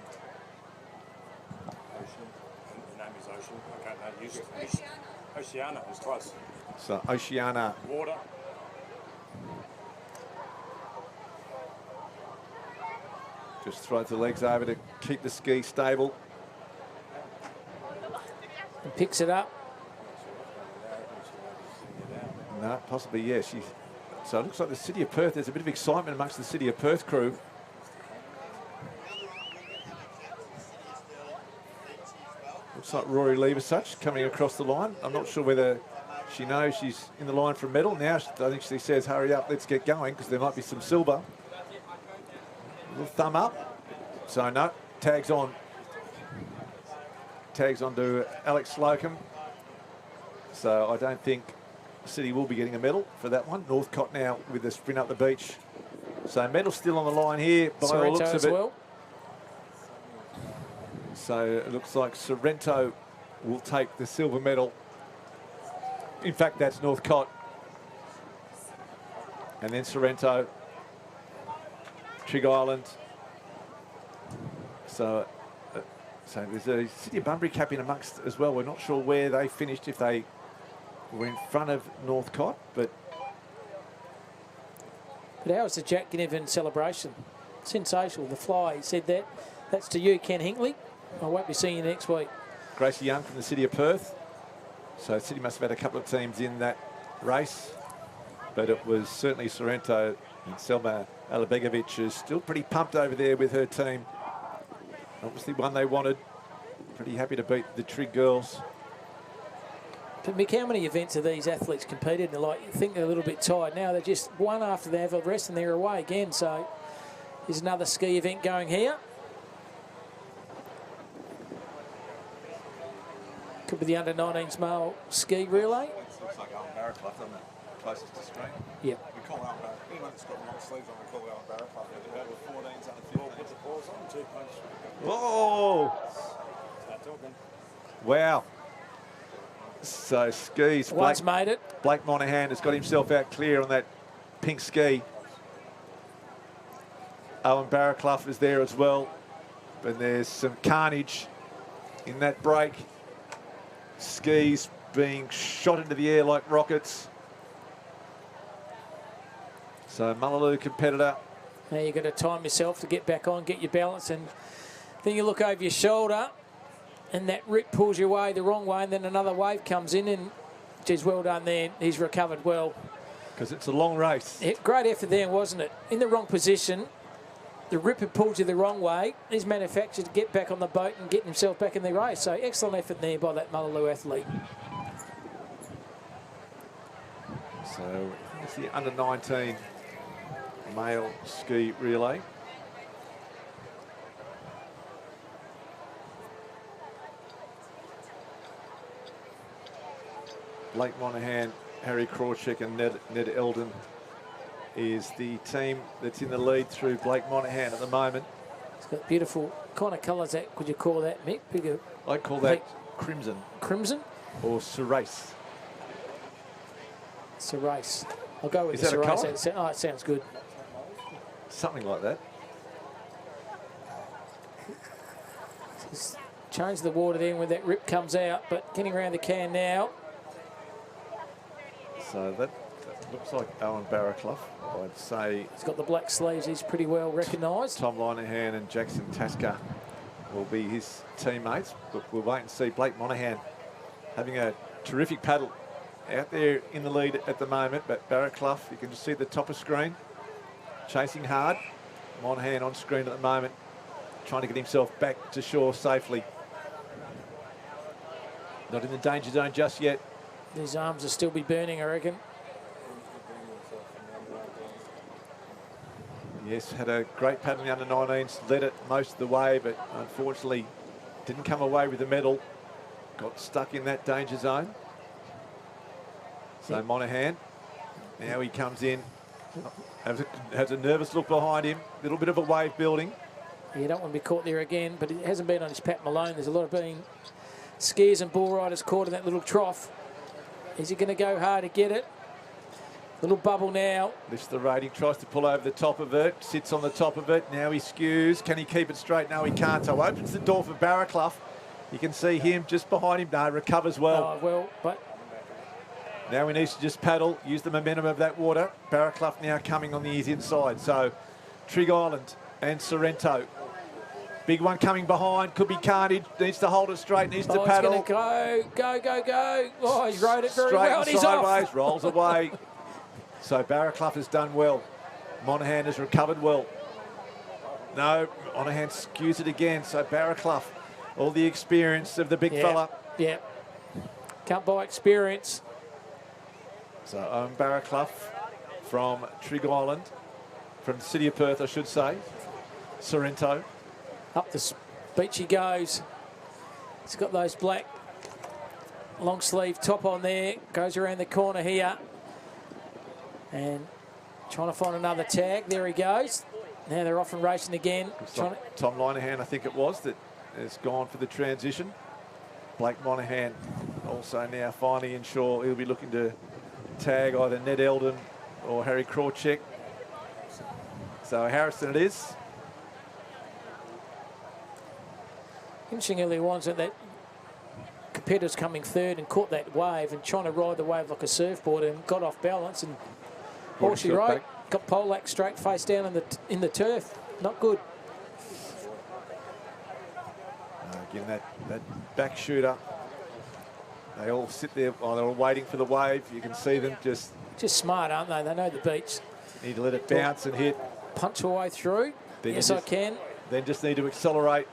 Her name is Ocean. I can't know. Oceana was close. So Oceana. Water. Just throws the legs over to keep the ski stable. And picks it up. No, possibly, yeah. So it looks like the City of Perth, there's a bit of excitement amongst the City of Perth crew. Looks like Rory Leversuch coming across the line. I'm not sure whether she knows she's in the line for a medal. Now I think she says, hurry up, let's get going, because there might be some silver. A little thumb up. So no, tags on. Tags on to Alex Slocum. So I don't think City will be getting a medal for that one. Northcott now with the sprint up the beach. So medal still on the line here by all looks of it. Well. So it looks like Sorrento will take the silver medal. In fact, that's Northcott. And then Sorrento, Trig Island. So there's a City of Bunbury cap in amongst as well. We're not sure where they finished, if they were in front of Northcott, but how was the Jack Ginnivan celebration? Sensational. The fly said that. That's to you, Ken Hinkley. I won't be seeing you next week. Gracie Young from the City of Perth. So City must have had a couple of teams in that race, but it was certainly Sorrento, and Selma Alabegovic is still pretty pumped over there with her team. Obviously one they wanted. Pretty happy to beat the Trig girls. But Mick, how many events have these athletes competed in? Like, you think they're a little bit tired now. They're just one after they have a rest and they're away again. So there's another ski event going here. Could be the under-19s male ski relay. Looks like Alan Barraclough on the closest to screen. Yep. We call Alan Barraclough. Anyone that's got long sleeves on, we call Alan Barraclough. We're 14s under 15. Put the paws on, 2 punch. Whoa! Start talking. Wow. So skis. One's made it. Blake Monahan has got himself out clear on that pink ski. Owen Barraclough is there as well. But there's some carnage in that break. Skis being shot into the air like rockets. So Mullaloo competitor. Now you've got to time yourself to get back on, get your balance, and then you look over your shoulder and that rip pulls you away the wrong way, and then another wave comes in, and geez, well done there. He's recovered well. Because it's a long race. Yeah, great effort there, wasn't it? In the wrong position. The rip had pulled you the wrong way. He's manufactured to get back on the boat and get himself back in the race. So excellent effort there by that Mullaloo athlete. So it's the under-19 male ski relay. Blake Monahan, Harry Krawczyk and Ned Eldon is the team that's in the lead through Blake Monahan at the moment. It's got beautiful kind of colours. That could you call that, Mick? Bigger. I'd call that crimson. Crimson? Or cerise. Cerise. I'll go with Is the that a cerise. colour? Oh, it sounds good. Something like that. Just change the water then when that rip comes out, but getting around the can now. So that looks like Owen Barraclough. I'd say He's got the black sleeves. He's pretty well recognised. Tom Linehan and Jackson Tasker will be his teammates. But we'll wait and see. Blake Monahan having a terrific paddle out there in the lead at the moment. But Barraclough, you can just see the top of screen, chasing hard. Monahan on screen at the moment, trying to get himself back to shore safely. Not in the danger zone just yet. His arms will still be burning, I reckon. Yes, had a great paddle in the under-19s, led it most of the way, but unfortunately didn't come away with the medal. Got stuck in that danger zone. So Monaghan, now he comes in, has a nervous look behind him, little bit of a wave building. You don't want to be caught there again, but it hasn't been on his Pat Malone. There's a lot of being skiers and bull riders caught in that little trough. Is he going to go hard to get it? Little bubble now. Lifts the rating, tries to pull over the top of it, sits on the top of it. Now he skews. Can he keep it straight? No, he can't. So opens the door for Barraclough. You can see him just behind him. No, recovers well. Oh, well, but now he needs to just paddle, use the momentum of that water. Barraclough now coming on the easy inside. So Trig Island and Sorrento. Big one coming behind. Could be Carnage. Needs to hold it straight. Needs to paddle. He's going to go. Oh, he's rode it very straight well. And He's sideways, off. rolls away. So Barraclough has done well. Monaghan has recovered well. No, Monaghan skews it again. So Barraclough, all the experience of the big fella. Yeah. Can't buy experience. So Barraclough from Trig Island, from the city of Perth, I should say. Sorrento. Up the beach he goes. He's got those black long sleeve top on there. Goes around the corner here. And trying to find another tag. There he goes. Now they're off and racing again. Tom Linehan, I think it was, that has gone for the transition. Blake Monaghan also now finally inshore. He'll be looking to tag either Ned Eldon or Harry Krawczyk. So Harrison it is. Interesting early ones that competitor's coming third and caught that wave and trying to ride the wave like a surfboard and got off balance and horsey right. Got Polak straight face down in the turf. Not good. Again, that back shooter. They all sit there. Oh, they're all waiting for the wave. You can see them just smart, aren't they? They know the beach. Need to let it bounce and hit. Punch your way through. Then yes, I can. Then just need to accelerate.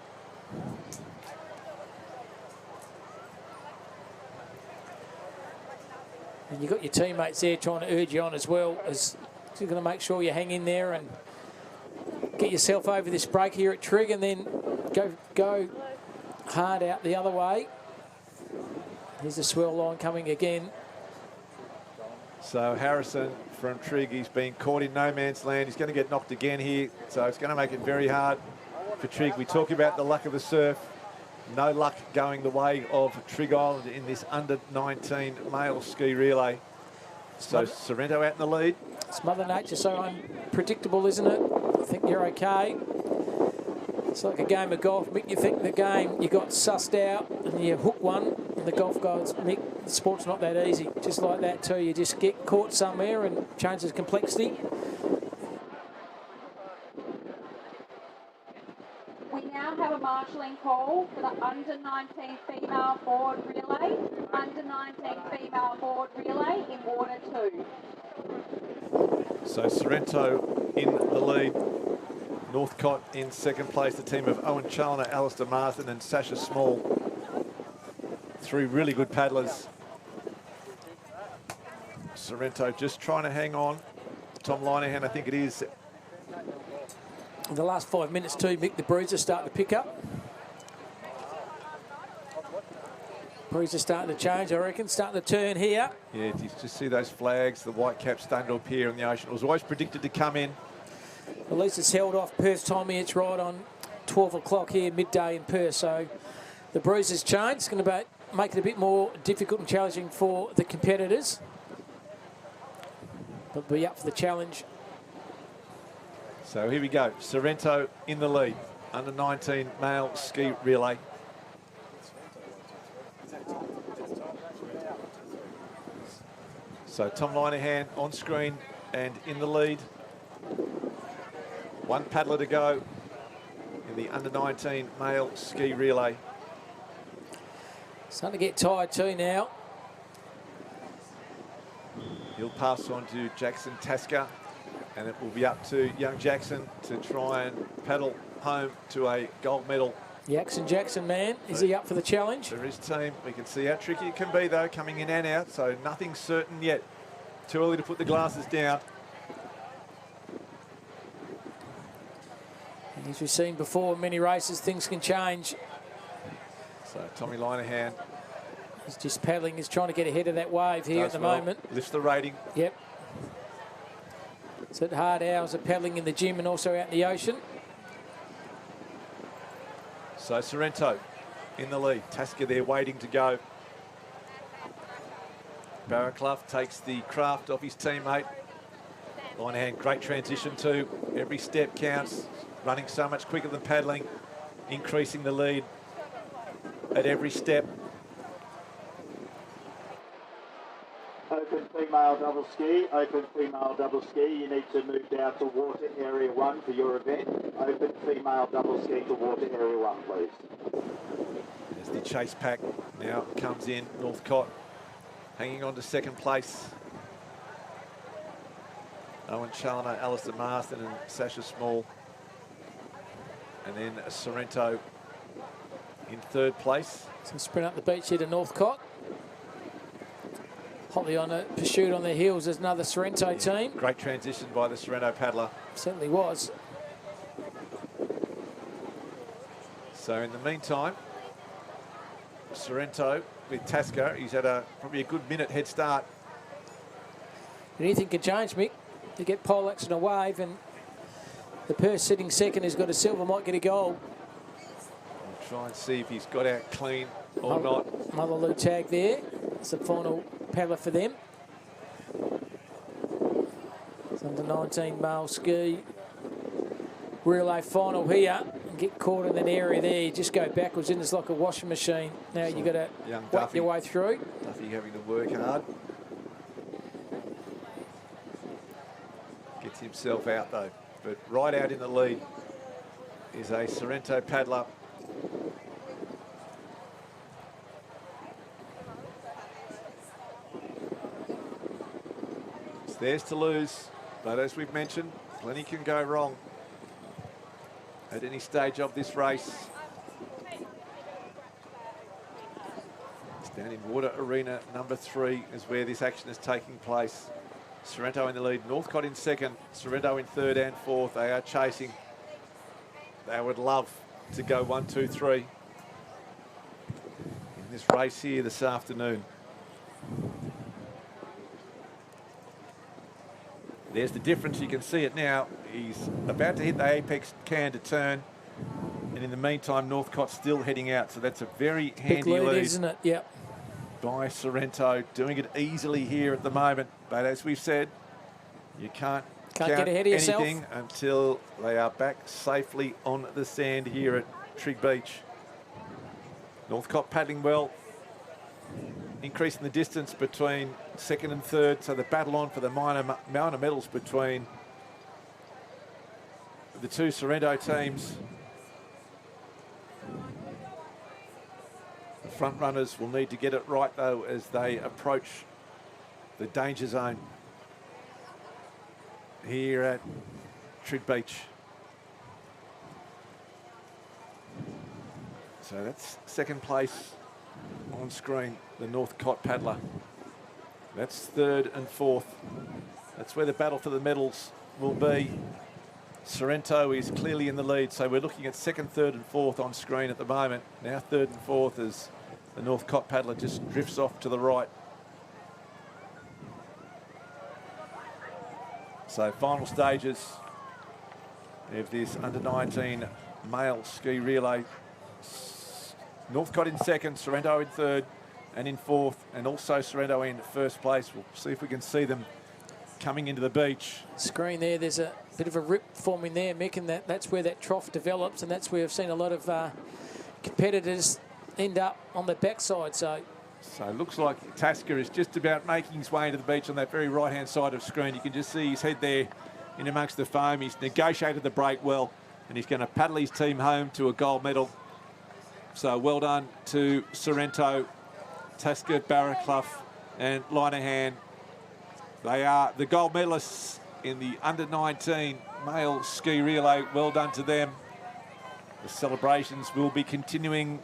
And you've got your teammates there trying to urge you on as well, as you're going to make sure you hang in there and get yourself over this break here at Trig and then go hard out the other way. Here's the swell line coming again. So Harrison from Trig, he's been caught in no man's land. He's going to get knocked again here, so it's going to make it very hard for Trig. We talk about the luck of the surf. No luck going the way of Trig Island in this under-19 male ski relay. So Sorrento out in the lead. It's Mother Nature so unpredictable, isn't it? I think you're okay. It's like a game of golf. Mick, you think the game you got sussed out and you hook one, and the golf goes, Mick, the sport's not that easy. Just like that too. You just get caught somewhere and changes complexity. We now have a marshalling call for the under-19 female board relay. Under-19 female board relay in water 2. So Sorrento in the lead. Northcott in second place. The team of Owen Challoner, Alistair Marsden and Sasha Small. Three really good paddlers. Sorrento just trying to hang on. Tom Linehan, I think it is. In the last 5 minutes too, Mick, the breezes starting to pick up. Breezes starting to change, I reckon, starting to turn here. Yeah, you just see those flags, the white caps starting to appear in the ocean. It was always predicted to come in. At least it's held off Perth time here. It's right on 12 o'clock here, midday in Perth. So the breezes change. It's going to make it a bit more difficult and challenging for the competitors. But be up for the challenge. So here we go. Sorrento in the lead. Under-19 male ski relay. So Tom Linehan on screen and in the lead. One paddler to go in the under-19 male ski relay. Starting to get tired too now. He'll pass on to Jackson Tasker. And it will be up to young Jackson to try and paddle home to a gold medal. Jackson, man. Is he up for the challenge? For his team, we can see how tricky it can be, though, coming in and out, so nothing's certain yet. Too early to put the glasses down. As we've seen before, in many races, things can change. So Tommy Linehan. He's just paddling. He's trying to get ahead of that wave here at the moment. Lifts the rating. Yep. It's at hard hours of paddling in the gym and also out in the ocean. So Sorrento in the lead. Tasker there waiting to go. Barraclough takes the craft off his teammate. Linehan, great transition too. Every step counts. Running so much quicker than paddling. Increasing the lead at every step. Open female double ski, open female double ski. You need to move down to water area 1 for your event. Open female double ski to water area 1, please. As the chase pack now comes in, Northcott hanging on to second place. Owen Challoner, Alistair Marston and Sasha Small. And then Sorrento in third place. So sprint up the beach here to Northcott. Hotly on a pursuit on their heels. There's another Sorrento team. Great transition by the Sorrento paddler. Certainly was. So in the meantime, Sorrento with Tasker, he's had probably a good minute head start. Anything can change, Mick. You get Poleax in a wave, and the Perth sitting second has got a silver, might get a gold. We'll try and see if he's got out clean or not. Motherloo tag there. It's the final paddler for them. It's under 19 male ski relay final here. And get caught in an area there. You just go backwards in. It's like a washing machine. Now you've got to whack your way through. Duffy having to work hard. Gets himself out though. But right out in the lead is a Sorrento paddler. It's theirs to lose, but as we've mentioned, plenty can go wrong at any stage of this race. It's down in Water Arena number 3 is where this action is taking place. Sorrento in the lead, Northcott in second, Sorrento in third and fourth. They are chasing. They would love to go 1, 2, 3 in this race here this afternoon. There's the difference. You can see it now. He's about to hit the apex can to turn. And in the meantime, Northcott's still heading out. So that's a very handy lead, isn't it? Yep. By Sorrento, doing it easily here at the moment. But as we've said, you can't get ahead of yourself anything until they are back safely on the sand here at Trig Beach. Northcott paddling well, increasing the distance between second and third. So the battle on for the minor medals between the two Sorrento teams. The front runners will need to get it right though as they approach the danger zone here at Trig Beach. So that's second place on screen, the Northcott paddler. That's third and fourth. That's where the battle for the medals will be. Sorrento is clearly in the lead, so we're looking at second, third and fourth on screen at the moment. Now third and fourth as the Northcott paddler just drifts off to the right. So final stages of this under-19 male ski relay. Northcott in second, Sorrento in third and in fourth, and also Sorrento in first place. We'll see if we can see them coming into the beach. Screen there, there's a bit of a rip forming there, Mick, and that's where that trough develops, and that's where I've seen a lot of competitors end up on the backside. So it looks like Tasker is just about making his way into the beach on that very right-hand side of screen. You can just see his head there in amongst the foam. He's negotiated the break well, and he's going to paddle his team home to a gold medal. So well done to Sorrento, Tasker, Barraclough and Linehan. They are the gold medalists in the under-19 male ski relay. Well done to them. The celebrations will be continuing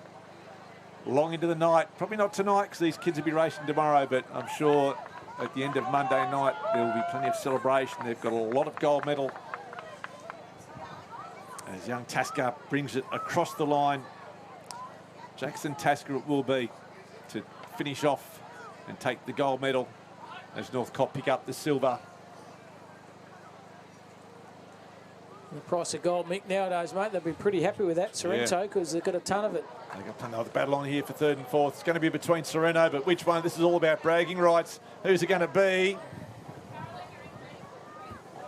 long into the night. Probably not tonight because these kids will be racing tomorrow, but I'm sure at the end of Monday night there will be plenty of celebration. They've got a lot of gold medal. As young Tasker brings it across the line. Jackson Tasker it will be to finish off and take the gold medal as Northcote pick up the silver. The price of gold, Mick, nowadays, mate, they'll be pretty happy with that, Sorrento, because they've got a ton of it. They've got another battle on here for third and fourth. It's going to be between Sorrento, but which one? This is all about bragging rights. Who's it going to be?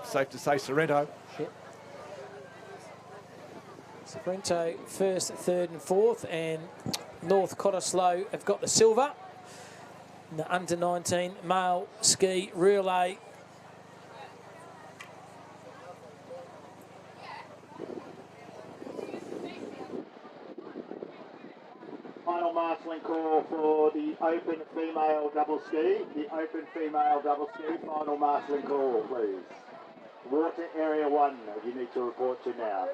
Safe to say Sorrento. Yep. Sorrento first, third and fourth, and North Cottesloe have got the silver. In the under-19 male ski relay. Final marshalling call for the open female double ski. The open female double ski. Final marshalling call, please. Water area 1, you need to report to now.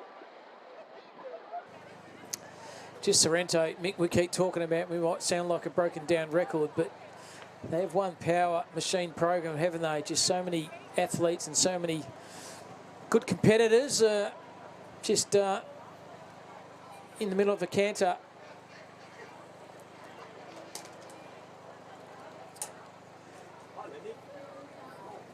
Just Sorrento, Mick, we keep talking about, we might sound like a broken down record, but they have one power machine program, haven't they? Just so many athletes and so many good competitors just in the middle of a canter.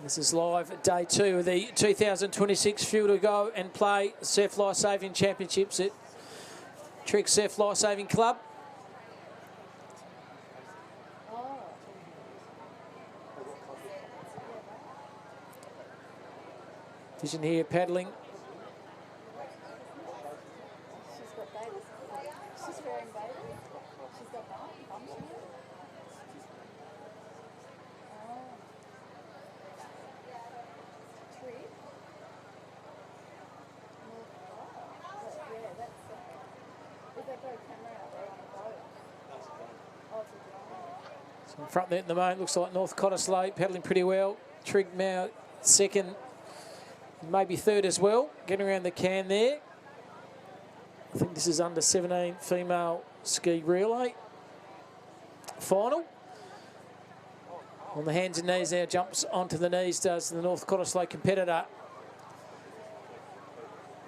This is live at day 2 of the 2026 Fuel to Go and Play Surf Life Saving Championships at Trigg Surf Life Saving Club. Vision here paddling. She's got babies. She's wearing babies. She's got bums. Tree. Yeah, that's if they got a camera out there on a boat. Oh, it's a drone. So in front there at the moment, looks like North Cottesloe paddling pretty well. Trigg now second, maybe third as well, getting around the can there. I think this is under 17 female ski relay final. On the hands and knees now, jumps onto the knees, does the North Cottesloe competitor.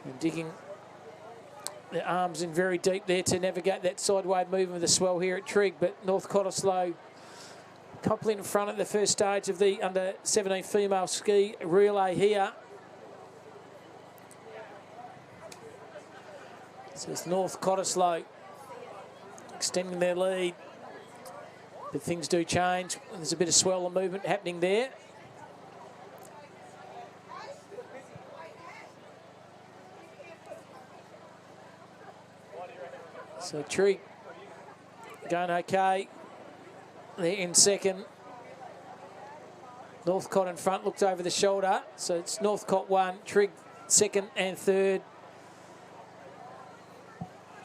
And digging the arms in very deep there to navigate that sideway movement of the swell here at Trigg, but North Cottesloe couple in front at the first stage of the under 17 female ski relay here. So it's North Cottesloe extending their lead. But things do change. There's a bit of swell and movement happening there. So Trigg going okay. They're in second. Northcote in front, looked over the shoulder. So it's Northcote 1, Trigg second and third.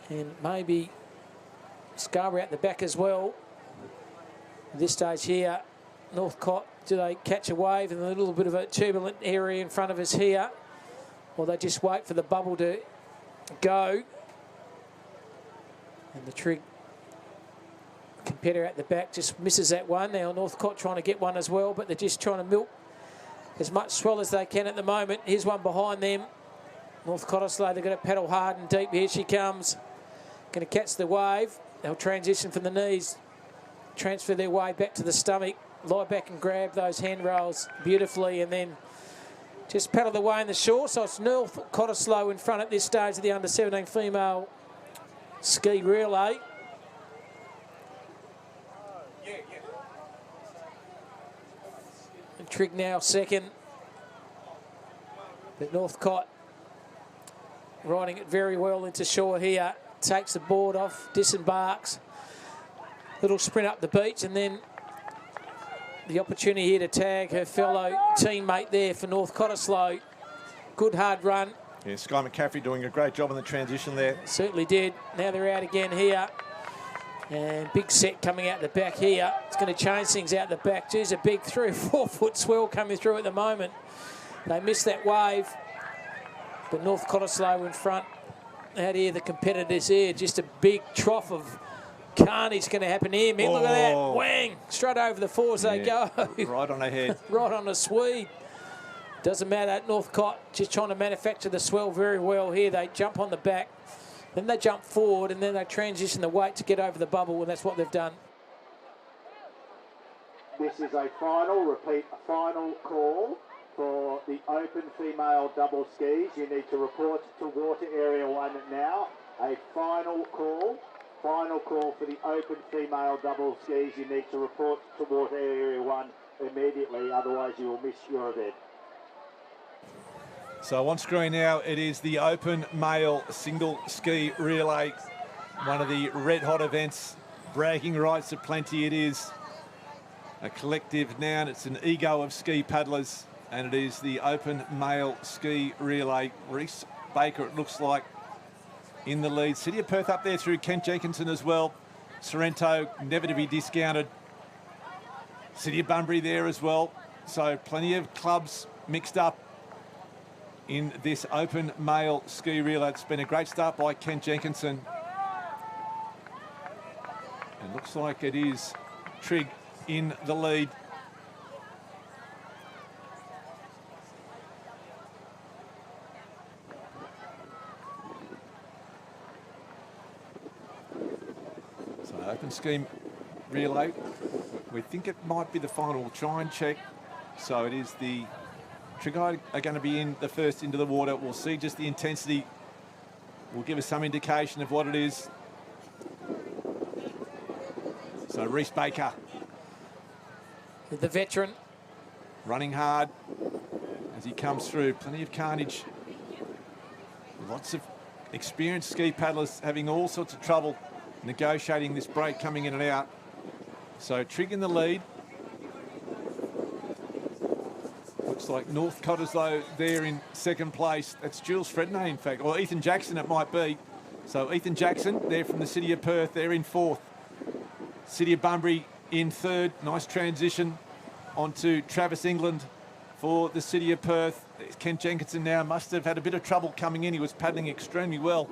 And maybe Scarborough at the back as well. At this stage here, Northcote, do they catch a wave in a little bit of a turbulent area in front of us here? Or they just wait for the bubble to go? And the Trigg competitor at the back just misses that one. Now Northcote trying to get one as well, but they're just trying to milk as much swell as they can at the moment. Here's one behind them. North Cottesloe, they're going to paddle hard and deep. Here she comes. Going to catch the wave. They'll transition from the knees, transfer their way back to the stomach, lie back and grab those handrails beautifully, and then just paddle the way in the shore. So it's North Cottesloe in front at this stage of the under 17 female ski relay. And Trigg now second. But Northcote riding it very well into shore here. Takes the board off, disembarks. Little sprint up the beach, and then the opportunity here to tag her fellow teammate there for North Cottesloe. Good hard run. Yeah, Sky McCaffrey doing a great job on the transition there. Certainly did. Now they're out again here. And big set coming out the back here. It's going to change things out the back. Geez, a big 3 or 4 foot swell coming through at the moment. They missed that wave, but North Cottesloe in front. Out here, the competitors here, just a big trough of carnage going to happen here, Mick. Look at that, whang, straight over the fours they go. Right on the head. Right on the Swede. Doesn't matter, North Cott just trying to manufacture the swell very well here. They jump on the back, then they jump forward, and then they transition the weight to get over the bubble, and that's what they've done. This is a final call for the open female double skis. You need to report to water area 1 now. A final call for the open female double skis. You need to report to water area 1 immediately, otherwise you will miss your event. So on screen now, it is the open male single ski relay, one of the red hot events. Bragging rights aplenty it is. A collective noun, it's an ego of ski paddlers, and it is the open male ski relay. Reece Baker, it looks like, in the lead. City of Perth up there through Kent Jenkinson as well. Sorrento, never to be discounted. City of Bunbury there as well. So plenty of clubs mixed up in this open male ski relay. It's been a great start by Kent Jenkinson. It looks like it is Trigg in the lead. So open ski relay. We think it might be the final. We'll try and check. So it is the Trigg are going to be in the first into the water. We'll see just the intensity. Will give us some indication of what it is. So Reece Baker, The veteran. running hard as he comes through. Plenty of carnage. Lots of experienced ski paddlers having all sorts of trouble negotiating this break coming in and out. So Trigg in the lead. Looks like North Cottesloe there in second place. That's Jules Frednay, in fact, or Ethan Jackson it might be. So Ethan Jackson there from the City of Perth, they're in fourth. City of Bunbury in third. Nice transition onto Travis England for the City of Perth. Kent Jenkinson now must have had a bit of trouble coming in. He was paddling extremely well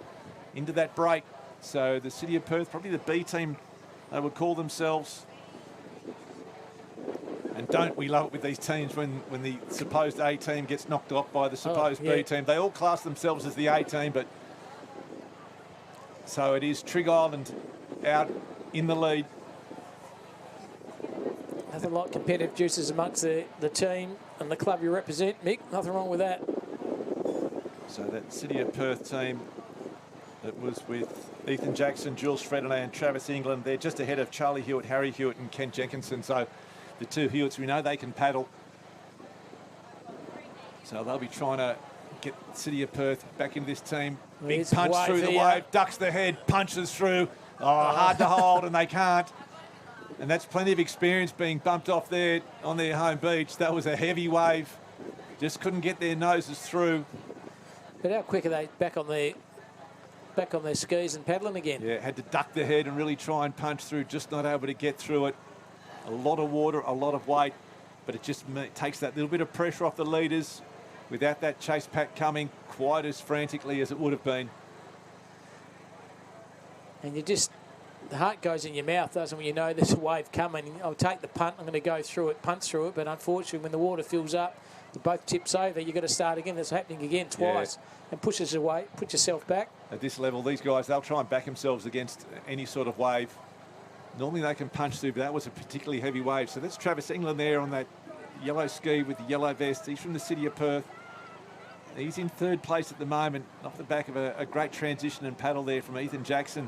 into that break. So the City of Perth, probably the B team, they would call themselves. And don't we love it with these teams when the supposed A team gets knocked off by the supposed B team. They all class themselves as the A team, but so it is Trigg Island out in the lead. Nothing like competitive juices amongst the team and the club you represent, Mick. Nothing wrong with that. So that City of Perth team that was with Ethan Jackson, Jules Frednay and Travis England. They're just ahead of Charlie Hewitt, Harry Hewitt and Kent Jenkinson. So the two Hewitts, we know they can paddle. So they'll be trying to get City of Perth back into this team. Big punch through the wave, ducks the head, punches through. Hard to hold and they can't. And that's plenty of experience being bumped off there on their home beach. That was a heavy wave. Just couldn't get their noses through. But how quick are they back on their skis and paddling again? Yeah, had to duck the head and really try and punch through, just not able to get through it. A lot of water, a lot of weight, but it just takes that little bit of pressure off the leaders without that chase pack coming quite as frantically as it would have been. And the heart goes in your mouth, doesn't it, when you know there's a wave coming. I'll take the punt, I'm going to go through it, punch through it, but unfortunately when the water fills up, the boat tips over, you've got to start again. That's happening again twice and pushes away, put yourself back. At this level, these guys, they'll try and back themselves against any sort of wave. Normally they can punch through, but that was a particularly heavy wave. So that's Travis England there on that yellow ski with the yellow vest. He's from the City of Perth. He's in third place at the moment, off the back of a great transition and paddle there from Ethan Jackson,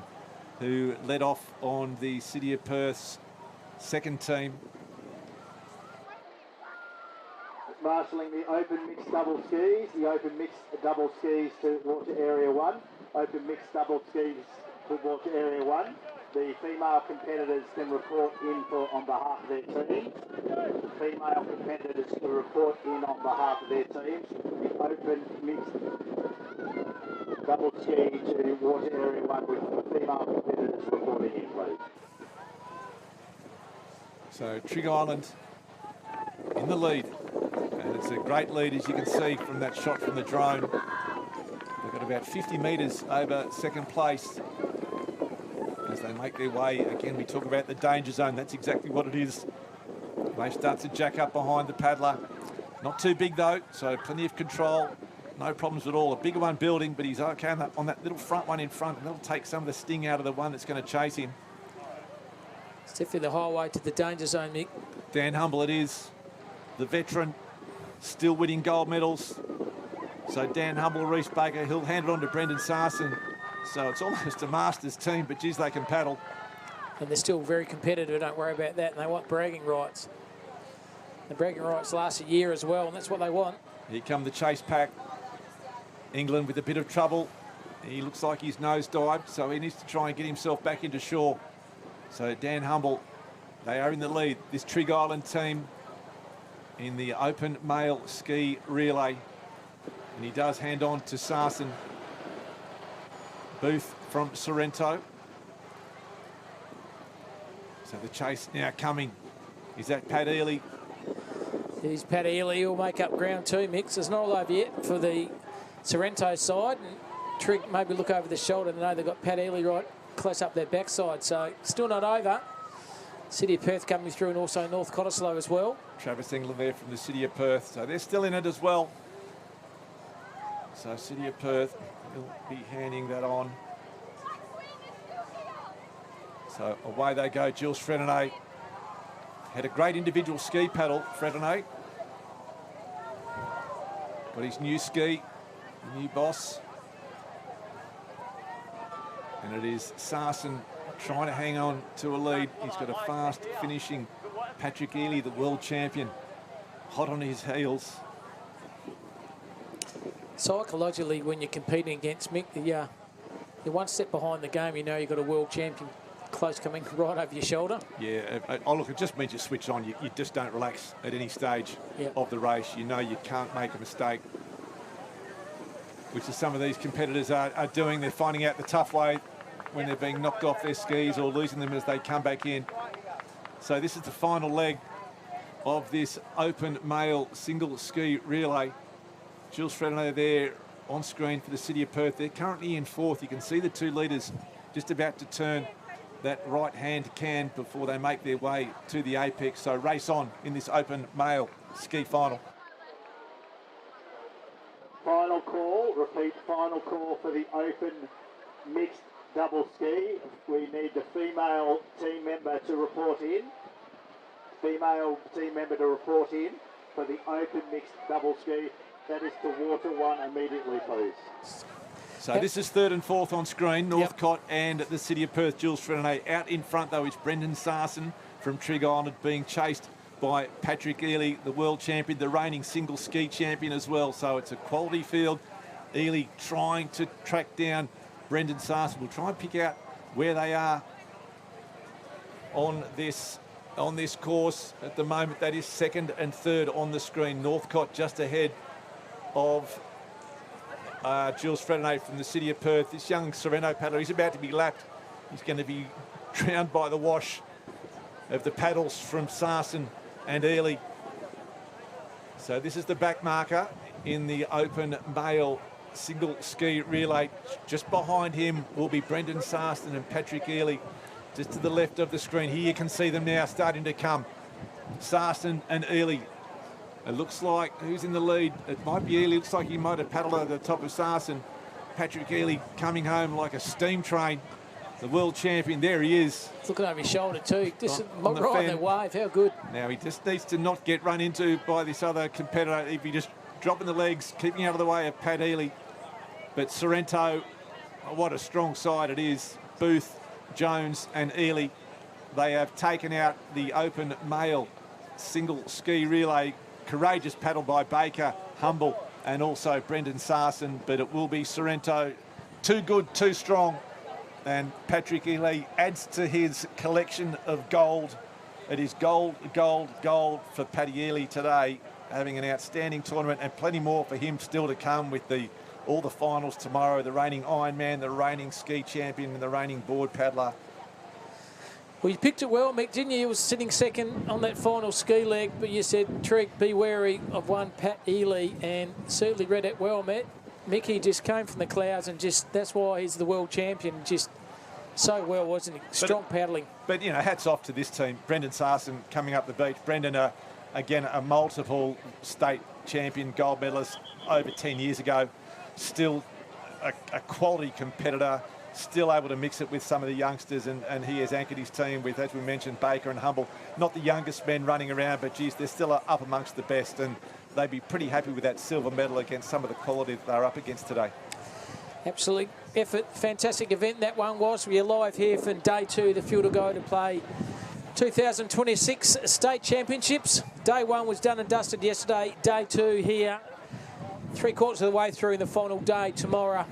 who led off on the City of Perth's second team. Marshalling the open mixed double skis, the open mixed double skis to water area 1. Open mixed double skis to water area 1. The female competitors can report in on behalf of their teams. Female competitors can report in on behalf of their teams. The open mixed double ski to water area 1 with the female competitors reporting in, please. So Trigg Island in the lead. And It's a great lead, as you can see from that shot from the drone. They've got about 50 metres over second place as they make their way. Again, we talk about the danger zone. That's exactly what it is. They start to jack up behind the paddler. Not too big, though, so plenty of control. No problems at all. A bigger one building, but he's okay on that little front one in front, and that'll take some of the sting out of the one that's going to chase him. It's definitely the highway to the danger zone, Mick. Dan Humble it is. The veteran, still winning gold medals. So Dan Humble, Reece Baker, he'll hand it on to Brendan Sarson. So it's almost a Masters team, but geez, they can paddle. And they're still very competitive, don't worry about that. And they want bragging rights. The bragging rights last a year as well, and that's what they want. Here come the chase pack. England with a bit of trouble. He looks like he's nosedived, so he needs to try and get himself back into shore. So Dan Humble, they are in the lead. This Trig Island team in the open male ski relay. And he does hand on to Sarson. Booth from Sorrento. So the chase now coming. Is that Pat Ely? He's Pat Ely. He'll make up ground too, Mix. It's not all over yet for the Sorrento side. And Trig maybe look over the shoulder. They know they've got Pat Ely right close up their backside. So still not over. City of Perth coming through, and also North Cottesloe as well. Travis England there from the City of Perth. So they're still in it as well. So City of Perth will be handing that on. So away they go. Jules Fredenay had a great individual ski paddle, Fredenay. Got his new ski, new boss. And it is Sarson trying to hang on to a lead. He's got a fast finishing Patrick Ely, the world champion, hot on his heels. Psychologically, when you're competing against Mick, you're one step behind the game. You know you've got a world champion close coming right over your shoulder. Yeah, oh look, it just means you switch on. You just don't relax at any stage of the race. You know you can't make a mistake, which is some of these competitors are doing. They're finding out the tough way when they're being knocked off their skis or losing them as they come back in. So this is the final leg of this open male single ski relay. Jules Fredenay there on screen for the City of Perth. They're currently in fourth. You can see the 2 leaders just about to turn that right-hand can before they make their way to the apex. So race on in this open male ski final. Final call, repeat final call for the open mixed double ski. We need the female team member to report in. Female team member to report in for the open mixed double ski. That is to water 1 immediately, please. So this is 3rd and 4th on screen. Northcott and the City of Perth. Jules Fredenay out in front, though, is Brendan Sarson from Trig Island, being chased by Patrick Ely, the world champion, the reigning single ski champion as well. So it's a quality field. Ely trying to track down Brendan Sarson. We'll try and pick out where they are on this course at the moment. That is 2nd and 3rd on the screen. Northcott just ahead of Jules Fredenay from the City of Perth. This young Sorrento paddler, he's about to be lapped. He's going to be drowned by the wash of the paddles from Sarson and Ely. So this is the back marker in the open male single ski relay. Just behind him will be Brendan Sarson and Patrick Ely. Just to the left of the screen. Here you can see them now starting to come. Sarson and Ely. It looks like who's in the lead? It might be Ely. Looks like he might have paddled over the top of Sarson. Patrick Ely coming home like a steam train. The world champion, there he is. It's looking over his shoulder too. Just on the right on fan. their wave, how good. Now he just needs to not get run into by this other competitor. If he just dropping the legs, keeping out of the way of Pat Ely. But Sorrento, oh, what a strong side it is. Booth, Jones and Ely. They have taken out the open male single ski relay. Courageous paddle by Baker, Humble and also Brendan Sarson, but it will be Sorrento. Too good, too strong. And Patrick Ely adds to his collection of gold. It is gold, gold, gold for Paddy Ely today, having an outstanding tournament and plenty more for him still to come with all the finals tomorrow, the reigning Ironman, the reigning ski champion and the reigning board paddler. Well, you picked it well, Mick, didn't you? You was sitting second on that final ski leg, but you said, Trigg, be wary of one Pat Ely, and certainly read it well, Mick. Mickey just came from the clouds and just, that's why he's the world champion. Just so well, wasn't he? Strong paddling. But, you know, hats off to this team. Brendan Sarson coming up the beach. Brendan, again, a multiple state champion, gold medalist over 10 years ago. Still a quality competitor. Still able to mix it with some of the youngsters, and he has anchored his team with, as we mentioned, Baker and Humble. Not the youngest men running around, but, geez, they're still up amongst the best, and they'd be pretty happy with that silver medal against some of the quality that they're up against today. Absolute effort, fantastic event that one was. We're live here for day 2, the field to go to play 2026 state championships. Day 1 was done and dusted yesterday. Day 2 here, 3/4 of the way through in the final day tomorrow.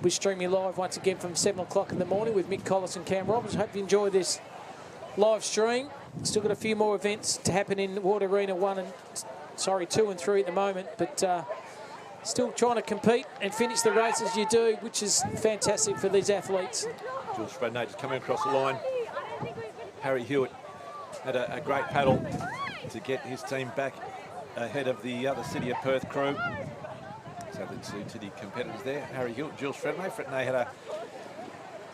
We're streaming live once again from 7 o'clock in the morning with Mick Collis and Cam Roberts. Hope you enjoy this live stream. Still got a few more events to happen in Water Arena 2 and 3 at the moment, but still trying to compete and finish the race as you do, which is fantastic for these athletes. Jules Frednay just coming across the line. Harry Hewitt had a great paddle to get his team back ahead of the other City of Perth crew. So the two to the competitors there, Harry Hewitt, Jules Frednay. Frednay had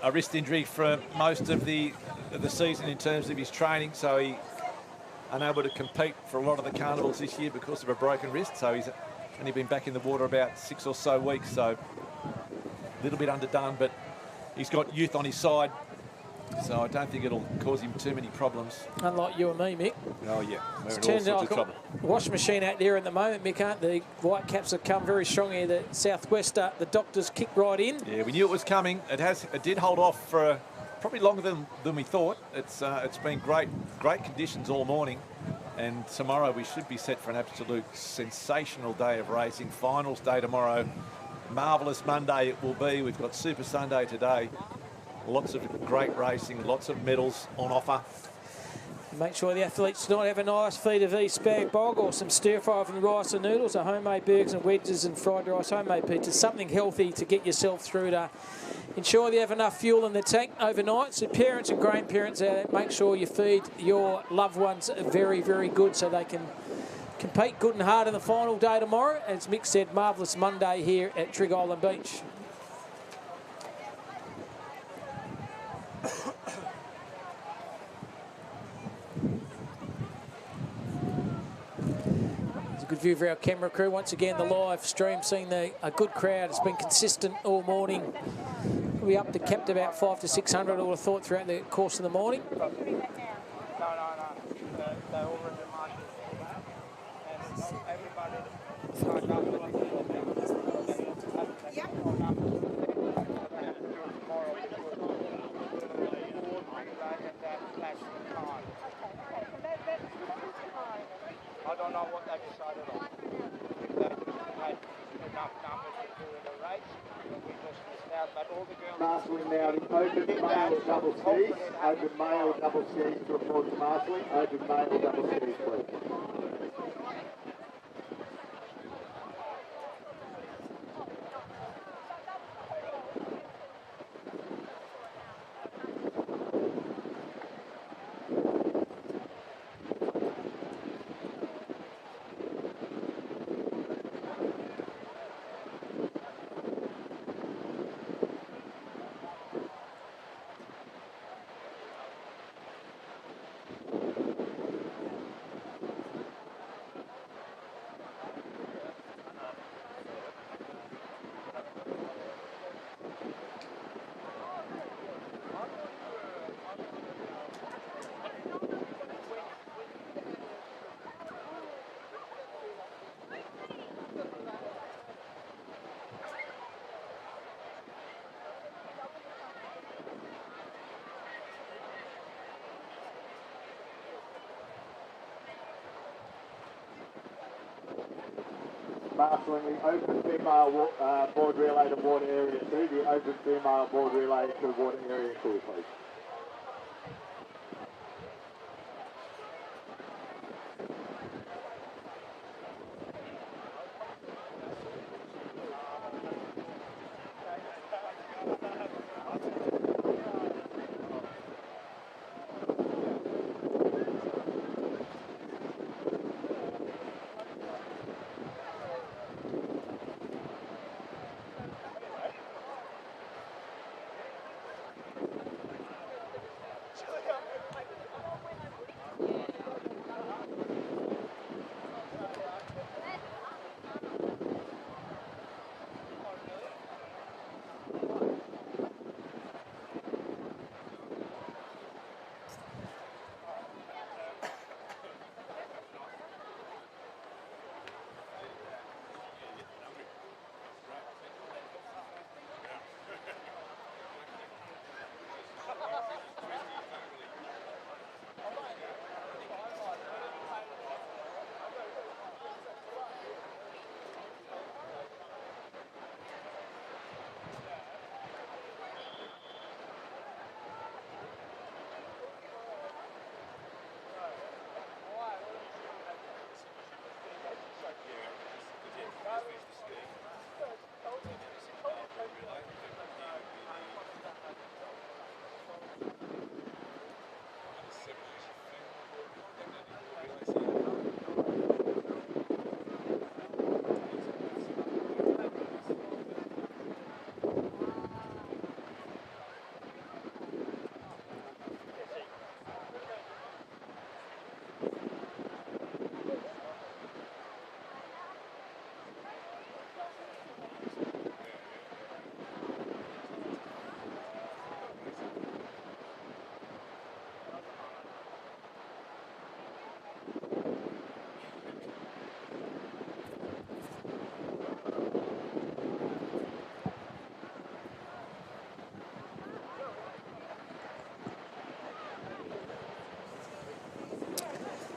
a wrist injury for most of the season in terms of his training, so he unable to compete for a lot of the carnivals this year because of a broken wrist. So he's only been back in the water about 6 or so weeks, so a little bit underdone, but he's got youth on his side, so I don't think it'll cause him too many problems. Unlike you and me, Mick. Oh, yeah. We're It's in all turned sorts out of trouble. washing machine out there at the moment, Mick, aren't the White Caps have come very strong here. The Southwest, the Doctors kick right in. Yeah, we knew it was coming. It did hold off for probably longer than we thought. It's been great conditions all morning, and tomorrow we should be set for an absolute sensational day of racing. Finals day tomorrow. Marvellous Monday it will be. We've got Super Sunday today. Lots of great racing, lots of medals on offer. Make sure the athletes tonight have a nice feed of East Spag Bog or some stir fry from the rice and noodles, a homemade burgers and wedges and fried rice, homemade pizza, something healthy to get yourself through to ensure you have enough fuel in the tank overnight. So parents and grandparents, make sure you feed your loved ones very, very good so they can compete good and hard in the final day tomorrow. As Mick said, marvellous Monday here at Trigg Island Beach. A good view for our camera crew. Once again, the live stream seeing a good crowd. It's been consistent all morning. We up to capped about 500 to 600, I would have thought, throughout the course of the morning. I don't know what they decided on. If they just had enough numbers to do the race, we just missed out. But all the girls... Marshalling now the open male double skis. Open male double skis to report to marshalling. Open male double skis, please. Marshalling the open female board relay to water area 2, the open female board relay to water area 2, please.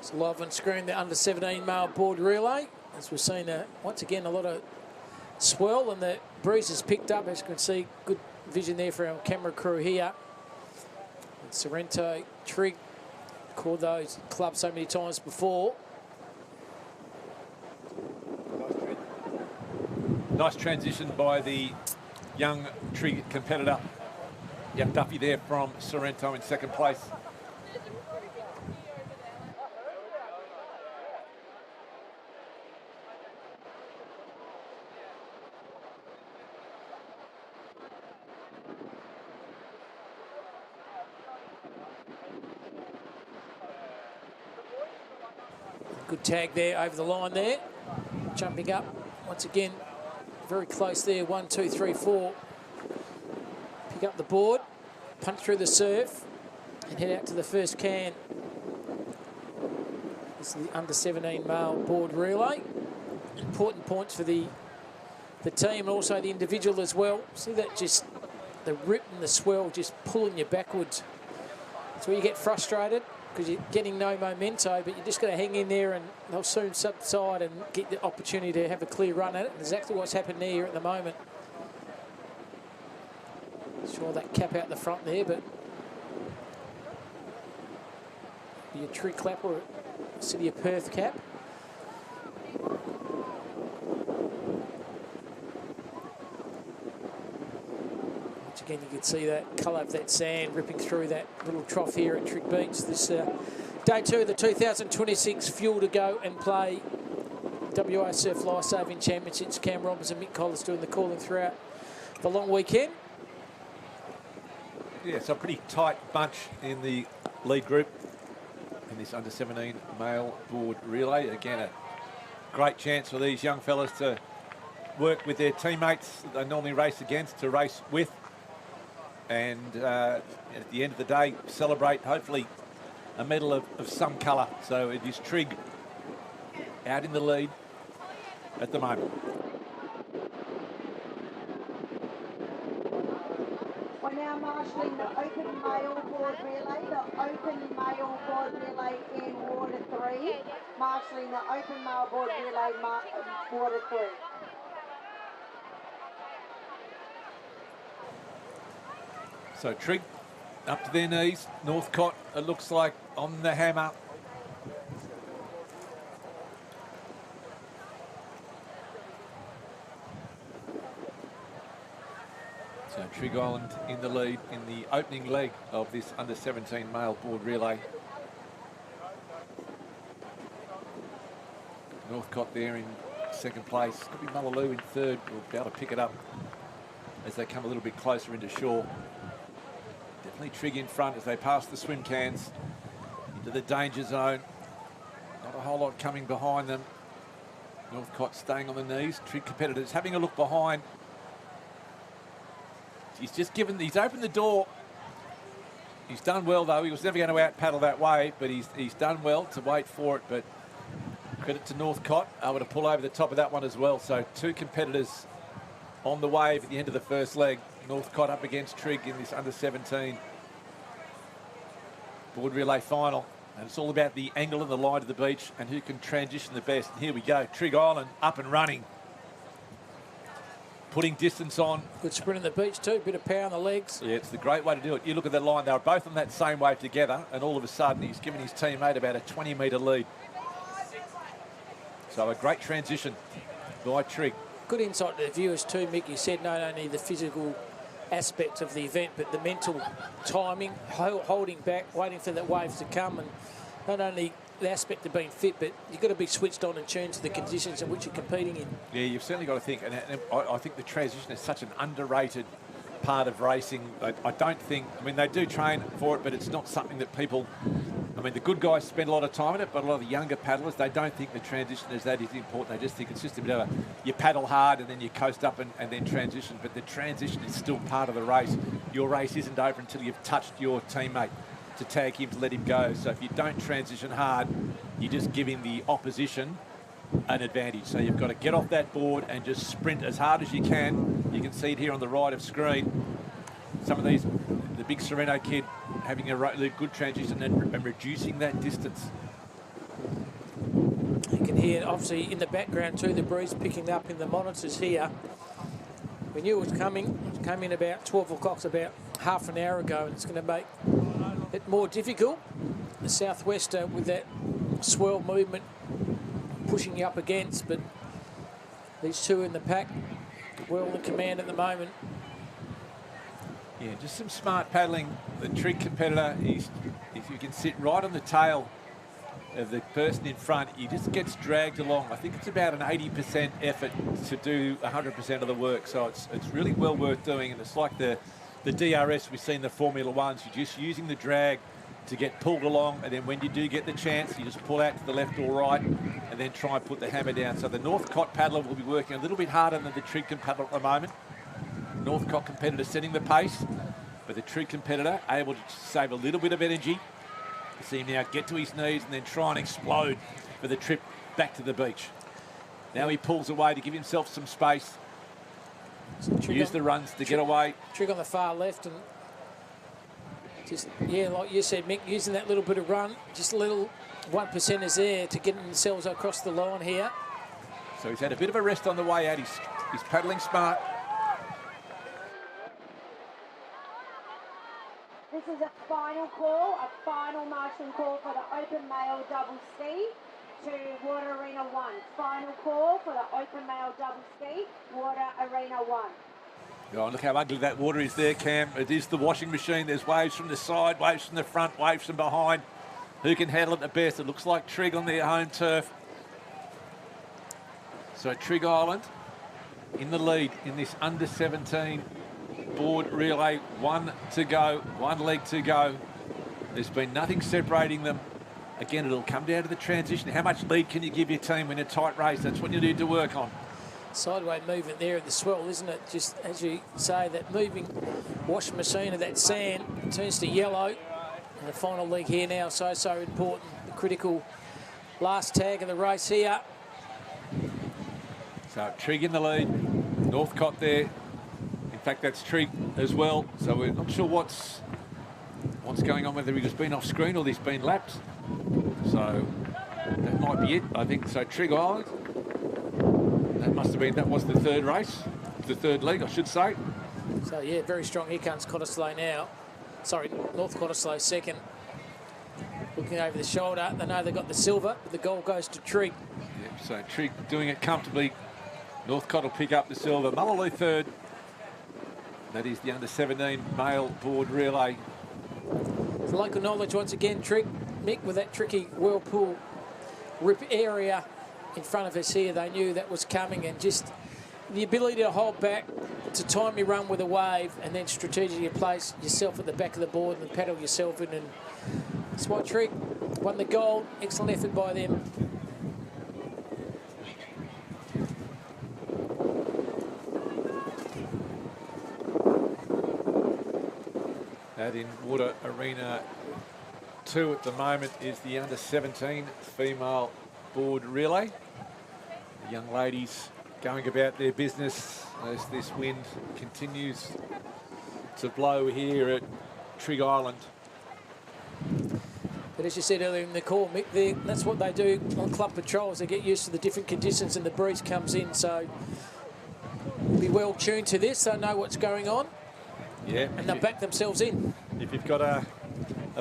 It's live on screen, the under-17 male board relay. As we've seen, once again, a lot of swell, and the breeze has picked up. As you can see, good vision there for our camera crew here. And Sorrento, Trigg, called those clubs so many times before. Nice transition by the young Trigg competitor. Young Duffy there from Sorrento in second place. Good tag there over the line there. Jumping up once again, very close there. 1, 2, 3, 4. Pick up the board, punch through the surf, and head out to the first can. This is the under-17 male board relay. Important points for the team and also the individual as well. See that, just the rip and the swell just pulling you backwards. That's where you get frustrated, because you're getting no memento, but you just got to hang in there and they'll soon subside and get the opportunity to have a clear run at it. And exactly what's happened here at the moment. Sure, that cap out the front there, but be a Trigg clap or a City of Perth cap. Once again, you can see that colour of that sand ripping through that little trough here at Trigg Beach. This day 2 of the 2026 Fuel to Go and Play WA Surf Life Saving Championships. Cam Robbins and Mick Collins doing the calling throughout the long weekend. Yeah, it's a pretty tight bunch in the lead group in this under-17 male board relay. Again, a great chance for these young fellas to work with their teammates that they normally race against, to race with, and at the end of the day, celebrate, hopefully, a medal of some colour. So it is Trigg out in the lead at the moment. We're now marshalling the open male board relay, the open male board relay in water 3. Marshalling the open male board relay, water 3. So Trigg up to their knees. Northcott, it looks like, on the hammer. So Trigg Island in the lead in the opening leg of this under-17 male board relay. Northcott there in second place. Could be Mullaloo in third. We'll be able to pick it up as they come a little bit closer into shore. Definitely Trigg in front as they pass the swim cans into the danger zone. Not a whole lot coming behind them. Northcott staying on the knees. Trigg competitors having a look behind. He's opened the door. He's done well, though. He was never going to out paddle that way, but he's done well to wait for it. But credit to Northcott, able to pull over the top of that one as well. So 2 competitors on the wave at the end of the first leg. Northcott up against Trigg in this under-17 board relay final. And it's all about the angle and the line to the beach and who can transition the best. And here we go. Trigg Island up and running. Putting distance on. Good sprint on the beach too, bit of power on the legs. Yeah, it's the great way to do it. You look at that line, they were both on that same wave together, and all of a sudden he's given his teammate about a 20-metre lead. So a great transition by Trigg. Good insight to the viewers too, Mick. You said not only the physical aspects of the event, but the mental timing, holding back, waiting for that wave to come, and not only the aspect of being fit, but you've got to be switched on and tuned to the conditions in which you're competing in. Yeah, you've certainly got to think, and I think the transition is such an underrated part of racing. I don't think, I mean, they do train for it, but it's not something that people, I mean, the good guys spend a lot of time on it, but a lot of the younger paddlers, they don't think the transition is that important. They just think it's just a bit of you paddle hard and then you coast up and then transition, but the transition is still part of the race. Your race isn't over until you've touched your teammate to tag him, to let him go. So if you don't transition hard, you're just giving the opposition an advantage. So you've got to get off that board and just sprint as hard as you can. You can see it here on the right of screen. Some of these, the big Sorrento kid having a really good transition and reducing that distance. here. Obviously, in the background too, the breeze picking up in the monitors here. We knew it was coming. It came in about 12 o'clock, about half an hour ago, and it's going to make it more difficult. The southwester with that swell movement pushing you up against, but these two in the pack well in command at the moment. Yeah, just some smart paddling. The Trig competitor, if you can sit right on the tail of the person in front, he just gets dragged along. I think it's about an 80% effort to do 100% of the work, so it's really well worth doing, and it's like the DRS we see in the Formula Ones. You're just using the drag to get pulled along, and then when you do get the chance, you just pull out to the left or right and then try and put the hammer down. So the Northcott paddler will be working a little bit harder than the Trig competitor at the moment. Northcott competitor setting the pace, but the Trig competitor able to save a little bit of energy. You see him now get to his knees and then try and explode for the trip back to the beach. Now he pulls away to give himself some space. Use the runs to get away. Trig on the far left, and just, yeah, like you said, Mick, using that little bit of run, just a little 1%ers there to get themselves across the line here. So he's had a bit of a rest on the way out. He's paddling smart. This is a final call, a final marshalling call for the open male double ski to Water Arena 1. Final call for the open male double ski, Water Arena 1. Oh, look how ugly that water is there, Cam. It is the washing machine. There's waves from the side, waves from the front, waves from behind. Who can handle it the best? It looks like Trig on their home turf. So Trig Island in the lead in this under-17 board relay. One to go, one leg to go. There's been nothing separating them. Again, it'll come down to the transition. How much lead can you give your team in a tight race? That's what you need to work on. Sideway movement there at the swell, isn't it? Just as you say, that moving washing machine of that sand turns to yellow. And the final leg here now, so important. The critical last tag of the race here. So Trig in the lead, Northcott there. In fact, that's Trig as well. So we're not sure what's going on, whether he's just been off screen or he's been lapped. So that might be it, I think. So Trig Island. That was the third race, the third leg, I should say. So yeah, very strong. Here comes Cottesloe now. Sorry, North Cottesloe second. Looking over the shoulder. They know they got the silver, but the gold goes to Trig. Yep, so Trig doing it comfortably. Northcott will pick up the silver. Mullaloo third. That is the under-17 male board relay. For local knowledge, once again, Trig, Mick, with that tricky whirlpool rip area in front of us here, they knew that was coming, and just the ability to hold back, to time your run with a wave, and then strategically place yourself at the back of the board and paddle yourself in. And that's why Trig won the gold. Excellent effort by them. That in Water Arena 2 at the moment is the under-17 female board relay. The young ladies going about their business as this wind continues to blow here at Trig Island. But as you said earlier in the call, Mick, that's what they do on club patrols. They get used to the different conditions and the breeze comes in, so be well tuned to this. They know what's going on. Yeah. And they'll back themselves in. If you've got a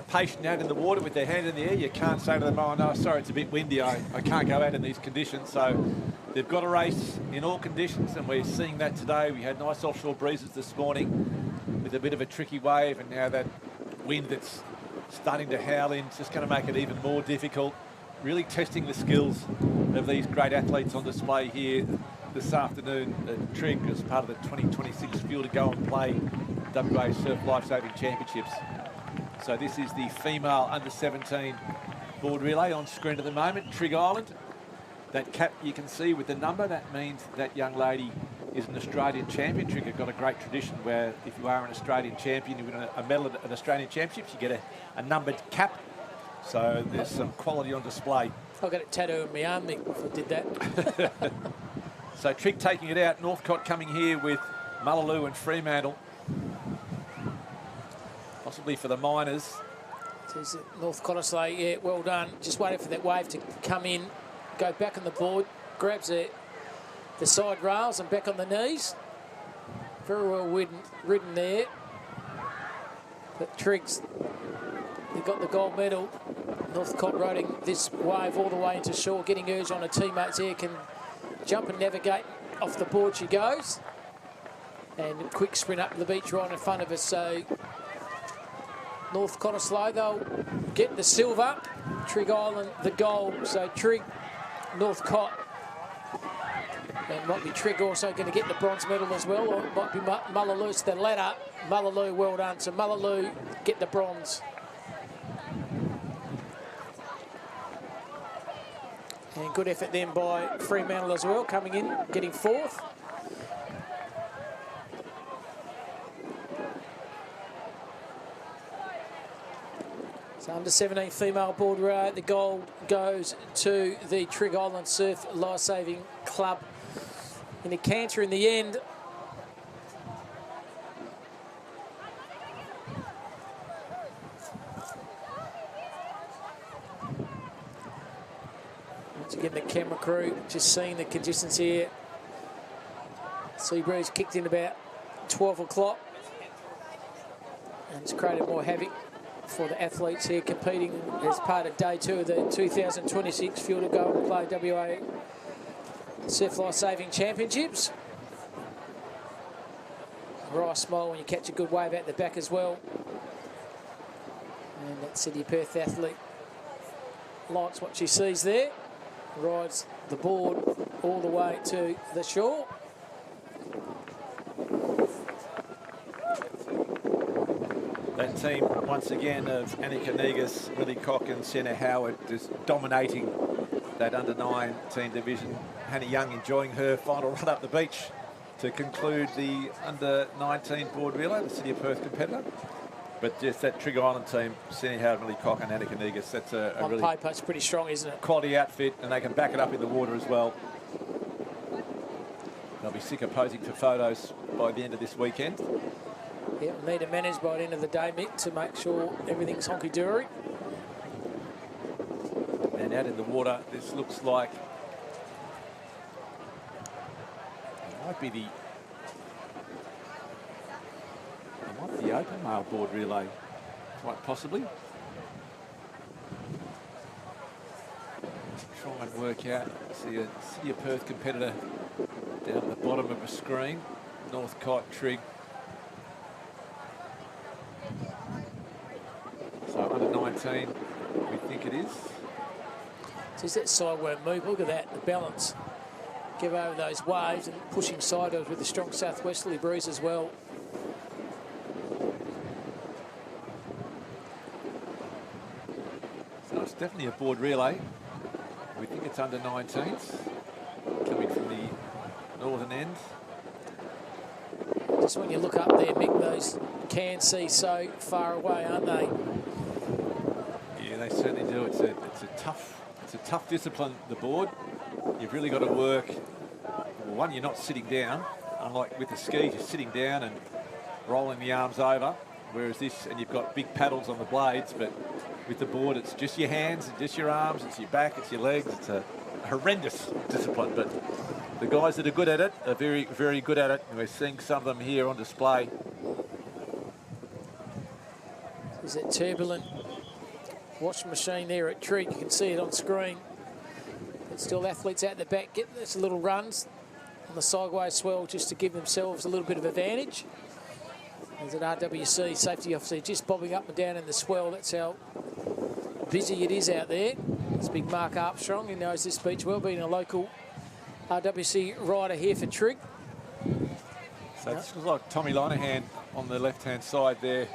patient out in the water with their hand in the air, you can't say to them, oh no, sorry, it's a bit windy, I can't go out in these conditions. So they've got to race in all conditions, and we're seeing that today. We had nice offshore breezes this morning with a bit of a tricky wave, and now that wind that's starting to howl in, it's just going to make it even more difficult. Really testing the skills of these great athletes on display here this afternoon at Trig as part of the 2026 Fuel to Go and Play WA Surf Lifesaving Championships. So this is the female under-17 board relay on screen at the moment. Trig Island. That cap you can see with the number, that means that young lady is an Australian champion. Trig have got a great tradition where if you are an Australian champion, you win a medal at an Australian Championships, you get a numbered cap. So there's some quality on display. I've got a tattoo on my arm, Mick, if I did that. So Trig taking it out. Northcott coming here with Mullaloo and Fremantle. Possibly for the minors. North Cottesloe, yeah, well done. Just waiting for that wave to come in. go back on the board, grabs the side rails and back on the knees. Very well ridden there. But Triggs, they got the gold medal. Northcott riding this wave all the way into shore, getting urged on her teammates there, can jump and navigate. Off the board she goes. And a quick sprint up the beach right in front of us. So Northcott are slow. They'll get the silver. Trigg Island the gold. So Trigg, Northcott, and might be Trigg also going to get the bronze medal as well, or it might be Mullaloo's the ladder. Mullaloo, well done. So Mullaloo get the bronze. And good effort then by Fremantle as well, coming in, getting fourth. So under 17 female board relay, the gold goes to the Trigg Island Surf Lifesaving Club. In a canter in the end. Once again, the camera crew just seeing the conditions here. Sea breeze kicked in about 12 o'clock. And it's created more havoc for the athletes here competing as part of day 2 of the 2026 Field of Gold and Play WA Surf Life Saving Championships. Right smile when you catch a good wave out the back as well. And that City of Perth athlete likes what she sees there. Rides the board all the way to the shore. That team, once again, of Annika Negus, Willie Cock and Senna Howard just dominating that under-19 division. Hannah Young enjoying her final run up the beach to conclude the under-19 board relay, the City of Perth competitor. But just that Trigg Island team, Senna Howard, Willie Cock and Annika Negus, that's a really... On paper, it's pretty strong, isn't it? Quality outfit, and they can back it up in the water as well. They'll be sick of posing for photos by the end of this weekend. Yeah, we'll need to manage by the end of the day, Mick, to make sure everything's honky-dory. And out in the water, this looks like it might be the open male board relay, quite possibly. Try and work out. See a City of Perth competitor down at the bottom of a screen. Northcott, Trigg. So under 19, we think it is. So is that sideward move? Look at that, the balance. Give over those waves and pushing sideways with a strong southwesterly breeze as well. So it's definitely a board relay. We think it's under 19s, coming from the northern end. Just when you look up there, Mick, those can see so far away, aren't they? Yeah, they certainly do. It's a tough discipline, the board. You've really got to work. Well, one, you're not sitting down. Unlike with the skis, you're sitting down and rolling the arms over. Whereas this, and you've got big paddles on the blades, but with the board, it's just your hands and just your arms. It's your back, it's your legs. It's a horrendous discipline, but the guys that are good at it are very, very good at it. And we're seeing some of them here on display. Is that turbulent washing machine there at Trigg? You can see it on screen. But still athletes out the back get these little runs on the sideways swell just to give themselves a little bit of advantage. There's an RWC safety officer just bobbing up and down in the swell. That's how busy it is out there. It's big Mark Armstrong, who knows this beach well, being a local RWC rider here for Trigg. So this looks like Tommy Linehan on the left-hand side there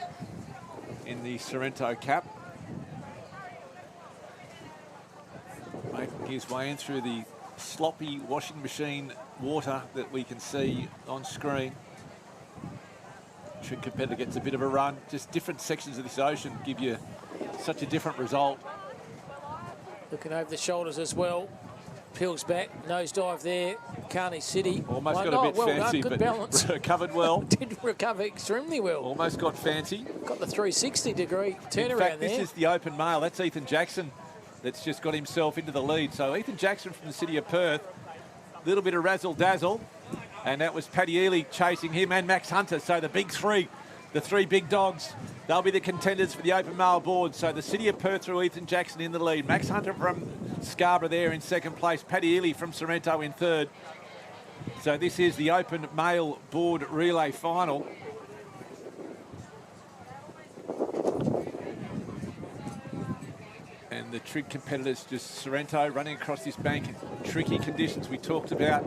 in the Sorrento cap. Making his way in through the sloppy washing machine water that we can see on screen. Trigg competitor gets a bit of a run. Just different sections of this ocean give you such a different result. Looking over the shoulders as well. Peels back, nosedive there. Carnage City. Almost got a bit fancy, good but balance. recovered well. Did recover extremely well. Almost got fancy. Got the 360-degree turnaround In fact, there. this is the open male. That's Ethan Jackson that's just got himself into the lead. So Ethan Jackson from the City of Perth, a little bit of razzle-dazzle, and that was Paddy Ely chasing him and Max Hunter. So the big three, the three big dogs, they'll be the contenders for the open male board. So the City of Perth through Ethan Jackson in the lead. Max Hunter from Scarborough there in second place. Paddy Ely from Sorrento in third. So this is the open male board relay final. And the trig competitors, just Sorrento running across this bank. Tricky conditions we talked about.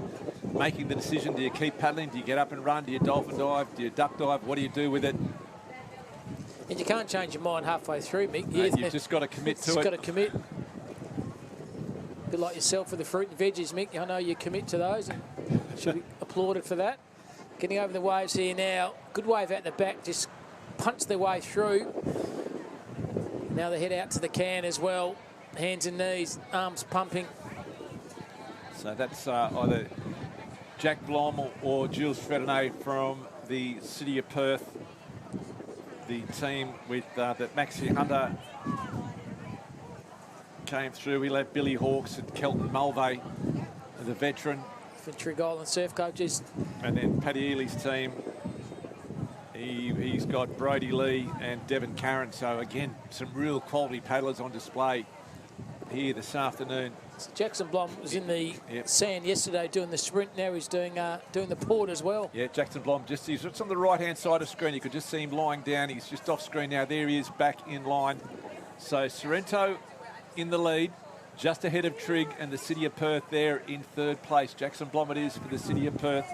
Making the decision, do you keep paddling? Do you get up and run? Do you dolphin dive? Do you duck dive? What do you do with it? And you can't change your mind halfway through, Mick. No, you've just got to commit to it. Just got to commit. A bit like yourself with the fruit and veggies, Mick. I know you commit to those and should be applauded for that. Getting over the waves here now. Good wave out the back, just punched their way through. Now they head out to the can as well. Hands and knees, arms pumping. So that's either Jack Blom or Jules Fredonnet from the City of Perth. The team with that Maxi Hunter came through. We left Billy Hawkes and Kelton Mulvey, the veteran. For Trig Island surf coaches. And then Paddy Ely's team. He's got Brody Lee and Devon Carron. So again, some real quality paddlers on display here this afternoon. So Jackson Blom was in the sand yesterday doing the sprint. Now he's doing the port as well. Yeah, Jackson Blom he's just on the right-hand side of screen. You could just see him lying down. He's just off screen now. There he is back in line. So Sorrento in the lead, just ahead of Trig and the City of Perth there in third place. Jackson Blom it is for the City of Perth.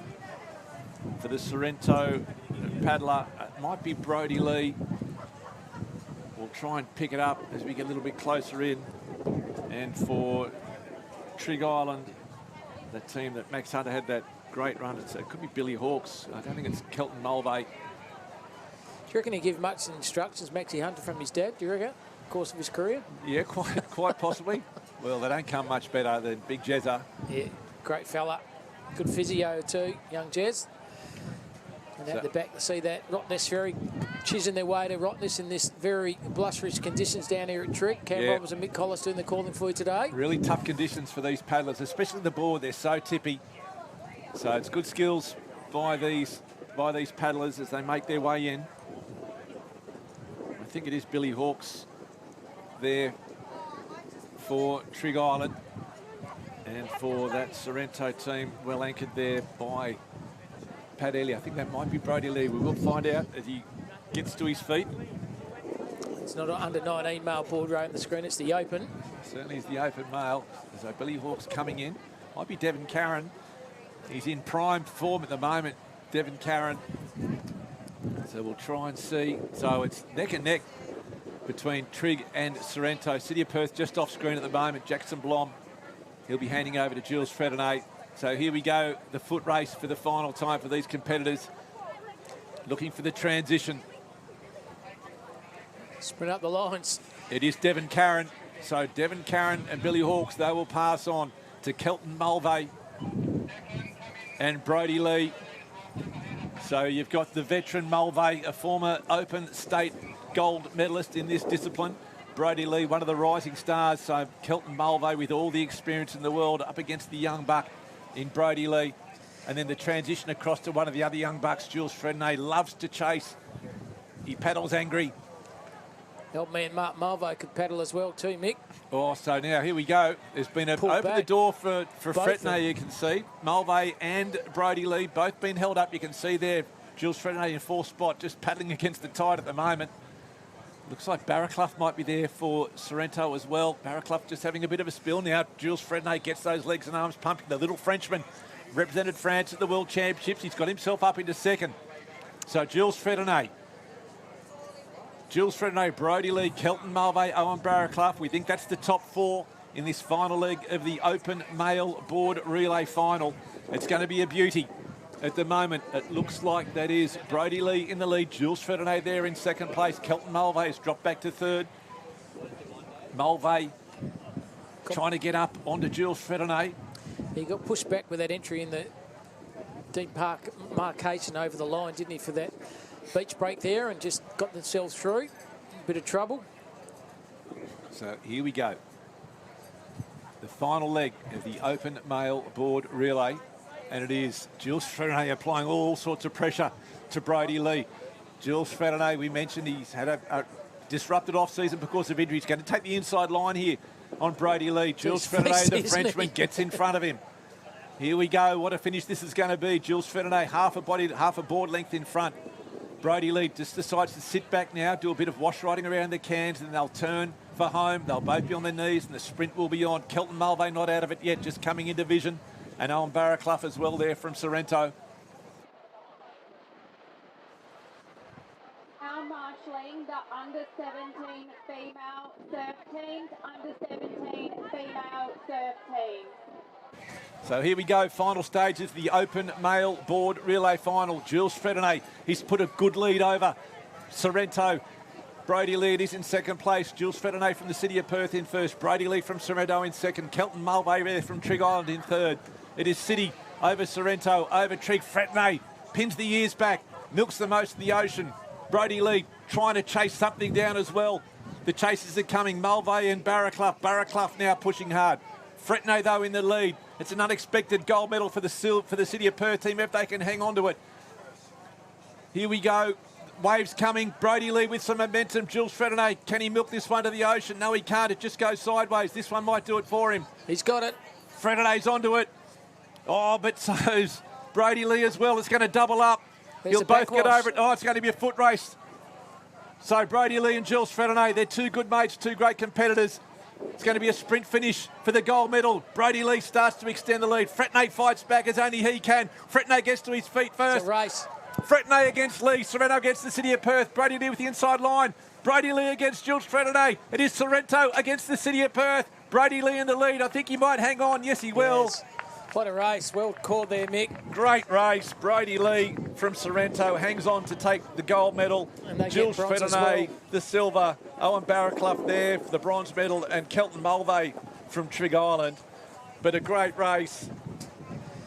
For the Sorrento paddler, it might be Brody Lee. We'll try and pick it up as we get a little bit closer in. And for Trig Island, the team that Max Hunter had that great run, it could be Billy Hawkes. I don't think it's Kelton Mulvey. Do you reckon he give much instructions, Maxi Hunter, from his dad, do you reckon, course of his career? Yeah, quite possibly. Well, they don't come much better than Big Jezza. Yeah, great fella. Good physio too, young Jez. And at the back, see that Rottnest Ferry chising their way to Rottnest in this very blusterous conditions down here at Trig. Cam Roberts and Mick Collis doing the calling for you today. Really tough conditions for these paddlers, especially the board. They're so tippy. So it's good skills by these paddlers as they make their way in. I think it is Billy Hawkes there for Trig Island. And for that Sorrento team, well anchored there by Pat Ely. I think that might be Brody Lee. We will find out as he gets to his feet. It's not an under-19 male board row on the screen, it's the open. Certainly is the open male. So Billy Hawkes coming in. Might be Devon Carron. He's in prime form at the moment, Devon Carron. So we'll try and see. So it's neck and neck between Trig and Sorrento. City of Perth just off screen at the moment. Jackson Blom. He'll be handing over to Jules Fredonnet. So here we go, the foot race for the final time for these competitors. Looking for the transition. Sprint up the lines. It is Devon Carron. So Devon Carron and Billy Hawkes, they will pass on to Kelton Mulvey and Brody Lee. So you've got the veteran Mulvey, a former Open State gold medalist in this discipline. Brody Lee, one of the rising stars. So Kelton Mulvey with all the experience in the world up against the young buck in Brody Lee. And then the transition across to one of the other young bucks, Jules Fredonnet, loves to chase. He paddles angry. Old man Mark Mulvey could paddle as well too, Mick. Oh, so now here we go. There's been an open the door for Fredonnet, you can see. Mulvey and Brody Lee both been held up. You can see there, Jules Fredonnet in fourth spot, just paddling against the tide at the moment. Looks like Barraclough might be there for Sorrento as well. Barraclough just having a bit of a spill now. Jules Fredonnet gets those legs and arms pumping. The little Frenchman represented France at the World Championships. He's got himself up into second. So Jules Fredonnet, Brody Lee, Kelton Mulvey, Owen Barraclough. We think that's the top four in this final leg of the Open Male Board Relay Final. It's going to be a beauty. At the moment, it looks like that is Brody Lee in the lead. Jules Fredonnet there in second place. Kelton Mulvey has dropped back to third. Mulvey trying to get up onto Jules Fredonnet. He got pushed back with that entry in the deep marcation over the line, didn't he, for that beach break there, and just got themselves through. Bit of trouble. So here we go. final leg of the open male board relay. And it is Jules Fredenay applying all sorts of pressure to Brody Lee. Jules Fredenay, we mentioned he's had a disrupted off-season because of injury. He's going to take the inside line here on Brody Lee. Jules Fredenay, the Frenchman, gets in front of him. Here we go. What a finish this is going to be. Jules Fredenay, half a board length in front. Brody Lee just decides to sit back now, do a bit of wash riding around the cans, and they'll turn for home. They'll both be on their knees, and the sprint will be on. Kelton Mulvey not out of it yet, just coming into vision. And Owen Barraclough as well there from Sorrento. Our marshalling the under 17 female surf teams, under 17 female surf teams. So here we go, final stages of the open male board relay final. Jules Fredenay, he's put a good lead over Sorrento. Brody Lee is in second place. Jules Fredenay from the City of Perth in first. Brody Lee from Sorrento in second. Kelton Mulvey there from Trigg Island in third. It is City over Sorrento, over Trigg. Fredenay pins the ears back, milks the most of the ocean. Brody Lee trying to chase something down as well. The chasers are coming, Mulvey and Barraclough. Barraclough now pushing hard. Fredenay, though, in the lead. It's an unexpected gold medal for the City of Perth team if they can hang on to it. Here we go. Waves coming. Brody Lee with some momentum. Jules Fredenay, can he milk this one to the ocean? No, he can't. It just goes sideways. This one might do it for him. He's got it. Fredenay's onto it. Oh, but so's Brody Lee as well. It's going to double up. You'll both get over it. Oh, it's going to be a foot race. So Brody Lee and Jules Fredenay, they're two good mates, two great competitors. It's going to be a sprint finish for the gold medal. Brody Lee starts to extend the lead. Fredenay fights back as only he can. Fredenay gets to his feet first. It's a race. Fredenay against Lee. Sorrento against the City of Perth. Brody Lee with the inside line. Brody Lee against Jules Fredenay. It is Sorrento against the City of Perth. Brody Lee in the lead. I think he might hang on. Yes, he will. Yes. What a race. Well called there, Mick. Great race. Brody Lee from Sorrento hangs on to take the gold medal. Jules Fredenay, the silver. Owen Barraclough there for the bronze medal. And Kelton Mulvey from Trigg Island. But a great race.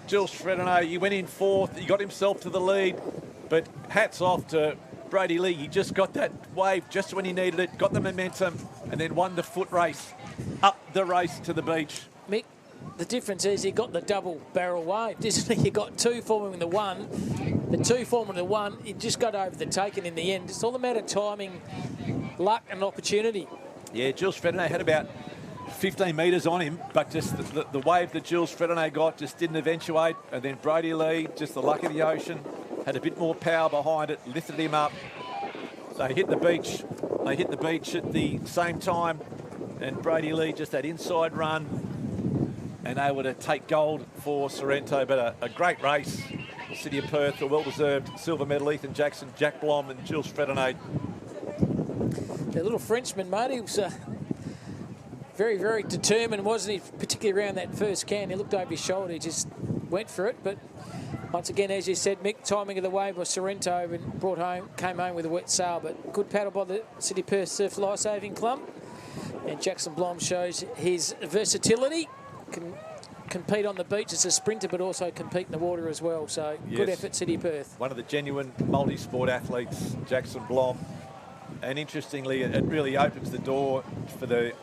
Jules Fredenay, he went in fourth. He got himself to the lead. But hats off to Brody Lee. He just got that wave just when he needed it. Got the momentum and then won the foot race. Up the race to the beach. Mick, the difference is he got the double barrel wave, didn't he? You got two forming the one. The two forming the one, he just got over the taken in the end. It's all a matter of timing, luck and opportunity. Yeah, Jules Fredenay had about 15 metres on him, but just the wave that Jules Fredenay got just didn't eventuate. And then Brody Lee, just the luck of the ocean, had a bit more power behind it, lifted him up. They hit the beach. They hit the beach at the same time. And Brody Lee just that inside run and able to take gold for Sorrento. But a great race. City of Perth, a well-deserved silver medal. Ethan Jackson, Jack Blom and Jules Fredenay. The little Frenchman, mate, he was very, very determined, wasn't he? Particularly around that first can. He looked over his shoulder, he just went for it. But once again, as you said, Mick, timing of the wave was Sorrento and came home with a wet sail. But good paddle by the City of Perth Surf Lifesaving Club. And Jackson Blom shows his versatility. Can compete on the beach as a sprinter, but also compete in the water as well. So yes, good effort, City of Perth. One of the genuine multi-sport athletes, Jackson Blom. And interestingly, it really opens the door for the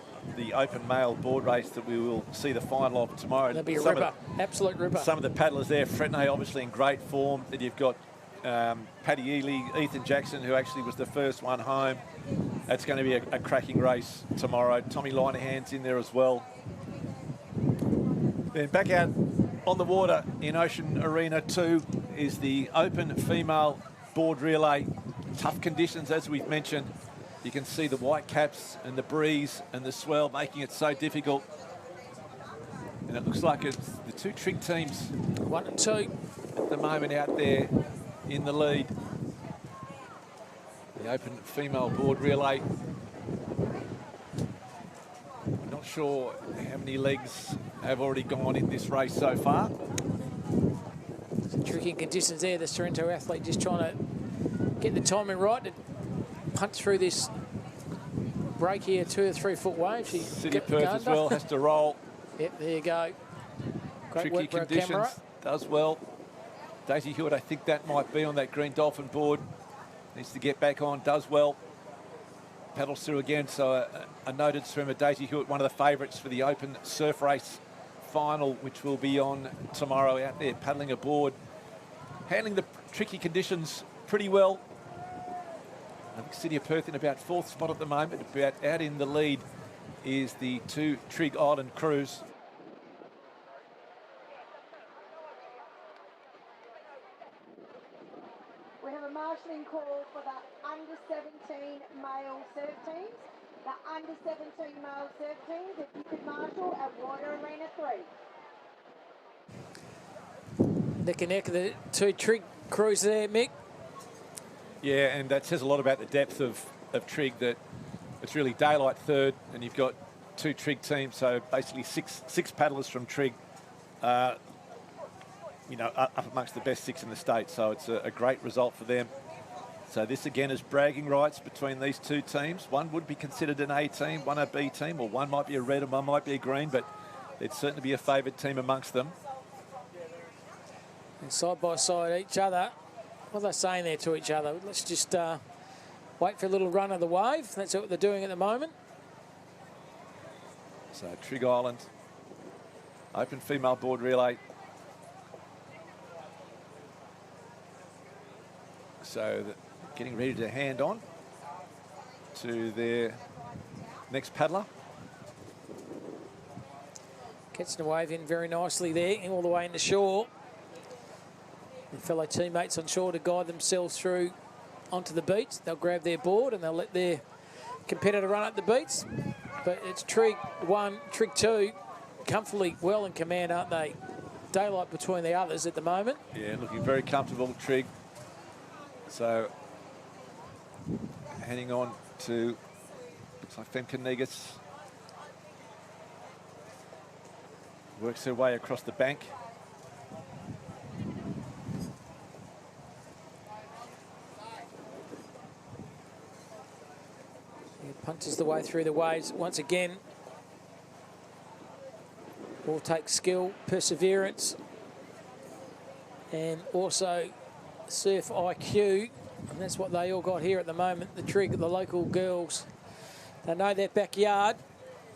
open male board race that we will see the final of tomorrow. That'll be a ripper, absolute ripper. Some of the paddlers there, Fredenay obviously in great form. Then you've got Paddy Ely, Ethan Jackson, who actually was the first one home. That's going to be a cracking race tomorrow. Tommy Linehan's in there as well. Then back out on the water in Ocean Arena 2 is the open female board relay. Tough conditions, as we've mentioned. You can see the white caps and the breeze and the swell making it so difficult. And it looks like it's the two Trigg teams. 1 and 2. At the moment out there in the lead. The open female board relay. Not sure how many legs have already gone in this race so far. Some tricky conditions there. The Sorrento athlete just trying to get the timing right to punch through this break here, 2 or 3 foot wave. City of Perth as well has to roll. Yep, there you go. Great Tricky work for conditions, camera. does well. Daisy Hewitt, I think that might be on that Green Dolphin board. Needs to get back on, does well. paddles through again. So a noted swimmer, Daisy Hewitt, one of the favourites for the Open Surf Race final, which will be on tomorrow, out there paddling aboard, handling the tricky conditions pretty well. I think City of Perth in about 4th spot at the moment. About out in the lead is the 2 Trig Island crews. We have a marshalling call for the under-17 male surf teams. The under-17 male surf teams, if you could marshal at Water Arena 3. Neck and neck of the 2 Trig crews there, Mick. Yeah, and that says a lot about the depth of Trig, that it's really daylight third, and you've got 2 Trig teams, so basically six paddlers from Trig, you know, up amongst the best 6 in the state. So it's a great result for them. So this again is bragging rights between these 2 teams. One would be considered an A team, one a B team, or one might be a red and one might be a green, but there'd certainly be a favoured team amongst them. And side by side each other. What are they saying there to each other? Let's just wait for a little run of the wave. That's what they're doing at the moment. So Trig Island, Open Female Board Relay. So getting ready to hand on to their next paddler. Catching the wave in very nicely there, all the way into shore. The fellow teammates on shore to guide themselves through onto the beach. They'll grab their board and they'll let their competitor run up the beach. But it's Trig 1, Trig 2, comfortably well in command, aren't they? Daylight between the others at the moment. Yeah, looking very comfortable, Trig. So heading on to, looks like Femke Negus. Works her way across the bank. Punches the way through the waves once again. All takes skill, perseverance, and also surf IQ, and that's what they all got here at the moment. The Trig, the local girls, they know their backyard.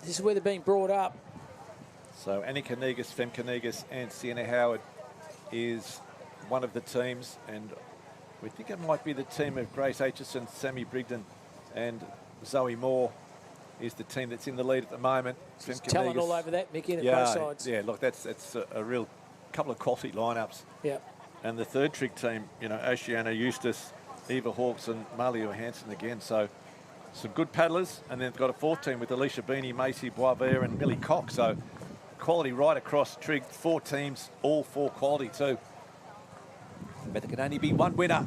This is where they're being brought up. So Annika Negus, Femke Negus, and Sienna Howard is one of the teams, and we think it might be the team of Grace Aitchison, Sammy Brigden, and Zoe Moore is the team that's in the lead at the moment. Talent all over that, Mickey, at both sides. Yeah, look, that's a real couple of quality lineups. Yeah. And the 3rd Trig team, you know, Oceana Eustace, Eva Hawkes, and Marley Hansen again. So some good paddlers, and then they've got a 4th team with Alicia Beanie, Macy Boisvert, and Millie Cox. So quality right across Trig, 4 teams, all 4 quality too. But there can only be one winner,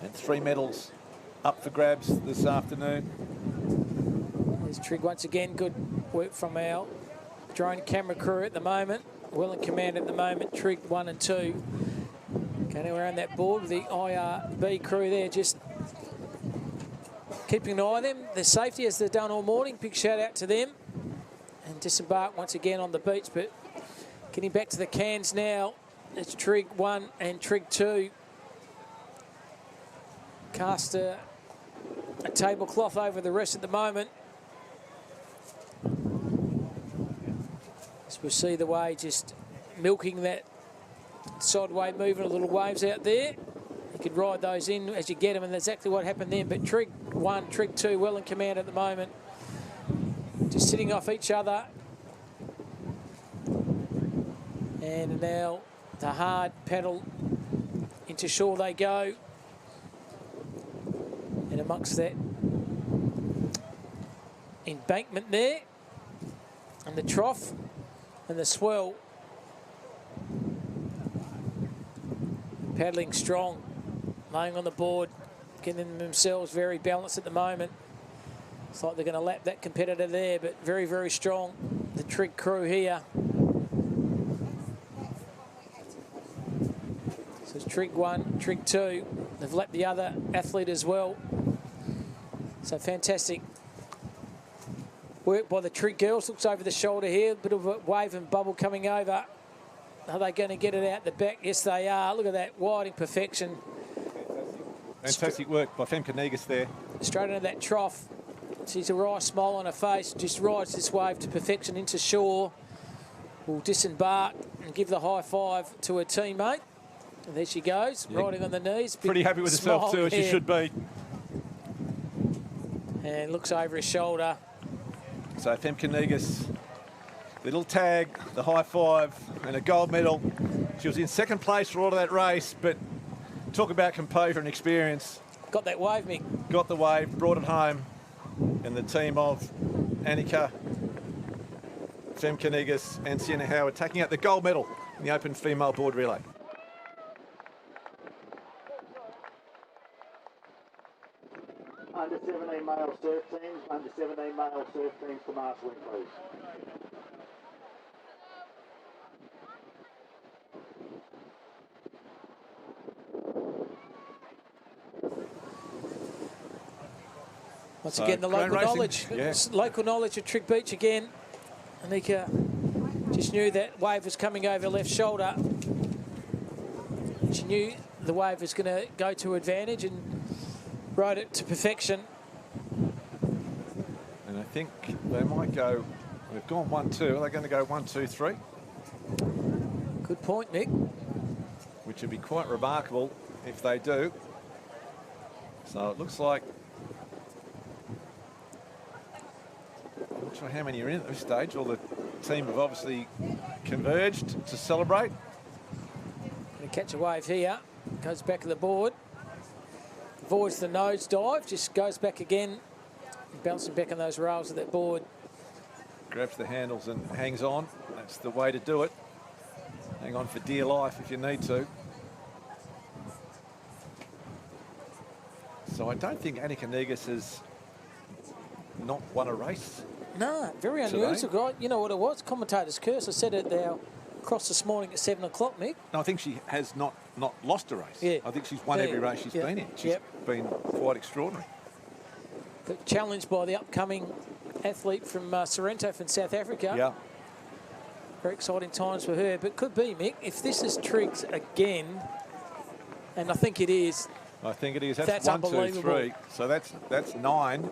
and 3 medals up for grabs this afternoon. There's Trig once again. Good work from our drone camera crew at the moment. Well in command at the moment. Trig 1 and 2. Going around that board with the IRB crew there, just keeping an eye on them. Their safety as they've done all morning. Big shout out to them. And disembark once again on the beach. But getting back to the cans now, it's Trig 1 and Trig 2. Cast a tablecloth over the rest at the moment. As we see the way just milking that side wave movement, little waves out there. You could ride those in as you get them, and that's exactly what happened then. But Trig 1, Trig 2 well in command at the moment. Just sitting off each other. And now the hard paddle into shore they go. And amongst that embankment there, and the trough and the swell, paddling strong, laying on the board, getting themselves very balanced at the moment. It's like they're going to lap that competitor there, but very, very strong. The Trig crew here. So it's Trig 1, Trig 2. They've lapped the other athlete as well. So fantastic work by the Trig girls. Looks over the shoulder here. A bit of a wave and bubble coming over. Are they going to get it out the back? Yes, they are. Look at that winding perfection. Fantastic work by Femke Negus there. Straight into that trough. She's a wry smile on her face, just rides this wave to perfection into shore. Will disembark and give the high five to her teammate. And there she goes, riding on the knees. Pretty happy with herself too, as she should be. And looks over his shoulder. So Femke Negus, the little tag, the high five, and a gold medal. She was in second place for all of that race, but talk about composure and experience. Got that wave, Mick. Got the wave, brought it home. And the team of Annika, Femke Negus and Sienna Howard taking out the gold medal in the open female board relay. Under 17 male surf teams, under 17 male surf teams to marshalling, please. Once again, the local knowledge. Local knowledge of Trig Beach again. Anika just knew that wave was coming over left shoulder. She knew the wave was going to go to advantage and rode it to perfection. And I think they might go, they've gone 1-2. Are they going to go 1-2-3? Good point, Mick. Which would be quite remarkable if they do. So it looks like, I'm not sure how many are in at this stage. All the team have obviously converged to celebrate. Going to catch a wave here. Goes back to the board. Avoids the nose dive. Just goes back again. Bouncing back on those rails of that board. Grabs the handles and hangs on. That's the way to do it. Hang on for dear life if you need to. So I don't think Annika Negus has not won a race. No, very unusual, guy. You know what it was? Commentator's curse. I said it there across this morning at 7 o'clock, Mick. No, I think she has not lost a race. Yeah. I think she's won every race she's been in. She's been quite extraordinary. But challenged by the upcoming athlete from Sorrento from South Africa. Yeah. Very exciting times for her. But could be, Mick, if this is Triggs again, and I think it is. I think it is. That's 1, 2, 3. So that's 9.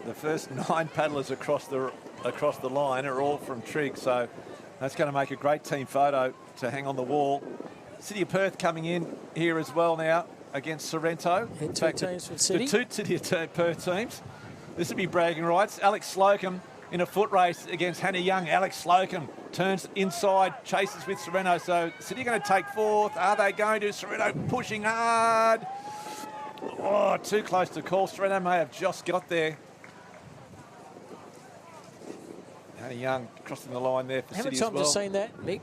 The first 9 paddlers across the line are all from Trigg. So that's going to make a great team photo to hang on the wall. City of Perth coming in here as well now against Sorrento. And two teams from City. The two City of Perth teams. This would be bragging rights. Alex Slocum in a foot race against Hannah Young. Alex Slocum turns inside, chases with Sorrento. So City are going to take fourth. Are they going to? Sorrento pushing hard. Oh, too close to call. Sorrento may have just got there. Hannah Young crossing the line there for City as well. How many times have you seen that, Mick?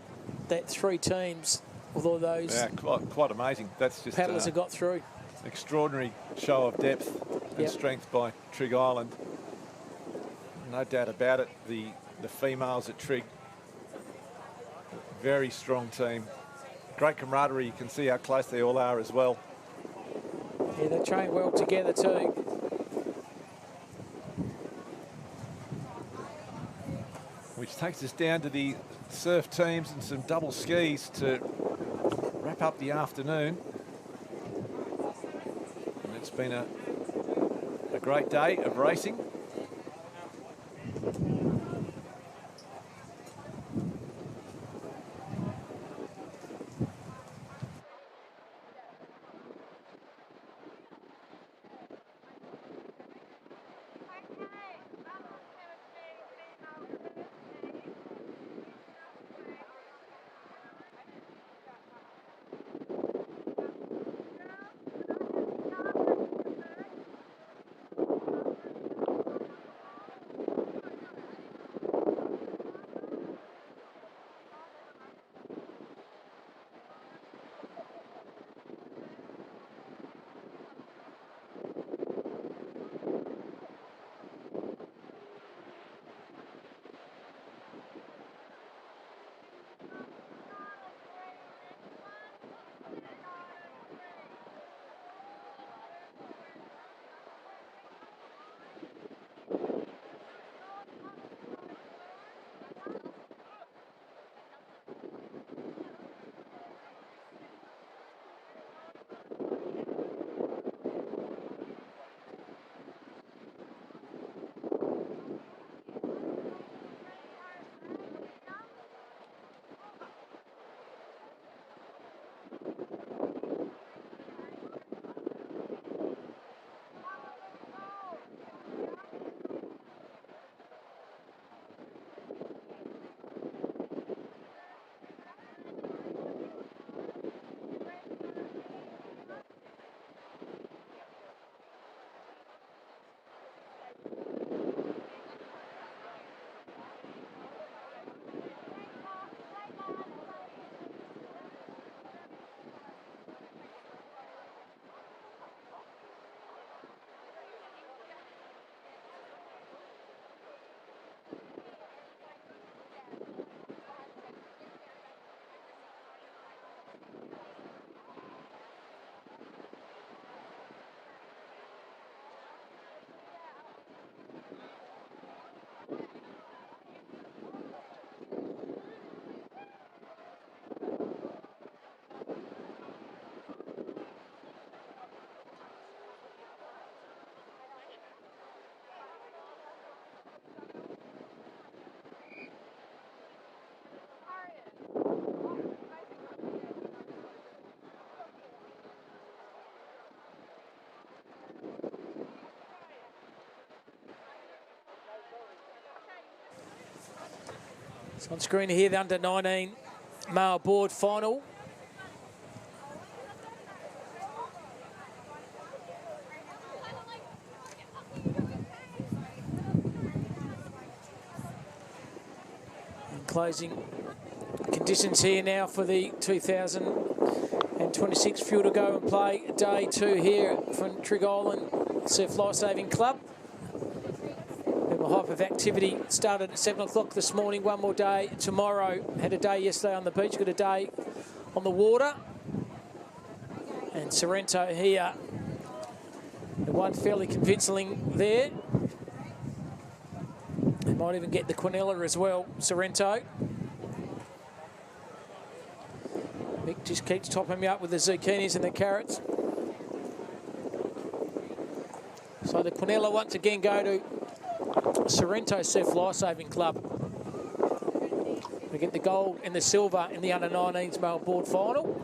That 3 teams, with all those quite amazing. That's just paddlers have got through. Extraordinary show of depth and strength by Trigg Island. No doubt about it. The females at Trigg, very strong team. Great camaraderie. You can see how close they all are as well. Yeah, they train well together too. Which takes us down to the surf teams and some double skis to wrap up the afternoon. And it's been a great day of racing. So on screen here, the under-19 male board final. And closing conditions here now for the 2026 Fuel to Go and Play Day 2 here from Trigg Island Surf Lifesaving Club. A hype of activity started at 7 o'clock this morning. One more day tomorrow. Had a day yesterday on the beach, got a day on the water. And Sorrento here, the one fairly convincingly there. They might even get the Quinella as well, Sorrento. Mick just keeps topping me up with the zucchinis and the carrots. So the Quinella once again go to Sorrento Surf Lifesaving Club. We get the gold and the silver in the under-19s male board final.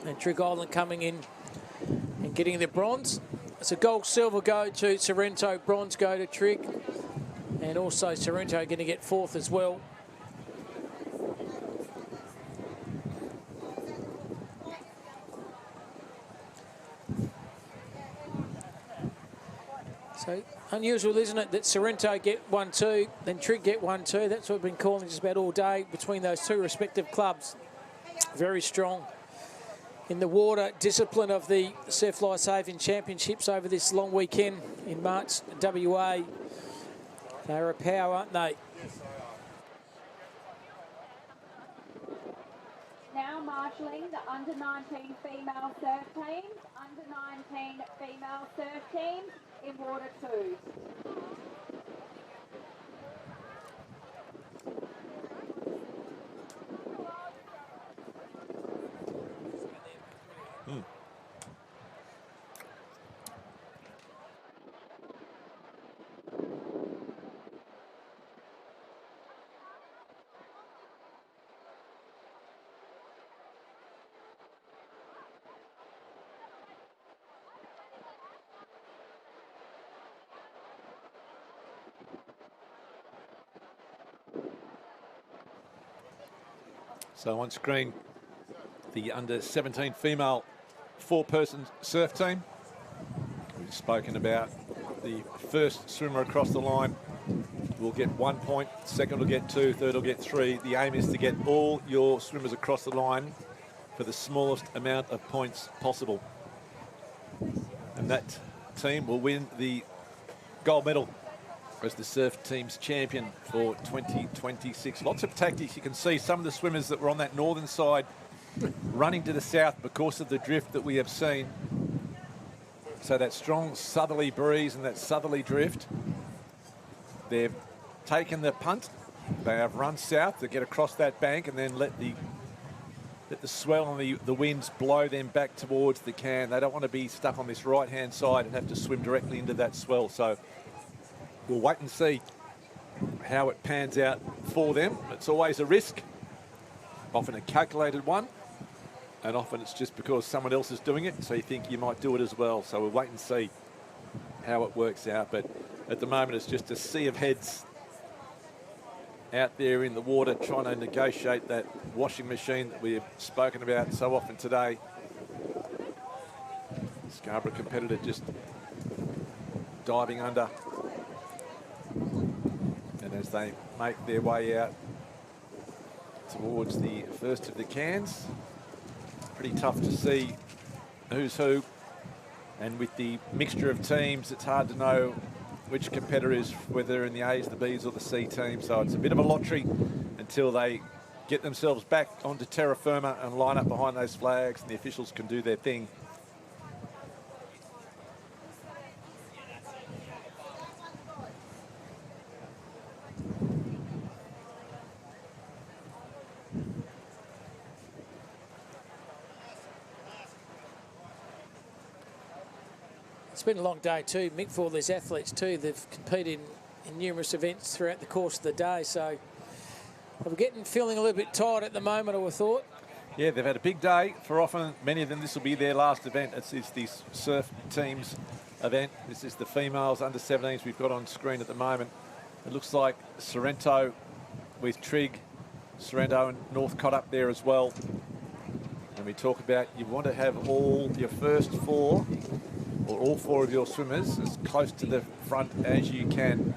And Trigg Island coming in and getting the bronze. So gold, silver go to Sorrento, bronze go to Trigg. And also Sorrento going to get fourth as well. So unusual, isn't it, that Sorrento get 1-2, then Trigg get 1-2. That's what we've been calling just about all day between those two respective clubs. Very strong in the water discipline of the Surf Lifesaving Championships over this long weekend in March, WA. They're a power, aren't they? Now marshalling the under-19 female surf teams, under-19 female surf teams in water 2. So on screen, the under-17 female four-person surf team. We've spoken about the first swimmer across the line will get 1 point, second will get 2, third will get 3. The aim is to get all your swimmers across the line for the smallest amount of points possible. And that team will win the gold medal as the surf team's champion for 2026. Lots of tactics. You can see some of the swimmers that were on that northern side running to the south because of the drift that we have seen. So that strong southerly breeze and that southerly drift, they've taken the punt. They have run south to get across that bank and then let the swell and the winds blow them back towards the can. They don't want to be stuck on this right-hand side and have to swim directly into that swell. So we'll wait and see how it pans out for them. It's always a risk, often a calculated one, and often it's just because someone else is doing it, so you think you might do it as well. So we'll wait and see how it works out. But at the moment, it's just a sea of heads out there in the water trying to negotiate that washing machine that we have spoken about so often today. Scarborough competitor just diving under. And as they make their way out towards the first of the cans, pretty tough to see who's who. And with the mixture of teams, it's hard to know which competitor is, whether they're in the A's, the B's or the C team. So it's a bit of a lottery until they get themselves back onto terra firma and line up behind those flags and the officials can do their thing. It's been a long day too, Mick, for all these athletes too. They've competed in numerous events throughout the course of the day, so We're feeling a little bit tired at the moment, I would have thought. Yeah, they've had a big day. For often, many of them, this will be their last event. It's the surf teams event. This is the females under 17s we've got on screen at the moment. It looks like Sorrento with Trigg, Sorrento and Northcott up there as well. And we talk about you want to have all your first four, or all four of your swimmers, as close to the front as you can.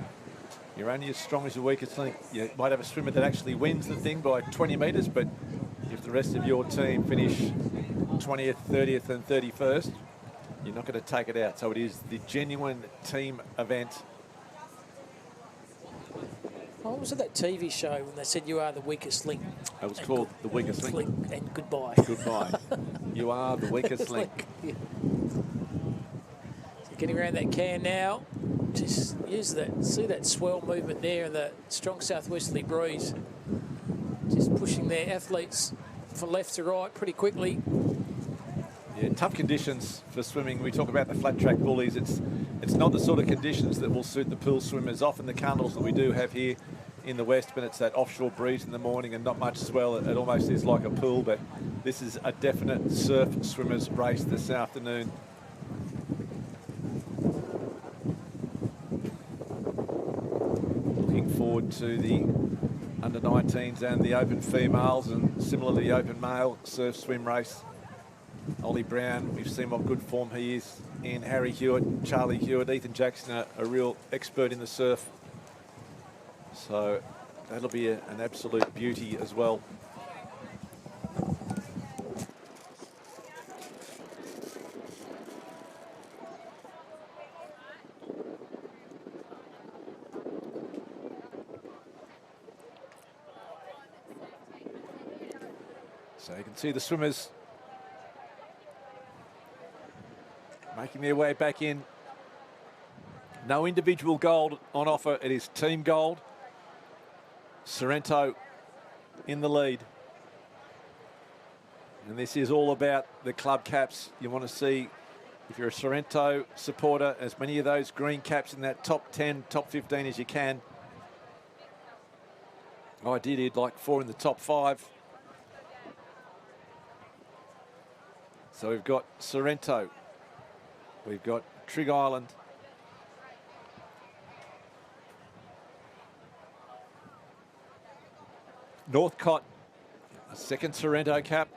You're only as strong as your weakest link. You might have a swimmer that actually wins the thing by 20 metres, but if the rest of your team finish 20th, 30th and 31st, you're not going to take it out. So it is the genuine team event. Oh, what was it, that TV show when they said you are the weakest link? It was called The Weakest Link. And goodbye. Goodbye. You are the weakest link. Yeah. So getting around that can now. Just use that, see that swell movement there and the strong southwesterly breeze. Just pushing their athletes from left to right pretty quickly. Yeah, tough conditions for swimming. We talk about the flat track bullies. It's not the sort of conditions that will suit the pool swimmers. Often the carnivals that we do have here in the west, but it's that offshore breeze in the morning and not much swell. It almost is like a pool, but this is a definite surf swimmers race this afternoon. Looking forward to the under 19s and the open females, and similarly the open male surf swim race. Ollie Brown, we've seen what good form he is in. Harry Hewitt, Charlie Hewitt, Ethan Jackson, a real expert in the surf. So that'll be an absolute beauty as well. So you can see the swimmers making their way back in. No individual gold on offer. It is team gold. Sorrento in the lead. And this is all about the club caps. You want to see, if you're a Sorrento supporter, as many of those green caps in that top 10, top 15 as you can. Ideally, you'd like 4 in the top 5. So we've got Sorrento. We've got Trigg Island. Northcott, a second Sorrento cap.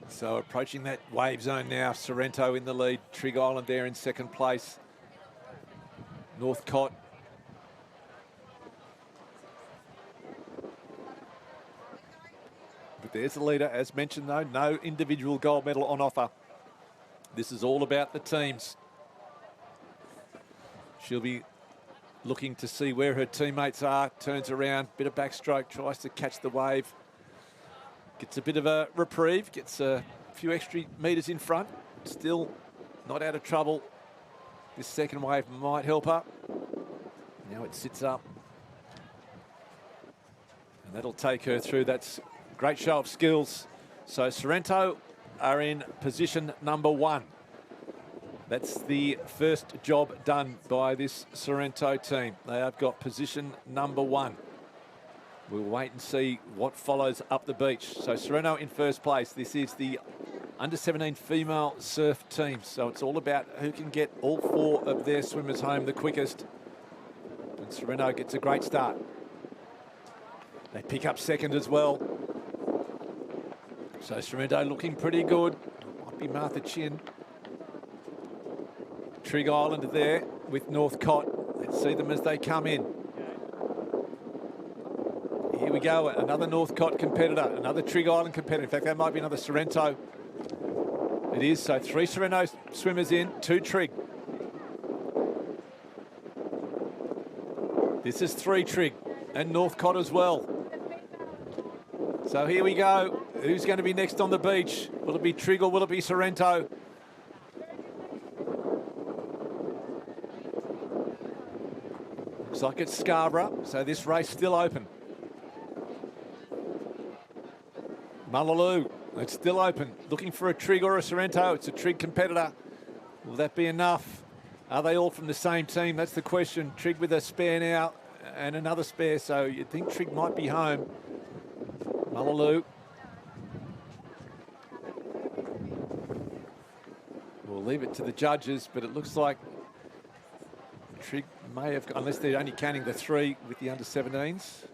So approaching that wave zone now. Sorrento in the lead. Trigg Island there in second place. Northcott. But there's the leader. As mentioned, though, no individual gold medal on offer. This is all about the teams. She'll be looking to see where her teammates are. Turns around, bit of backstroke, tries to catch the wave. Gets a bit of a reprieve, gets a few extra metres in front. Still not out of trouble. This second wave might help her. Now it sits up. And that'll take her through. That's a great show of skills. So Sorrento are in position number 1. That's the first job done by this Sorrento team. They have got position number 1. We'll wait and see what follows up the beach. So Sorrento in first place. This is the under-17 female surf team. So it's all about who can get all 4 of their swimmers home the quickest. And Sorrento gets a great start. They pick up second as well. So Sorrento looking pretty good. Might be Martha Chin. Trigg Island there with Northcott. Let's see them as they come in. Here we go, another Northcott competitor, another Trigg Island competitor. In fact, that might be another Sorrento. It is, so 3 Sorrento swimmers in, 2 Trigg. This is 3 Trigg and Northcott as well. So here we go. Who's going to be next on the beach? Will it be Trigg or will it be Sorrento? Looks like it's Scarborough, so this race still open. Mullaloo, it's still open. Looking for a Trig or a Sorrento. It's a Trig competitor. Will that be enough? Are they all from the same team? That's the question. Trig with a spare now and another spare, so you'd think Trig might be home. Mullaloo. We'll leave it to the judges, but it looks like Trig may have, unless they're only counting the 3 with the under-17s.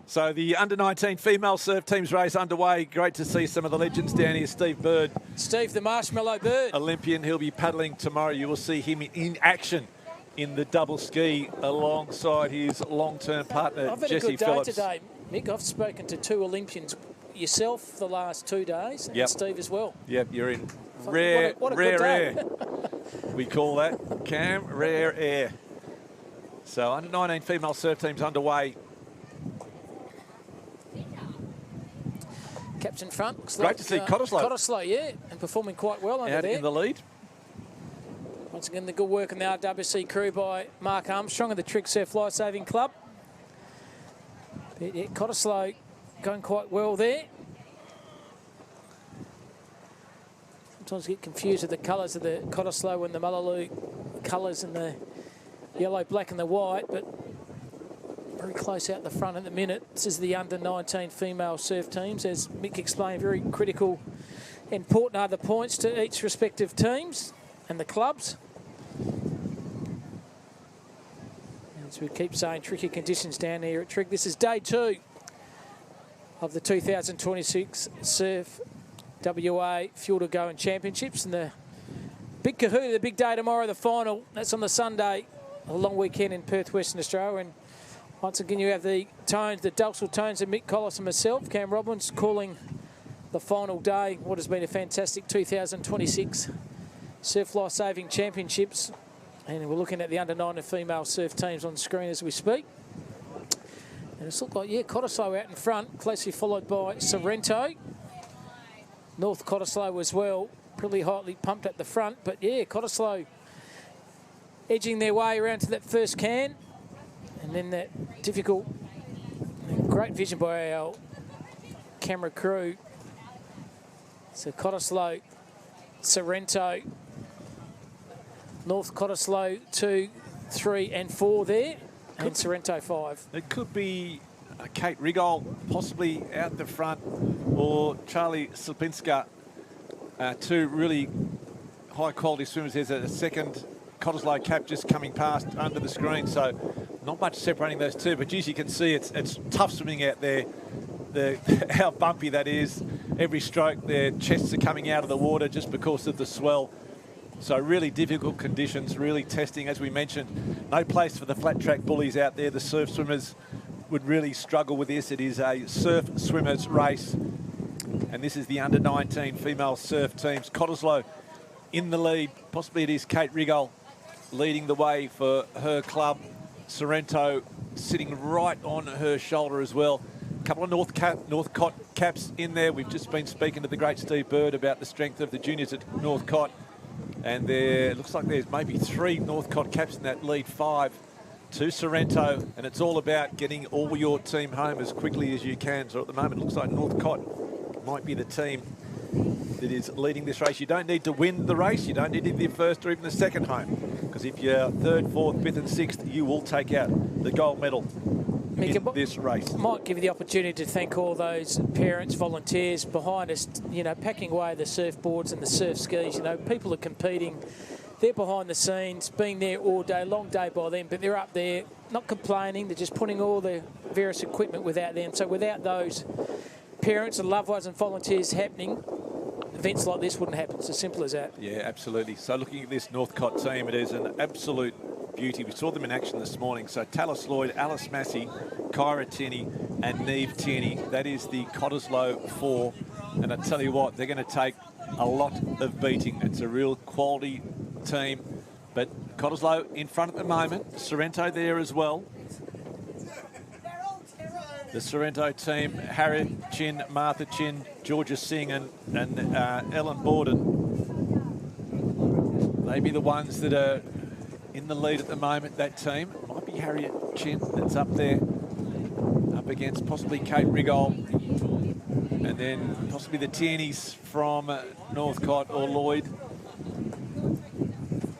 So the under-19 female surf teams race underway. Great to see some of the legends down here. Steve Bird. Steve the Marshmallow Bird. Olympian. He'll be paddling tomorrow. You will see him in action in the double ski alongside his long-term partner, I've had Jesse a good day Phillips. today, Mick. I've spoken to 2 Olympians. Yourself the last 2 days, and Steve as well. Yep, you're in rare air. We call that, Cam, rare air. So under-19 female surf teams underway. Caps in front. Looks Great like, to see Cottesloe. Cottesloe, yeah, and performing quite well under Out there. in the lead. Once again, the good work in the RWC crew by Mark Armstrong and the Trig Surf Lifesaving Club. But yeah, Cottesloe going quite well there. Sometimes get confused with the colours of the Cottesloe and the Mullaloo colours and the yellow, black and the white, but very close out the front at the minute. This is the under-19 female surf teams. As Mick explained, very critical, important are the points to each respective teams and the clubs. As we keep saying, tricky conditions down here at Trig. This is day 2 of the 2026 Surf WA Fuel to Go and Championships. And the big kahuna, the big day tomorrow, the final. That's on the Sunday, a long weekend in Perth, Western Australia. And once again, you have the tones, the Dulcet tones of Mick Collis and myself, Cam Robbins, calling the final day, what has been a fantastic 2026 Surf Life Saving Championships. And we're looking at the under-19 female surf teams on the screen as we speak. And it's looked like, Cottesloe out in front, closely followed by Sorrento. North Cottesloe as well, pretty hotly pumped at the front. But Cottesloe edging their way around to that first can. And then that difficult, great vision by our camera crew. So Cottesloe, Sorrento, North Cottesloe 2, 3 and 4 there, and Sorrento 5. It could be Kate Rigol possibly out the front, or Charlie Slipinska, 2 really high-quality swimmers. There's a second Cottesloe cap just coming past under the screen, so not much separating those 2. But as you can see, it's tough swimming out there. How bumpy that is. Every stroke, their chests are coming out of the water just because of the swell. So really difficult conditions, really testing. As we mentioned, no place for the flat track bullies out there. The surf swimmers would really struggle with this. It is a surf swimmers race. And this is the under-19 female surf teams. Cottesloe in the lead. Possibly it is Kate Rigol leading the way for her club. Sorrento sitting right on her shoulder as well. A couple of Northcott caps in there. We've just been speaking to the great Steve Bird about the strength of the juniors at Northcott. And there looks like there's maybe 3 Northcott caps in that lead 5 to Sorrento. And it's all about getting all your team home as quickly as you can. So at the moment, it looks like Northcott might be the team that is leading this race. You don't need to win the race. You don't need to be the first or even the second home. Because if you're 3rd, 4th, 5th and 6th, you will take out the gold medal in this race. Might give you the opportunity to thank all those parents, volunteers behind us, packing away the surfboards and the surf skis. People are competing. They're behind the scenes, being there all day, long day by them, but they're up there, not complaining. They're just putting all the various equipment without them. So without those parents and loved ones and volunteers happening, events like this wouldn't happen. It's as simple as that. Yeah, absolutely. So looking at this Northcott team, it is an absolute beauty. We saw them in action this morning. So Tallis Lloyd, Alice Massey, Kyra Tierney and Neve Tierney. That is the Cottesloe 4. And I tell you what, they're going to take a lot of beating. It's a real quality team. But Cottesloe in front at the moment. Sorrento there as well. The Sorrento team, Harriet Chin, Martha Chin, Georgia Singh and Ellen Borden. They be the ones that are in the lead at the moment, that team. It might be Harriet Chin that's up there, up against possibly Kate Rigol. And then possibly the Tierneys from Northcott or Lloyd.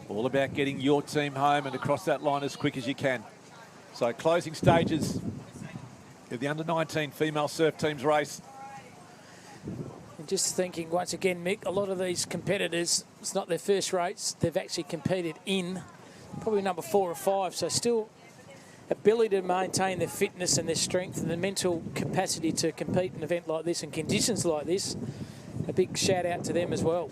All about getting your team home and across that line as quick as you can. So closing stages of the under-19 female surf teams race. And just thinking once again, Mick, a lot of these competitors, it's not their first race. They've actually competed in probably number 4 or 5. So still ability to maintain their fitness and their strength and the mental capacity to compete in an event like this and conditions like this, a big shout out to them as well.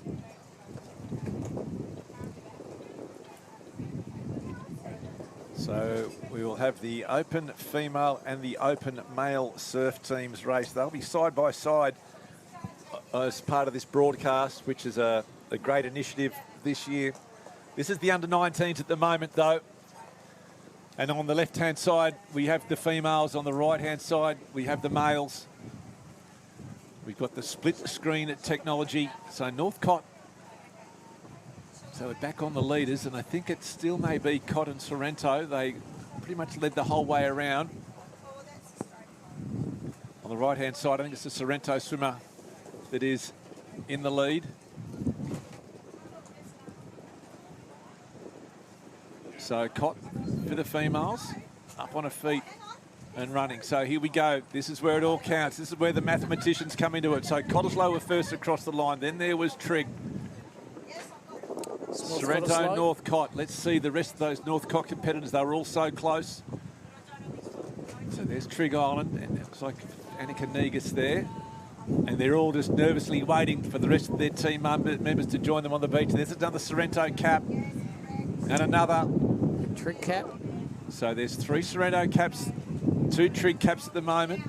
So we will have the open female and the open male surf teams race. They'll be side by side as part of this broadcast, which is a great initiative this year. This is the under-19s at the moment, though. And on the left-hand side, we have the females. On the right-hand side, we have the males. We've got the split screen technology. So Northcott, so we're back on the leaders, and I think it still may be Cott and Sorrento. They pretty much led the whole way around. On the right-hand side, I think it's the Sorrento swimmer that is in the lead. So Cott for the females, up on her feet and running. So here we go. This is where it all counts. This is where the mathematicians come into it. So Cottesloe were first across the line. Then there was Trigg. Sorrento, Northcott. Let's see the rest of those Northcott competitors. They were all so close. So there's Trigg Island, and it looks like Annika Negus there. And they're all just nervously waiting for the rest of their team members to join them on the beach. There's another Sorrento cap and another Trigg cap. So there's 3 Sorrento caps, 2 Trigg caps at the moment.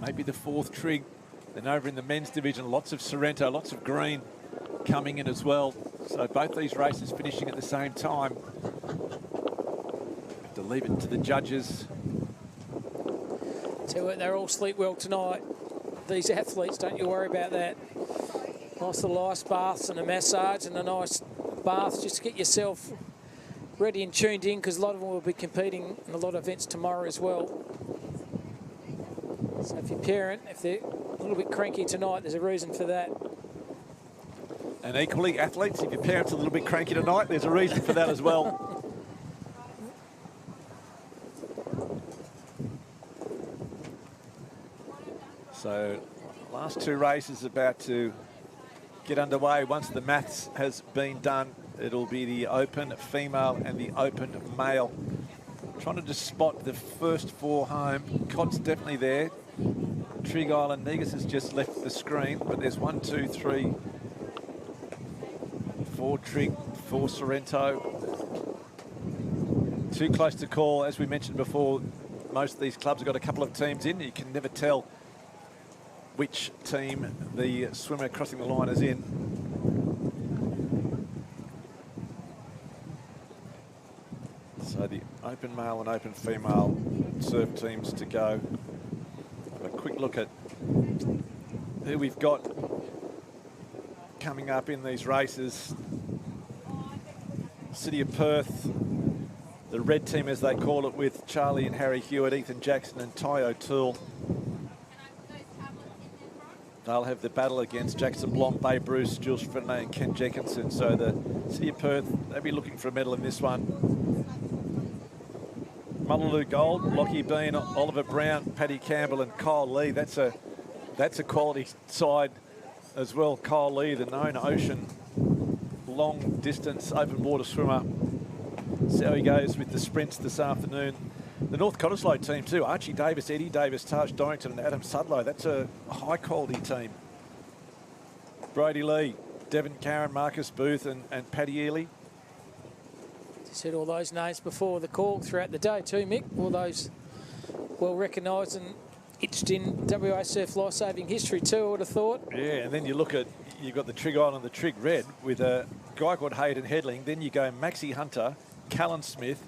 Maybe the 4th Trigg. Then over in the men's division, lots of Sorrento, lots of green coming in as well. So both these races finishing at the same time. Have to leave it to the judges. Tell you what, they'll all sleep well tonight. These athletes, don't you worry about that. Nice little ice baths and a massage and a nice bath just to get yourself ready and tuned in, because a lot of them will be competing in a lot of events tomorrow as well. So if your parent, if they're a little bit cranky tonight, there's a reason for that. And equally, athletes, if your parents are a little bit cranky tonight, there's a reason for that as well. So, last 2 races about to get underway. Once the maths has been done, it'll be the open female and the open male. Trying to just spot the first 4 home. Cott's definitely there. Trigg Island, Negus has just left the screen, but there's 1, 2, 3, 4 Trigg, 4 Sorrento. Too close to call. As we mentioned before, most of these clubs have got a couple of teams in. You can never tell which team the swimmer crossing the line is in. So the open male and open female surf teams to go. Have a quick look at who we've got coming up in these races. City of Perth, the red team as they call it, with Charlie and Harry Hewitt, Ethan Jackson and Ty O'Toole. They'll have the battle against Jackson Blom, Bay Bruce, Jules Frenet and Ken Jenkinson. So the City of Perth, they'll be looking for a medal in this one. Mullaloo Gold, Lockie Bean, Oliver Brown, Paddy Campbell and Kyle Lee. That's a quality side as well. Kyle Lee, the known ocean long distance open water swimmer. See how he goes with the sprints this afternoon. The North Cottesloe team too. Archie Davis, Eddie Davis, Taj Dorrington and Adam Sudlow. That's a high quality team. Brody Lee, Devon Karen, Marcus Booth and Paddy Ely. You said all those names before the call throughout the day too, Mick. All those well recognised and etched in WA surf life-saving history too, I would have thought. Yeah, and then you look at, you've got the Trigg Island, the Trigg Red with a guy called Hayden Hedling. Then you go Maxie Hunter, Callan Smith,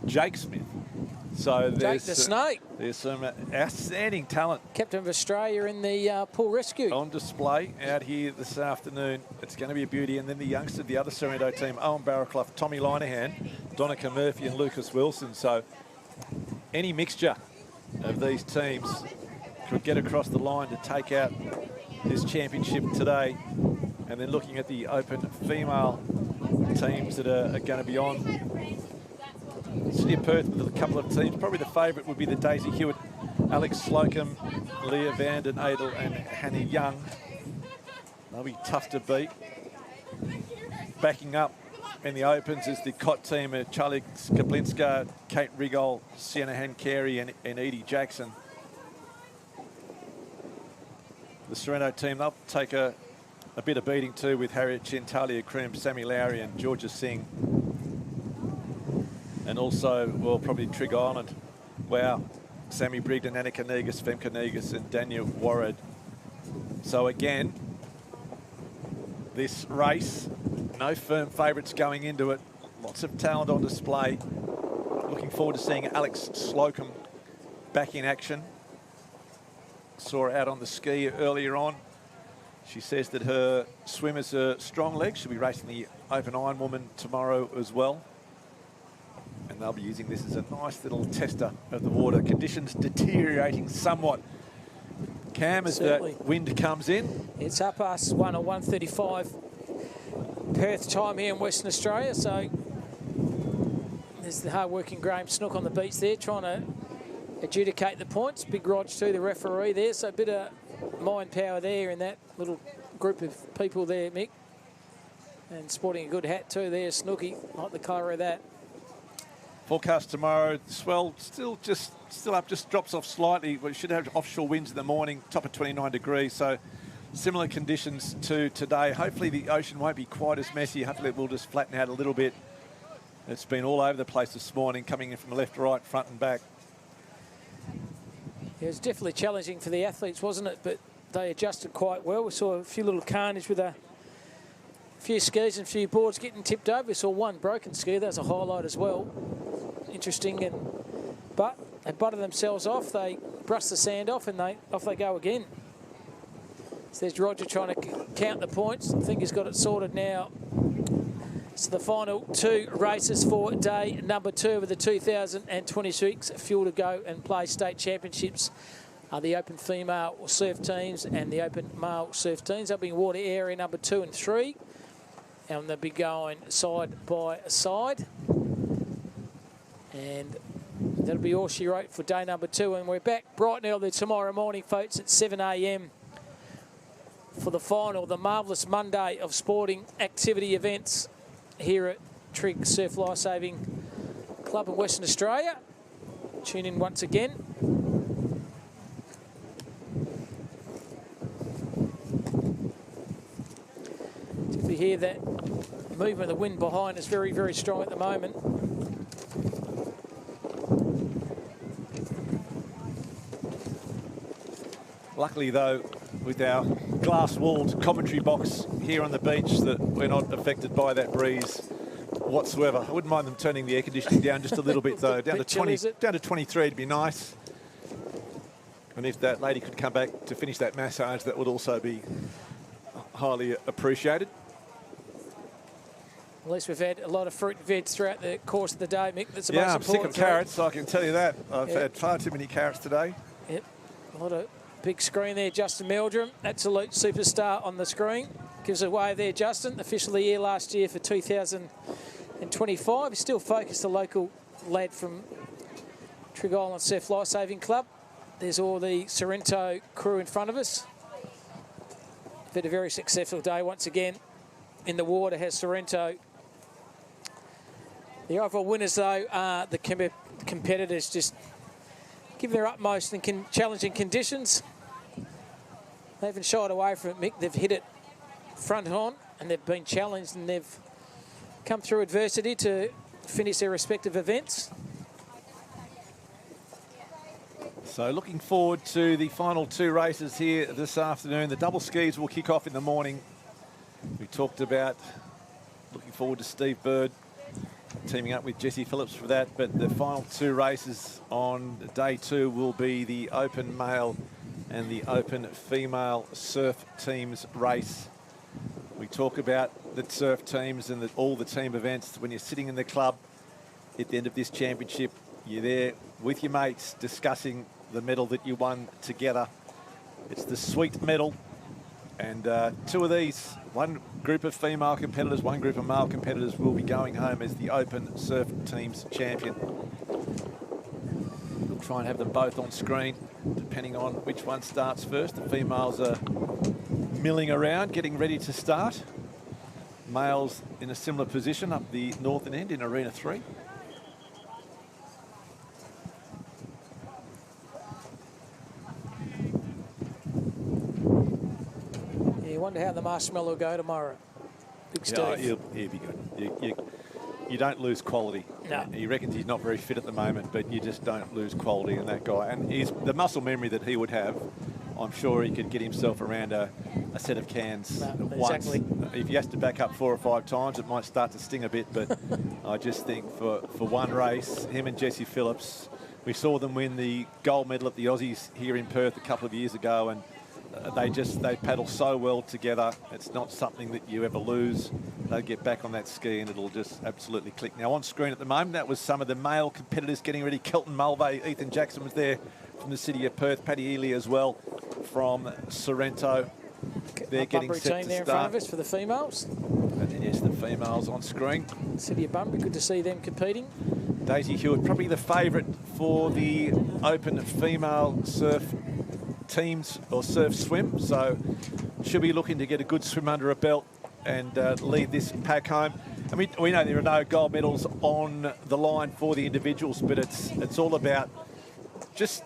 Jake Smith. So Jake the Snake. There's some outstanding talent. Captain of Australia in the pool rescue. On display out here this afternoon. It's going to be a beauty. And then the youngster, the other Sorrento team, Owen Barraclough, Tommy Linehan, Donica Murphy and Lucas Wilson. So any mixture of these teams could get across the line to take out this championship today. And then looking at the open female teams that are going to be on. City of Perth with a couple of teams. Probably the favourite would be the Daisy Hewitt, Alex Slocum, Leah Vanden Adel and Hannah Young. They'll be tough to beat. Backing up in the Opens is the Cott team of Charlie Skablinska, Kate Rigol, Sienna Carey and Edie Jackson. The Sorrento team, they'll take a bit of beating too with Harriet Chin, Talia Krim, Sammy Lowry and Georgia Singh. And also, well, probably Trig Island. Wow. Sammy Brigden, Annika Negus, Femke Negus and Daniel Warrad. So again, this race, no firm favourites going into it. Lots of talent on display. Looking forward to seeing Alex Slocum back in action. Saw her out on the ski earlier on. She says that her swimmers are strong legs. She'll be racing the Open Ironwoman tomorrow as well. And they'll be using this as a nice little tester of the water. Conditions deteriorating somewhat. Cam, as the wind comes in. It's up us 1 or 1:35 Perth time here in Western Australia. So there's the hard-working Graham Snook on the beach there trying to adjudicate the points. Big Rog too, the referee there. So a bit of mind power there in that little group of people there, Mick. And sporting a good hat too there, Snooky. Like the colour of that. Forecast tomorrow, swell still up, just drops off slightly. We should have offshore winds in the morning, top of 29 degrees. So similar conditions to today. Hopefully the ocean won't be quite as messy. Hopefully it will just flatten out a little bit. It's been all over the place this morning, coming in from left, right, front and back. It was definitely challenging for the athletes, wasn't it? But they adjusted quite well. We saw a few little carnage with a few skis and a few boards getting tipped over. We saw one broken ski. That was a highlight as well. Interesting. But they butted themselves off. They brushed the sand off and off they go again. So there's Roger trying to count the points. I think he's got it sorted now. So the final 2 races for day number 2 of the 2026 Fuel to Go and Play State Championships are the Open Female Surf Teams and the Open Male Surf Teams. They'll be in water area number 2 and 3. And they'll be going side by side. And that'll be all she wrote for day number 2. And we're back bright and early tomorrow morning, folks, at 7 a.m. for the final, the marvellous Monday of sporting activity events here at Trig Surf Lifesaving Club in Western Australia. Tune in once again. If we hear that movement of the wind behind us, very, very strong at the moment. Luckily, though, with our glass-walled commentary box here on the beach, that we're not affected by that breeze whatsoever. I wouldn't mind them turning the air conditioning down just a little bit, though. Down to 23 would be nice. And if that lady could come back to finish that massage, that would also be highly appreciated. At least we've had a lot of fruit and veg throughout the course of the day, Mick. That's the yeah, most I'm sick of important carrots, I can tell you that. I've had far too many carrots today. Yep, a lot of big screen there, Justin Meldrum, absolute superstar on the screen. Gives a wave there, Justin, officially here last year for 2025. He's still focused, a local lad from Trig Island Surf Lifesaving Club. There's all the Sorrento crew in front of us. Had a very successful day once again in the water, has Sorrento. The overall winners, though, are the competitors just give their utmost in challenging conditions. They haven't shied away from it, Mick. They've hit it front on and they've been challenged and they've come through adversity to finish their respective events. So looking forward to the final 2 races here this afternoon. The double skis will kick off in the morning. We talked about looking forward to Steve Bird teaming up with Jesse Phillips for that, but the final 2 races on day 2 will be the Open Male and the Open Female Surf Teams race. We talk about the surf teams and all the team events. When you're sitting in the club at the end of this championship, you're there with your mates discussing the medal that you won together. It's the sweet medal. And 2 of these, one group of female competitors, one group of male competitors will be going home as the Open Surf Teams champion. We'll try and have them both on screen, depending on which one starts first. The females are milling around, getting ready to start. males in a similar position up the northern end in Arena 3. Yeah, you wonder how the marshmallow will go tomorrow. Big Steve. Yeah, he'll be good. You don't lose quality. No. He reckons he's not very fit at the moment, but you just don't lose quality in that guy. And the muscle memory that he would have, I'm sure he could get himself around a set of cans once. Exactly. If he has to back up 4 or 5 times, it might start to sting a bit. But I just think for one race, him and Jesse Phillips, we saw them win the gold medal at the Aussies here in Perth a couple of years ago, and they paddle so well together. It's not something that you ever lose. They'll get back on that ski and it'll just absolutely click. Now on screen at the moment, that was some of the male competitors getting ready. Kelton Mulvey, Ethan Jackson was there from the city of Perth. Paddy Ely as well from Sorrento. They're getting set to there in front of us for the females. And then yes, the females on screen. City of Bunbury, good to see them competing. Daisy Hewitt, probably the favourite for the open female surf teams or surf swim, so she'll be looking to get a good swim under her belt and lead this pack home. I mean, we know there are no gold medals on the line for the individuals, but it's all about just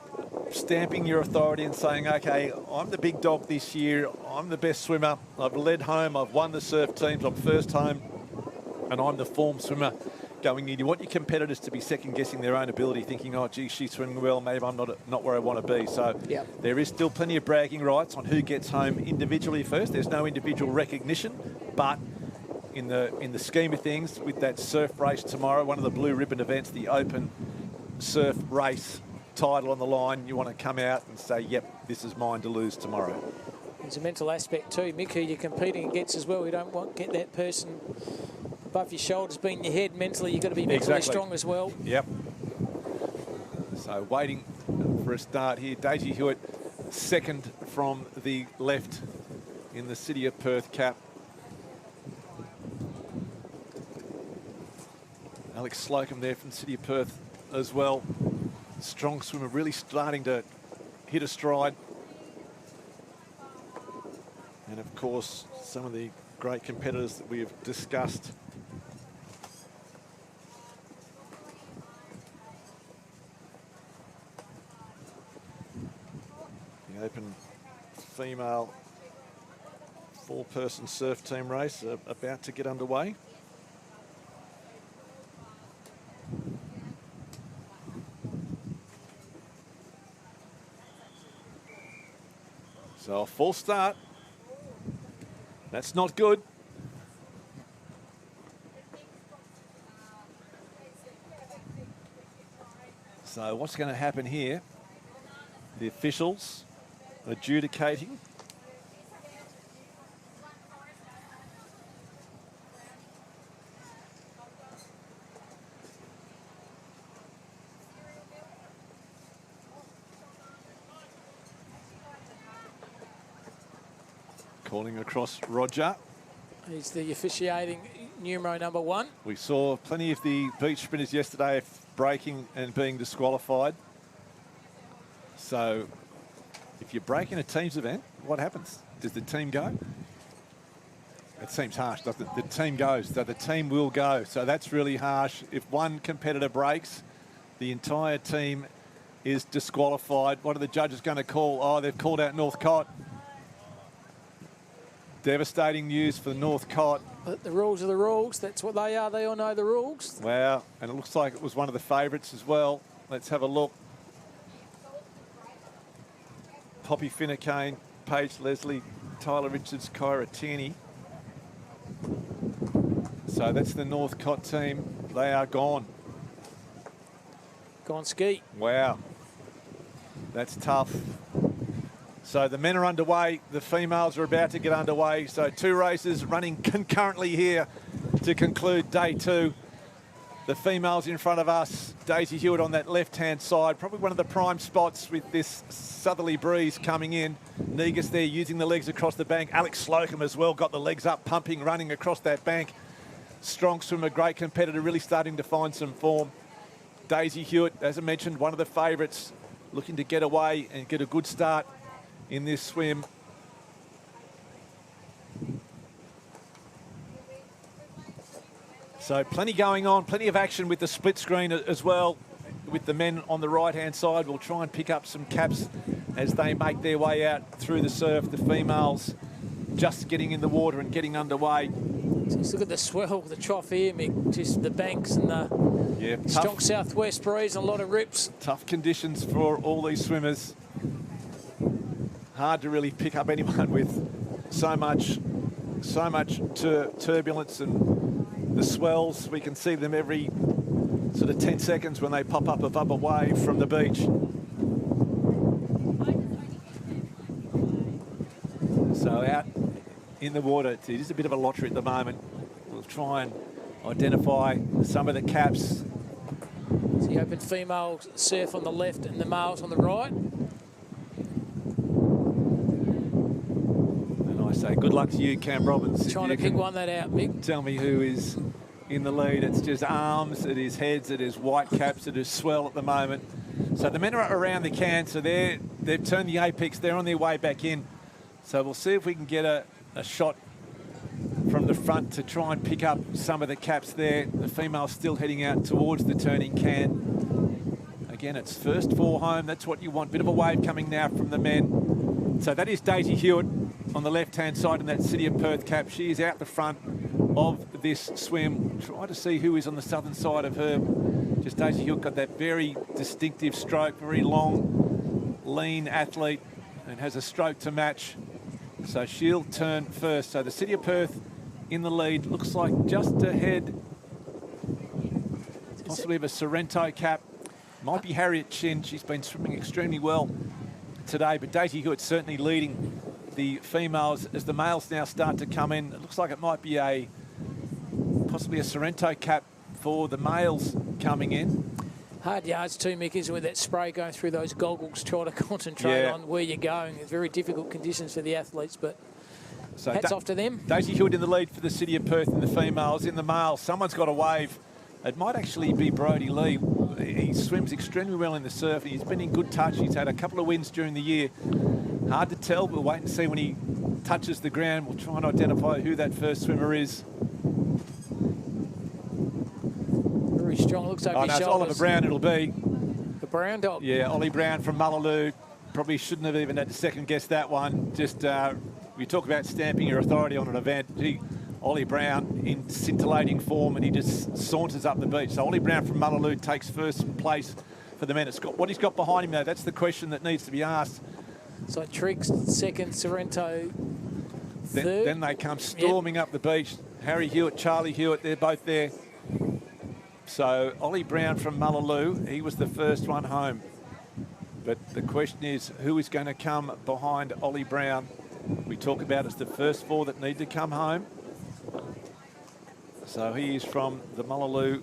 stamping your authority and saying, okay, I'm the big dog this year, I'm the best swimmer, I've led home, I've won the surf teams, I'm first home, and I'm the form swimmer going in. You want your competitors to be second-guessing their own ability, thinking, oh, gee, she's swimming well, maybe I'm not where I want to be. So there is still plenty of bragging rights on who gets home individually first. There's no individual recognition, but in the scheme of things, with that surf race tomorrow, one of the blue ribbon events, the open surf race title on the line, you want to come out and say, yep, this is mine to lose tomorrow. There's a mental aspect too, Mick, who you're competing against as well. You don't want to get that person above your shoulders, being your head mentally. You've got to be mentally strong as well. Yep. So waiting for a start here. Daisy Hewitt, second from the left in the City of Perth cap. Alex Slocum there from the City of Perth as well. Strong swimmer, really starting to hit a stride. And of course, some of the great competitors that we have discussed. The open female 4-person surf team race about to get underway. So a full start. That's not good. So what's going to happen here? The officials adjudicating. Calling across Roger. He's the officiating numero number 1. We saw plenty of the beach sprinters yesterday breaking and being disqualified. So if you break in a team's event, what happens? Does the team go? It seems harsh, doesn't it? The team goes, so the team will go. So that's really harsh. If one competitor breaks, the entire team is disqualified. What are the judges going to call? Oh, they've called out Northcott. Devastating news for Northcott. But the rules are the rules. That's what they are. They all know the rules. Wow, and it looks like it was one of the favourites as well. Let's have a look. Poppy Finnecane, Paige Leslie, Tyler Richards, Kyra Tierney. So that's the Northcott team. They are gone. Gone ski. Wow. That's tough. So the men are underway. The females are about to get underway. So 2 races running concurrently here to conclude day 2. The females in front of us. Daisy Hewitt on that left-hand side. Probably one of the prime spots with this southerly breeze coming in. Negus there using the legs across the bank. Alex Slocum as well. Got the legs up, pumping, running across that bank. Strong swimmer, great competitor, really starting to find some form. Daisy Hewitt, as I mentioned, one of the favourites, looking to get away and get a good start in this swim. So plenty going on, plenty of action with the split screen as well. With the men on the right-hand side, we'll try and pick up some caps as they make their way out through the surf. The females just getting in the water and getting underway. Just look at the swell, the trough here, Mick. Just the banks and the strong southwest breeze and a lot of rips. Tough conditions for all these swimmers. Hard to really pick up anyone with so much turbulence and the swells. We can see them every sort of 10 seconds when they pop up above a wave from the beach. So out in the water, it is a bit of a lottery at the moment. We'll try and identify some of the caps. So the open female surf on the left and the males on the right. And I say good luck to you, Cam Robbins. Trying to pick one that out, Mick. Tell me who is in the lead. It's just arms, it is heads, it is white caps, it is swell at the moment. So the men are around the can, so they've turned the apex, they're on their way back in. So we'll see if we can get a shot from the front to try and pick up some of the caps there. The female's still heading out towards the turning can. Again, it's first four home, that's what you want. Bit of a wave coming now from the men. So that is Daisy Hewitt on the left-hand side in that City of Perth cap. She is out the front of this swim. Try to see who is on the southern side of her. Just Daisy Hewitt got that very distinctive stroke, very long, lean athlete, and has a stroke to match. So she'll turn first. So the City of Perth in the lead. Looks like just ahead, possibly of a Sorrento cap. Might be Harriet Chin. She's been swimming extremely well today, but Daisy Hewitt certainly leading the females as the males now start to come in. It looks like it might be possibly a Sorrento cap for the males coming in. Hard yards too, Mick, isn't it, with that spray going through those goggles, try to concentrate on where you're going. It's very difficult conditions for the athletes, but so hats off to them. Daisy Hewitt in the lead for the City of Perth in the females. In the males, someone's got a wave. It might actually be Brodie Lee. He swims extremely well in the surf. He's been in good touch. He's had a couple of wins during the year. Hard to tell. We'll wait and see when he touches the ground. We'll try and identify who that first swimmer is. Very strong. Looks over his no, it's shoulders. Oliver Brown it'll be. The Brown dog. Yeah, Ollie Brown from Mullaloo. Probably shouldn't have even had to second guess that one. Just, we talk about stamping your authority on an event. Ollie Brown in scintillating form, and he just saunters up the beach. So Ollie Brown from Mullaloo takes first place for the men. It's got what he's got behind him now. That's the question that needs to be asked. So Triggs second, Sorrento third. Then they come storming up the beach. Harry Hewitt, Charlie Hewitt, they're both there. So Ollie Brown from Mullaloo, he was the first one home. But the question is, who is going to come behind Ollie Brown? We talk about it's the first four that need to come home. So he is from the Mullaloo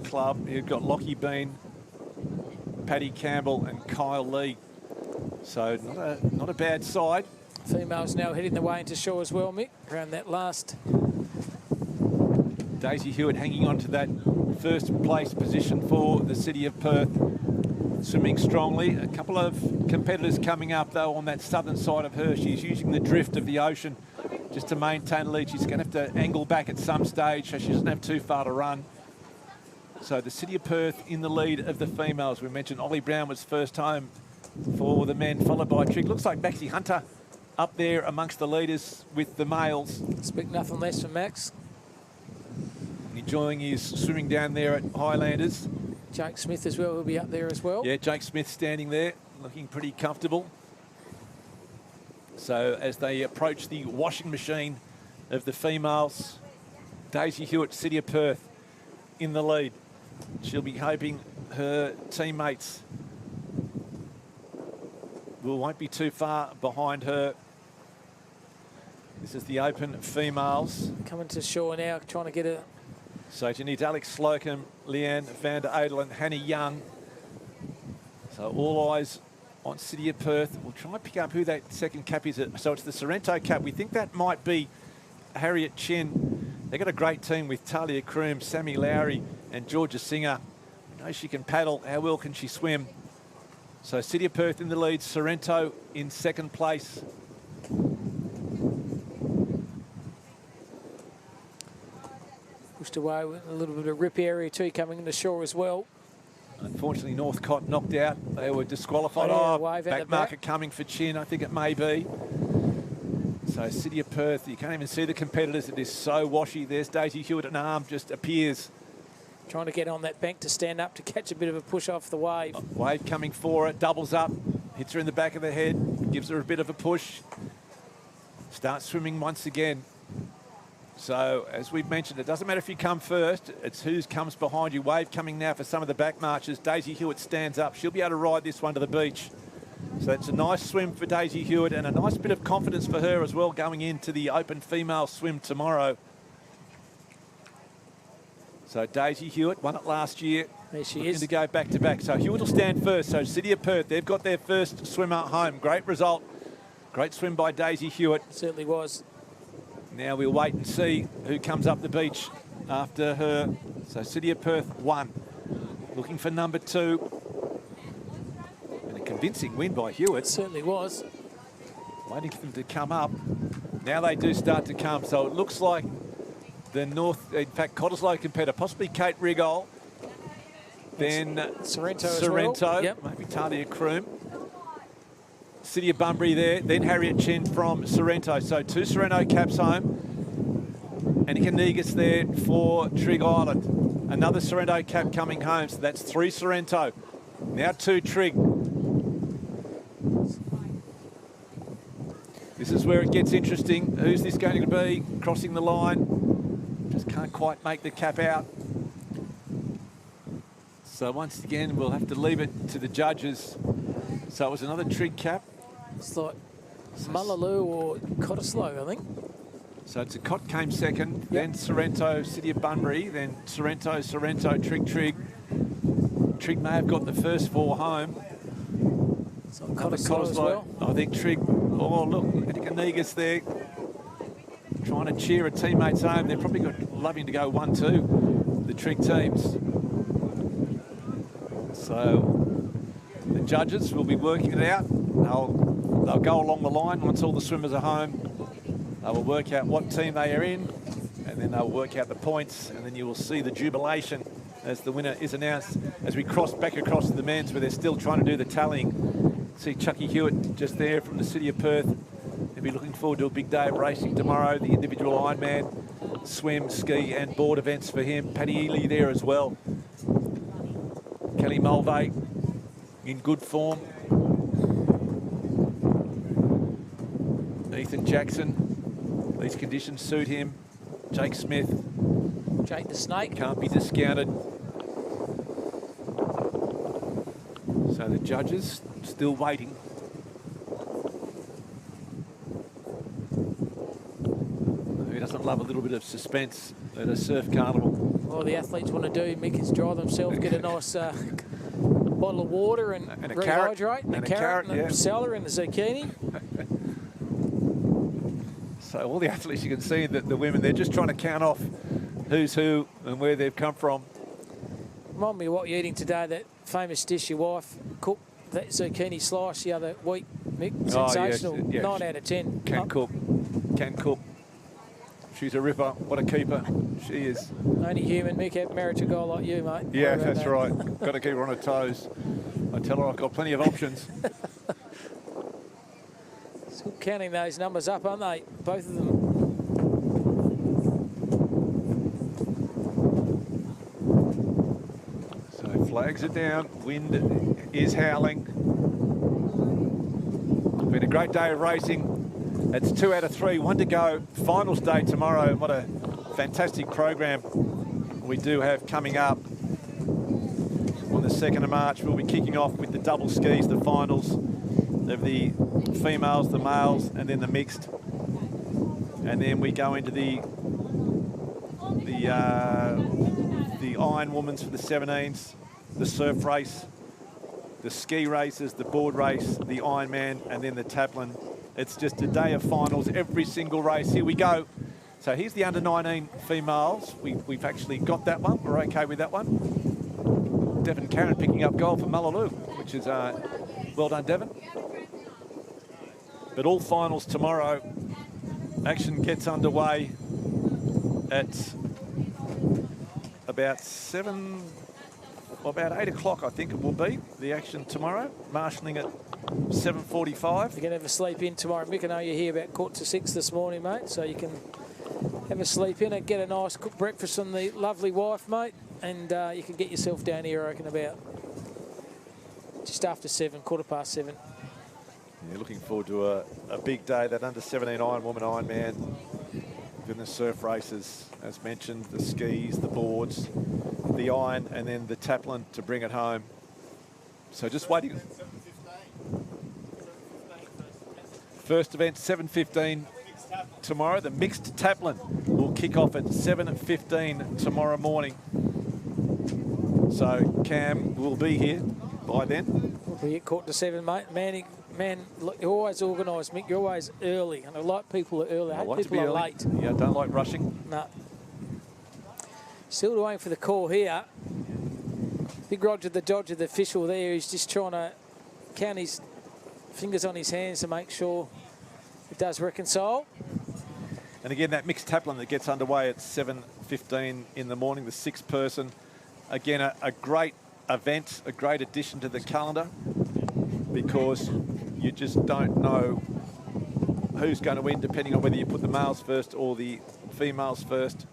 club. You've got Lockie Bean, Paddy Campbell and Kyle Lee. So not a bad side. Females now heading the way into shore as well, Mick, around that last. Daisy Hewitt hanging on to that first place position for the City of Perth. Swimming strongly. A couple of competitors coming up, though, on that southern side of her. She's using the drift of the ocean just to maintain lead. She's going to have to angle back at some stage, so she doesn't have too far to run. So the City of Perth in the lead of the females. We mentioned Ollie Brown was first home for the men, followed by Trigg. Looks like Maxie Hunter up there amongst the leaders with the males. Expect nothing less from Max. Enjoying his swimming down there at Highlanders. Jake Smith as well will be up there as well. Yeah, Jake Smith standing there, looking pretty comfortable. So as they approach the washing machine of the females, Daisy Hewitt, City of Perth, in the lead. She'll be hoping her teammates won't be too far behind her. This is the open females. Coming to shore now, trying to get a... So she needs Alex Slocum, Leanne van der Adel and Hannah Young. So all eyes on City of Perth. We'll try and pick up who that second cap is. So it's the Sorrento cap. We think that might be Harriet Chin. They've got a great team with Talia Kroom, Sammy Lowry and Georgia Singer. We know she can paddle. How well can she swim? So City of Perth in the lead, Sorrento in second place. Pushed pushed away with a little bit of rip area too coming in the shore as well. Unfortunately, Northcott knocked out. They were disqualified. Yeah, Oh, wave out the back back. marker coming for Chin, I think it may be. So City of Perth, you can't even see the competitors. It is so washy. There's Daisy Hewitt, an arm just appears. Trying to get on that bank to stand up to catch a bit of a push off the wave. Wave coming for it, doubles up, hits her in the back of the head, gives her a bit of a push. Starts swimming once again. So, as we've mentioned, it doesn't matter if you come first, it's who comes behind you. Wave coming now for some of the back marchers. Daisy Hewitt stands up. She'll be able to ride this one to the beach. So it's a nice swim for Daisy Hewitt and a nice bit of confidence for her as well going into the open female swim tomorrow. So Daisy Hewitt won it last year. There she looking is. to go back to back. So Hewitt will stand first. So City of Perth, they've got their first swimmer home. Great result. Great swim by Daisy Hewitt. Certainly was. Now we'll wait and see who comes up the beach after her. So City of Perth 1. Looking for number 2. And a convincing win by Hewitt. Certainly was. Waiting for them to come up. Now they do start to come. So it looks like the in fact, Cottesloe competitor, possibly Kate Rigol. Then Sorrento. Yep. Maybe Talia Kroom. City of Bunbury there, then Harriet Chin from Sorrento. So 2 Sorrento caps home. Annika Negus there for Trigg Island. Another Sorrento cap coming home, so that's 3 Sorrento. Now 2 Trigg. This is where it gets interesting. Who's this going to be crossing the line? Just can't quite make the cap out. So once again, we'll have to leave it to the judges. So it was another Trigg cap. It's like Mullaloo or Cottesloe, I think. So it's a Cott came second, then Sorrento, City of Bunbury, then Sorrento, Trigg. Trigg may have got the first 4 home. So Cottesloe as well. I think Trigg, oh look, Annika Negus there, trying to cheer her teammates home. They're probably loving to go 1-2, the Trigg teams. So the judges will be working it out. They'll go along the line once all the swimmers are home. They will work out what team they are in, and then they'll work out the points, and then you will see the jubilation as the winner is announced. As we cross back across to the men's, where they're still trying to do the tallying. See Chucky Hewitt just there from the City of Perth. They'll be looking forward to a big day of racing tomorrow. The individual Ironman, swim, ski, and board events for him. Paddy Ely there as well. Kelly Mulvey in good form. Ethan Jackson, these conditions suit him. Jake Smith. Jake the Snake. Can't be discounted. So the judges still waiting. Who doesn't love a little bit of suspense at a surf carnival? All the athletes want to do, Mick, is dry themselves, get a nice bottle of water and a rehydrate, carrot. and a carrot, and the celery and the zucchini. So all the athletes, you can see that the women, they're just trying to count off who's who and where they've come from. Remind me of what you're eating today, that famous dish your wife cooked, that zucchini slice the other week, Mick. Sensational. Yes, 9 out of 10. Can cook. She's a ripper. What a keeper she is. Only human, Mick, have married to a guy like you, mate. Yeah, that's right. Got to keep her on her toes. I tell her I've got plenty of options. Still counting those numbers up, aren't they? Both of them. So flags are down. Wind is howling. Been a great day of racing. It's 2 out of 3, 1 to go. Finals day tomorrow. What a fantastic program we do have coming up. On the 2nd of March, we'll be kicking off with the double skis, the finals of the females, the males, and then the mixed. And then we go into the Iron Women's for the 17s, the surf race, the ski races, the board race, the Ironman, and then the Taplin. It's just a day of finals, every single race. Here we go. So here's the under-19 females. We've actually got that one. We're okay with that one. Devon Karen picking up gold for Mullaloo, which is well done, Devon. But all finals tomorrow. Action gets underway at about 8 o'clock, I think it will be, the action tomorrow. Marshalling at 7:45. You're going to have a sleep in tomorrow, Mick. I know you're here about 5:45 this morning, mate, so you can have a sleep in and get a nice cooked breakfast from the lovely wife, mate, and you can get yourself down here, I reckon, about just after 7, 7:15. Yeah, looking forward to a big day, that under-17 Ironwoman Ironman. In the surf races, as mentioned, the skis, the boards, the iron, and then the taplin to bring it home. So just waiting. First event, 7:15 tomorrow. The mixed taplin will kick off at 7:15 tomorrow morning. So Cam will be here by then. We'll be at 7:15, mate. Man, look, you're always organised, Mick. You're always early, and I like people are early. I hate people are late. Yeah, don't like rushing. No. Still waiting for the call here. Big Roger the Dodger, the official there, he's just trying to count his fingers on his hands to make sure it does reconcile. And again, that mixed taplin that gets underway at 7:15 in the morning, the 6-person. Again, a great event, a great addition to the calendar, because you just don't know who's going to win depending on whether you put the males first or the females first.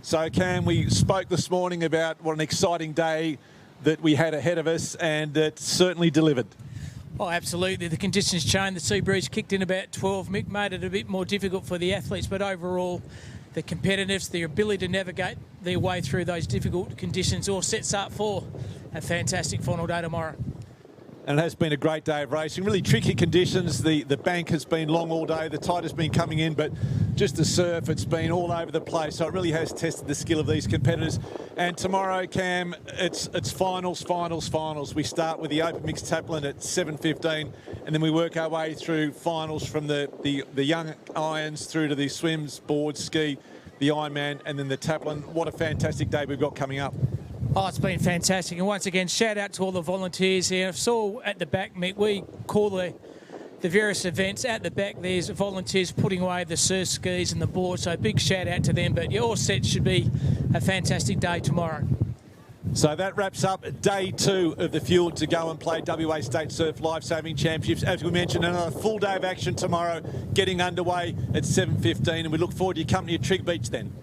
So, Cam, we spoke this morning about what an exciting day that we had ahead of us, and it certainly delivered. Oh, absolutely. The conditions changed. The sea breeze kicked in about 12, Mick, made it a bit more difficult for the athletes, but overall, the competitiveness, their ability to navigate their way through those difficult conditions all sets up for a fantastic final day tomorrow. And it has been a great day of racing. Really tricky conditions. The bank has been long all day. The tide has been coming in, but just the surf, it's been all over the place. So it really has tested the skill of these competitors. And tomorrow, Cam, it's finals. We start with the open mixed taplin at 7:15, and then we work our way through finals from the young irons through to the swims, board, ski, the Ironman, and then the taplin. What a fantastic day we've got coming up. Oh, it's been fantastic. And once again, shout out to all the volunteers here. I saw at the back, Mick, we call the various events. At the back, there's volunteers putting away the surf skis and the board. So big shout out to them. But you're all set. Should be a fantastic day tomorrow. So that wraps up day 2 of the Fuel to go and play WA State Surf Lifesaving Championships. As we mentioned, another full day of action tomorrow, getting underway at 7:15. And we look forward to your company at Trig Beach then.